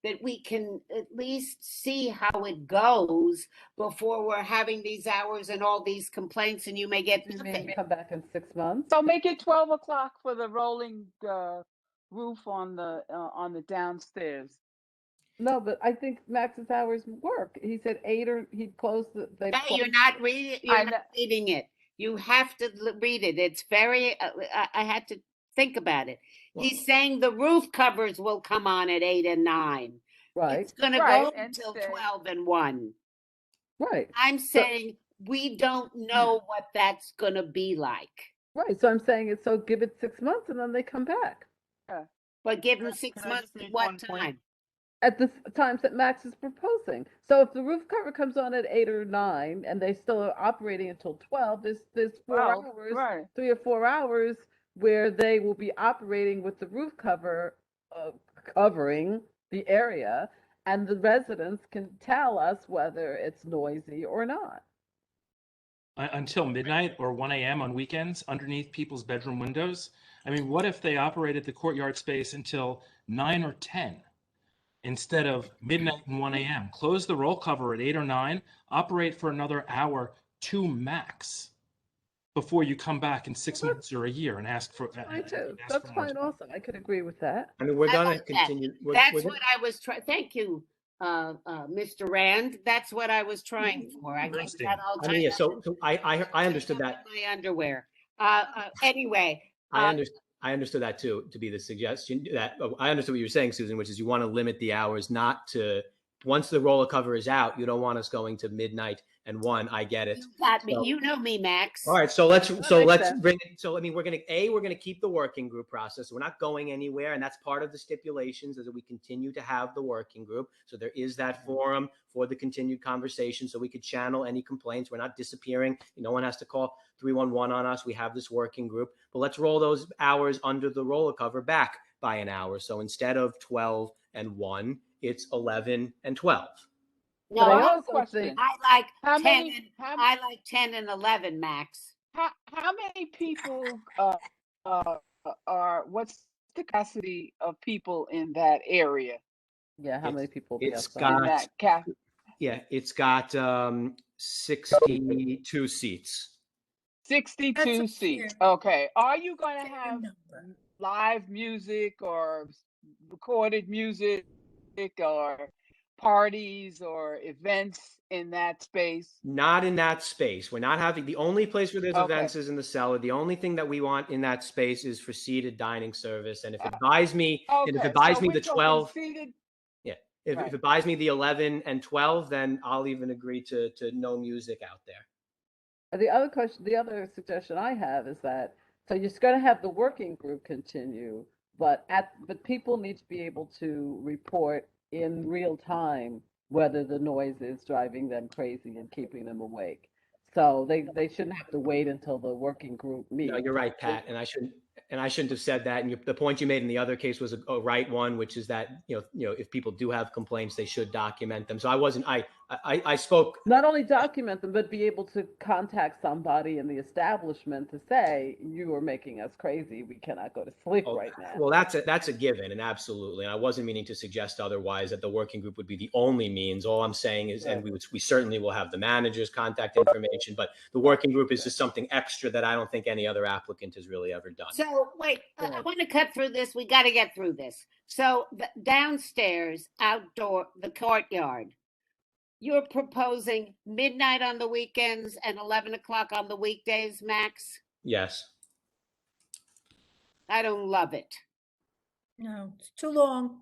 [SPEAKER 1] that we can at least see how it goes before we're having these hours and all these complaints, and you may get
[SPEAKER 2] You
[SPEAKER 1] nothing.
[SPEAKER 2] mean come back in 6 months?
[SPEAKER 6] So make it 12 o'clock for the rolling roof on the downstairs.
[SPEAKER 2] No, but I think Max's hours work. He said 8 or he'd close the. They
[SPEAKER 1] Hey, you're not reading. You're not reading it. You have to read it. It's very. I had to think about it. He's saying the roof covers will come on at 8 and 9.
[SPEAKER 2] Right.
[SPEAKER 1] It's going to
[SPEAKER 6] Right,
[SPEAKER 1] go
[SPEAKER 6] and
[SPEAKER 1] until
[SPEAKER 6] stay.
[SPEAKER 1] 12 and 1.
[SPEAKER 2] Right.
[SPEAKER 1] I'm saying we don't know what that's going to be like.
[SPEAKER 2] Right. So I'm saying it. So give it 6 months and then they come back
[SPEAKER 1] But give them 6
[SPEAKER 12] Can I
[SPEAKER 1] months
[SPEAKER 12] just
[SPEAKER 1] at
[SPEAKER 12] make
[SPEAKER 1] what
[SPEAKER 12] one point?
[SPEAKER 1] time?
[SPEAKER 2] at the times that Max is proposing. So if the roof cover comes on at 8 or 9 and they still are operating until 12, there's 4
[SPEAKER 6] Well,
[SPEAKER 2] hours,
[SPEAKER 6] right.
[SPEAKER 2] 3 or 4 hours where they will be operating with the roof cover covering the area, and the residents can tell us whether it's noisy or not.
[SPEAKER 19] Until midnight or 1 a.m. on weekends underneath people's bedroom windows. I mean, what if they operated the courtyard space until 9 or 10 instead of midnight and 1 a.m.? Close the roll cover at 8 or 9, operate for another hour to max before you come back in 6 months or a year and ask for.
[SPEAKER 2] Fine too.
[SPEAKER 19] ask
[SPEAKER 2] That's
[SPEAKER 19] for more
[SPEAKER 2] fine
[SPEAKER 19] time.
[SPEAKER 2] also. I could agree with that.
[SPEAKER 11] I mean, we're
[SPEAKER 1] I
[SPEAKER 11] gonna
[SPEAKER 1] like that.
[SPEAKER 11] continue.
[SPEAKER 1] That's
[SPEAKER 11] we're
[SPEAKER 1] what I was trying. Thank you, Mr. Rand. That's what I was trying for. I got
[SPEAKER 19] Interesting.
[SPEAKER 1] that all
[SPEAKER 11] I mean, yeah.
[SPEAKER 1] tied up
[SPEAKER 11] So I understood that.
[SPEAKER 1] in my underwear. Anyway,
[SPEAKER 11] I understood that too, to be the suggestion that I understood what you were saying, Susan, which is you want to limit the hours not to, once the roller cover is out, you don't want us going to midnight and 1. I get it.
[SPEAKER 1] you got me.
[SPEAKER 11] So-
[SPEAKER 1] You know me, Max.
[SPEAKER 11] All right, so let's
[SPEAKER 2] makes sense.
[SPEAKER 11] bring it. So I mean, we're gonna keep the working group process. We're not going anywhere, and that's part of the stipulations is that we continue to have the working group. So there is that forum for the continued conversation, so we could channel any complaints. We're not disappearing. No one has to call 311 on us. We have this working group, but let's roll those hours under the roller cover back by an hour. So instead of 12 and 1, it's 11 and 12.
[SPEAKER 1] No,
[SPEAKER 6] But I
[SPEAKER 2] I
[SPEAKER 6] have a
[SPEAKER 2] also
[SPEAKER 6] question.
[SPEAKER 2] think
[SPEAKER 1] I like
[SPEAKER 6] How
[SPEAKER 1] 10
[SPEAKER 6] many-
[SPEAKER 1] and
[SPEAKER 6] how-
[SPEAKER 1] I like 10 and 11, Max.
[SPEAKER 6] How many people are, what's the capacity of people in that area?
[SPEAKER 2] yeah, how many people will be
[SPEAKER 11] It's
[SPEAKER 2] outside?
[SPEAKER 6] In that cap?
[SPEAKER 11] Yeah, it's got 62 seats.
[SPEAKER 6] 62
[SPEAKER 13] That's
[SPEAKER 6] seats.
[SPEAKER 13] fair.
[SPEAKER 6] Okay. Are you going to
[SPEAKER 13] Fair
[SPEAKER 6] have
[SPEAKER 13] number.
[SPEAKER 6] live music or recorded music or parties or events in that space?
[SPEAKER 11] Not in that space. We're not having, the only place where there's
[SPEAKER 6] Okay.
[SPEAKER 11] events is in the cellar. The only thing that we want in that space is for seated dining service. And if it buys me, and if
[SPEAKER 6] Okay,
[SPEAKER 11] it buys
[SPEAKER 6] so
[SPEAKER 11] me
[SPEAKER 6] we're
[SPEAKER 11] the
[SPEAKER 6] talking
[SPEAKER 11] 12,
[SPEAKER 6] seated.
[SPEAKER 11] yeah, if
[SPEAKER 6] Right.
[SPEAKER 11] it buys me the 11 and 12, then I'll even agree to no music out there.
[SPEAKER 2] The other suggestion I have is that, so you're going to have the working group continue, but people need to be able to report in real time whether the noise is driving them crazy and keeping them awake. So they shouldn't have to wait until the working group meets.
[SPEAKER 11] No, you're right, Pat, and I shouldn't have said that. And the point you made in the other case was a right one, which is that if people do have complaints, they should document them. So I spoke.
[SPEAKER 2] Not only document them, but be able to contact somebody in the establishment to say, you are making us crazy. We cannot go to sleep right now.
[SPEAKER 11] Well, that's a given, and absolutely. And I wasn't meaning to suggest otherwise, that the working group would be the only means. All I'm saying is, and we certainly will have the manager's contact information, but the working group is just something extra that I don't think any other applicant has really ever done.
[SPEAKER 1] So wait, I want to cut through this. We got to get through this. So downstairs, outdoor, the courtyard, you're proposing midnight on the weekends and 11 o'clock on the weekdays, Max?
[SPEAKER 11] Yes.
[SPEAKER 1] I don't love it.
[SPEAKER 13] No, it's too long.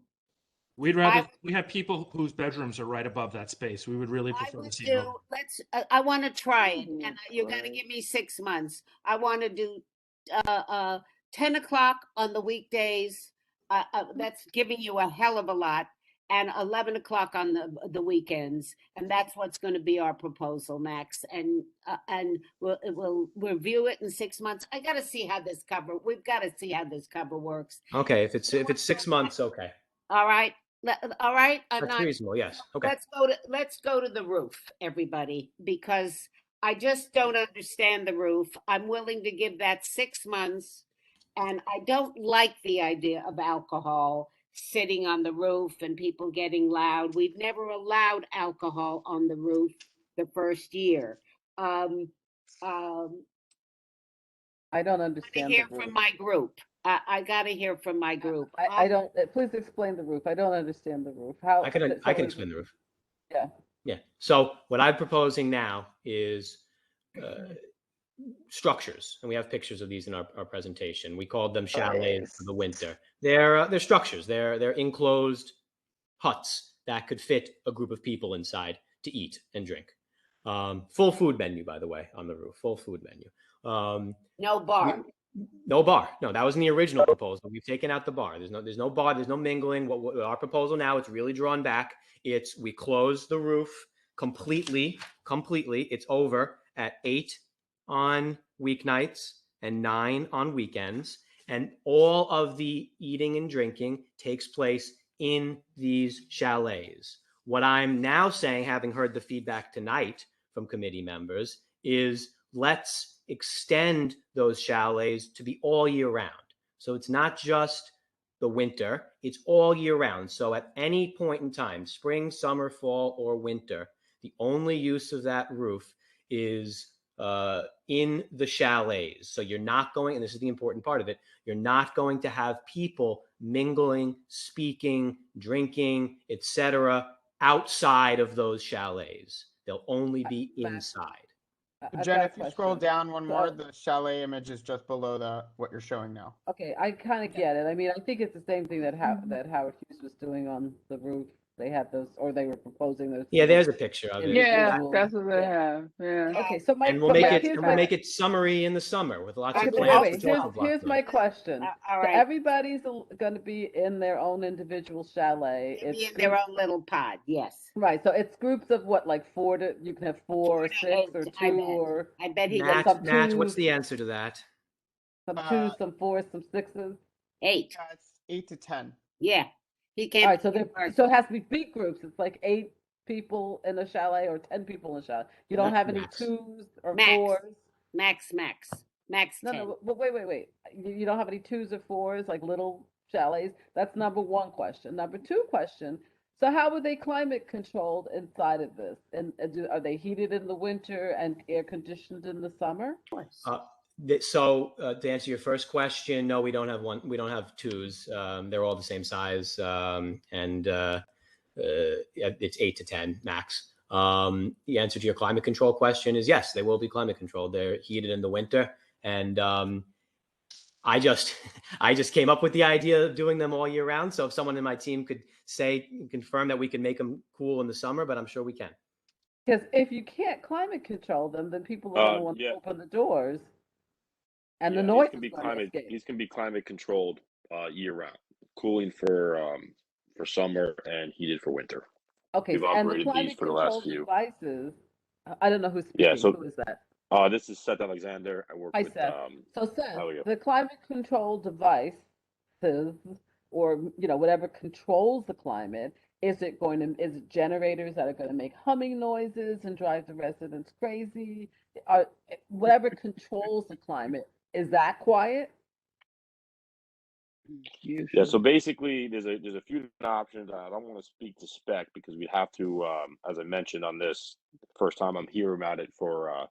[SPEAKER 19] We'd rather we have people whose bedrooms are right above that space. We would really prefer to see them.
[SPEAKER 1] I want to try it, and you got to give me 6 months. I want to do 10 o'clock on the weekdays. That's giving you a hell of a lot. and 11 o'clock on the weekends. And that's what's going to be our proposal, Max. And we'll review it in 6 months. I got to see how this cover, we've got to see how this cover works.
[SPEAKER 11] Okay, if it's 6 months, okay.
[SPEAKER 1] All right. All right.
[SPEAKER 11] That's reasonable, yes. Okay.
[SPEAKER 1] Let's go to the roof, everybody, because I just don't understand the roof. I'm willing to give that 6 months. And I don't like the idea of alcohol sitting on the roof and people getting loud. We've never allowed alcohol on the roof the first year.
[SPEAKER 2] I don't understand.
[SPEAKER 1] Hear from my group. I got to hear from my group.
[SPEAKER 2] I don't. Please explain the roof. I don't understand the roof. How
[SPEAKER 11] I can explain the roof.
[SPEAKER 2] Yeah.
[SPEAKER 11] Yeah. So what I'm proposing now is structures, and we have pictures of these in our presentation. We called them chalets for the winter. They're structures. They're enclosed huts that could fit a group of people inside to eat and drink. Full food menu, by the way, on the roof. Full food menu.
[SPEAKER 1] No bar.
[SPEAKER 11] No bar. No, that was in the original proposal. We've taken out the bar. There's no bar. There's no mingling. What our proposal now, it's really drawn back. We close the roof completely. It's over at 8 on weeknights and 9 on weekends. And all of the eating and drinking takes place in these chalets. What I'm now saying, having heard the feedback tonight from committee members, is let's extend those chalets to be all year round. So it's not just the winter, it's all year round. So at any point in time, spring, summer, fall, or winter, the only use of that roof is in the chalets. So you're not going, and this is the important part of it, you're not going to have people mingling, speaking, drinking, etc. outside of those chalets. They'll only be inside.
[SPEAKER 12] Jen, if you scroll down one more, the chalet image is just below what you're showing now.
[SPEAKER 2] Okay, I kind of get it. I mean, I think it's the same thing that Howard Hughes was doing on the roof. They had those, or they were proposing those.
[SPEAKER 11] Yeah, there's a picture of it.
[SPEAKER 6] Yeah, that's what they have. Yeah.
[SPEAKER 2] Okay, so
[SPEAKER 11] we'll make it summery in the summer with lots of plants.
[SPEAKER 2] Here's my question.
[SPEAKER 1] All
[SPEAKER 2] So
[SPEAKER 1] right.
[SPEAKER 2] everybody's going to be in their own individual chalet.
[SPEAKER 1] Be in their own little pod, yes.
[SPEAKER 2] Right. So it's groups of what, like you can have 4 or 6 or 2 or.
[SPEAKER 1] I bet he
[SPEAKER 11] Matt, what's the answer to that?
[SPEAKER 2] Some 2s, some 4s, some 6s.
[SPEAKER 1] 8.
[SPEAKER 12] It's 8 to 10.
[SPEAKER 1] Yeah. He can't.
[SPEAKER 2] All right, so it has to be big groups. It's like 8 people in a chalet or 10 people in a chalet. You don't have any 2s or 4s.
[SPEAKER 1] Max.
[SPEAKER 2] No, but wait. You don't have any 2s or 4s, like little chalets. That's number 1 question. Number 2 question. So how were they climate controlled inside of this? And are they heated in the winter and air conditioned in the summer?
[SPEAKER 11] So to answer your first question, no, we don't have 2s. They're all the same size, and it's 8 to 10 max. The answer to your climate control question is yes, they will be climate controlled. They're heated in the winter, and I just came up with the idea of doing them all year round. So if someone in my team could confirm that we can make them cool in the summer, but I'm sure we can.
[SPEAKER 2] Because if you can't climate control them, then people are going to want to open the doors. And the noise
[SPEAKER 7] these can be climate controlled year round, cooling for summer and heated for winter.
[SPEAKER 2] Okay,
[SPEAKER 7] We've
[SPEAKER 2] and the
[SPEAKER 7] operated
[SPEAKER 2] climate
[SPEAKER 7] these for the last
[SPEAKER 2] control
[SPEAKER 7] few.
[SPEAKER 2] devices. I don't know who's speaking.
[SPEAKER 7] Yeah, so
[SPEAKER 2] who is that?
[SPEAKER 7] this is Seth Alexander. I work
[SPEAKER 2] Hi,
[SPEAKER 7] with.
[SPEAKER 2] Seth. So Seth,
[SPEAKER 7] there we go.
[SPEAKER 2] the climate control devices, or whatever controls the climate, is it generators that are going to make humming noises and drive the residents crazy? Whatever controls the climate, is that quiet?
[SPEAKER 7] Yeah, so basically there's a few different options. I don't want to speak to spec because we have to, as I mentioned on this, first time I'm hearing about it for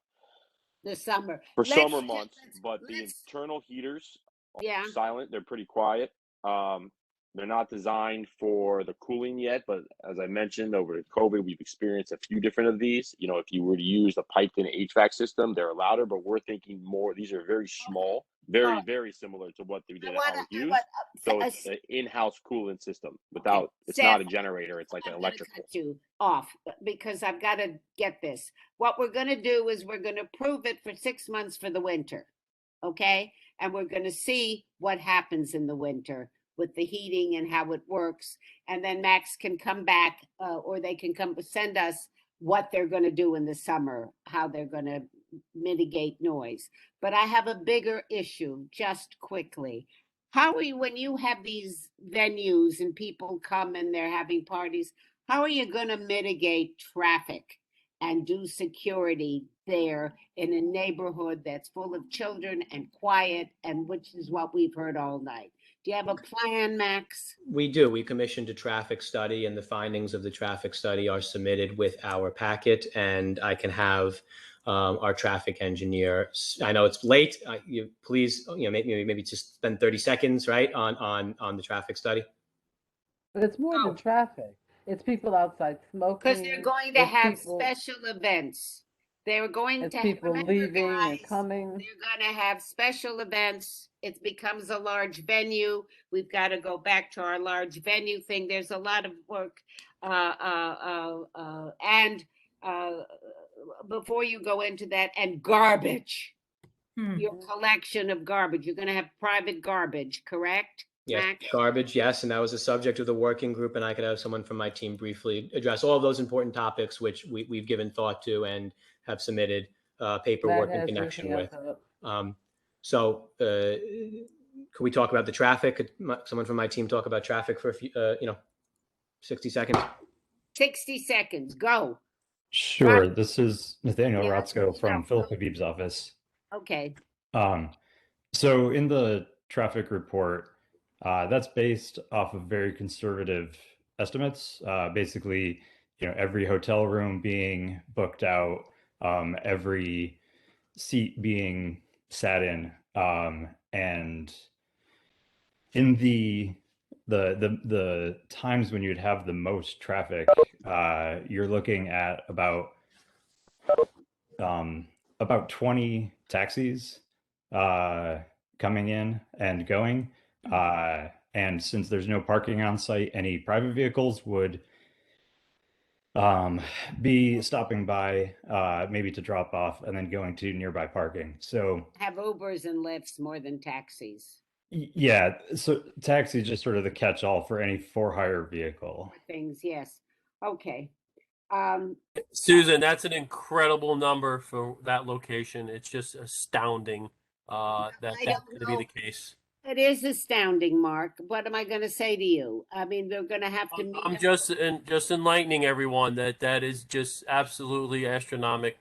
[SPEAKER 1] the summer.
[SPEAKER 7] Summer months, but the internal heaters are silent. They're pretty quiet. They're not designed for the cooling yet, but as I mentioned, over COVID, we've experienced a few different of these. If you were to use a piped-in HVAC system, they're louder, but we're thinking more. These are very small, very, very similar to what they did at Howard Hughes. So it's an in-house cooling system without. It's not a generator. It's like an electrical.
[SPEAKER 1] Cut you off because I've got to get this. What we're going to do is we're going to prove it for 6 months for the winter, okay? And we're going to see what happens in the winter. with the heating and how it works. And then Max can come back, or they can come send us what they're going to do in the summer, how they're going to mitigate noise. But I have a bigger issue, just quickly. How are you, when you have these venues and people come and they're having parties, how are you going to mitigate traffic and do security there in a neighborhood that's full of children and quiet, and which is what we've heard all night? Do you have a plan, Max?
[SPEAKER 11] We do. We commissioned a traffic study, and the findings of the traffic study are submitted with our packet, and I can have our traffic engineer. I know it's late. Please, maybe just spend 30 seconds, right, on the traffic study.
[SPEAKER 2] But it's more than traffic. It's people outside smoking.
[SPEAKER 1] Because they're going to have special events. They're going to
[SPEAKER 2] people
[SPEAKER 1] remember,
[SPEAKER 2] leaving
[SPEAKER 1] guys,
[SPEAKER 2] and coming.
[SPEAKER 1] They're going to have special events. It becomes a large venue. We've got to go back to our large venue thing. There's a lot of work. Before you go into that, and garbage, your collection of garbage. You're going to have private garbage, correct?
[SPEAKER 11] Yes,
[SPEAKER 1] Max?
[SPEAKER 11] garbage, yes, and that was the subject of the working group, and I could have someone from my team briefly address all of those important topics, which we've given thought to and have submitted paperwork in connection with. Could we talk about the traffic? Could someone from my team talk about traffic for a few, 60 seconds?
[SPEAKER 1] 60 seconds, go.
[SPEAKER 15] Sure. This is Nathaniel Rotzko from Philip Habib's office.
[SPEAKER 1] Okay.
[SPEAKER 15] So in the traffic report, that's based off of very conservative estimates. Basically, every hotel room being booked out, every seat being sat in, and in the times when you'd have the most traffic, you're looking at about 20 taxis coming in and going. And since there's no parking on site, any private vehicles would be stopping by, maybe to drop off and then going to nearby parking. So
[SPEAKER 1] Have Ubers and Lyfts more than taxis.
[SPEAKER 15] yeah, so taxi is just sort of the catch-all for any for-hire vehicle.
[SPEAKER 1] Things, yes. Okay.
[SPEAKER 16] Susan, that's an incredible number for that location. It's just astounding that that's going to be the case.
[SPEAKER 1] It is astounding, Mark. What am I going to say to you? I mean, they're going to have to meet.
[SPEAKER 16] I'm just enlightening everyone that is just absolutely astronomical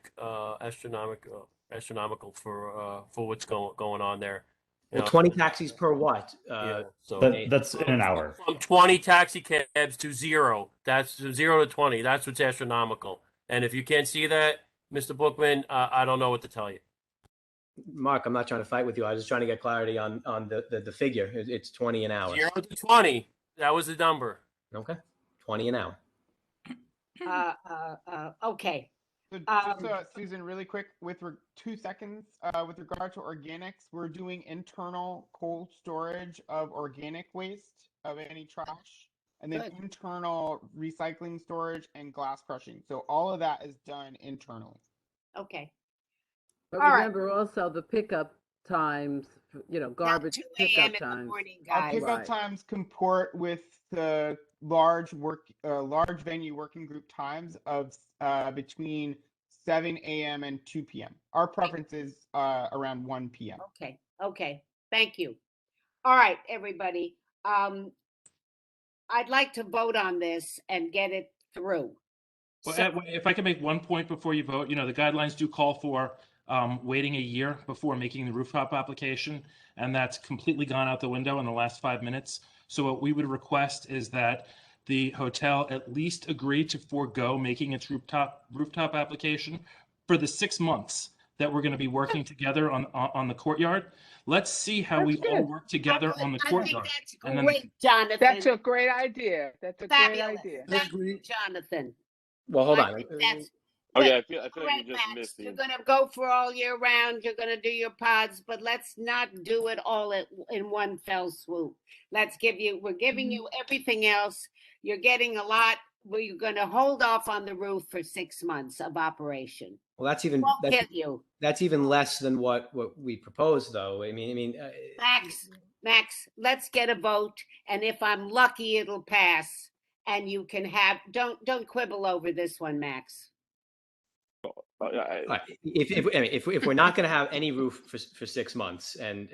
[SPEAKER 16] for what's going on there.
[SPEAKER 11] Well, 20 taxis per what?
[SPEAKER 15] That's in an hour.
[SPEAKER 16] From 20 taxi cabs to 0. That's 0 to 20. That's what's astronomical. And if you can't see that, Mr. Bookman, I don't know what to tell you.
[SPEAKER 11] Mark, I'm not trying to fight with you. I was just trying to get clarity on the figure. It's 20 an hour.
[SPEAKER 16] 0 to 20. That was the number.
[SPEAKER 11] Okay. 20 an hour.
[SPEAKER 1] Okay.
[SPEAKER 12] So, Susan, really quick, 2 seconds, with regard to organics, we're doing internal cold storage of organic waste of any trash, and then internal recycling storage and glass crushing. So all of that is done internally.
[SPEAKER 1] Okay.
[SPEAKER 2] But
[SPEAKER 1] All
[SPEAKER 2] remember also the pickup times, garbage pickup times.
[SPEAKER 12] Our pickup times comport with the large venue working group times of between 7 a.m. and 2 p.m. Our preference is around 1 p.m.
[SPEAKER 1] Okay. Thank you. All right, everybody. I'd like to vote on this and get it through.
[SPEAKER 19] Well, if I can make one point before you vote, the guidelines do call for waiting a year before making the rooftop application, and that's completely gone out the window in the last 5 minutes. So what we would request is that the hotel at least agree to forego making its rooftop application for the 6 months that we're going to be working together on the courtyard. Let's see how we all work together on the courtyard.
[SPEAKER 1] That's great, Jonathan.
[SPEAKER 6] That's a great idea. That's a
[SPEAKER 1] Fabulous.
[SPEAKER 6] great idea.
[SPEAKER 1] Thank you, Jonathan.
[SPEAKER 11] Well, hold on.
[SPEAKER 7] Okay, I feel like
[SPEAKER 1] Correct,
[SPEAKER 7] you just
[SPEAKER 1] Max.
[SPEAKER 7] missed
[SPEAKER 1] You're
[SPEAKER 7] the.
[SPEAKER 1] going to go for all year round. You're going to do your pods, but let's not do it all in one fell swoop. We're giving you everything else. You're getting a lot. We're going to hold off on the roof for 6 months of operation.
[SPEAKER 11] Well, that's even
[SPEAKER 1] kill you.
[SPEAKER 11] That's even less than what we proposed, though. I mean,
[SPEAKER 1] Max, Max, let's get a vote, and if I'm lucky, it'll pass. And you can have, don't quibble over this one, Max.
[SPEAKER 11] If we're not going to have any roof for 6 months, and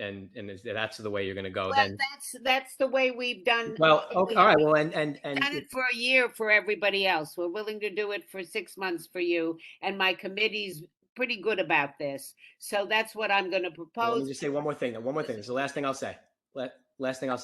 [SPEAKER 11] that's the way you're going to go,
[SPEAKER 1] Well,
[SPEAKER 11] then
[SPEAKER 1] that's the way we've done.
[SPEAKER 11] well, okay, all right. Well, and
[SPEAKER 1] done it for a year for everybody else. We're willing to do it for 6 months for you, and my committee's pretty good about this. So that's what I'm going to propose.
[SPEAKER 11] let me just say one more thing. This is the last thing I'll say. Last thing I'll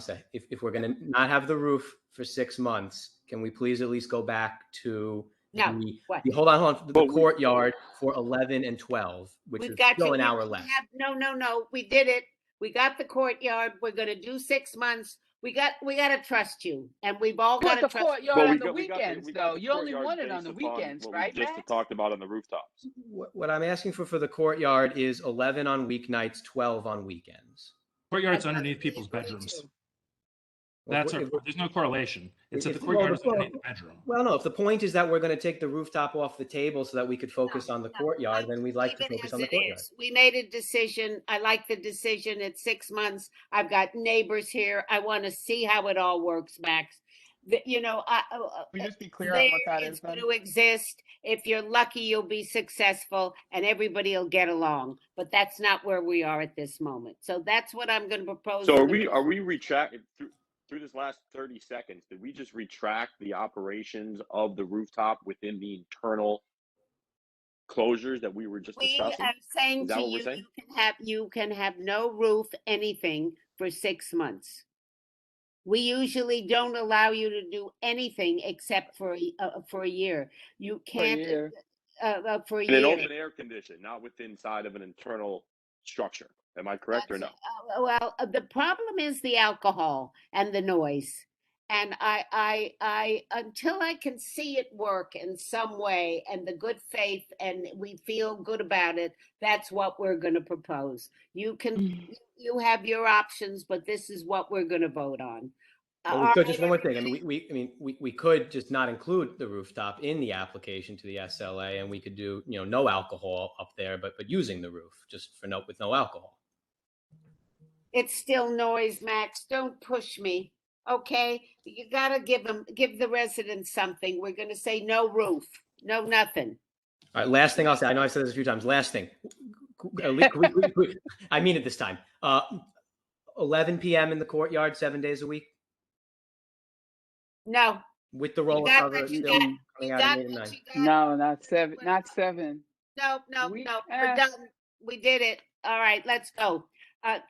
[SPEAKER 11] say. If we're going to not have the roof for 6 months, can we please at least go back to hold on, the courtyard for 11 and 12, which is still an hour left.
[SPEAKER 1] No, we did it. We got the courtyard. We're going to do 6 months. We got to trust you, and we've all got to
[SPEAKER 6] the
[SPEAKER 1] trust.
[SPEAKER 6] courtyard on the weekends, though. You only want it on the weekends, right,
[SPEAKER 7] Just
[SPEAKER 6] Max?
[SPEAKER 7] talked about on the rooftops.
[SPEAKER 11] What I'm asking for the courtyard is 11 on weeknights, 12 on weekends.
[SPEAKER 19] Courtyard's underneath people's bedrooms. There's no correlation. It's that the
[SPEAKER 11] If-
[SPEAKER 19] courtyard is
[SPEAKER 11] well,
[SPEAKER 19] underneath the bedroom.
[SPEAKER 11] Well, no, if the point is that we're going to take the rooftop off the table so that we could focus on the courtyard, then we'd like to focus on the courtyard.
[SPEAKER 1] We made a decision. I like the decision. It's 6 months. I've got neighbors here. I want to see how it all works, Max.
[SPEAKER 12] We just be clear on what that is.
[SPEAKER 1] It's going to exist. If you're lucky, you'll be successful, and everybody will get along. But that's not where we are at this moment. So that's what I'm going to propose.
[SPEAKER 7] So are we retracting through this last 30 seconds? Did we just retract the operations of the rooftop within the internal closures that we were just discussing?
[SPEAKER 1] I'm saying
[SPEAKER 7] Is that
[SPEAKER 1] to
[SPEAKER 7] what
[SPEAKER 1] you,
[SPEAKER 7] we're saying?
[SPEAKER 1] you can have no roof, anything for 6 months. We usually don't allow you to do anything except for a year. You can't for a
[SPEAKER 7] In an
[SPEAKER 1] year.
[SPEAKER 7] open air condition, not within inside of an internal structure. Am I correct or no?
[SPEAKER 1] Well, the problem is the alcohol and the noise. And I until I can see it work in some way and the good faith and we feel good about it, that's what we're going to propose. You have your options, but this is what we're going to vote on.
[SPEAKER 11] Well, we could just one more thing. I mean, we could just not include the rooftop in the application to the SLA, and we could do no alcohol up there, but using the roof just with no alcohol.
[SPEAKER 1] It's still noise, Max. Don't push me. Okay, you gotta give the residents something. We're gonna say no roof, no nothing.
[SPEAKER 11] All right, last thing I'll say. I know I've said this a few times. Last thing. I mean it this time. 11 p.m. in the courtyard, 7 days a week.
[SPEAKER 1] No.
[SPEAKER 11] With the roller cover still coming out of 8 and 9.
[SPEAKER 6] No, not 7. Not 7.
[SPEAKER 1] No. We're done. We did it. All right, let's go.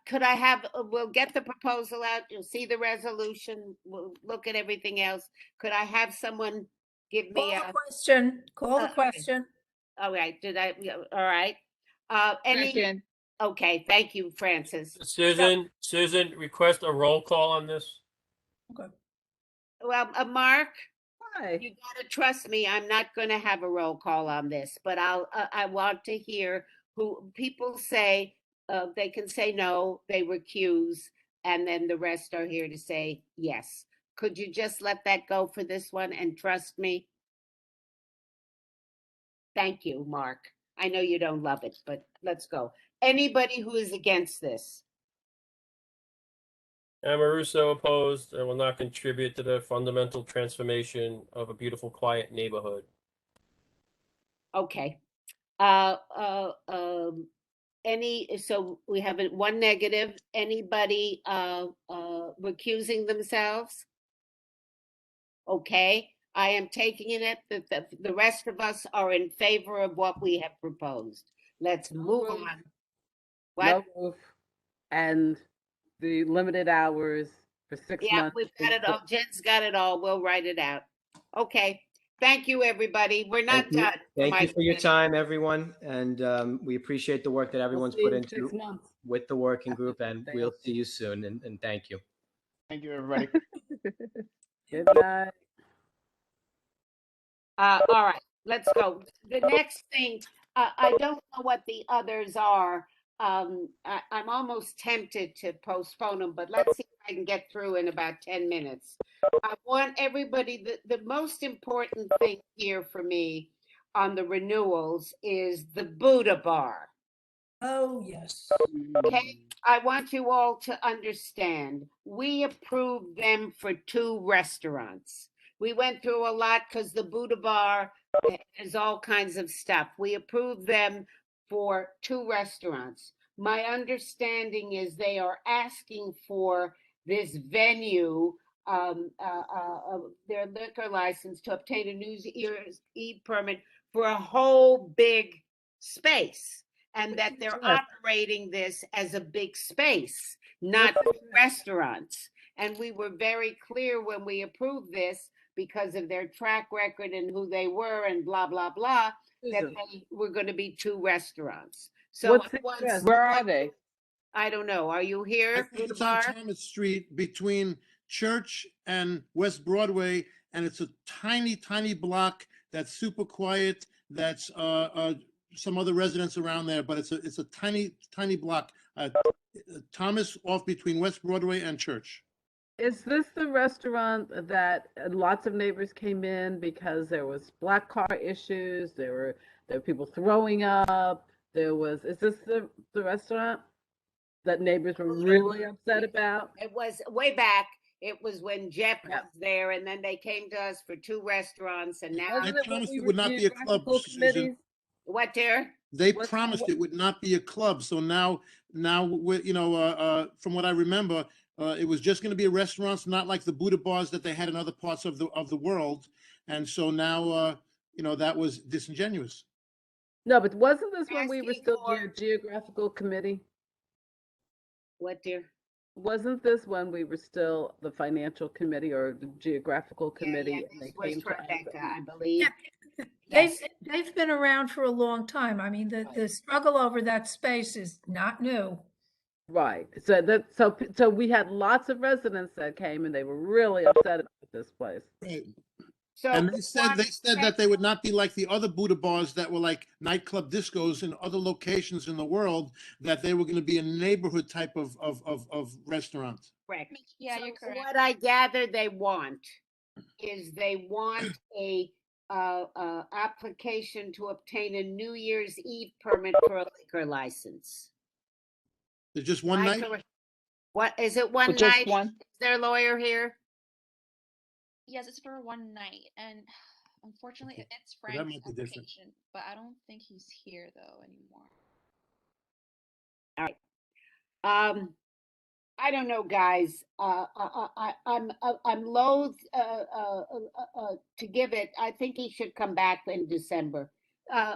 [SPEAKER 1] Could I have, we'll get the proposal out. You'll see the resolution. We'll look at everything else. Could I have someone give me a
[SPEAKER 13] question? Call the question.
[SPEAKER 1] All right. All right.
[SPEAKER 6] Second.
[SPEAKER 1] Okay. Thank you, Francis.
[SPEAKER 16] Susan, request a roll call on this.
[SPEAKER 13] Okay.
[SPEAKER 1] Well, Mark,
[SPEAKER 2] Hi.
[SPEAKER 1] you gotta trust me. I'm not going to have a roll call on this, but I want to hear who people say. They can say no, they recuse, and then the rest are here to say yes. Could you just let that go for this one and trust me? Thank you, Mark. I know you don't love it, but let's go. Anybody who is against this?
[SPEAKER 16] Amoruso opposed and will not contribute to the fundamental transformation of a beautiful, quiet neighborhood.
[SPEAKER 1] Okay. So we have one negative. Anybody recusing themselves? Okay. I am taking it that the rest of us are in favor of what we have proposed. Let's move on. What?
[SPEAKER 2] No roof and the limited hours for 6 months.
[SPEAKER 1] Yeah, we've got it all. Jen's got it all. We'll write it out. Okay. Thank you, everybody. We're not done.
[SPEAKER 11] Thank you for your time, everyone. And we appreciate the work that everyone's put into with the working group. And we'll see you soon. And thank you.
[SPEAKER 12] Thank you, everybody.
[SPEAKER 2] Good night.
[SPEAKER 1] All right, let's go. The next thing, I don't know what the others are. I'm almost tempted to postpone them, but let's see if I can get through in about 10 minutes. I want everybody, the most important thing here for me on the renewals is the Buddha Bar.
[SPEAKER 13] Oh, yes.
[SPEAKER 1] Okay, I want you all to understand, we approved them for 2 restaurants. We went through a lot because the Buddha Bar has all kinds of stuff. We approved them for 2 restaurants. My understanding is they are asking for this venue, their liquor license to obtain a New Year's Eve permit for a whole big space. And that they're operating this as a big space, not restaurants. And we were very clear when we approved this because of their track record and who they were and blah, blah, blah, that they were going to be 2 restaurants. So
[SPEAKER 6] where are they?
[SPEAKER 1] I don't know. Are you here?
[SPEAKER 10] It's on Thomas Street between Church and West Broadway, and it's a tiny, tiny block that's super quiet. That's some other residents around there, but it's a tiny, tiny block. Thomas, off between West Broadway and Church.
[SPEAKER 2] Is this the restaurant that lots of neighbors came in because there was black car issues? There were people throwing up. Is this the restaurant that neighbors were really upset about?
[SPEAKER 1] It was way back. It was when Jeff was there, and then they came to us for 2 restaurants, and now
[SPEAKER 10] I promised it would not be a club, Susan.
[SPEAKER 1] What, dear?
[SPEAKER 10] They promised it would not be a club. So now, from what I remember, it was just going to be a restaurant, not like the Buddha bars that they had in other parts of the world. And so now, that was disingenuous.
[SPEAKER 2] No, but wasn't this when we were still geographical committee?
[SPEAKER 1] What, dear?
[SPEAKER 2] Wasn't this when we were still the financial committee or the geographical committee?
[SPEAKER 1] And they came to Rebecca, I believe.
[SPEAKER 13] They've been around for a long time. I mean, the struggle over that space is not new.
[SPEAKER 2] Right. So we had lots of residents that came and they were really upset about this place.
[SPEAKER 10] Right.
[SPEAKER 1] So
[SPEAKER 10] and they said that they would not be like the other Buddha bars that were like nightclub discos in other locations in the world, that they were going to be a neighborhood type of restaurant.
[SPEAKER 1] Correct.
[SPEAKER 3] Yeah,
[SPEAKER 1] So
[SPEAKER 3] you're correct.
[SPEAKER 1] What I gather they want is they want a application to obtain a New Year's Eve permit for a liquor license.
[SPEAKER 10] There's just one night?
[SPEAKER 1] What is it? One
[SPEAKER 6] Just
[SPEAKER 1] night?
[SPEAKER 6] one?
[SPEAKER 1] Is their lawyer here?
[SPEAKER 3] Yes, it's for 1 night, and unfortunately,
[SPEAKER 10] Okay.
[SPEAKER 3] it's
[SPEAKER 10] Well, that
[SPEAKER 3] Frank's
[SPEAKER 10] might be different.
[SPEAKER 3] application, but I don't think he's here though anymore.
[SPEAKER 1] All right. I don't know, guys. I'm loath to give it. I think he should come back in December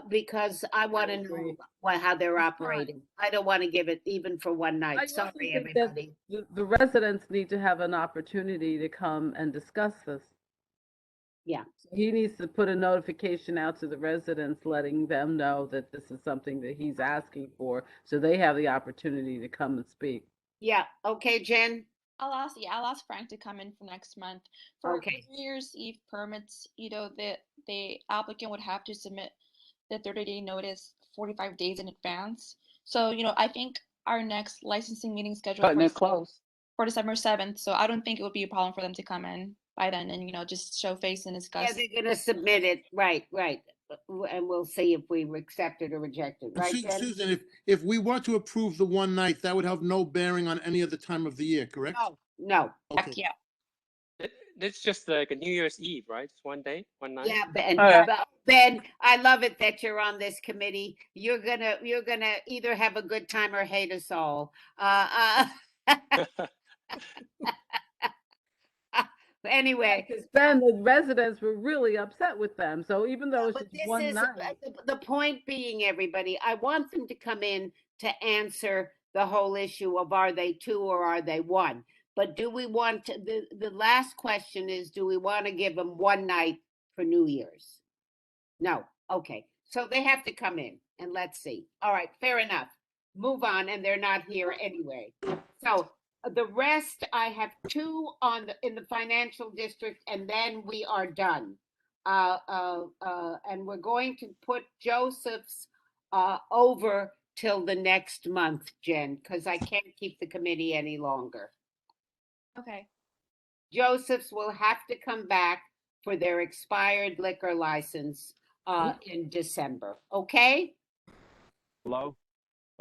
[SPEAKER 1] because I want to know how they're operating. I don't want to give it even for 1 night.
[SPEAKER 2] I also
[SPEAKER 1] Sorry,
[SPEAKER 2] think that
[SPEAKER 1] everybody.
[SPEAKER 2] the residents need to have an opportunity to come and discuss this.
[SPEAKER 1] Yeah.
[SPEAKER 2] He needs to put a notification out to the residents, letting them know that this is something that he's asking for, so they have the opportunity to come and speak.
[SPEAKER 1] Yeah. Okay, Jen.
[SPEAKER 3] I'll ask Frank to come in for next month. For New Year's Eve permits, the applicant would have to submit the 30-day notice 45 days in advance. So, I think our next licensing meeting scheduled for December 7th. So I don't think it would be a problem for them to come in by then and, just show face and discuss.
[SPEAKER 1] Yeah, they're going to submit it. Right. And we'll see if we accept it or reject it. Right, Jen?
[SPEAKER 10] Susan, if we were to approve the 1 night, that would have no bearing on any other time of the year, correct?
[SPEAKER 1] No.
[SPEAKER 10] Okay.
[SPEAKER 3] Yeah.
[SPEAKER 5] It's just like a New Year's Eve, right? It's 1 day, 1 night.
[SPEAKER 1] Yeah, Ben. Ben, I love it that you're on this committee. You're gonna either have a good time or hate us all. Anyway,
[SPEAKER 2] because then the residents were really upset with them. So even though it's just 1 night,
[SPEAKER 1] the point being, everybody, I want them to come in to answer the whole issue of are they 2 or are they 1? But do we want to, the last question is, do we want to give them 1 night for New Year's? No. Okay. So they have to come in and let's see. All right. Fair enough. Move on. And they're not here anyway. So the rest, I have 2 in the financial district, and then we are done. And we're going to put Joseph's over till the next month, Jen, because I can't keep the committee any longer.
[SPEAKER 3] Okay.
[SPEAKER 1] Joseph's will have to come back for their expired liquor license in December. Okay?
[SPEAKER 7] Hello?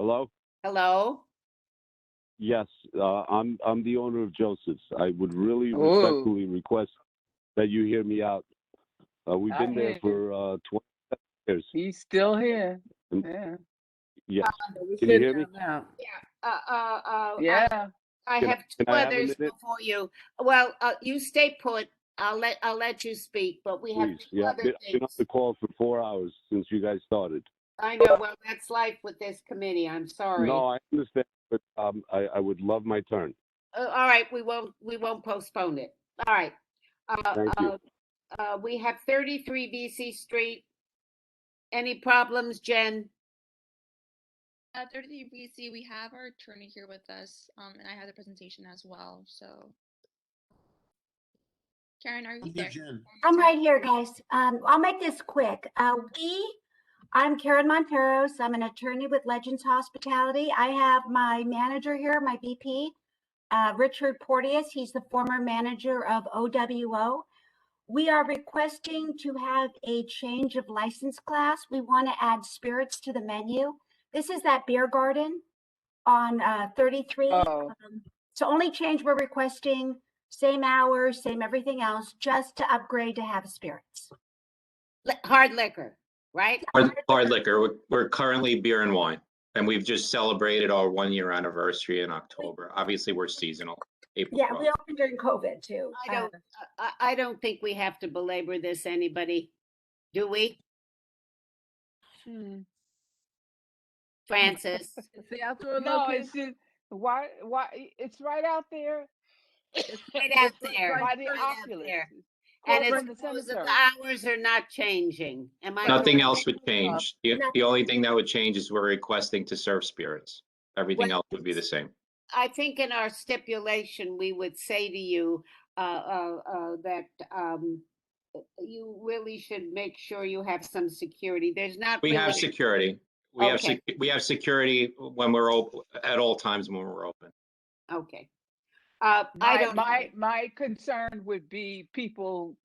[SPEAKER 18] Hello?
[SPEAKER 1] Hello?
[SPEAKER 18] Yes, I'm the owner of Joseph's. I would really
[SPEAKER 6] Ooh.
[SPEAKER 18] respectfully request that you hear me out. We've
[SPEAKER 6] I
[SPEAKER 18] been there
[SPEAKER 6] hear
[SPEAKER 18] for 20 years.
[SPEAKER 6] He's still here.
[SPEAKER 18] And-
[SPEAKER 6] Yeah.
[SPEAKER 18] Yes.
[SPEAKER 2] We're
[SPEAKER 18] Can you
[SPEAKER 2] sitting
[SPEAKER 18] hear me?
[SPEAKER 2] down now.
[SPEAKER 6] Yeah.
[SPEAKER 1] I
[SPEAKER 18] Can I-
[SPEAKER 1] have two
[SPEAKER 18] can I have a
[SPEAKER 1] others
[SPEAKER 18] minute?
[SPEAKER 1] before you. Well, you stay put. I'll let you speak, but we have
[SPEAKER 18] Please.
[SPEAKER 1] two
[SPEAKER 18] Yeah,
[SPEAKER 1] other
[SPEAKER 18] I've been on
[SPEAKER 1] things.
[SPEAKER 18] the call for 4 hours since you guys started.
[SPEAKER 1] I know, well, that's life with this committee. I'm sorry.
[SPEAKER 18] No, I understand, but I would love my turn.
[SPEAKER 1] All right, we won't postpone it. All right.
[SPEAKER 18] Thank you.
[SPEAKER 1] We have 33 VC Street. Any problems, Jen?
[SPEAKER 3] 33 BC, we have our attorney here with us, and I have the presentation as well. So, Karen, are you there?
[SPEAKER 21] I'm right here, guys. I'll make this quick. I'm Karen Monteros. I'm an attorney with Legends Hospitality. I have my manager here, my VP, Richard Porteous. He's the former manager of OWO. We are requesting to have a change of license class. We want to add spirits to the menu. This is that beer garden on 33.
[SPEAKER 6] Oh.
[SPEAKER 21] So only change we're requesting, same hours, same everything else, just to upgrade to have spirits.
[SPEAKER 1] Hard liquor, right?
[SPEAKER 23] Hard liquor. We're currently beer and wine, and we've just celebrated our 1-year anniversary in October. Obviously, we're seasonal. April
[SPEAKER 21] Yeah,
[SPEAKER 23] 12th.
[SPEAKER 21] we opened during COVID too.
[SPEAKER 1] I don't think we have to belabor this, anybody. Do we? Francis?
[SPEAKER 2] It's the outdoor
[SPEAKER 6] No,
[SPEAKER 2] location.
[SPEAKER 6] it's just why it's right out there.
[SPEAKER 1] It's right out there.
[SPEAKER 6] By the
[SPEAKER 1] Right out
[SPEAKER 6] Oculus.
[SPEAKER 1] there.
[SPEAKER 6] Across
[SPEAKER 1] And it's
[SPEAKER 6] from the
[SPEAKER 1] proposed that
[SPEAKER 6] cemetery.
[SPEAKER 1] the hours are not changing. Am I
[SPEAKER 23] Nothing
[SPEAKER 1] correct?
[SPEAKER 23] else would change. The only thing that would change is we're requesting to serve spirits. Everything else would be the same.
[SPEAKER 1] I think in our stipulation, we would say to you that you really should make sure you have some security. There's not
[SPEAKER 23] We
[SPEAKER 1] really.
[SPEAKER 23] have security. We have security when we're open at all times when we're open.
[SPEAKER 1] Okay.
[SPEAKER 6] My concern would be people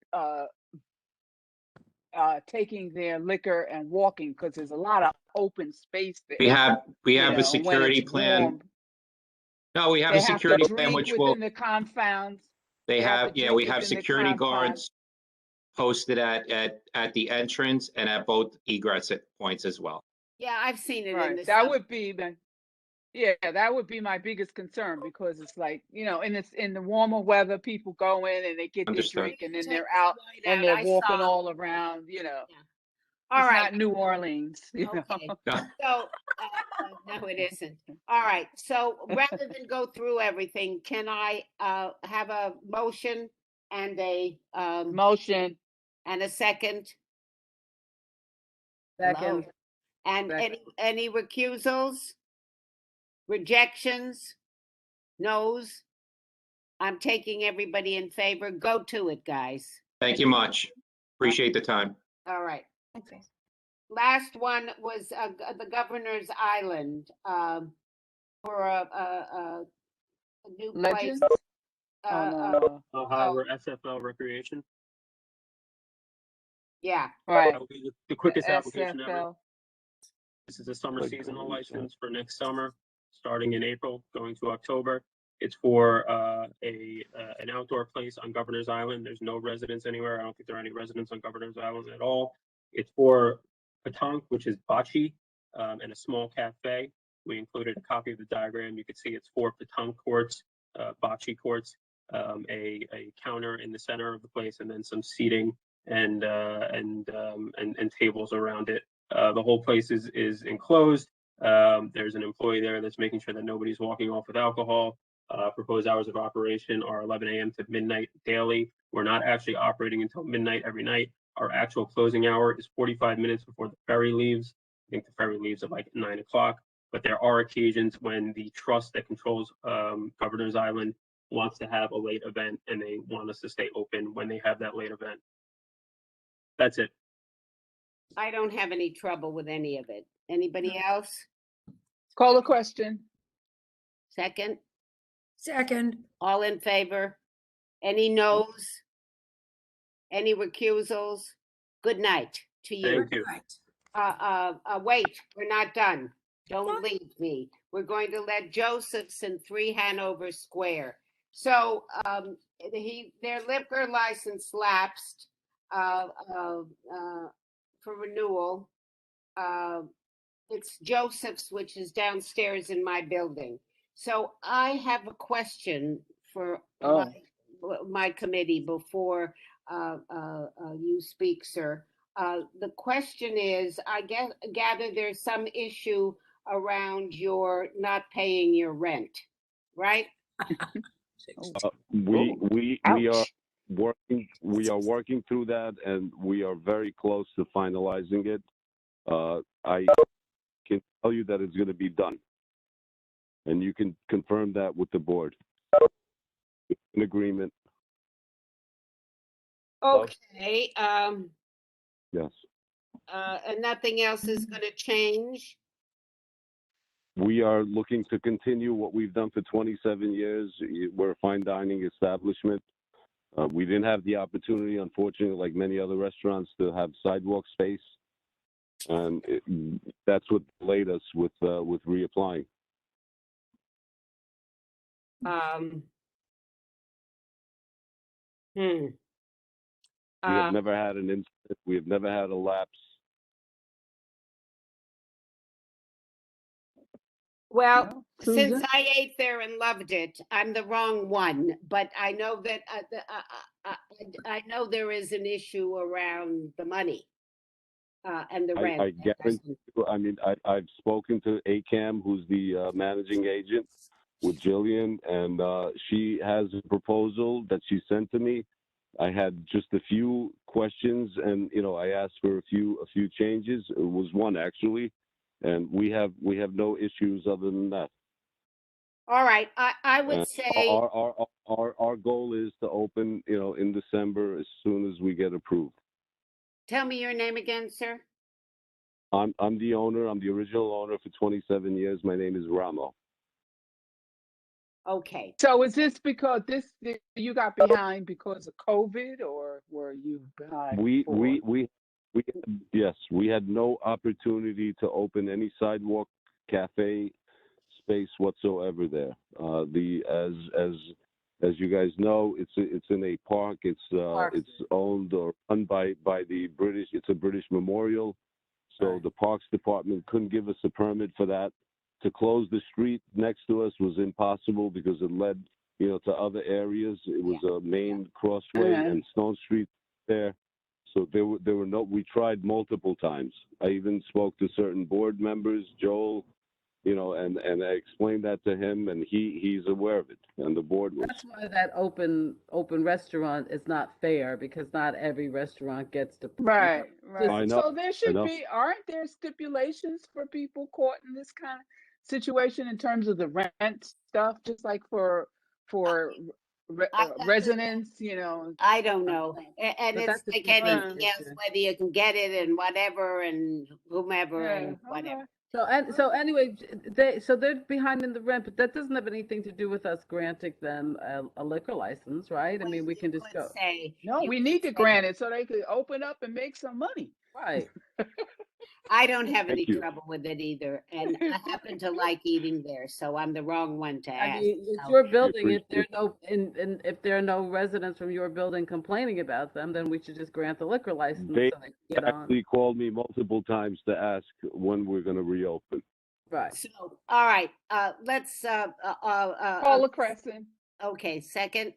[SPEAKER 6] taking their liquor and walking, because there's a lot of open space there.
[SPEAKER 23] We have
[SPEAKER 6] you
[SPEAKER 23] a
[SPEAKER 6] know, when
[SPEAKER 23] security
[SPEAKER 6] it's
[SPEAKER 23] plan.
[SPEAKER 6] warm.
[SPEAKER 23] No, we have
[SPEAKER 6] They
[SPEAKER 23] a
[SPEAKER 6] have to
[SPEAKER 23] security plan
[SPEAKER 6] drink
[SPEAKER 23] which will.
[SPEAKER 6] within the confounds.
[SPEAKER 23] They have,
[SPEAKER 6] to
[SPEAKER 23] yeah,
[SPEAKER 6] drink
[SPEAKER 23] we have
[SPEAKER 6] within the
[SPEAKER 23] security
[SPEAKER 6] confines.
[SPEAKER 23] guards posted at the entrance and at both egress points as well.
[SPEAKER 1] Yeah, I've seen it in
[SPEAKER 6] Right.
[SPEAKER 1] the
[SPEAKER 6] That
[SPEAKER 1] sub-
[SPEAKER 6] would be that would be my biggest concern, because it's like, in the warmer weather, people go in and they get their
[SPEAKER 23] Understood.
[SPEAKER 6] drink and then they're out and
[SPEAKER 1] out.
[SPEAKER 6] they're
[SPEAKER 1] I
[SPEAKER 6] walking
[SPEAKER 1] saw.
[SPEAKER 6] all around,
[SPEAKER 1] All
[SPEAKER 6] it's
[SPEAKER 1] right.
[SPEAKER 6] not New Orleans.
[SPEAKER 1] Okay.
[SPEAKER 23] Yeah.
[SPEAKER 1] So, no, it isn't. All right. So rather than go through everything, can I have a motion and a
[SPEAKER 6] motion
[SPEAKER 1] and a second?
[SPEAKER 2] Second.
[SPEAKER 1] Hello? And any recusals? Rejections? No's? I'm taking everybody in favor. Go to it, guys.
[SPEAKER 23] Thank you much. Appreciate the time.
[SPEAKER 1] All right. Okay. Last one was the Governor's Island for a new
[SPEAKER 6] Legends?
[SPEAKER 1] place.
[SPEAKER 24] Hi, we're SFL Recreation.
[SPEAKER 1] Yeah.
[SPEAKER 6] Right.
[SPEAKER 24] That will be the quickest application ever.
[SPEAKER 6] SFL.
[SPEAKER 24] This is a summer seasonal license for next summer, starting in April, going to October. It's for an outdoor place on Governor's Island. There's no residents anywhere. I don't think there are any residents on Governor's Island at all. It's for petanque, which is bocce, and a small cafe. We included a copy of the diagram. You can see it's 4 petanque courts, bocce courts, a counter in the center of the place, and then some seating and tables around it. The whole place is enclosed. There's an employee there that's making sure that nobody's walking off with alcohol. Proposed hours of operation are 11 a.m. to midnight daily. We're not actually operating until midnight every night. Our actual closing hour is 45 minutes before the ferry leaves. I think the ferry leaves at like 9 o'clock. But there are occasions when the trust that controls Governor's Island wants to have a late event, and they want us to stay open when they have that late event. That's it.
[SPEAKER 1] I don't have any trouble with any of it. Anybody else?
[SPEAKER 6] Call a question.
[SPEAKER 1] Second?
[SPEAKER 13] Second.
[SPEAKER 1] All in favor? Any no's? Any recusals? Good night to you.
[SPEAKER 24] Thank you.
[SPEAKER 1] Wait, we're not done. Don't leave me. We're going to let Josephson 3 Hanover Square. So their liquor license lapsed for renewal. It's Joseph's, which is downstairs in my building. So I have a question for my committee before you speak, sir. The question is, I gather there's some issue around your not paying your rent, right?
[SPEAKER 18] We are working through that, and we are very close to finalizing it. I can tell you that it's going to be done, and you can confirm that with the board. It's an agreement.
[SPEAKER 1] Okay.
[SPEAKER 18] Yes.
[SPEAKER 1] And nothing else is going to change.
[SPEAKER 18] We are looking to continue what we've done for 27 years. We're a fine dining establishment. We didn't have the opportunity, unfortunately, like many other restaurants, to have sidewalk space. And that's what delayed us with reapplying. We have never had an incident. We have never had a lapse.
[SPEAKER 1] Well, since I ate there and loved it, I'm the wrong one. But I know that I know there is an issue around the money and the rent.
[SPEAKER 18] I guarantee you, I mean, I've spoken to ACAM, who's the managing agent, with Jillian, and she has a proposal that she sent to me. I had just a few questions, and I asked for a few changes. It was one actually, and we have no issues other than that.
[SPEAKER 1] All right, I would say
[SPEAKER 18] our goal is to open, in December as soon as we get approved.
[SPEAKER 1] Tell me your name again, sir.
[SPEAKER 18] I'm the owner. I'm the original owner for 27 years. My name is Ramo.
[SPEAKER 1] Okay.
[SPEAKER 6] So is this because you got behind because of COVID, or were you behind?
[SPEAKER 18] Yes, we had no opportunity to open any sidewalk cafe space whatsoever there. As you guys know, it's in a park. It's owned or run by the British. It's a British memorial. So the Parks Department couldn't give us a permit for that. To close the street next to us was impossible because it led, to other areas. It was a main crossway and Stone Street there. So there were no. We tried multiple times. I even spoke to certain board members, Joel, and I explained that to him, and he's aware of it, and the board was.
[SPEAKER 2] That's why that open restaurant is not fair, because not every restaurant gets to.
[SPEAKER 6] Right.
[SPEAKER 18] I know,
[SPEAKER 6] so there should be, aren't there stipulations for people caught in this kind of situation in terms of the rent stuff, just like for residents,
[SPEAKER 1] I don't know. And it's like anything else, whether you can get it and whatever and whomever and whatever.
[SPEAKER 2] So anyway, they're behind in the rent, but that doesn't have anything to do with us granting them a liquor license, right? I mean, we can just go.
[SPEAKER 6] No, we need to grant it so they could open up and make some money.
[SPEAKER 2] Right.
[SPEAKER 1] I don't have any trouble with it either, and I happen to like eating there, so I'm the wrong one to ask.
[SPEAKER 2] I mean, it's your building. If there are no residents from your building complaining about them, then we should just grant the liquor license.
[SPEAKER 18] They
[SPEAKER 2] so they can get
[SPEAKER 18] actually called me multiple times to ask when we're going to reopen.
[SPEAKER 2] Right.
[SPEAKER 1] So, all right, let's
[SPEAKER 6] Paula Crescent.
[SPEAKER 1] Okay, second.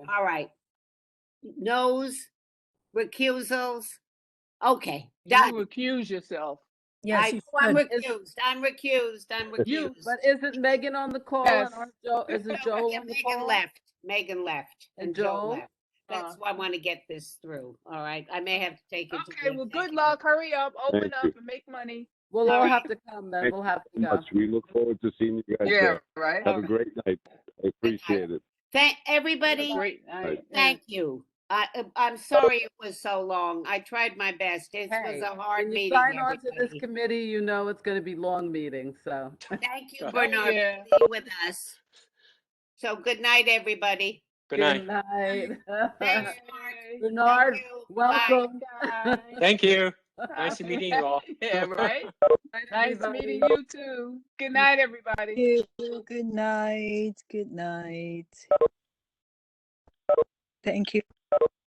[SPEAKER 13] All
[SPEAKER 1] right. No's, recusals. Okay, done.
[SPEAKER 6] You recuse yourself.
[SPEAKER 13] Yes,
[SPEAKER 1] I'm recused. I'm recused.
[SPEAKER 2] But isn't Megan on the call?
[SPEAKER 6] Yes.
[SPEAKER 2] And is it Joel on the call?
[SPEAKER 1] Megan left.
[SPEAKER 2] And Joel
[SPEAKER 1] left. That's why I want to get this through. All right. I may have to take it.
[SPEAKER 6] Okay, well, good luck. Hurry up. Open up and make money.
[SPEAKER 2] We'll all have to come then. We'll have to go.
[SPEAKER 18] We look forward to seeing you guys. there.
[SPEAKER 6] Right.
[SPEAKER 18] Have a great night. I appreciate it.
[SPEAKER 1] Thank everybody.
[SPEAKER 6] Great night.
[SPEAKER 1] Thank you. I'm sorry it was so long. I tried my best. It was a hard
[SPEAKER 2] when you
[SPEAKER 1] meeting.
[SPEAKER 2] sign on to this committee, it's going to be long meetings. So
[SPEAKER 1] thank you, Bernard, for being with us. So good night, everybody.
[SPEAKER 5] Good night.
[SPEAKER 1] Thanks,
[SPEAKER 2] Bernard,
[SPEAKER 1] Thank you.
[SPEAKER 2] welcome.
[SPEAKER 5] Thank you. Nice meeting you all.
[SPEAKER 6] Yeah, right? Nice
[SPEAKER 2] everybody.
[SPEAKER 6] meeting you too. Good night, everybody.
[SPEAKER 4] Good night. Good night. Thank you.